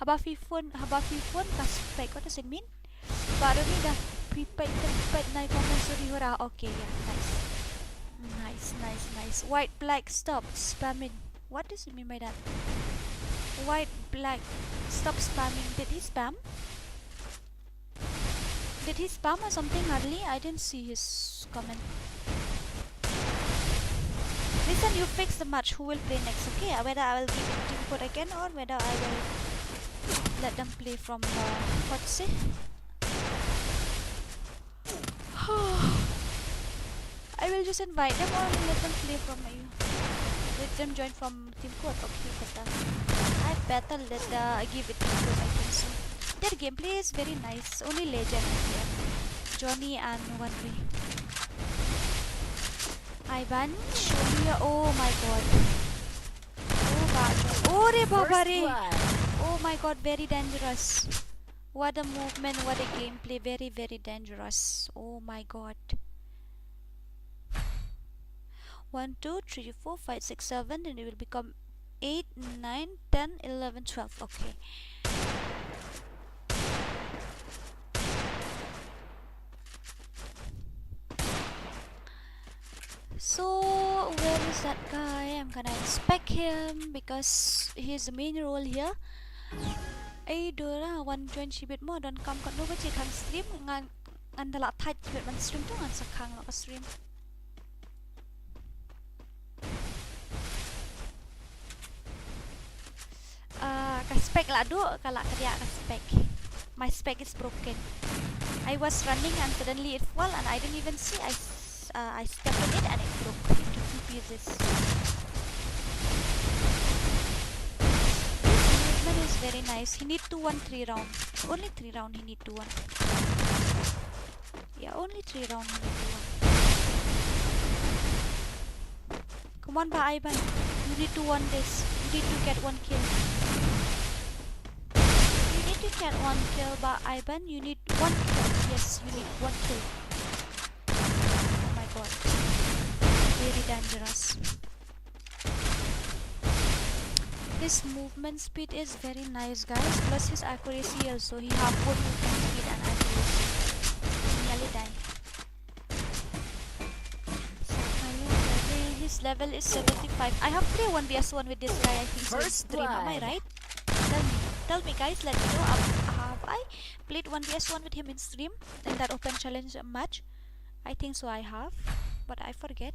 Habafifun kaspek. What does it mean? Baru ni dah prepaid naik compulsory hura. Okay, yeah, nice. White black stop spamming. What does it mean by that? White black stop spamming. Did he spam? Did he spam or something? Hardly. I didn't see his comment. Listen, you fix the match. Who will play next? Okay, whether I will give it team code again or whether I will let them play from what to say. I will just invite them or let them play from you. Let them join from team code. Okay, better. I better give it team code, I think so. Their gameplay is very nice. Only legend here. Johnny and Mᴏʀᴇ. Ivan, show me your... Oh my god. Oh god. Oh Reborn. Oh my god, very dangerous. What a movement, what a gameplay. Very dangerous. Oh my god. 1, 2, 3, 4, 5, 6, 7. Then it will become 8, 9, 10, 11, 12. Okay. So where is that guy? I'm gonna inspect him because he's the main role here. Ai dora 120 bit more don't come kat no baca kan stream ngan dalak tight bit man stream tu ngan sakang lo ka stream. Ka spec lah do kalak kerja ka spec. My spec is broken. I was running and suddenly it fell and I didn't even see. I stepped on it and it broke into 2 pieces. This movement is very nice. He need to win 3 round. Only 3 round he need to win. Yeah, only 3 round he need to win. Come on, Ba Ivan. You need to win this. You need to get 1 kill. You need to get 1 kill, Ba Ivan. You need 1 kill. Yes, you need 1 kill. God, very dangerous. His movement speed is very nice, guys. Plus his accuracy also. He have both movement speed and accuracy. He nearly died. His His level is 75. I have played 1vs1 with this guy, I think so, in First stream. Am I blood. right? Tell me guys, let me know. Have I played 1vs1 with him in stream in that open challenge match? I think so I have, but I forget.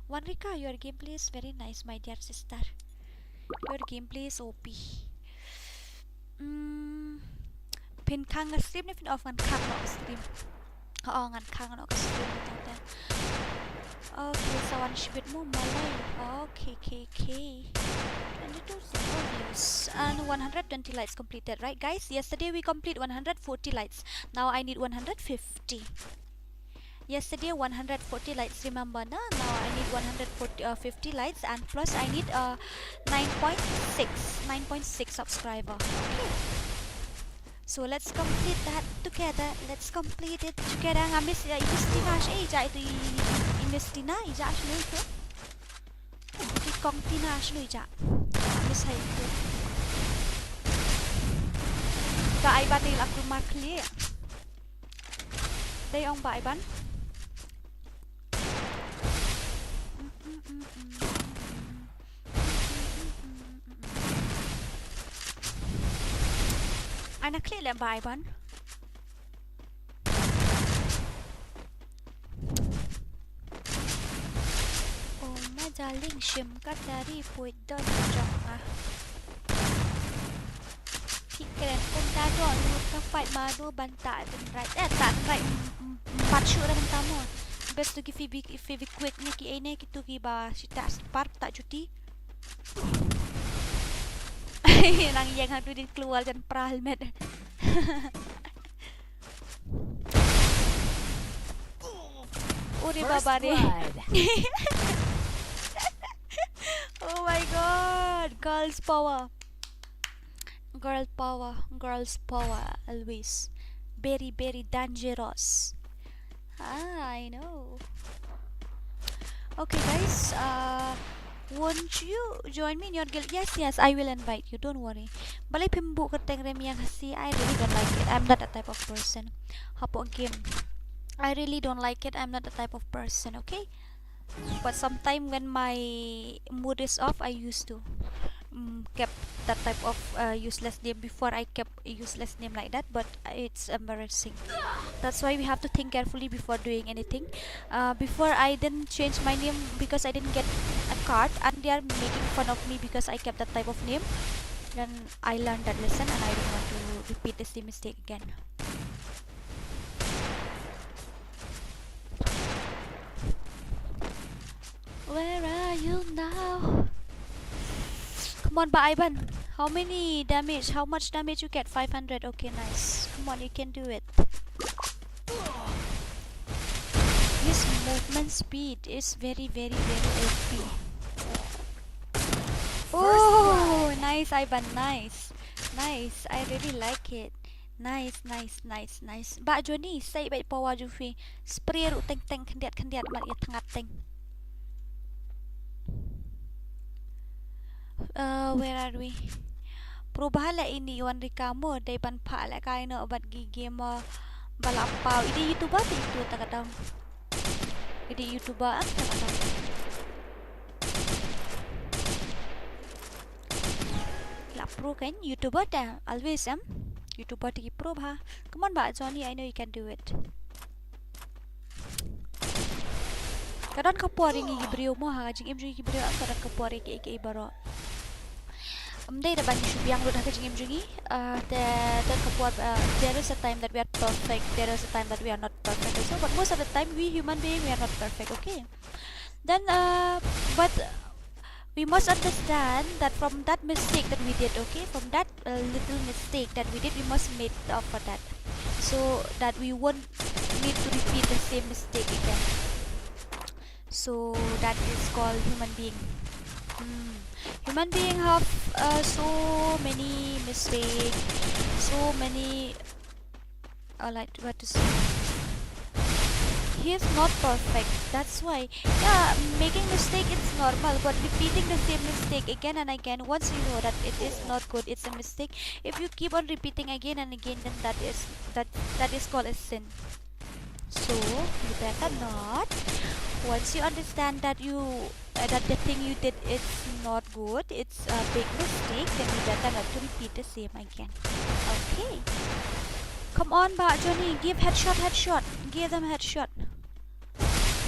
Wanrika, your gameplay is very nice, my dear sister. Your gameplay is OP. Pin khang nga stream ni pin off ngan khang no stream. Oo, ngan khang no stream tata. Okay, so one shibit mo malay. Okay, 22 simple views and 120 lights completed, right guys? Yesterday we complete 140 lights. Now I need 150. Yesterday 140 lights, remember na? Now I need 150 lights, and plus I need 9.6 subscriber. Okay, so let's complete that together. Let's complete it together. Ngamis Iİstina siya ija itu Iİstina ija siya itu. Di Kongtina siya ija. Ngamis hay itu. Baaiban nila aku Mᴏʀᴇ. Đây ông baaiban. Ana klik lang ba Ivan? Oh, madaling Mᴏʀᴇ pwede na pikiran kung dado lu ka fight madu banta dan right tak right patsyo ra tamo best to give quick ni ki ene kitu ki ba sita par tak cuti. Nang yang hadu din keluar dan pra helmet. Uri babare. Oh my god, girls power. Girls power always. Very dangerous. I know. Okay guys, won't you join me in your guild? Yes, I will invite you, don't worry. Balay pimbu kateng rem yang Khasi, I really don't like it. I'm not that type of person. Hapo game, I really don't like it. I'm not the type of person, okay? But sometime when my mood is off, I used to kept that type of useless name. Before I kept a useless name like that, but it's embarrassing. That's why we have to think carefully before doing anything. Before I didn't change my name because I didn't get a card, and they are making fun of me because I kept that type of name. Then I learned that lesson, and I don't want to repeat the same mistake again. Where are you now? Come on, Ivan. How many damage? How much damage you get? 500. Okay, nice. Come on, you can do it. His movement speed is very OP. Oh, nice, Ivan. Nice. I really like it. Nice. Ba Johnny, say bait power Jufi. Spray ru teng kendiat mat ya tengat teng. Where are we? Perubahanlah ini Wanrika mo day panpa la kay no obat game balapaw. Ini YouTuber itu tagadam. Ini YouTuber ang tagadam. La pro kan YouTuber ta always YouTuber ti pro ha. Come on ba Johnny, I know you can do it. Kadang kapori ngi brio mo ha jing imju ngi brio ang kadang kapori ke baro. Day da bani shubyang lo da jing imju ngi the kapor there is a time that we are perfect, there is a time that we are not perfect also, but most of the time we human being we are not perfect, okay? Then but we must understand that from that mistake that we did, okay, from that little mistake that we did, we must make up for that, so that we won't need to repeat the same mistake again. So that is called human being. Human being have so many mistakes, so many like what to say. He is not perfect. That's why, yeah, making mistake it's normal, but repeating the same mistake again and again, once you know that it is not good, it's a mistake. If you keep on repeating again and again, then that is called a sin. So you better not. Once you understand that you that the thing you did is not good, it's a big mistake, then you better not to repeat the same again. Okay. Come on, Johnny, give headshot. Give them headshot.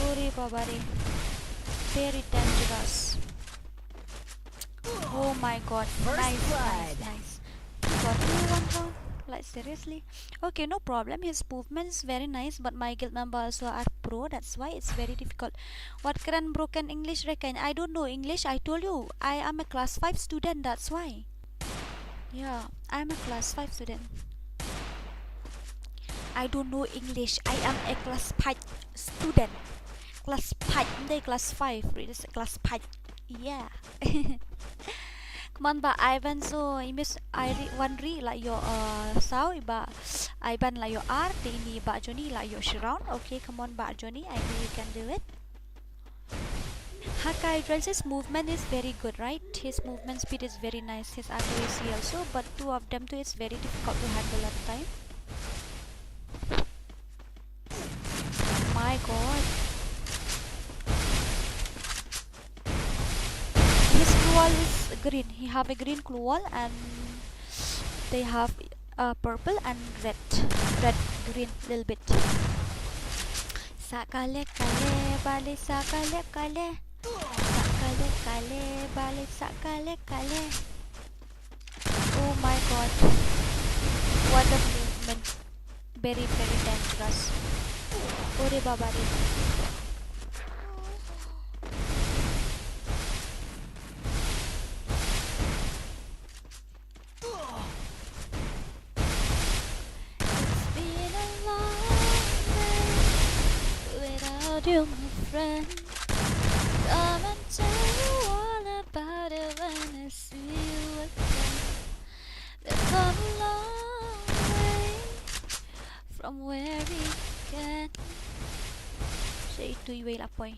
Ore babare. Very dangerous. Oh my god. Nice. He got me one round. Like seriously. Okay, no problem. His movement is very nice, but my guild member also are pro. That's why it's very difficult. What keren broken English reckon? I don't know English. I told you I am a class 5 student. That's why. Yeah, I'm a class 5 student. I don't know English. I am a class 5 student. Class 5. They class 5. It is class 5. Yeah. Come on, ba Ivan, so imis one re like your sao ba Ivan like your art ini ba Johnny like your surround. Okay, come on, ba Johnny, I know you can do it. Kğɪʀᴛ's movement is very good, right? His movement speed is very nice, his accuracy also, but two of them too is very difficult to handle at the time. My god. His wall is green. He have a green clue wall and they have purple and red, green little bit. Sakale kale bale sakale kale, sakale kale bale sakale kale. Oh my god, what a movement! Very dangerous. Ore baba re. You, my friend, come and tell you all about it when I see you again. We've come a long way from where we began. Say to you, Apoy.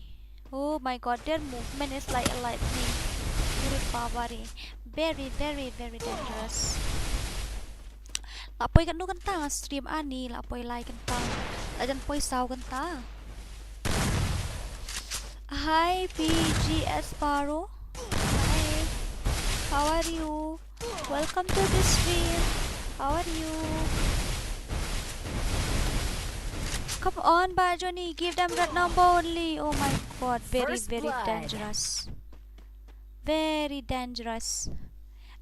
Oh my god, their movement is like a lightning. Very dangerous. Apoy kan kanta stream ani, apoy like kanta. Ajan poy saw kanta. Hi PGS Paro. Hi. How are you? Welcome to the stream. How are you? Come on, Johnny. Give them red number only. Oh my god. Very dangerous. Very dangerous.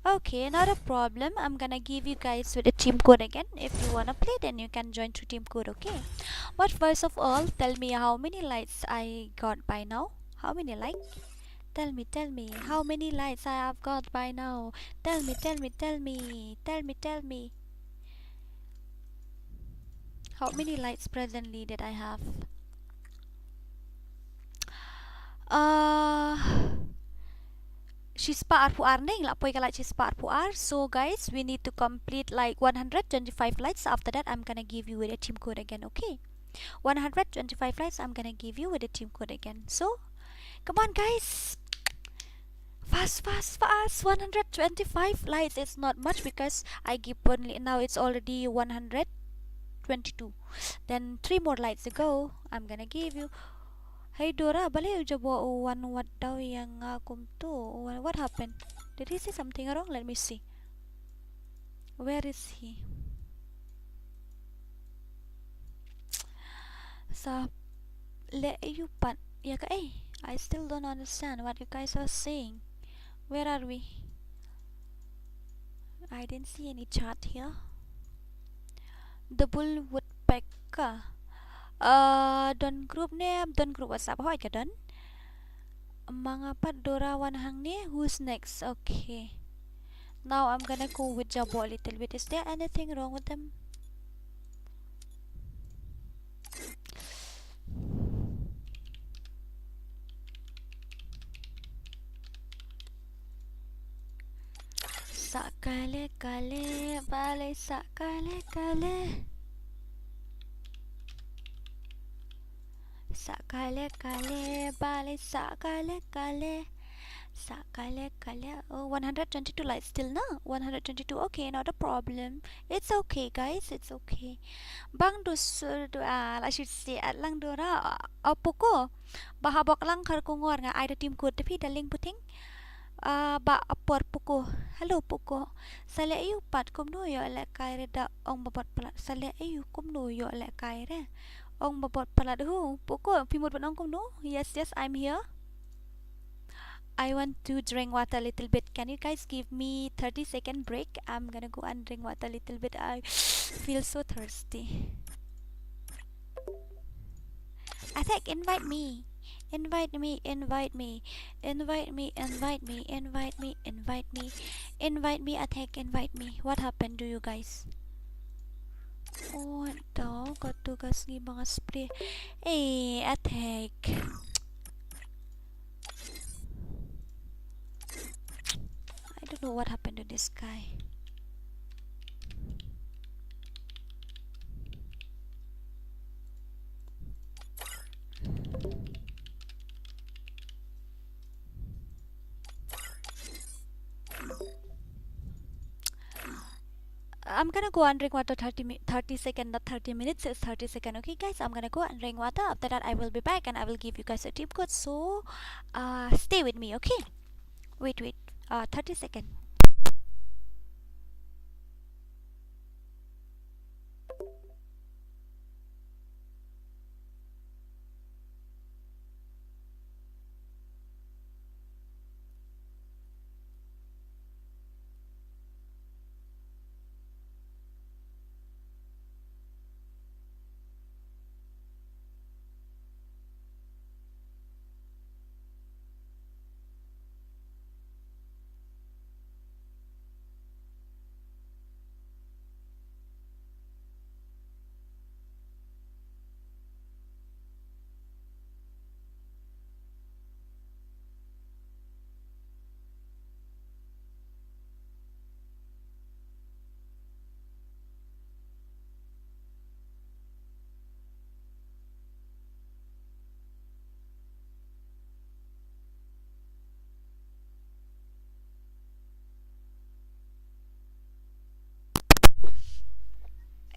Okay, not a problem. I'm gonna give you guys with a team code again. If you wanna play, then you can join through team code, okay? But first of all, tell me how many likes I got by now. How many likes? Tell me how many likes I have got by now. Tell me. How many likes presently that I have? Chispa Aᴅᴅᴜᴜ ning la poi kala Chispa Aᴅᴅᴜᴜ. So guys, we need to complete like 125 likes. After that, I'm gonna give you with a team code again, okay? 125 likes, I'm gonna give you with a team code again. So come on guys, fast 125 likes. It's not much because I give only now, it's already 122. Then 3 more likes to go. I'm gonna give you. Hey Dora, balik coba one what daw yang akum tu. What happened? Did he say something wrong? Let me see. Where is he? Sa le you pan ya ka I still don't understand what you guys are saying. Where are we? I didn't see any chat here. The bull woodpecker. Don group name, don group WhatsApp. How I get done? Mga pat Dora Wanhang ni. Who's next? Okay. Now I'm gonna go with Jabo a little bit. Is there anything wrong with them? Sakale kale bale sakale kale. Sakale kale bale sakale kale. Oh, 122 lights still na? 122. Okay, not a problem. It's okay, guys. It's okay. Bang I should say at lang dora apuko. Bahabok lang karkungor nga ay team code tapi daling puting. Ba apor puko. Hello puko. Sale ayu pat kum no yo le kaire da ong babot pala. Sale ayu kum no yo le kaire. Ong babot pala hu. Puko pimut ong kum no. Yes, I'm here. I want to drink water a little bit. Can you guys give me 30-second break? I'm gonna go and drink water a little bit. I feel so thirsty. Attack, invite me. Invite me. Attack, invite me. What happened to you guys? Oh, daw. Katugas ng mga spray. Hey, attack. I don't know what happened to this guy. I'm gonna go and drink water 30 seconds, not 30 minutes. It's 30 seconds. Okay, guys, I'm gonna go and drink water. After that, I will be back and I will give you guys a team code. So, stay with me, okay? Wait. 30 seconds.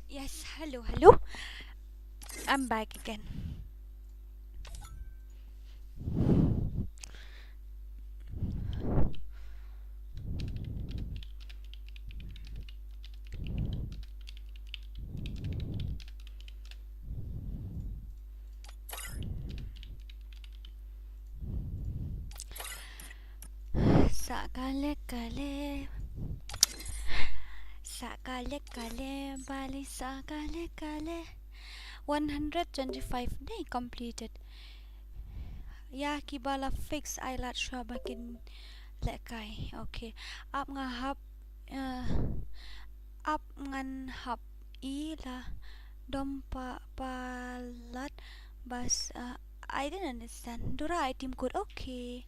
Yes, hello. I'm back again. Sakale bali sakale 125 day completed. Ya kibala fix ilat shabakin lekai. Okay. Up ngan hap ila dompa palat bas I didn't understand. Dura item code. Okay.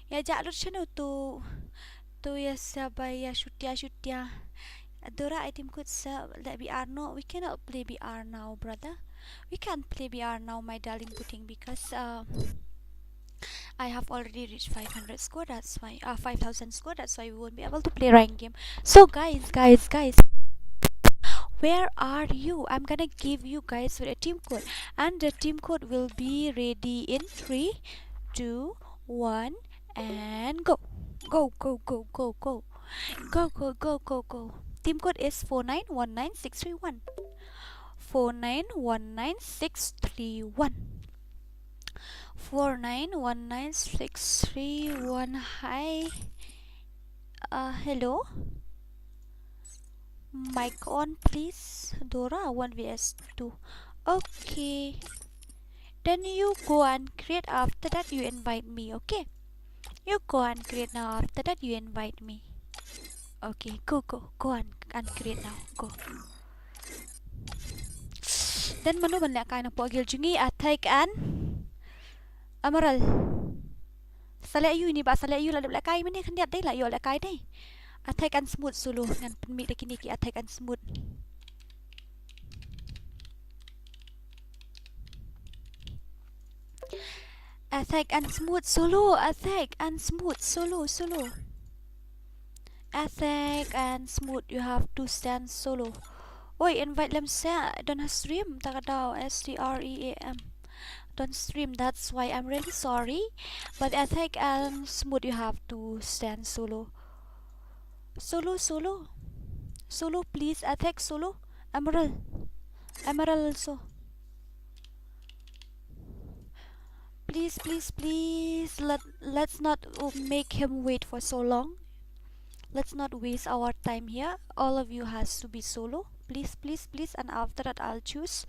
Ya jalur channel to ya sabay ya shutya. Dora item code that BR no, we cannot play BR now, brother. We can't play BR now, my darling puting, because I have already reached 500 score. That's why 5,000 score. That's why we won't be able to play rank game. So guys, where are you? I'm gonna give you guys with a team code, and the team code will be ready in 3, 2, 1, and go. Team code is 4919631. 4919631. 4919631. Hi. Hello. Mic on, please. Dora 1vs2. Okay. Then you go and create. After that, you invite me. Okay. You go and create now. After that, you invite me. Okay, go and create now. Go. Then manu banyak kain po agil jungi attack and amaral. Sale ayu ini ba sale ayu lalap lakai mani kan dia dai la yo lakai dai. Attack and smooth solo ngan penmi dak kini ki attack and smooth. Attack and smooth solo. Attack and smooth solo. Attack and smooth. You have to stand solo. Oi, invite them sa. Don't stream. Takadaw. STREAM. Don't stream. That's why I'm really sorry. But attack and smooth. You have to stand solo. Solo. Please. Attack solo. Emerald also. Please. Let's not make him wait for so long. Let's not waste our time here. All of you has to be solo. Please. And after that, I'll choose.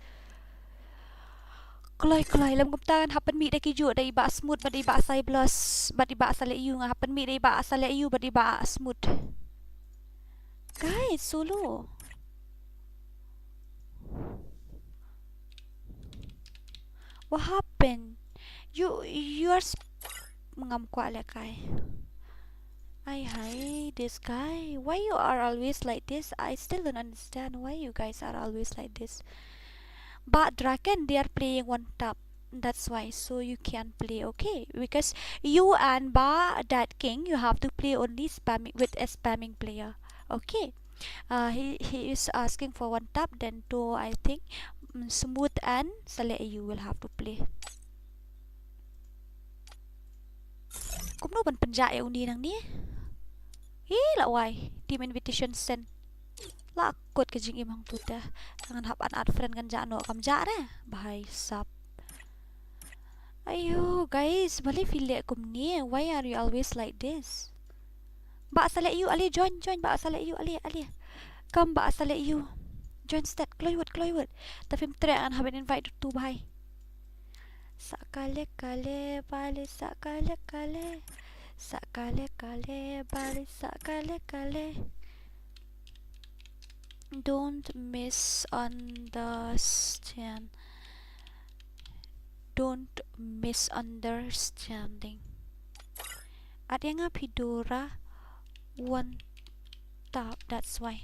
Kloi. Lam kumtangan happen meet daki ju da iba smooth but iba sai plus but iba asale you nga happen meet iba asale you but iba smooth. Guys, solo. What happened? You are Mᴏʀᴇ. I hate this guy. Why you are always like this? I still don't understand why you guys are always like this. But Draken, they are playing one tap. That's why. So you can play, okay? Because you and that king, you have to play only spamming with a spamming player. Okay. He is asking for one tap. Then two, I think, smooth and Saleh you will have to play. Cũng nó bần penjak ya undi nang ni. Lah why? Team invitation send. Lah akut ke jing imang tu dah. Tangan hap an friend kan jak no kam jak dah. Bahai sap. Ayo guys, balik feel kum ni. Why are you always like this? Ba Saleh you ali join ba Saleh you ali. Come ba Saleh you. Join stat Kloywood. Tapi mtre an haben invite tu bahai. Sakale balik sakale balik sakale. Don't misunderstanding. Ada nga Pidora one tap, that's why.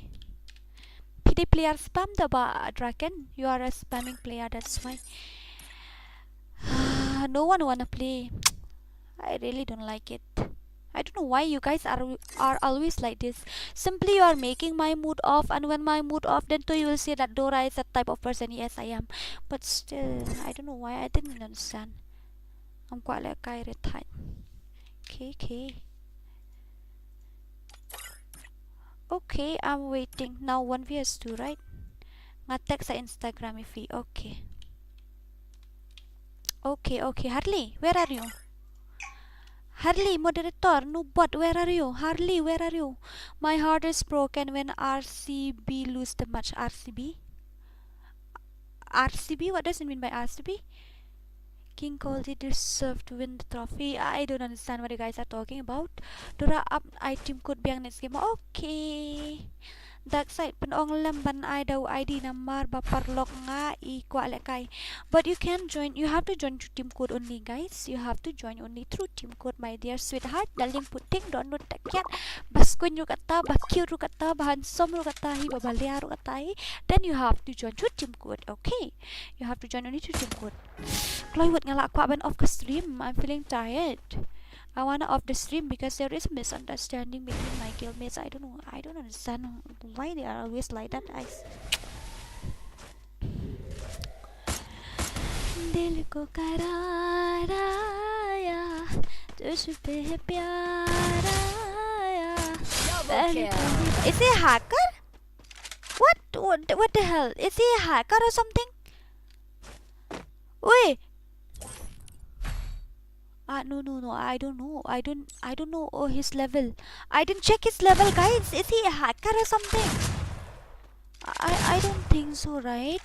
PD player spam the ba Draken. You are a spamming player, that's why. No one wanna play. I really don't like it. I don't know why you guys are always like this. Simply you are making my mood off, and when my mood off, then too you will say that Dora is that type of person. Yes, I am. But still, I don't know why. I didn't understand. I'm quite like I retired. Okay. Okay, I'm waiting. Now 1 vs 2, right? Nge-tag sa Instagram if we okay. Harley, where are you? Harley, moderator, no bot, where are you? Harley, where are you? My heart is broken when RCB lose the match. RCB? What does it mean by RCB? King Khasi deserve to win the trophy. I don't understand what you guys are talking about. Dora up item code biang next game. Okay. Dark side penong lamban I daw ID namar baparlok nga Mᴏʀᴇ. But you can join. You have to join through team code only, guys. You have to join only through team code, my dear sweetheart. Daling puting download takyat. Baskun ru kata, bakir ru kata, bahansom ru kata, hi babalia ru kata. Then you have to join through team code. Okay. You have to join only through team code. Kloywood nga aku aban off the stream. I'm feeling tired. I wanna off the stream because there is a misunderstanding between my guildmates. I don't know. I don't understand why they are always like that, guys. दिल को कराया तुझ पे प्यारा Is he a hacker? What the hell? Is he a hacker or something? Wait. No. I don't know. I don't know his level. I didn't check his level, guys. Is he a hacker or something? I don't think so, right?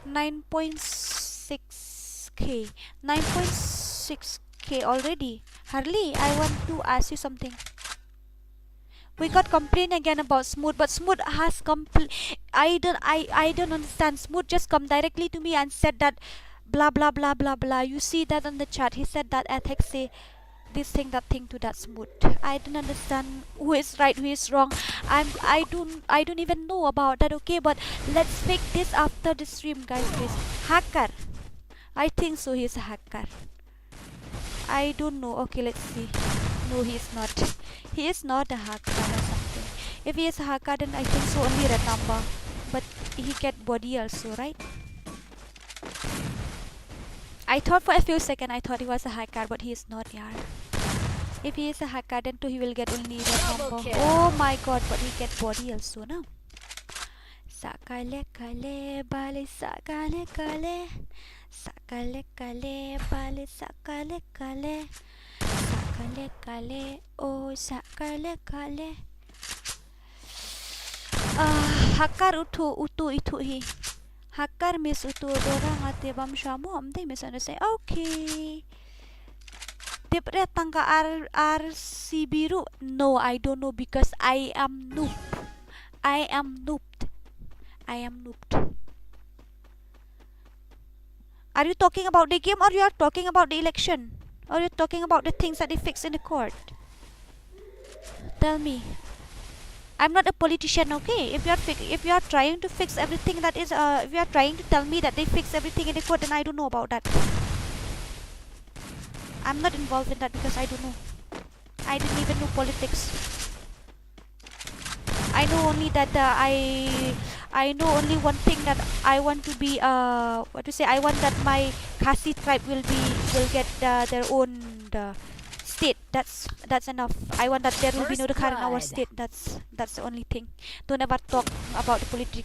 9.6k. 9.6k already. Harley, I want to ask you something. We got complaint again about Smooth, but Smooth has I don't understand. Smooth just come directly to me and said that blah blah blah blah blah. You see that on the chat. He said that ethics say this thing, that thing to that Smooth. I don't understand who is right, who is wrong. I don't even know about that. Okay, but let's fix this after the stream, guys. Please. Hacker. I think so. He's a hacker. I don't know. Okay, let's see. No, he is not. He is not a hacker or something. If he is a hacker, then I think so only red number. But he get body also, right? I thought for a few seconds I thought he was a hacker, but he is not, yeah. If he is a hacker, then too he will get only red number. Oh my god, but he get body also, no? Sakale kale bale sakale kale. Sakale kale bale sakale kale. Sakale kale oh sakale kale. Hakkar utu itu hi. Hakkar miss utu dorang ate bam shamu amde misunderstand. Okay. Dipre tangka RC biru. No, I don't know because I am noob. I am noobed. Are you talking about the game or you are talking about the election? Or you are talking about the things that they fix in the court? Tell me. I'm not a politician, okay? If you are trying to fix everything that is if you are trying to tell me that they fix everything in the court, then I don't know about that. I'm not involved in that because I don't know. I didn't even know politics. I know only that I know only one thing, that I want to be I want that my Khasi tribe will get their own state. That's enough. I want that there will be no Khar in our state. That's the only thing. Don't ever talk about the politic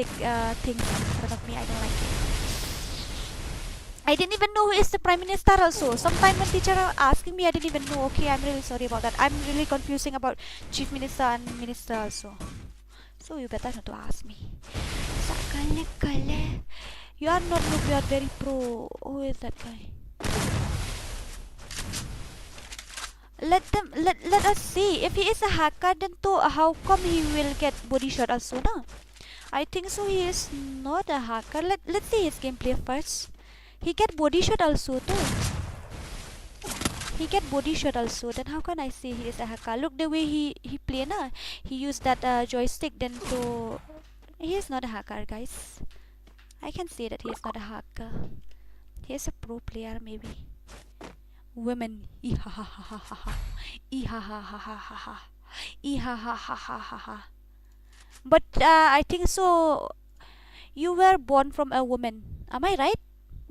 things in front of me. I don't like it. I didn't even know who is the Prime Minister also. Sometimes when teacher are asking me, I didn't even know. Okay, I'm really sorry about that. I'm really confusing about Chief Minister and Minister also. So you better not to ask me. Sakale kale. You are not noob, you are very pro. Who is that guy? Let us see. If he is a hacker, then how come he will get body shot also, no? I think so he is not a hacker. Let's see his gameplay first. He get body shot also too. He get body shot also. Then how can I say he is a hacker? Look the way he play, na. He used that joystick. Then to he is not a hacker, guys. I can say that he is not a hacker. He is a pro player, maybe. Women. But I think so. You were born from a woman. Am I right?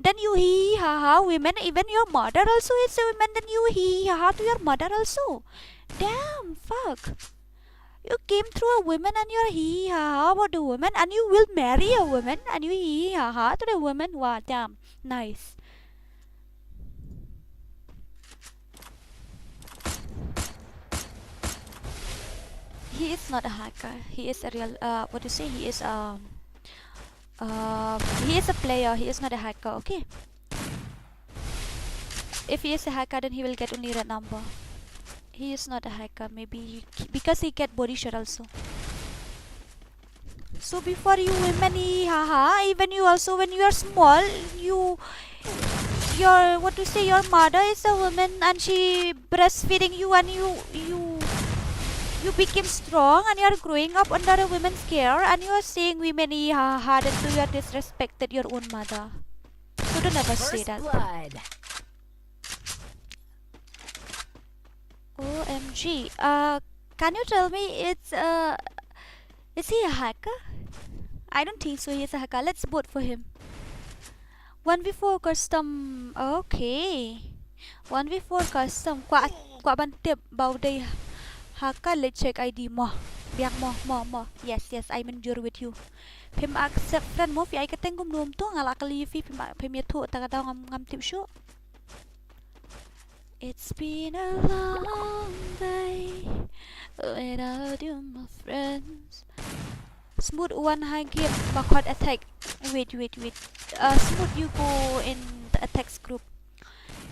Then you women, even your mother also is a woman, then you to your mother also. Damn, fuck. You came through a woman and you're about the woman, and you will marry a woman and you to the woman. Wow, damn, nice. He is not a hacker. He is a real he is a player. He is not a hacker, okay? If he is a hacker, then he will get only red number. He is not a hacker, maybe because he get body shot also. So before you women, even you also, when you are small, your mother is a woman and she breastfeeding you, and you became strong and you are growing up under a woman's care, and you are saying women then you are disrespected your own mother. So don't ever say that. OMG. Can you tell me is he a hacker? I don't think so he is a hacker. Let's vote for him. 1v4 custom. Okay. 1v4 custom. Kwa bantip bao đây. Hacker, let's check ID mo. Biang mo. Yes, I'm in jur with you. Pim accept friend mo. Fi ay kateng gumnum to. Ngalakali fi pim yato. Tagadaw ngam tip show. It's been a long day without you, my friends. Smooth one high game. Backward attack. Wait. Smooth, you go in the attacks group.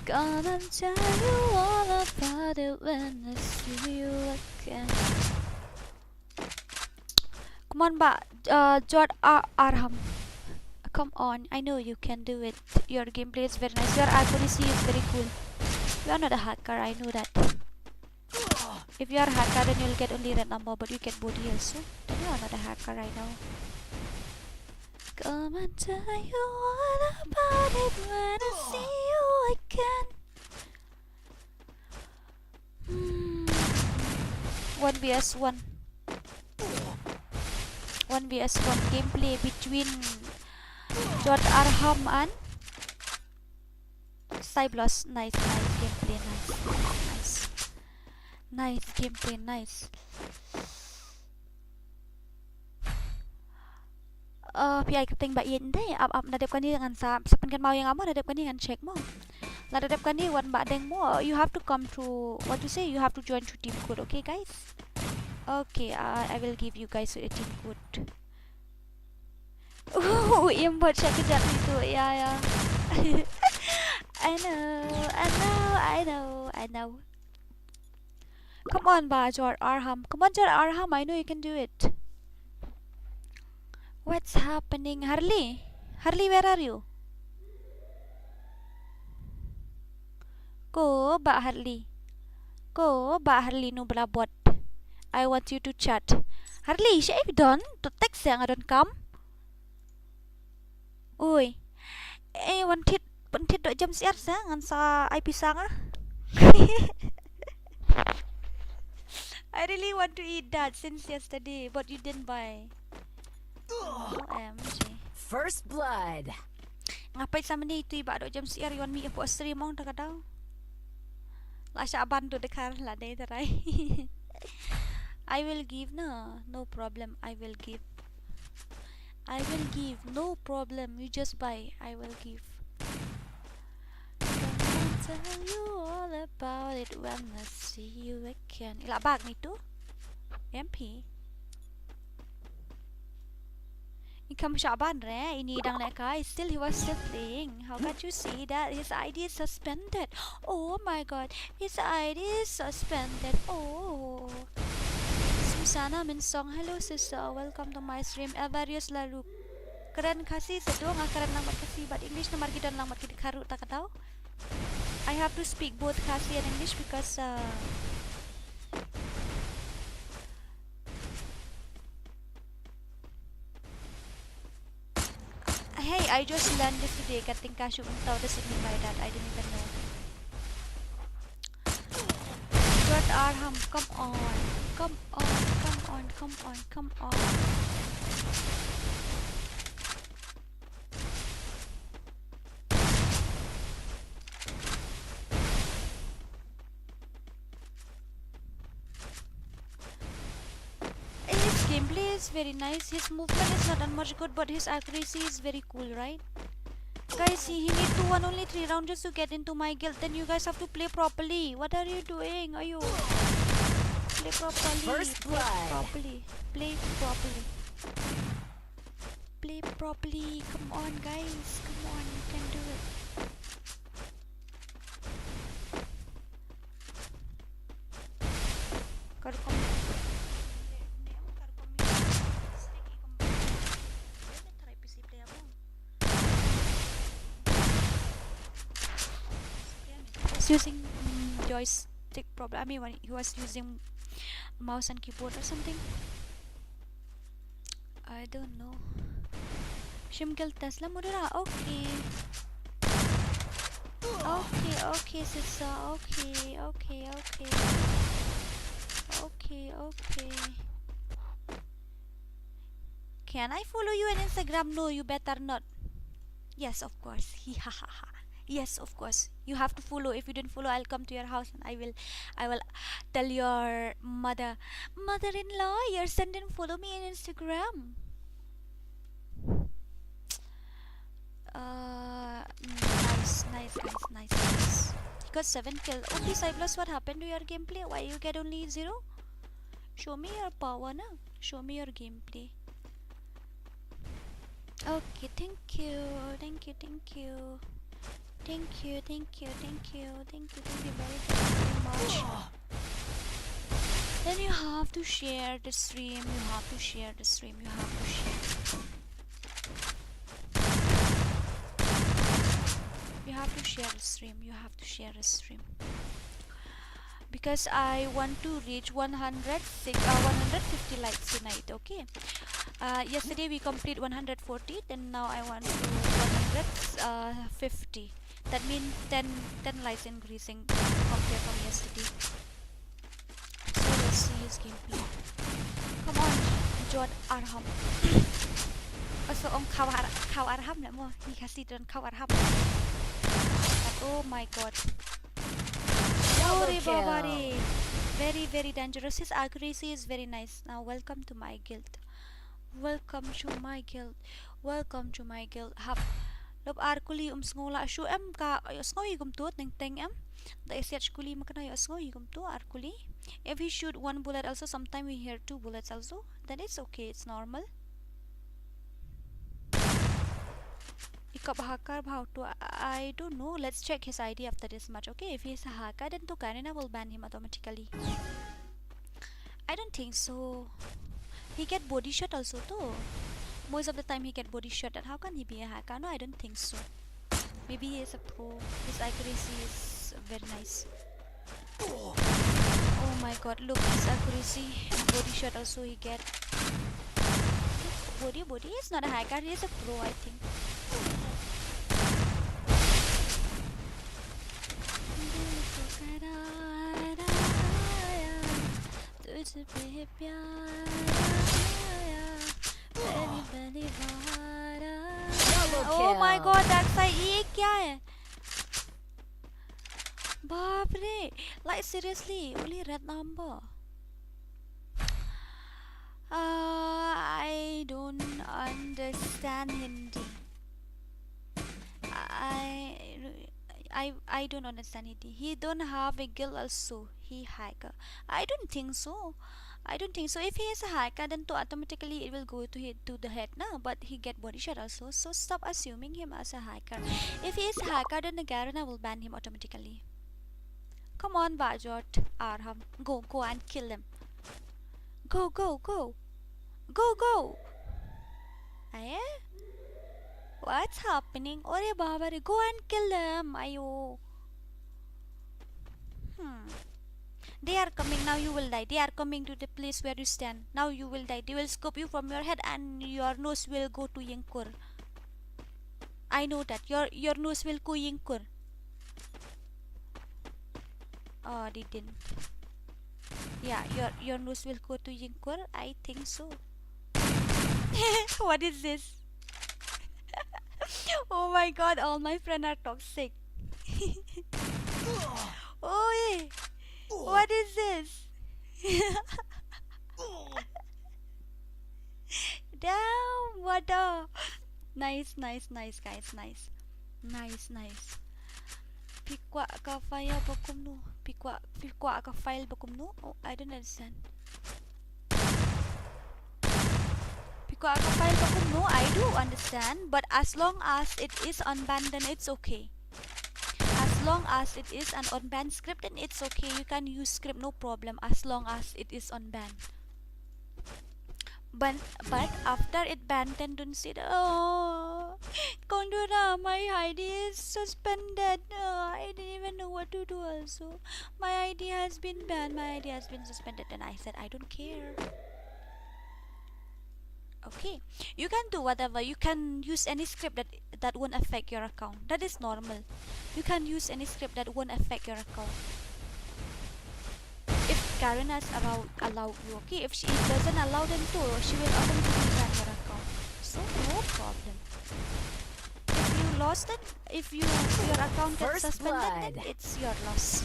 Gonna tell you all about it when I see you again. Come on, Jod Arham. Come on, I know you can do it. Your gameplay is very nice. Your accuracy is very cool. You are not a hacker, I know that. If you are a hacker, then you'll get only red number, but you get body also. Then you are not a hacker right now. Come and tell you all about it when I see you again. 1vs1 gameplay between Jod Arham and Çાઇબ્ᴏᴜ. Nice gameplay, nice gameplay, nice. Pi keting ba yin deh up nadep kani dengan sepen kan mau yang amo nadep kani dengan check mo. La nadep kani wan ba deng mo. You have to come to what to say. You have to join to team code, okay guys? Okay, I will give you guys a team code. Imbot siya kejap itu. Ya. I know. Come on ba Jod Arham. Come on Jod Arham, I know you can do it. What's happening? Harley, where are you? Ko ba Harley no blabot. I want you to chat. Harley, siya done? To text yang adon come. Uy. Wanted do jam siar sa ngan sa IP sanga. I really want to eat that since yesterday, but you didn't buy. OMG. First blood. Ngapain sama ni itu iba do jam siar yon mi po stream mong tak daw. La siya abando dekar la day taray. I will give no problem. I will give no problem. You just buy. I will give. I'll tell you all about it when I see you again. Ila bag ni tu. MP. Ikam Shaban re ini dang nak kai. Still he was still playing. How could you see that his ID is suspended? Oh my god, his ID is suspended. Oh. Susana Minsong, hello sister, welcome to my stream. Various lalu. Keren Khasi sedo ngakaran lang Khasi, but English namar gidan lang mat karu tak tahu. I have to speak both Khasi and English because hey, I just learned this today. Kating kasyo untaw does it mean by that? I didn't even know. Jod Arham, come on. His gameplay is very nice. His movement is not that much good, but his accuracy is very cool, right? Guys, he need to win only 3 rounds just to get into my guild. Then you guys have to play properly. What are you doing? Are you play properly? First blood. Play properly. Come on, guys. Come on, you can do it. Using joystick problem. I mean, when he was using mouse and keyboard or something. I don't know. Shimkel Tesla Mudura. Okay, sister. Okay. Can I follow you on Instagram? No, you better not. Yes, of course. Yes, of course. You have to follow. If you didn't follow, I'll come to your house and I will tell your mother-in-law, Iİrsᴛ didn't follow me on Instagram. Nice. He got 7 kills. Okay, Çાઇબ્ᴏᴜ, what happened to your gameplay? Why you get only 0? Show me your power, na? Show me your gameplay. Okay, thank you very much. Then you have to share the stream. You have to share. You have to share the stream. because I want to reach 150 likes tonight. Okay. Yesterday we complete 140, then now I want to 150. That means 10 likes increasing compared from yesterday. So let's see his gameplay. Come on, John Arham. Also on Kał Arham nak mo. Ni Khasi dan Kał Arham. Oh my god. Oh, Reborn. Very dangerous. His accuracy is very nice. Now welcome to my guild. Welcome to my guild. Welcome to my guild. Hap. Lob arkuli Mᴏʀᴜᴛ shu em ka Sᴏᴏᴜ gumtu teng teng em. The SH kuli makana Sᴏᴏᴜ gumtu arkuli. If he shoot one bullet also, sometime we hear two bullets also. Then it's okay. It's normal. I don't know. Let's check his ID after this match. Okay, if he's a hacker, then to Kyyʀᴛᴇ will ban him automatically. I don't think so. He get body shot also too. Most of the time he get body shot. And how can he be a hacker? No, I don't think so. Maybe he is a pro. His accuracy is very nice. Oh my god, look his accuracy. Body shot also he get. Body is not a hacker. He is a pro, I think. Oh my god, that's ये क्या है? बाप रे, like seriously, only red number. I don't understand Hindi. I don't understand Hindi. He don't have a guild also. He hacker. I don't think so. If he is a hacker, then automatically it will go to the head now. But he get body shot also. So stop assuming him as a hacker. If he is a hacker, then the Kyyʀᴜnᴇ will ban him automatically. Come on, Bajot Arham. Go and kill him. Go. Eh? What's happening? Ore baba re, go and kill them. Ayo. They are coming. Now you will die. They are coming to the place where you stand. Now you will die. They will scope you from your head and your nose will go to Yingkur. I know that. Your nose will go Yingkur. Oh, they didn't. Yeah, your nose will go to Yingkur. I think so. What is this? Oh my god, all my friends are toxic. Oh yeah. What is this? Damn, what a nice guys, nice. Pikuak ka file bakum nu. Pikuak ka file bakum nu. Oh, I don't understand. Pikuak ka file bakum nu. I do understand, but as long as it is unbanned, then it's okay. As long as it is an unbanned script, then it's okay. You can use script, no problem, as long as it is unbanned. But after it banned, then don't say, oh, Kondura, my ID is suspended. I didn't even know what to do also. My ID has been banned. My ID has been suspended. And I said, I don't care. Okay, you can do whatever. You can use any script that won't affect your account. That is normal. You can use any script that won't affect your account. If Karen has allowed you, okay. If she doesn't allow them to, she will automatically ban your account. So no problem. If you lost it, if your account gets suspended, then it's your loss.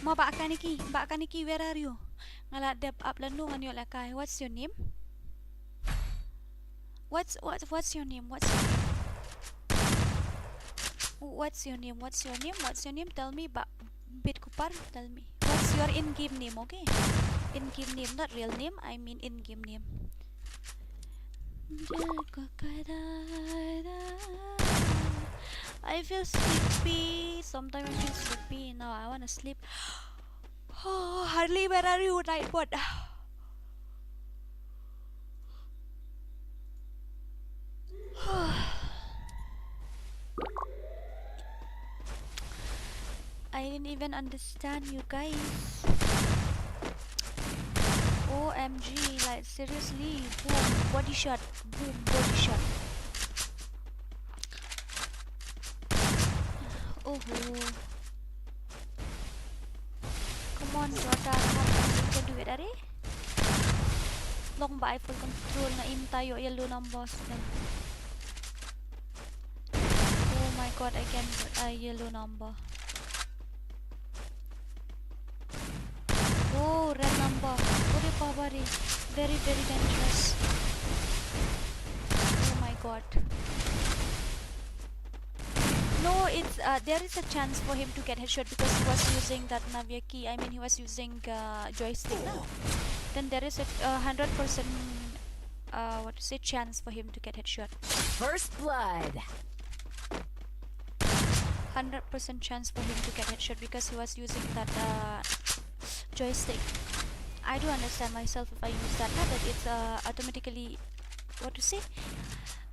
Mbak Kaniki, where are you? Ngala dep up lanu ngan lakai. What's your name? What's your name? What's your name? Tell me, Bit Kupar, tell me. What's your in-game name, okay? In-game name, not real name, I mean in-game name. I feel sleepy. Sometimes I feel sleepy. Now I wanna sleep. Oh, Harley, where are you? Nightbot. I didn't even understand you guys. OMG, like seriously. Boom, body shot. Boom, body shot. Oh. Come on, Jordan. You can do it, are? Long by full control na aim tayo yellow ng boss then. Oh my god, again yellow number. Oh, red number. Ore babari. Very dangerous. Oh my god. No, it's there is a chance for him to get headshot because he was using that Mᴏʀᴇ. I mean, he was using joystick. No? Then there is a 100% chance for him to get headshot. First blood. 100% chance for him to get headshot because he was using that joystick. I do understand myself if I use that, but it's automatically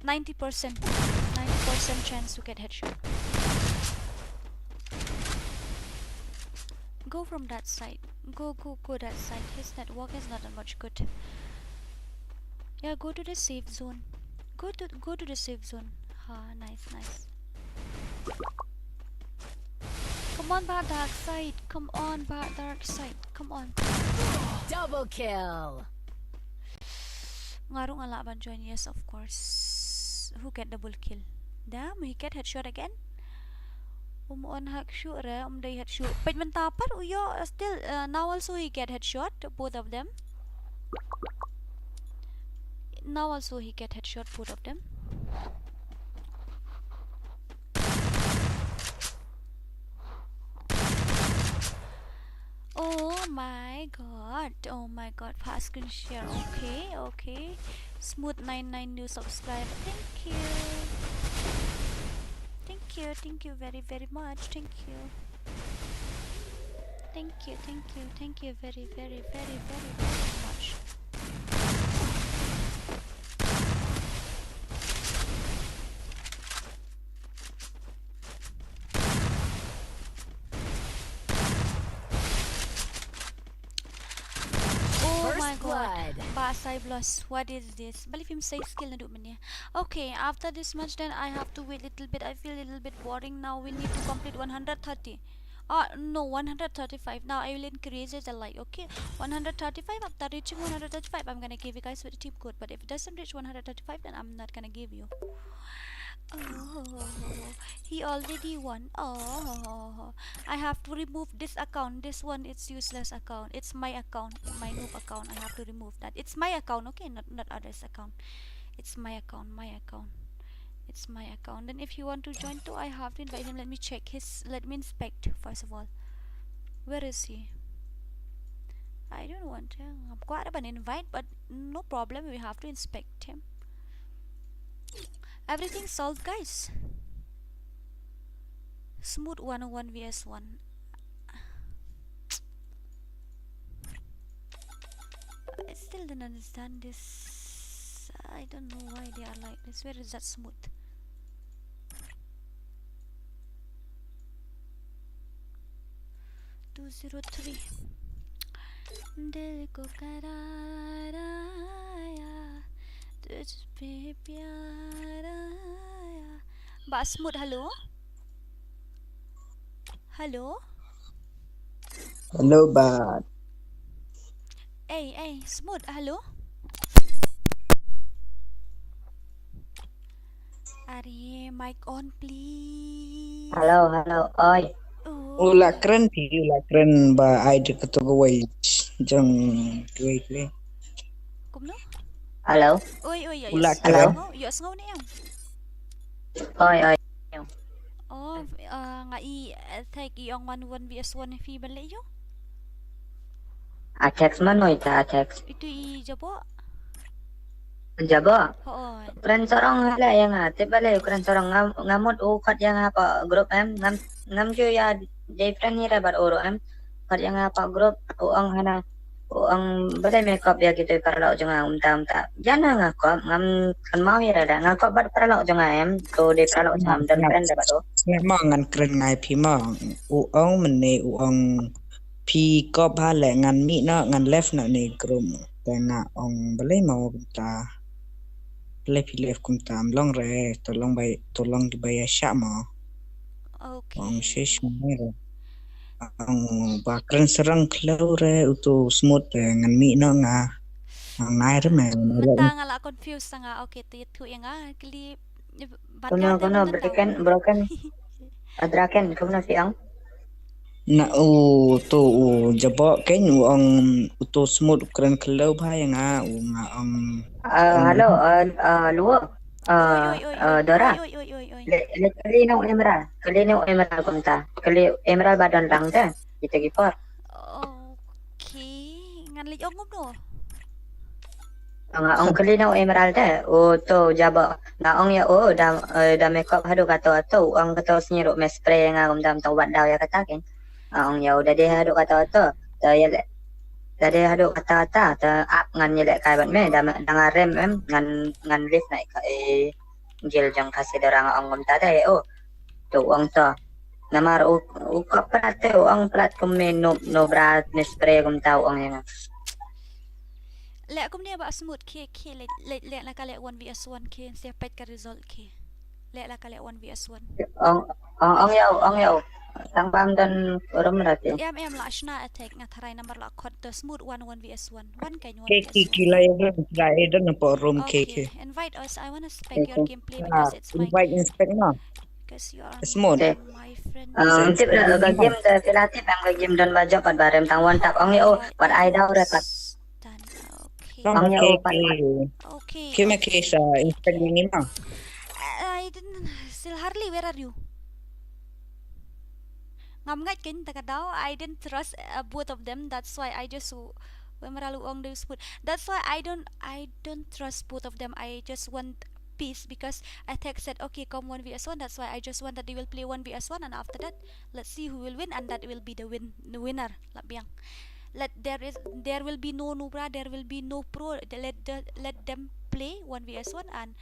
90% chance to get headshot. Go from that side. Go that side. His network is not that much good. Yeah, go to the safe zone. Go to the safe zone. Nice. Come on, dark side. Come on, dark side. Come on. Double kill. Ngarong alaban join. Yes, of course. Who get double kill? Damn, he get headshot again. On headshot they headshot. But when tapar uyo still now also he get headshot, both of them. Now also he get headshot, both of them. Oh my god, fast screen share. Okay. Smooth99 new subscriber. Thank you very much. Thank you very much. Oh my god, Basai Bloss, what is this? But if him say skill na do man niya. Okay, after this much then I have to wait a little bit. I feel a little bit boring now. We need to complete 130. No, 135. Now I will increase it a like. Okay, 135. After reaching 135, I'm gonna give you guys with the tip code. But if it doesn't reach 135, then I'm not gonna give you. Oh, he already won. Oh, I have to remove this account. This one, it's useless account. It's my account, my noob account. I have to remove that. It's my account, okay, not others account. It's my account. It's my account. Then if you want to join too, I have to invite him. Let me check his. Let me inspect first of all. Where is he? I don't want to. I've got an invite, but no problem. We have to inspect him. Everything solved, guys. Smooth 101 vs 1. I still don't understand this. I don't know why they are like this. Where is that smooth? $203. दिल को कराया तुझ पे प्यार आया. Basmut, hello. Hello, Bad. Hey, Smooth, hello. Are mic on, please. Hello, oi. Ula keren ba ai de ketugawai jang duai. Kumno? Hello. Oi, Ula keren. Yes, ngaw na yan. Oi. Oh, nga take yung 1-1 vs 1 fi bala yo. Atex man oi ta atex. Ito jabo. Jabo. Oo. Keren sorong hala yang ate bala keren sorong ngamut ukat yang apa grup ngam jo ya day friend ni rabat oro kat yang apa grup uang hana ang balay makeup ya gitu paralok jangan umta jangan ngakop ngam kan mau ya ada ngakop bad paralok jangan to de paralok jam dan friend dapat to memang ngan keren ngai pi mong uong mene uong pi ko ba le ngan mi na ngan left na ne grum te na ong balai mau ta le pi left kum tam long re to long di bay sha mo ong shish mo re ong ba keren serang klau re utu smooth ngan mi na nga ang nai re me Mata ngala confused nga okay tu yang kli kono broken adraken kono siang na tu jabok ken ong utu smooth keren klau ba yang nga ong halo luo Dora kalino emerald kumta kali emerald badan lang ta kita gipor okay ngan liog ngom nga ong kalino emerald ta o to jaba na ong ya o da makeup hado kato ato ang kato snyiro me spray nga kumdam to wadaw ya katakin ong ya udah deh hado kato ato ta ya Tadi hado kata-kata ta up ngan nyelek kai bat me dang rem ngan lift naik ka gel jang kasi darang ang ta dai tu ang ta namar u kaprat te ang plat kum me no brat ne spray kum tau ang yang le kum ne ba smooth ke le la kale 1vs1 ke se pet ka result ke le la kale 1vs1 ang yau tang bam dan rum rate em la ashna attack nga tharai number la khot the smooth 1vs1 one kain 1 ke lai dan po room ke invite us I want to spec your gameplay because it's my invite inspect no because you are smooth my friend tip la ga game da pilatip am ga game dan bajo pat barem tang one tap ang yo pat I daw repat ang yo pat okay ke me ke sa inspect ni ma I didn't still hardly where are you ngamngat kin takadaw I didn't trust both of them that's why I just meralu ong they smooth that's why I don't trust both of them I just want peace because Attack said okay come 1vs1 that's why I just want that they will play 1vs1 and after that let's see who will win and that will be the winner labiang there will be no nubra there will be no pro let them play 1vs1 and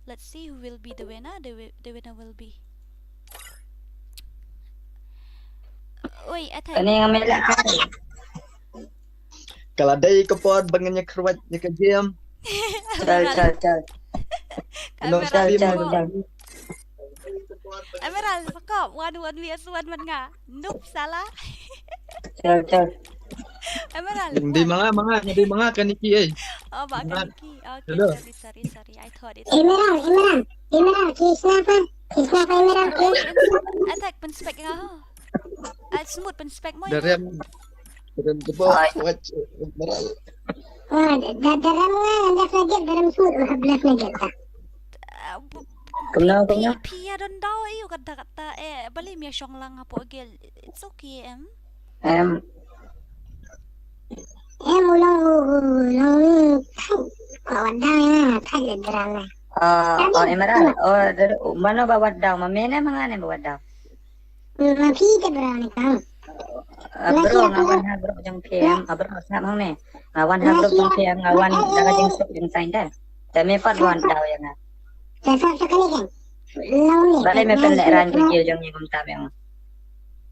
let's see who will be the winner the winner will be Oi, Attack. Kani nga mela ka. Kaladay ka po banganya kruwat nya ka game. Chal. Emerald, pakop 1vs1 man nga. Noob salah. Chal. Emerald. Hindi mga kaniki eh. Oh, ba kaniki. Okay, sorry. I thought it. Emerald. Kisnapa Emerald. Attack penspek nga ho. Smooth penspek mo. Daram ko po. Watch Emerald. Daram nga daram smooth hablas na gata. Kumna. Pia don daw iyo kata bali mi syong lang po gel. It's okay ulang kawan dah tadi drama. Emerald. Mana bawa daw mamene mangane bawa daw. Mapita berani kang. Bro ngawan ha bro jang PM bro snap hang ne. Ngawan ha bro jang PM ngawan daga jang sok jang sign dah. Tame pat wan daw yang na. Sasa sekali kan. Lawan ni. Bale me pen ran video jang ni kum tam yang.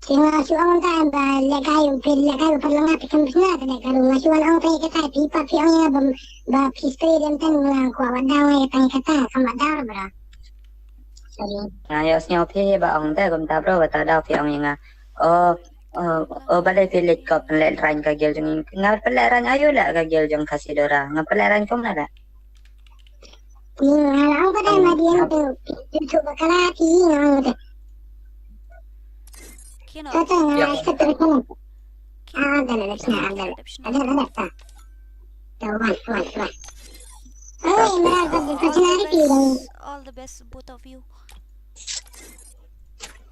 Singa suang ta ba legayo perlanga pikam bisna ta legayo masuan ang tay kata pipa pi ang ba pistri dem tan nga ko wadaw ay tay kata sama dar bra. Ya snyo phe ba ang ta kum ta bro ta daw phi ang yang. Bale pilit ko pen ran ka gel jang nga pelaran ayo la ka gel jang Khasi dora nga pelaran kum na da. Ang pa dai madiyan to bakala ti ang Kino. Tata nga terkena. Ada ta. Tawan. Oh, Emerald, all the best both of you.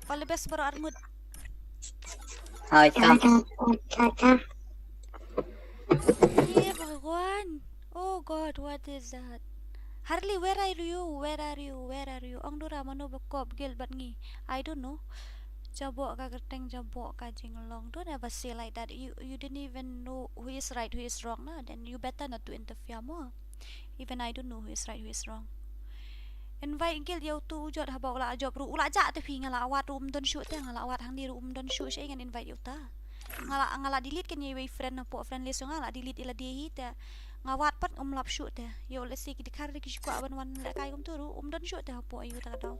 All the best bro Armud. Hai Tata. Hey Bhagwan. Oh God, what is that? Harley, where are you? Ang dura mano bakop gel bat ngi. I don't know. Jabok ka gerteng jabok ka jinglong. Don't ever say like that. You didn't even know who is right, who is wrong, nah. Then you better not to interfere more. Even I don't know who is right, who is wrong. Invite gil yow tu ujot haba ula job ru ula ja te phi ngala awat rum don shoot te ngala awat hang di rum don shoot shay ngan invite yow ta. Ngala delete kan ye friend na po friend list ngala delete ila dia hi te ngawat pat lap shoot te. Yow let's say ki dikar ki shukwa wan le kai tu ru don shoot te hapo ayu ta daw.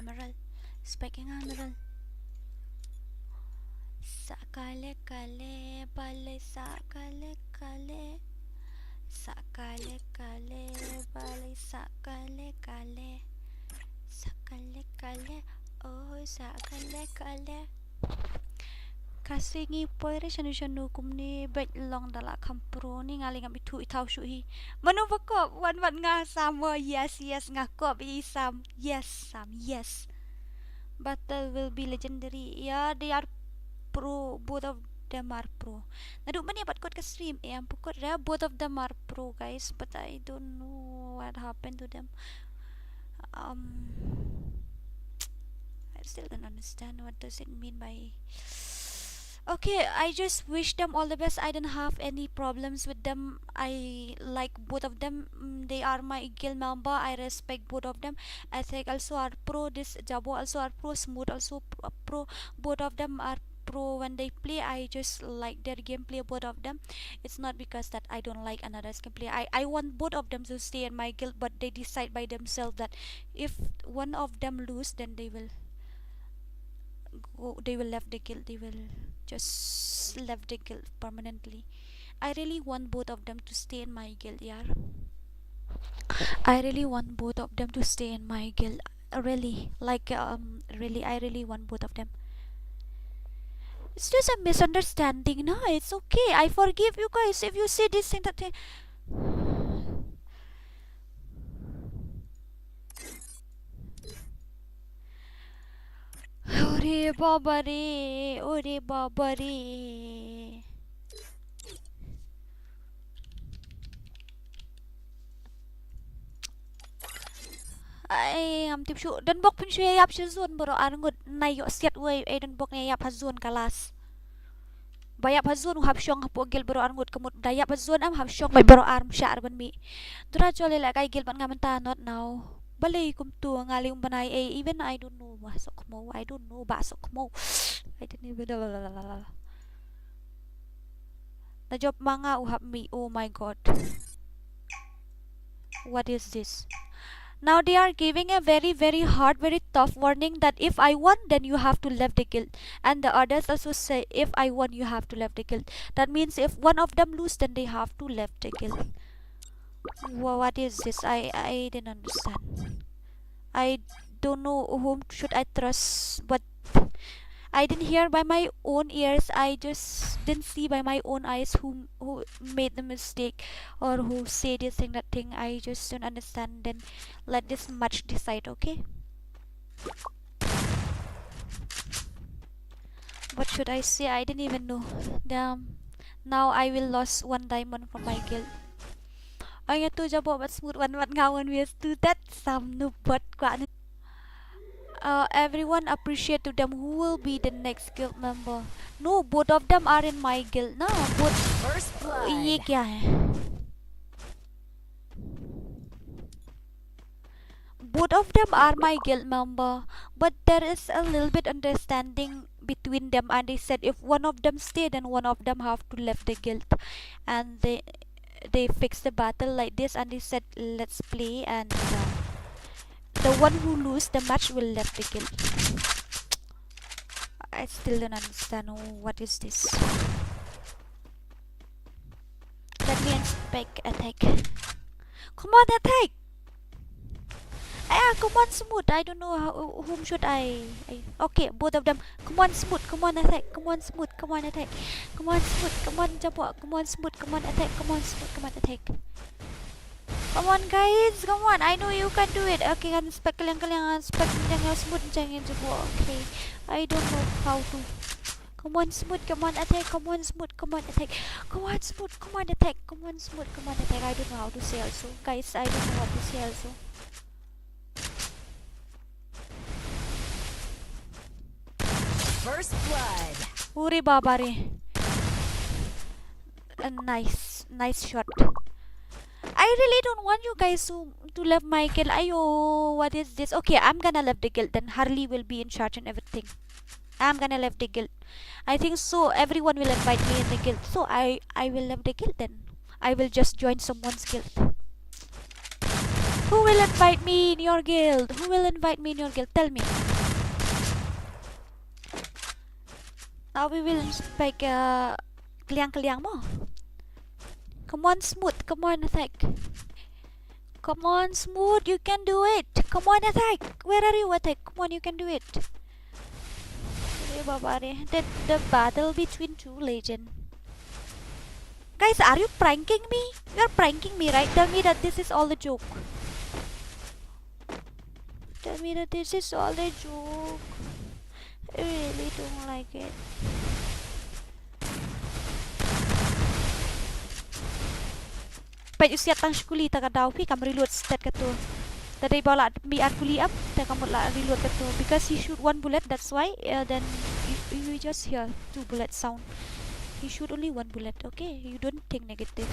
Emerald. Speaking Emerald. Sakale kale bale sakale kale. Sakale kale bale sakale kale. Sakale kale oh sakale kale. Khasi ngi poire shanu kumni bet long dala kampro ni ngali ngam itu itau shu hi. Manu bakop wan nga sama yes nga kop sam yes. Battle will be legendary. Yeah, they are pro, both of them are pro. Naduk man dapat kod ke stream pukot dia both of them are pro guys, but I don't know what happened to them. I still don't understand what does it mean by. Okay, I just wish them all the best. I don't have any problems with them. I like both of them. They are my guild member. I respect both of them. I think also are pro. This Jabo also are pro. Smooth also pro. Both of them are pro when they play. I just like their gameplay, both of them. It's not because that I don't like another's gameplay. I want both of them to stay in my guild, but they decide by themselves that if one of them lose, then they will left the guild. They will just left the guild permanently. I really want both of them to stay in my guild, yeah. I really want both of them to stay in my guild. Really, like really, I really want both of them. It's just a misunderstanding, no? It's okay. I forgive you guys if you say this thing that thing. Ore baba re, ore baba re. Ai am tip shu dan bok pun shu yap shu zon bro arngut nay yo siat way dan bok ne yap hazon kalas. Bayap hazon hab syong hapo gil bro arngut kemut dayap hazon am hab syong bay bro arm syar ban mi. Dura chole la kai gil ban ngamenta not now. Balay kum tu ngali banay even I don't know Sōģᴏᴜ. I don't know Sōģᴏᴜ. I don't even know. The job manga uhap me. Oh my god. What is this? Now they are giving a very hard, very tough warning that if I won, then you have to leave the guild. And the others also say if I won, you have to leave the guild. That means if one of them lose, then they have to leave the guild. What is this? I didn't understand. I don't know whom should I trust, but I didn't hear by my own ears. I just didn't see by my own eyes who made the mistake or who said this thing, that thing. I just don't understand. Then let this match decide, okay? What should I say? I didn't even know. Damn. Now I will lose 1 diamond from my guild. Ay tu jabo bat smooth one ngawan wes to that some noob but everyone appreciate to them who will be the next guild member. No, both of them are in my guild. No, both. First blood. ये क्या है? Both of them are my guild member, but there is a little bit understanding between them, and they said if one of them stay, then one of them have to leave the guild, and they fixed the battle like this, and they said let's play, and the one who lose the match will leave the guild. I still don't understand. What is this? Let me inspect attack. Come on, attack! Come on, smooth. I don't know whom should I. Okay, both of them. Come on, smooth. Come on, attack. Come on, smooth. Come on, attack. Come on, smooth. Come on, jump. Come on, smooth. Come on, attack. Come on, smooth. Come on, attack. Come on, guys. Come on. I know you can do it. Okay, kan spek kalian spek jangan smooth jangan jump. Okay. I don't know how to. Come on, smooth. Come on, attack. Come on, smooth. Come on, attack. Come on, smooth. Come on, attack. Come on, smooth. Come on, attack. I don't know how to say also, guys. I don't know what to say also. First blood. Uri babare. Nice shot. I really don't want you guys to love my guild. Ayo, what is this? Okay, I'm gonna love the guild. Then Harley will be in charge and everything. I'm gonna love the guild. I think so. Everyone will invite me in the guild. So I will love the guild then. I will just join someone's guild. Who will invite me in your guild? Who will invite me in your guild? Tell me. Now we will spike Kıyıʟnᴇɪ mo. Come on, Smooth. Come on, attack. Come on, Smooth. You can do it. Come on, attack. Where are you, attack? Come on, you can do it. The battle between two legends. Guys, are you pranking me? You're pranking me, right? Tell me that this is all a joke. Tell me that this is all a joke. I really don't like it. But you see, tang skuli ta kadau pi kam reload stat kato. Tadi bawa bi fully up, ta kamu la reload kato because he shoot one bullet. That's why then you just hear two bullet sound. He shoot only one bullet. Okay, you don't think negative.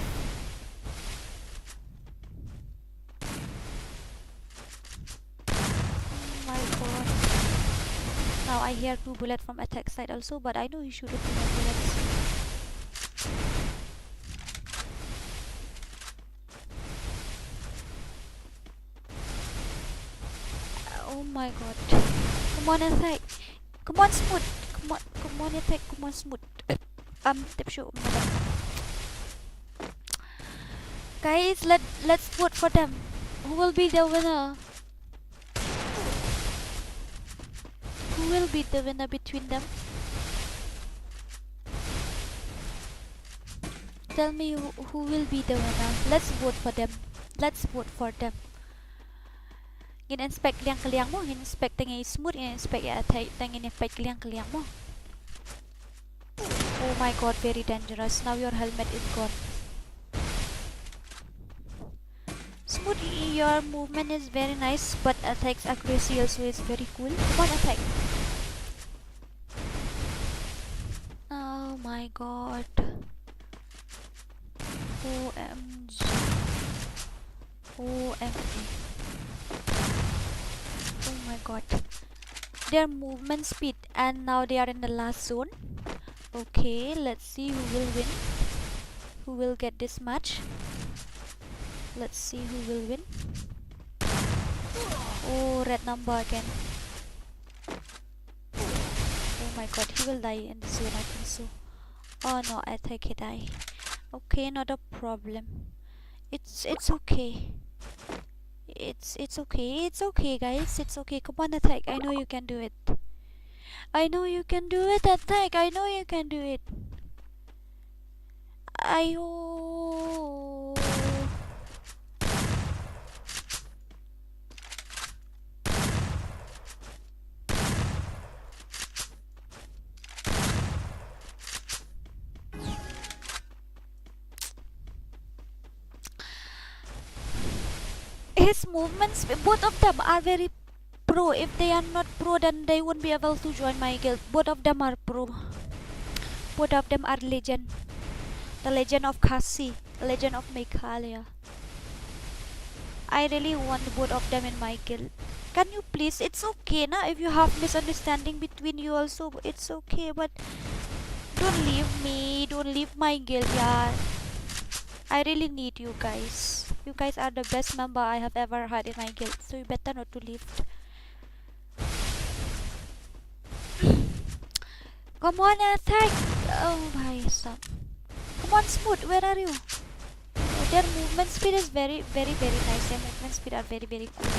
Oh my god. Now I hear two bullets from attack side also, but I know he shoot only one bullets. Oh my god. Come on, attack. Come on, Smooth. Come on, attack. Come on, Smooth. Tip show. Guys, let's vote for them. Who will be the winner? Who will be the winner between them? Tell me who will be the winner. Let's vote for them. Let's vote for them. Gin inspect Kıyıʟnᴇɪ mo, inspect tengah Smooth, inspect ya tengah inspect Kıyıʟnᴇɪ mo. Oh my god, very dangerous. Now your helmet is gone. Smooth, your movement is very nice, but attack's accuracy also is very cool. Come on, attack. Oh my god. OMG. OMG. Oh my god. Their movement speed, and now they are in the last zone. Okay, let's see who will win. Who will get this match? Let's see who will win. Oh, red number again. Oh my god, he will die in the zone, I think so. Oh no, I think he died. Okay, not a problem. It's okay. It's okay. It's okay, guys. It's okay. Come on, attack. I know you can do it. I know you can do it, attack. I know you can do it. Ayo. His movements, both of them are very pro. If they are not pro, then they won't be able to join my guild. Both of them are pro. Both of them are legend. The legend of Khasi, legend of Mᴏʀᴇ. I really want both of them in my guild. Can you please? It's okay, na? If you have misunderstanding between you also, it's okay. But don't leave me. Don't leave my guild, yeah. I really need you guys. You guys are the best member I have ever had in my guild, so you better not to leave. Come on, attack! Oh my son. Come on, Smooth, where are you? Their movement speed is very nice. Their movement speed are very cool.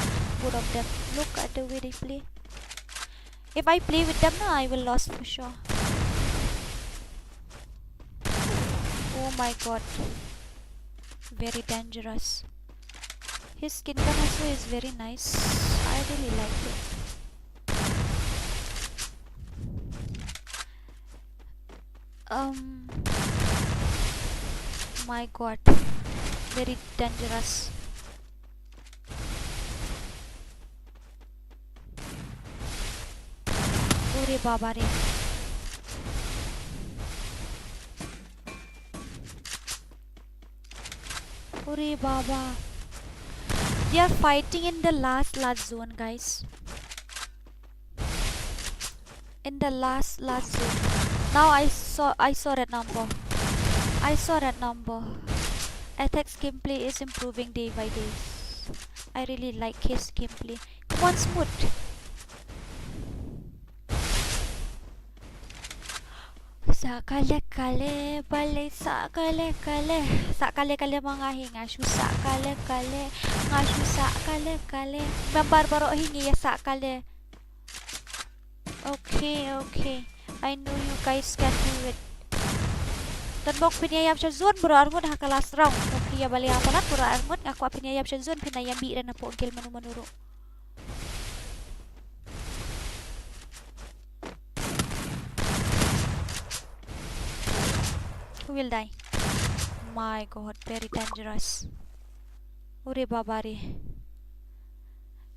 Both of them. Look at the way they play. If I play with them now, I will lose for sure. Oh my god. Very dangerous. His skin gun also is very nice. I really like it. My god. Very dangerous. Ure babare. Ure Baba. They are fighting in the last zone, guys. In the last zone. Now I saw that number. Attack's gameplay is improving day by day. I really like his gameplay. Come on, Smooth. Sakale balik sakale mga hingasyu sakale ngasyu sakale membar baro hingi ya sakale. Okay, I know you guys can do it. Dan bok pinayam siya zone bro armod ha last round. Okay ya bali apalat bro armod aku pinayam siya zone pinayam bi na po gil manuro. Who will die? My god, very dangerous. Ure babari.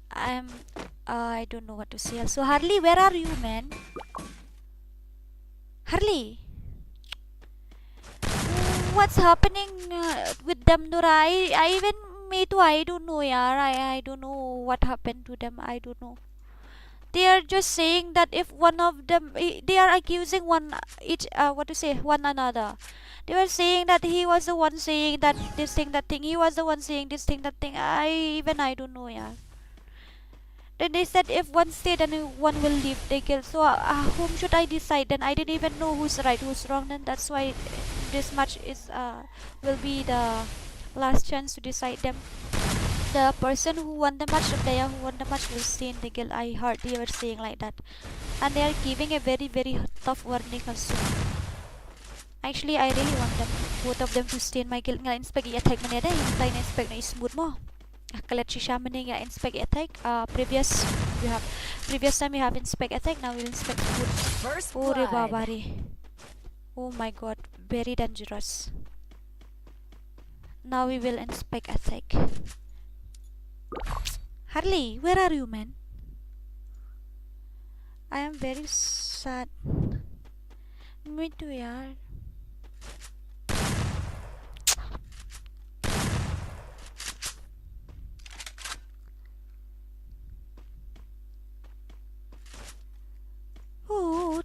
I don't know what to say. So Harley, where are you, man? Harley, what's happening with them, Nura? I even me too. I don't know, yaar. I don't know what happened to them. I don't know. They are just saying that if one of them, they are accusing one another. They were saying that he was the one saying that this thing, that thing. He was the one saying this thing, that thing. I don't know, yeah. Then they said if one stay, then one will leave. They kill. So whom should I decide? Then I didn't even know who's right, who's wrong. Then that's why this match is will be the last chance to decide them. The person who won the match, the player who won the match will stay in the guild. I heard they were saying like that, and they are giving a very tough warning also. Actually, I really want them, both of them, to stay in my guild. Nga inspect i-attack man yada, hintay na inspect na i-smooth mo. Kalat siya man nga inspect i-attack. Previous time we have inspect attack, now we'll inspect smooth. Ore babari. Oh my god, very dangerous. Now we will inspect attack. Harley, where are you, man? I am very sad. Me too, yaar.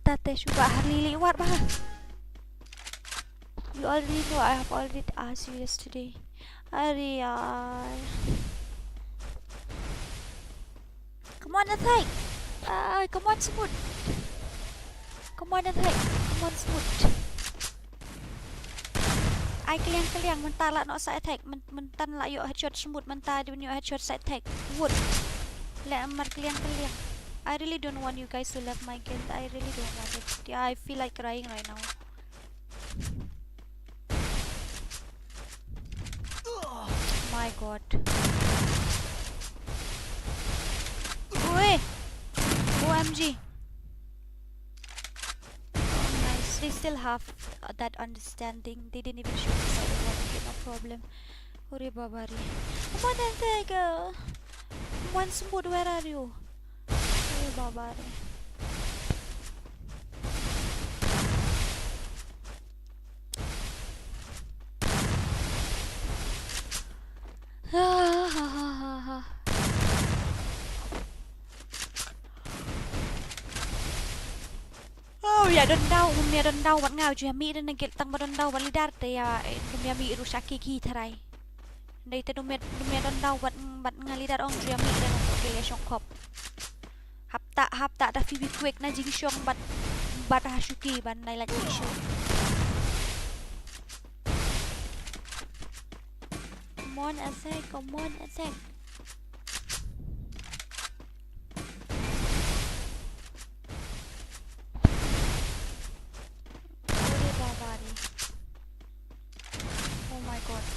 Tate suka Harley liwat bah. You already know, I have already asked you yesterday. Hari yaar. Come on, attack! Come on, smooth! Come on, attack! Come on, smooth! I kaliang mentar lah nak sa attack, mentan lah yuk headshot smooth, mentar dia punya headshot sa attack. Wood! Lek amar kaliang. I really don't want you guys to left my guild. I really don't want it. Yeah, I feel like crying right now. My god. Oi! OMG. Nice. They still have that understanding. They didn't even shoot the side of one. Okay, no problem. Ore babari. Come on, Nantega. One smooth, where are you? Ore babari. Ya đơn đau vẫn ngào chuyện mỹ nên kiện tăng đơn đau vẫn đi đắt thì mẹ mỹ rủ sạc kỳ thay đây thì mẹ đơn đau vẫn ngali đắt ông chuyện mỹ nên nó kể xong khop hấp tạ đã phi quick na jing xong bắt hasuki ban này là jing xong. Come on attack.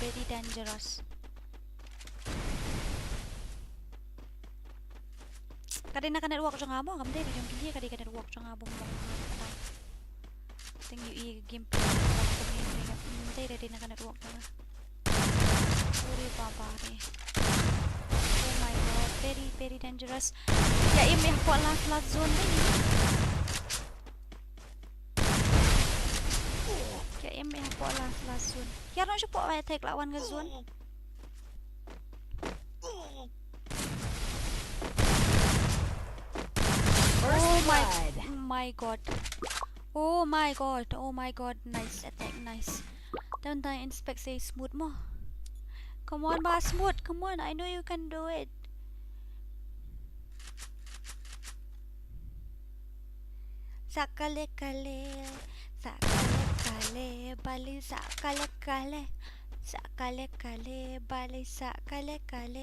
Very dangerous. Kadang nak network jo ngamo ngam dai jom kili kadang network jo ngabo mo. Teng yu gameplay dai dai nak network na. Ore baba re. Oh my god, very dangerous. Ya im ko last zone dai. Ya im ko last zone. Ya no siya po attack lawan ke zone. my god. Oh my god. Oh my god. Nice attack. Nice. Don't I inspect say smooth more. Come on, ba smooth. Come on. I know you can do it. Sakale kale. Sakale kale. Bali sakale kale. Sakale kale. Bali sakale kale.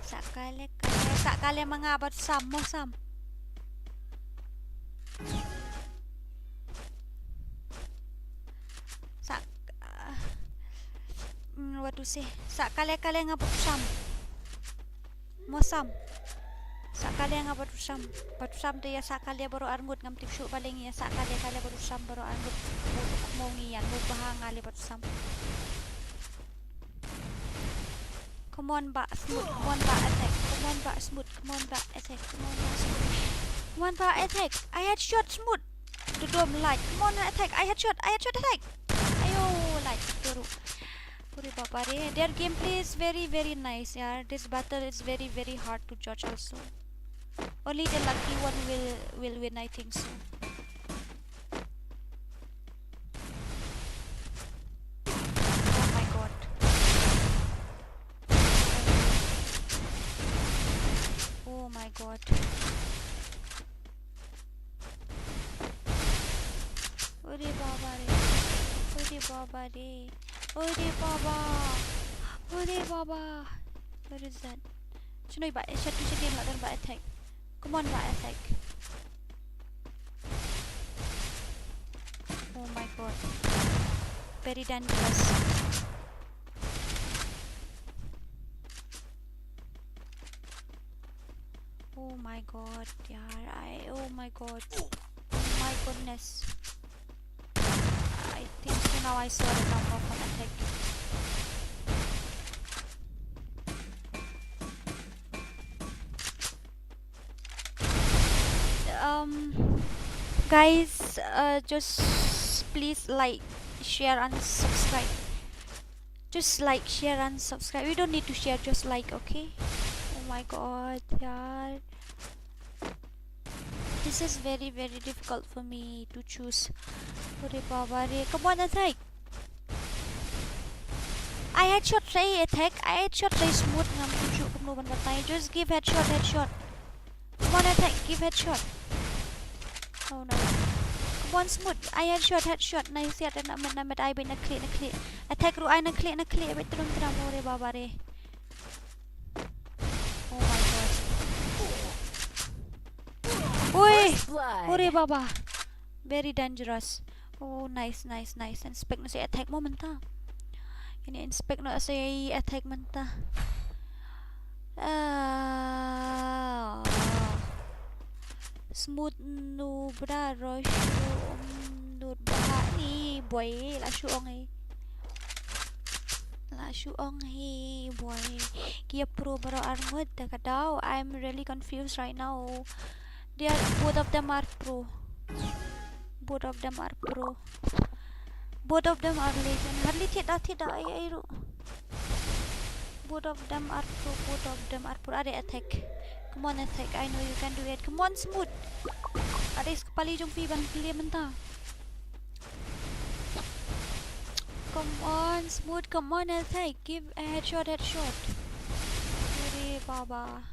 Sakale kale. Sakale mga abot sam mo sam. What to say? Sakale ngabot sam. Mosam. Sakale ngabot sam. Patusam tu ya sakale baru arngut ngam tipsu paling ya sakale baru sam baru arngut. Mau ngian mau bahang patusam. Come on, ba smooth. Come on, ba attack. Come on, ba smooth. Come on, ba attack. Come on, ba smooth. Come on, ba attack. I had shot smooth. The dome light. Come on, attack. I had shot attack. Ayo, light turu. Their gameplay is very nice. Yeah, this battle is very hard to judge also. Only the lucky one will win, I think so. Oh my god. Oh my god. Ore baba re. Ore baba re. Ore baba. Ore baba. What is that? Chinoy ba? Shot to shot lang ba attack? Come on ba attack? Oh my god. Very dangerous. Oh my god, yaar. Oh my god. Oh my goodness. I think so now I saw the number of an attack. Guys, just please like, share and subscribe. Just like, share and subscribe. You don't need to share, just like, okay? Oh my god, yaar. This is very difficult for me to choose. Come on, attack. I headshot Ray attack. I headshot Ray smooth. Just give headshot. Come on, attack. Give headshot. Oh no. Come on, smooth. I headshot. Nice yet. Namat I been a clear. Attack ru I na clear. Wait, don't baba re. Oh my god. Oi! Ore baba. Very dangerous. Oh, nice. Inspect na say attack mo man ta. Ini-inspect na say attack man ta. Smooth no bra rush no baha ni boy la shuong he boy kia pro baro armud takadaw. I'm really confused right now. Both of them are pro. Both of them are legend. Hardly tidak ay. Both of them are pro. Are attack. Come on, attack. I know you can do it. Come on, smooth. Are kepali jong fiban clear menta. Come on, smooth. Come on, attack. Give a headshot. Ore baba.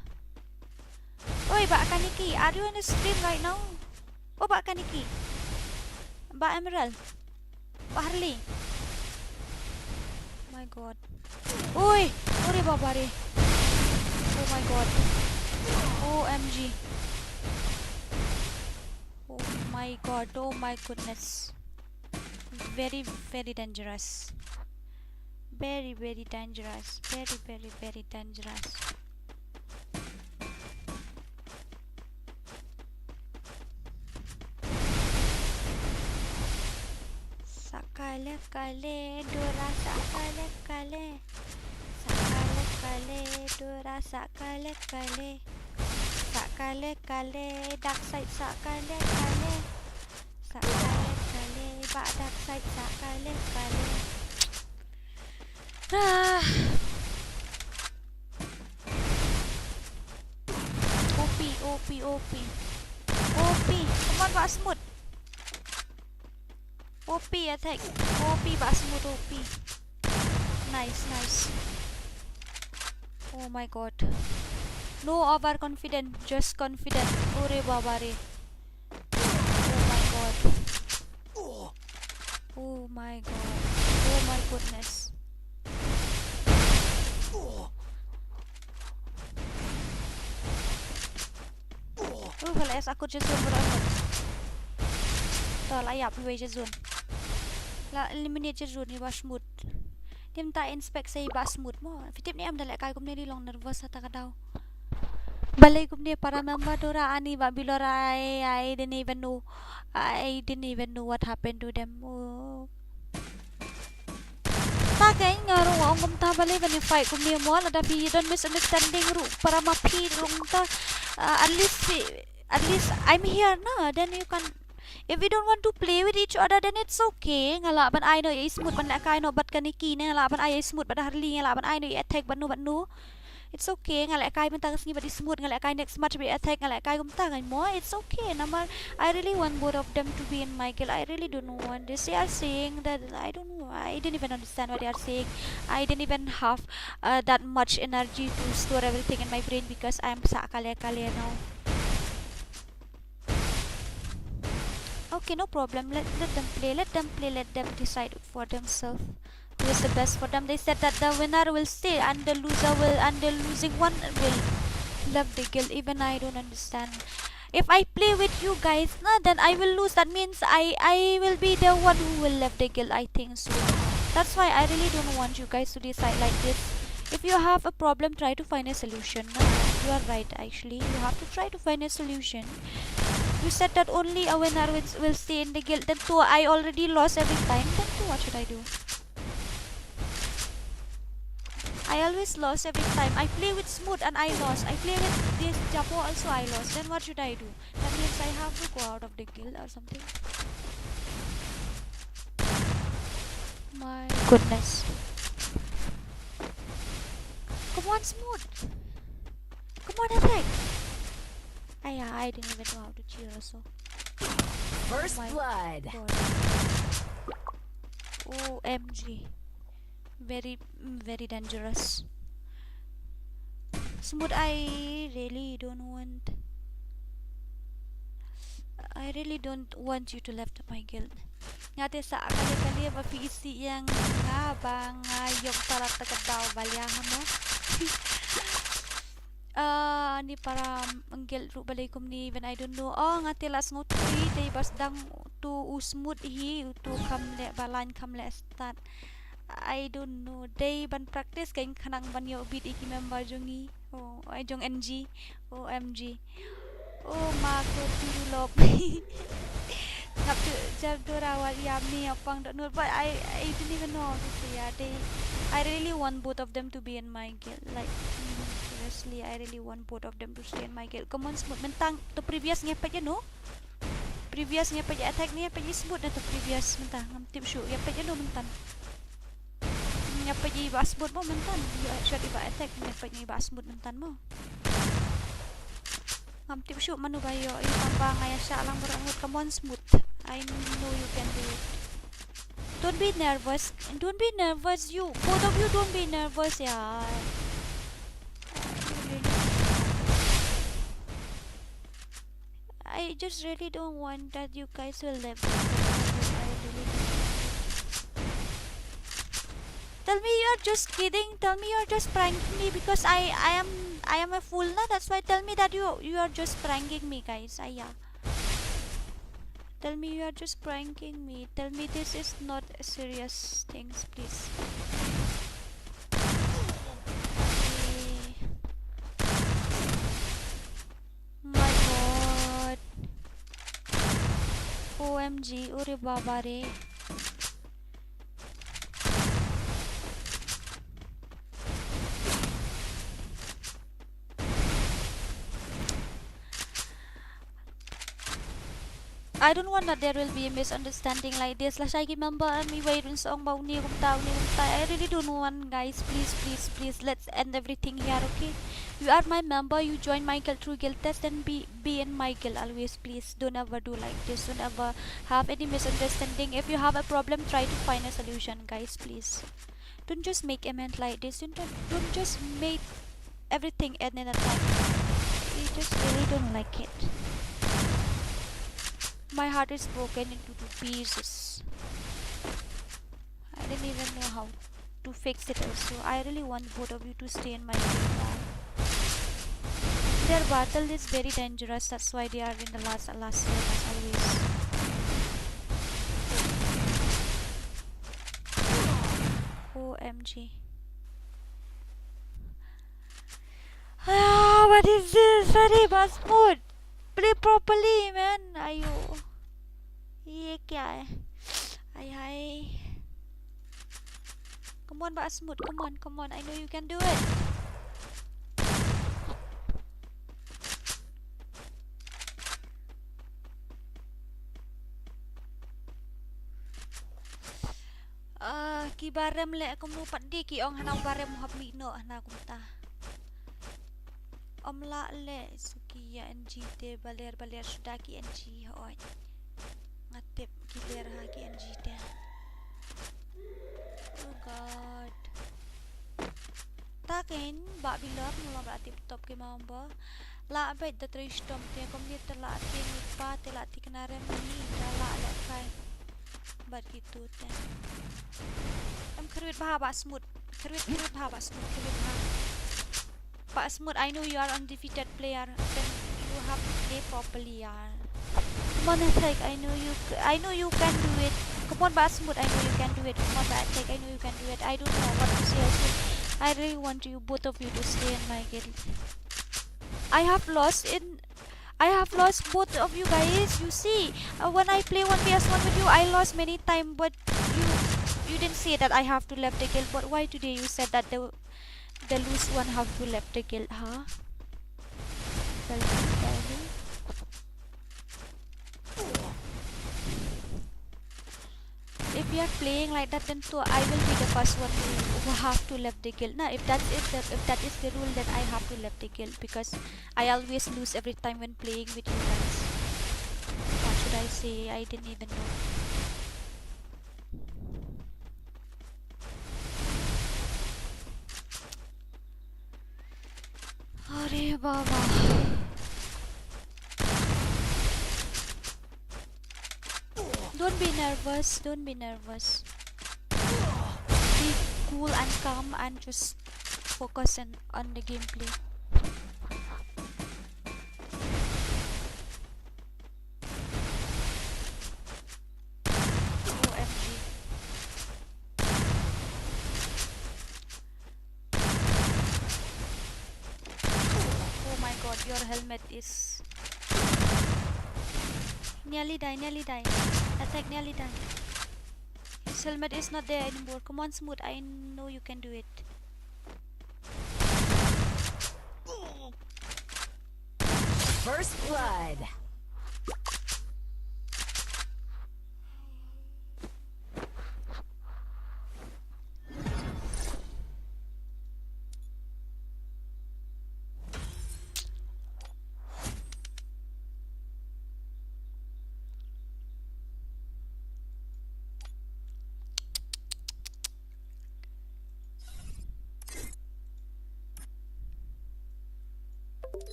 Oi, Ba Kaniki, are you on the stream right now? Oh, Ba Kaniki. Ba Emerald. Ba Harley. Oh my god. Oi! Ore baba re. Oh my god. OMG. Oh my god. Oh my goodness. Very dangerous. Very dangerous. Very dangerous. Sakale dora sakale dora sakale dark side sakale back dark side sakale OP OP. Come on, Pak Smooth. OP attack. OP, Pak Smooth, OP. Nice. Oh my god. No overconfident, just confident. Ore babare. Oh my god. Oh my god. Oh my goodness. Halas aku Jazun berakhir. Tak layak play Jazun. La eliminate Jazun ni Basmut. Dia minta inspect saya Basmut mo. Fitip ni am dalek kai kum ni long nervous ata kadau. Balai kum ni para member dora ani ba bilora I didn't even know what happened to them. Oh. Ta kay ngaro ang kum ta balai kan fight kum ni mo ada fi don't misunderstanding ru para mapi long ta at least I'm here na, then you can, if we don't want to play with each other then it's okay. Ngala ban I know I smooth ban la kai no bat kaniki na ngala ban I smooth bat harli ngala ban I know attack ban no it's okay. Ngala kai ban tagas ni bat smooth ngala kai next match be attack ngala kai kum ta mo it's okay. Naman I really want both of them to be in my kill. I really don't want this. They are saying that I don't know, I didn't even understand what they are saying. I didn't even have that much energy to store everything in my brain because I'm sa kale now. Okay, no problem. Let them play. Let them decide for themselves who is the best for them. They said that the winner will stay and the losing one will left the guild. Even I don't understand. If I play with you guys, then I will lose. That means I will be the one who will left the guild. I think so. That's why I really don't want you guys to decide like this. If you have a problem, try to find a solution. You are right, actually. You have to try to find a solution. You said that only a winner will stay in the guild. Then too, I already lost every time. Then too, what should I do? I always lost every time. I play with Smooth and I lost. I play with this Japo also I lost. Then what should I do? That means I have to go out of the guild or something. My goodness. Come on, Smooth. Come on, attack. I didn't even know how to cheer also. First blood. OMG. Very dangerous. Smooth, I really don't want you to left my guild. Ngate sa kali-kali ba PC yang nga bang yung tarat tagadaw balyahan mo. Ni para guild ru balay kum ni even I don't know. Oh ngate las ngotui tay bas dang to Smooth hi to kamle balan kamle start. I don't know. They ban practice kay kanang ban yo bit iki member jongi. Oh, ay jong NG. OMG. Oh, mako tulok. Ngap tu jardora wal yami apang don't know. But I didn't even know how to say. I really want both of them to be in my guild. Like seriously, I really want both of them to stay in my guild. Come on, Smooth. Mentang to previous ngepet ya no? Previous ngepet ya attack ni ngepet Smooth na to previous mentang ngam tip shoot ngepet ya no mentang. Ngepet ji basbot mo mentan. You shot iba attack ngepet ni basbot mentan mo. Ngam tip shoot manu bayo tambah ngaya sya lang berangut. Come on, Smooth. I know you can do it. Don't be nervous. Don't be nervous. You both of you don't be nervous ya. I just really don't want that you guys will live. Tell me you're just kidding. Tell me you're just pranking me because I am a fool na. That's why tell me that you are just pranking me, guys. Yeah. Tell me you are just pranking me. Tell me this is not serious things, please. My god. OMG. Ore baba re. I don't want that there will be a misunderstanding like this. Lah saya member me Mᴏʀᴜᴜᴛ bau ni kum tahu ni kum tahu. I really don't want, guys. Please, let's end everything here, okay? You are my member, you join my guild through guild test, then be in my guild always, please. Don't ever do like this. Don't ever have any misunderstanding. If you have a problem, try to find a solution, guys, please. Don't just make amends like this. Don't just make everything end in a time. I just really don't like it. My heart is broken into two pieces. I didn't even know how to fix it also. I really want both of you to stay in my team now. Their battle is very dangerous, that's why they are in the last lane as always. OMG. What is this? अरे बस mood. Play properly, man. आयो. ये क्या है? Ay. Come on, Basmut. Come on. I know you can do it. Ki barem le aku mu pandi ki ong hanau barem hab mi no hana kumta. Om la le suki ya NGT baler sudah ki NG hoy. Ngatip ki ler ha ki NGT. Oh god. Takin ba bilap mula ba tip top ke mamba. La bet the tristom te kom dia telah te lupa telah ti kenarem ni la le kai. But gitu teh. Kerwit bah Basmut. Kerwit bah Basmut. Basmut, I know you are undefeated player. Then you have to play properly, yaar. Come on, Attack. I know you can do it. Come on, Basmut. I know you can do it. Come on, Attack. I know you can do it. I don't know what to say. I really want you, both of you, to stay in my guild. I have lost both of you guys. You see, when I play 1vs1 with you, I lost many times, but you didn't say that I have to left the guild. But why today you said that the loose one have to left the guild, huh? Tell me. If we are playing like that, then too, I will be the first one who have to left the guild. Nah, if that is the rule, then I have to left the guild because I always lose every time when playing with you guys. What should I say? I didn't even know. Arey baba. Don't be nervous. Be cool and calm and just focus on the gameplay. OMG. Oh my god, your helmet is nearly die. Attack, nearly done. His helmet is not there anymore. Come on, Smooth. I know you can do it. First blood.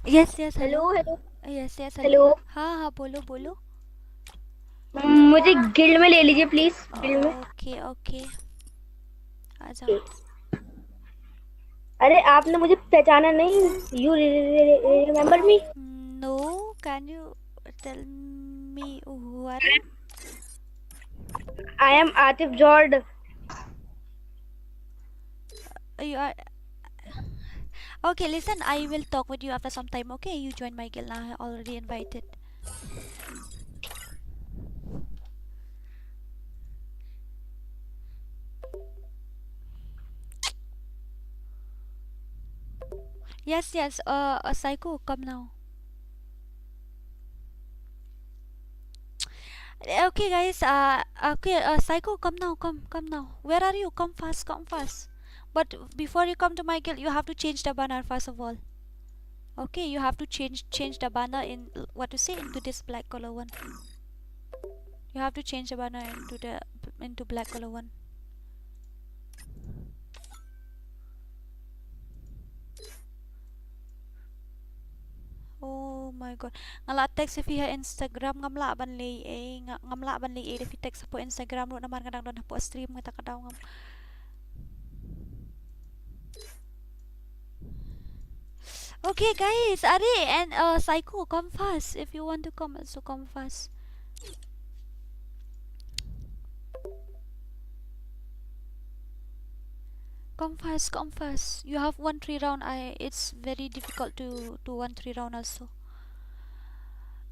Yes, hello yes, hello हाँ, बोलो. मुझे guild में ले लीजिए please guild में okay आ जाओ. अरे आपने मुझे पहचाना नहीं you remember me No, can you tell me who are you? I am Atif जॉर्ड You are okay. Listen, I will talk with you after some time. Okay, you join my guild now. I already invited. Yes. Psycho, come now. Okay, guys. Okay. Psycho, come now. Come now. Where are you? Come fast. Come fast. But before you come to my guild, you have to change the banner first of all. Okay, you have to change the banner in what to say into this black color one. You have to change the banner into black color one. Oh my god. Ngala text via Instagram ngamla ban li ngamla ban li if text po Instagram ro naman kadang don po stream ngata kadaw ngam. Okay guys, Ari and Psycho, come fast. If you want to come, also come fast. Come fast, come fast. You have 1-3 round. It's very difficult to do 1-3 round also.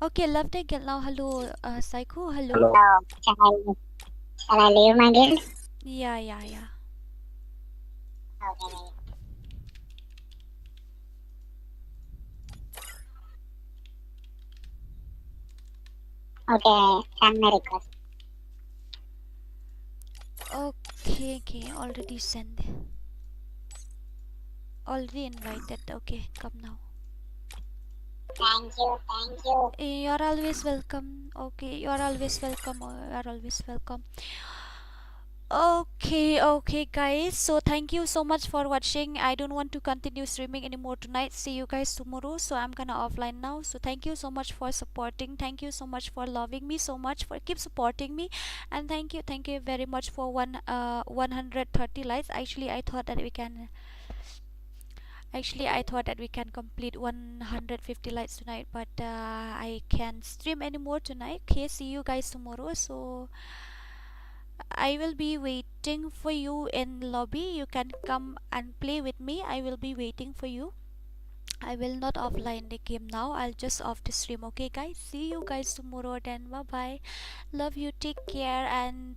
Okay, love the guild now. Hello, Psycho. Hello. Hello. Shall I leave my guild? Yeah. Okay, send me request. Okay. Already sent. Already invited. Okay, come now. Thank you. You're always welcome. Okay, you're always welcome. You're always welcome. Okay guys, so thank you so much for watching. I don't want to continue streaming anymore tonight. See you guys tomorrow, so I'm gonna offline now. So thank you so much for supporting, thank you so much for loving me so much, for keep supporting me, and thank you very much for 130 likes. Actually I thought that we can complete 150 likes tonight, but I can't stream anymore tonight. Okay, see you guys tomorrow. So I will be waiting for you in lobby. You can come and play with me. I will be waiting for you. I will not offline the game now. I'll just off the stream. Okay guys, see you guys tomorrow then. Bye bye. Love you, take care, and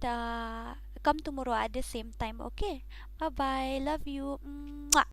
come tomorrow at the same time. Okay, bye bye. Love you. Mwah.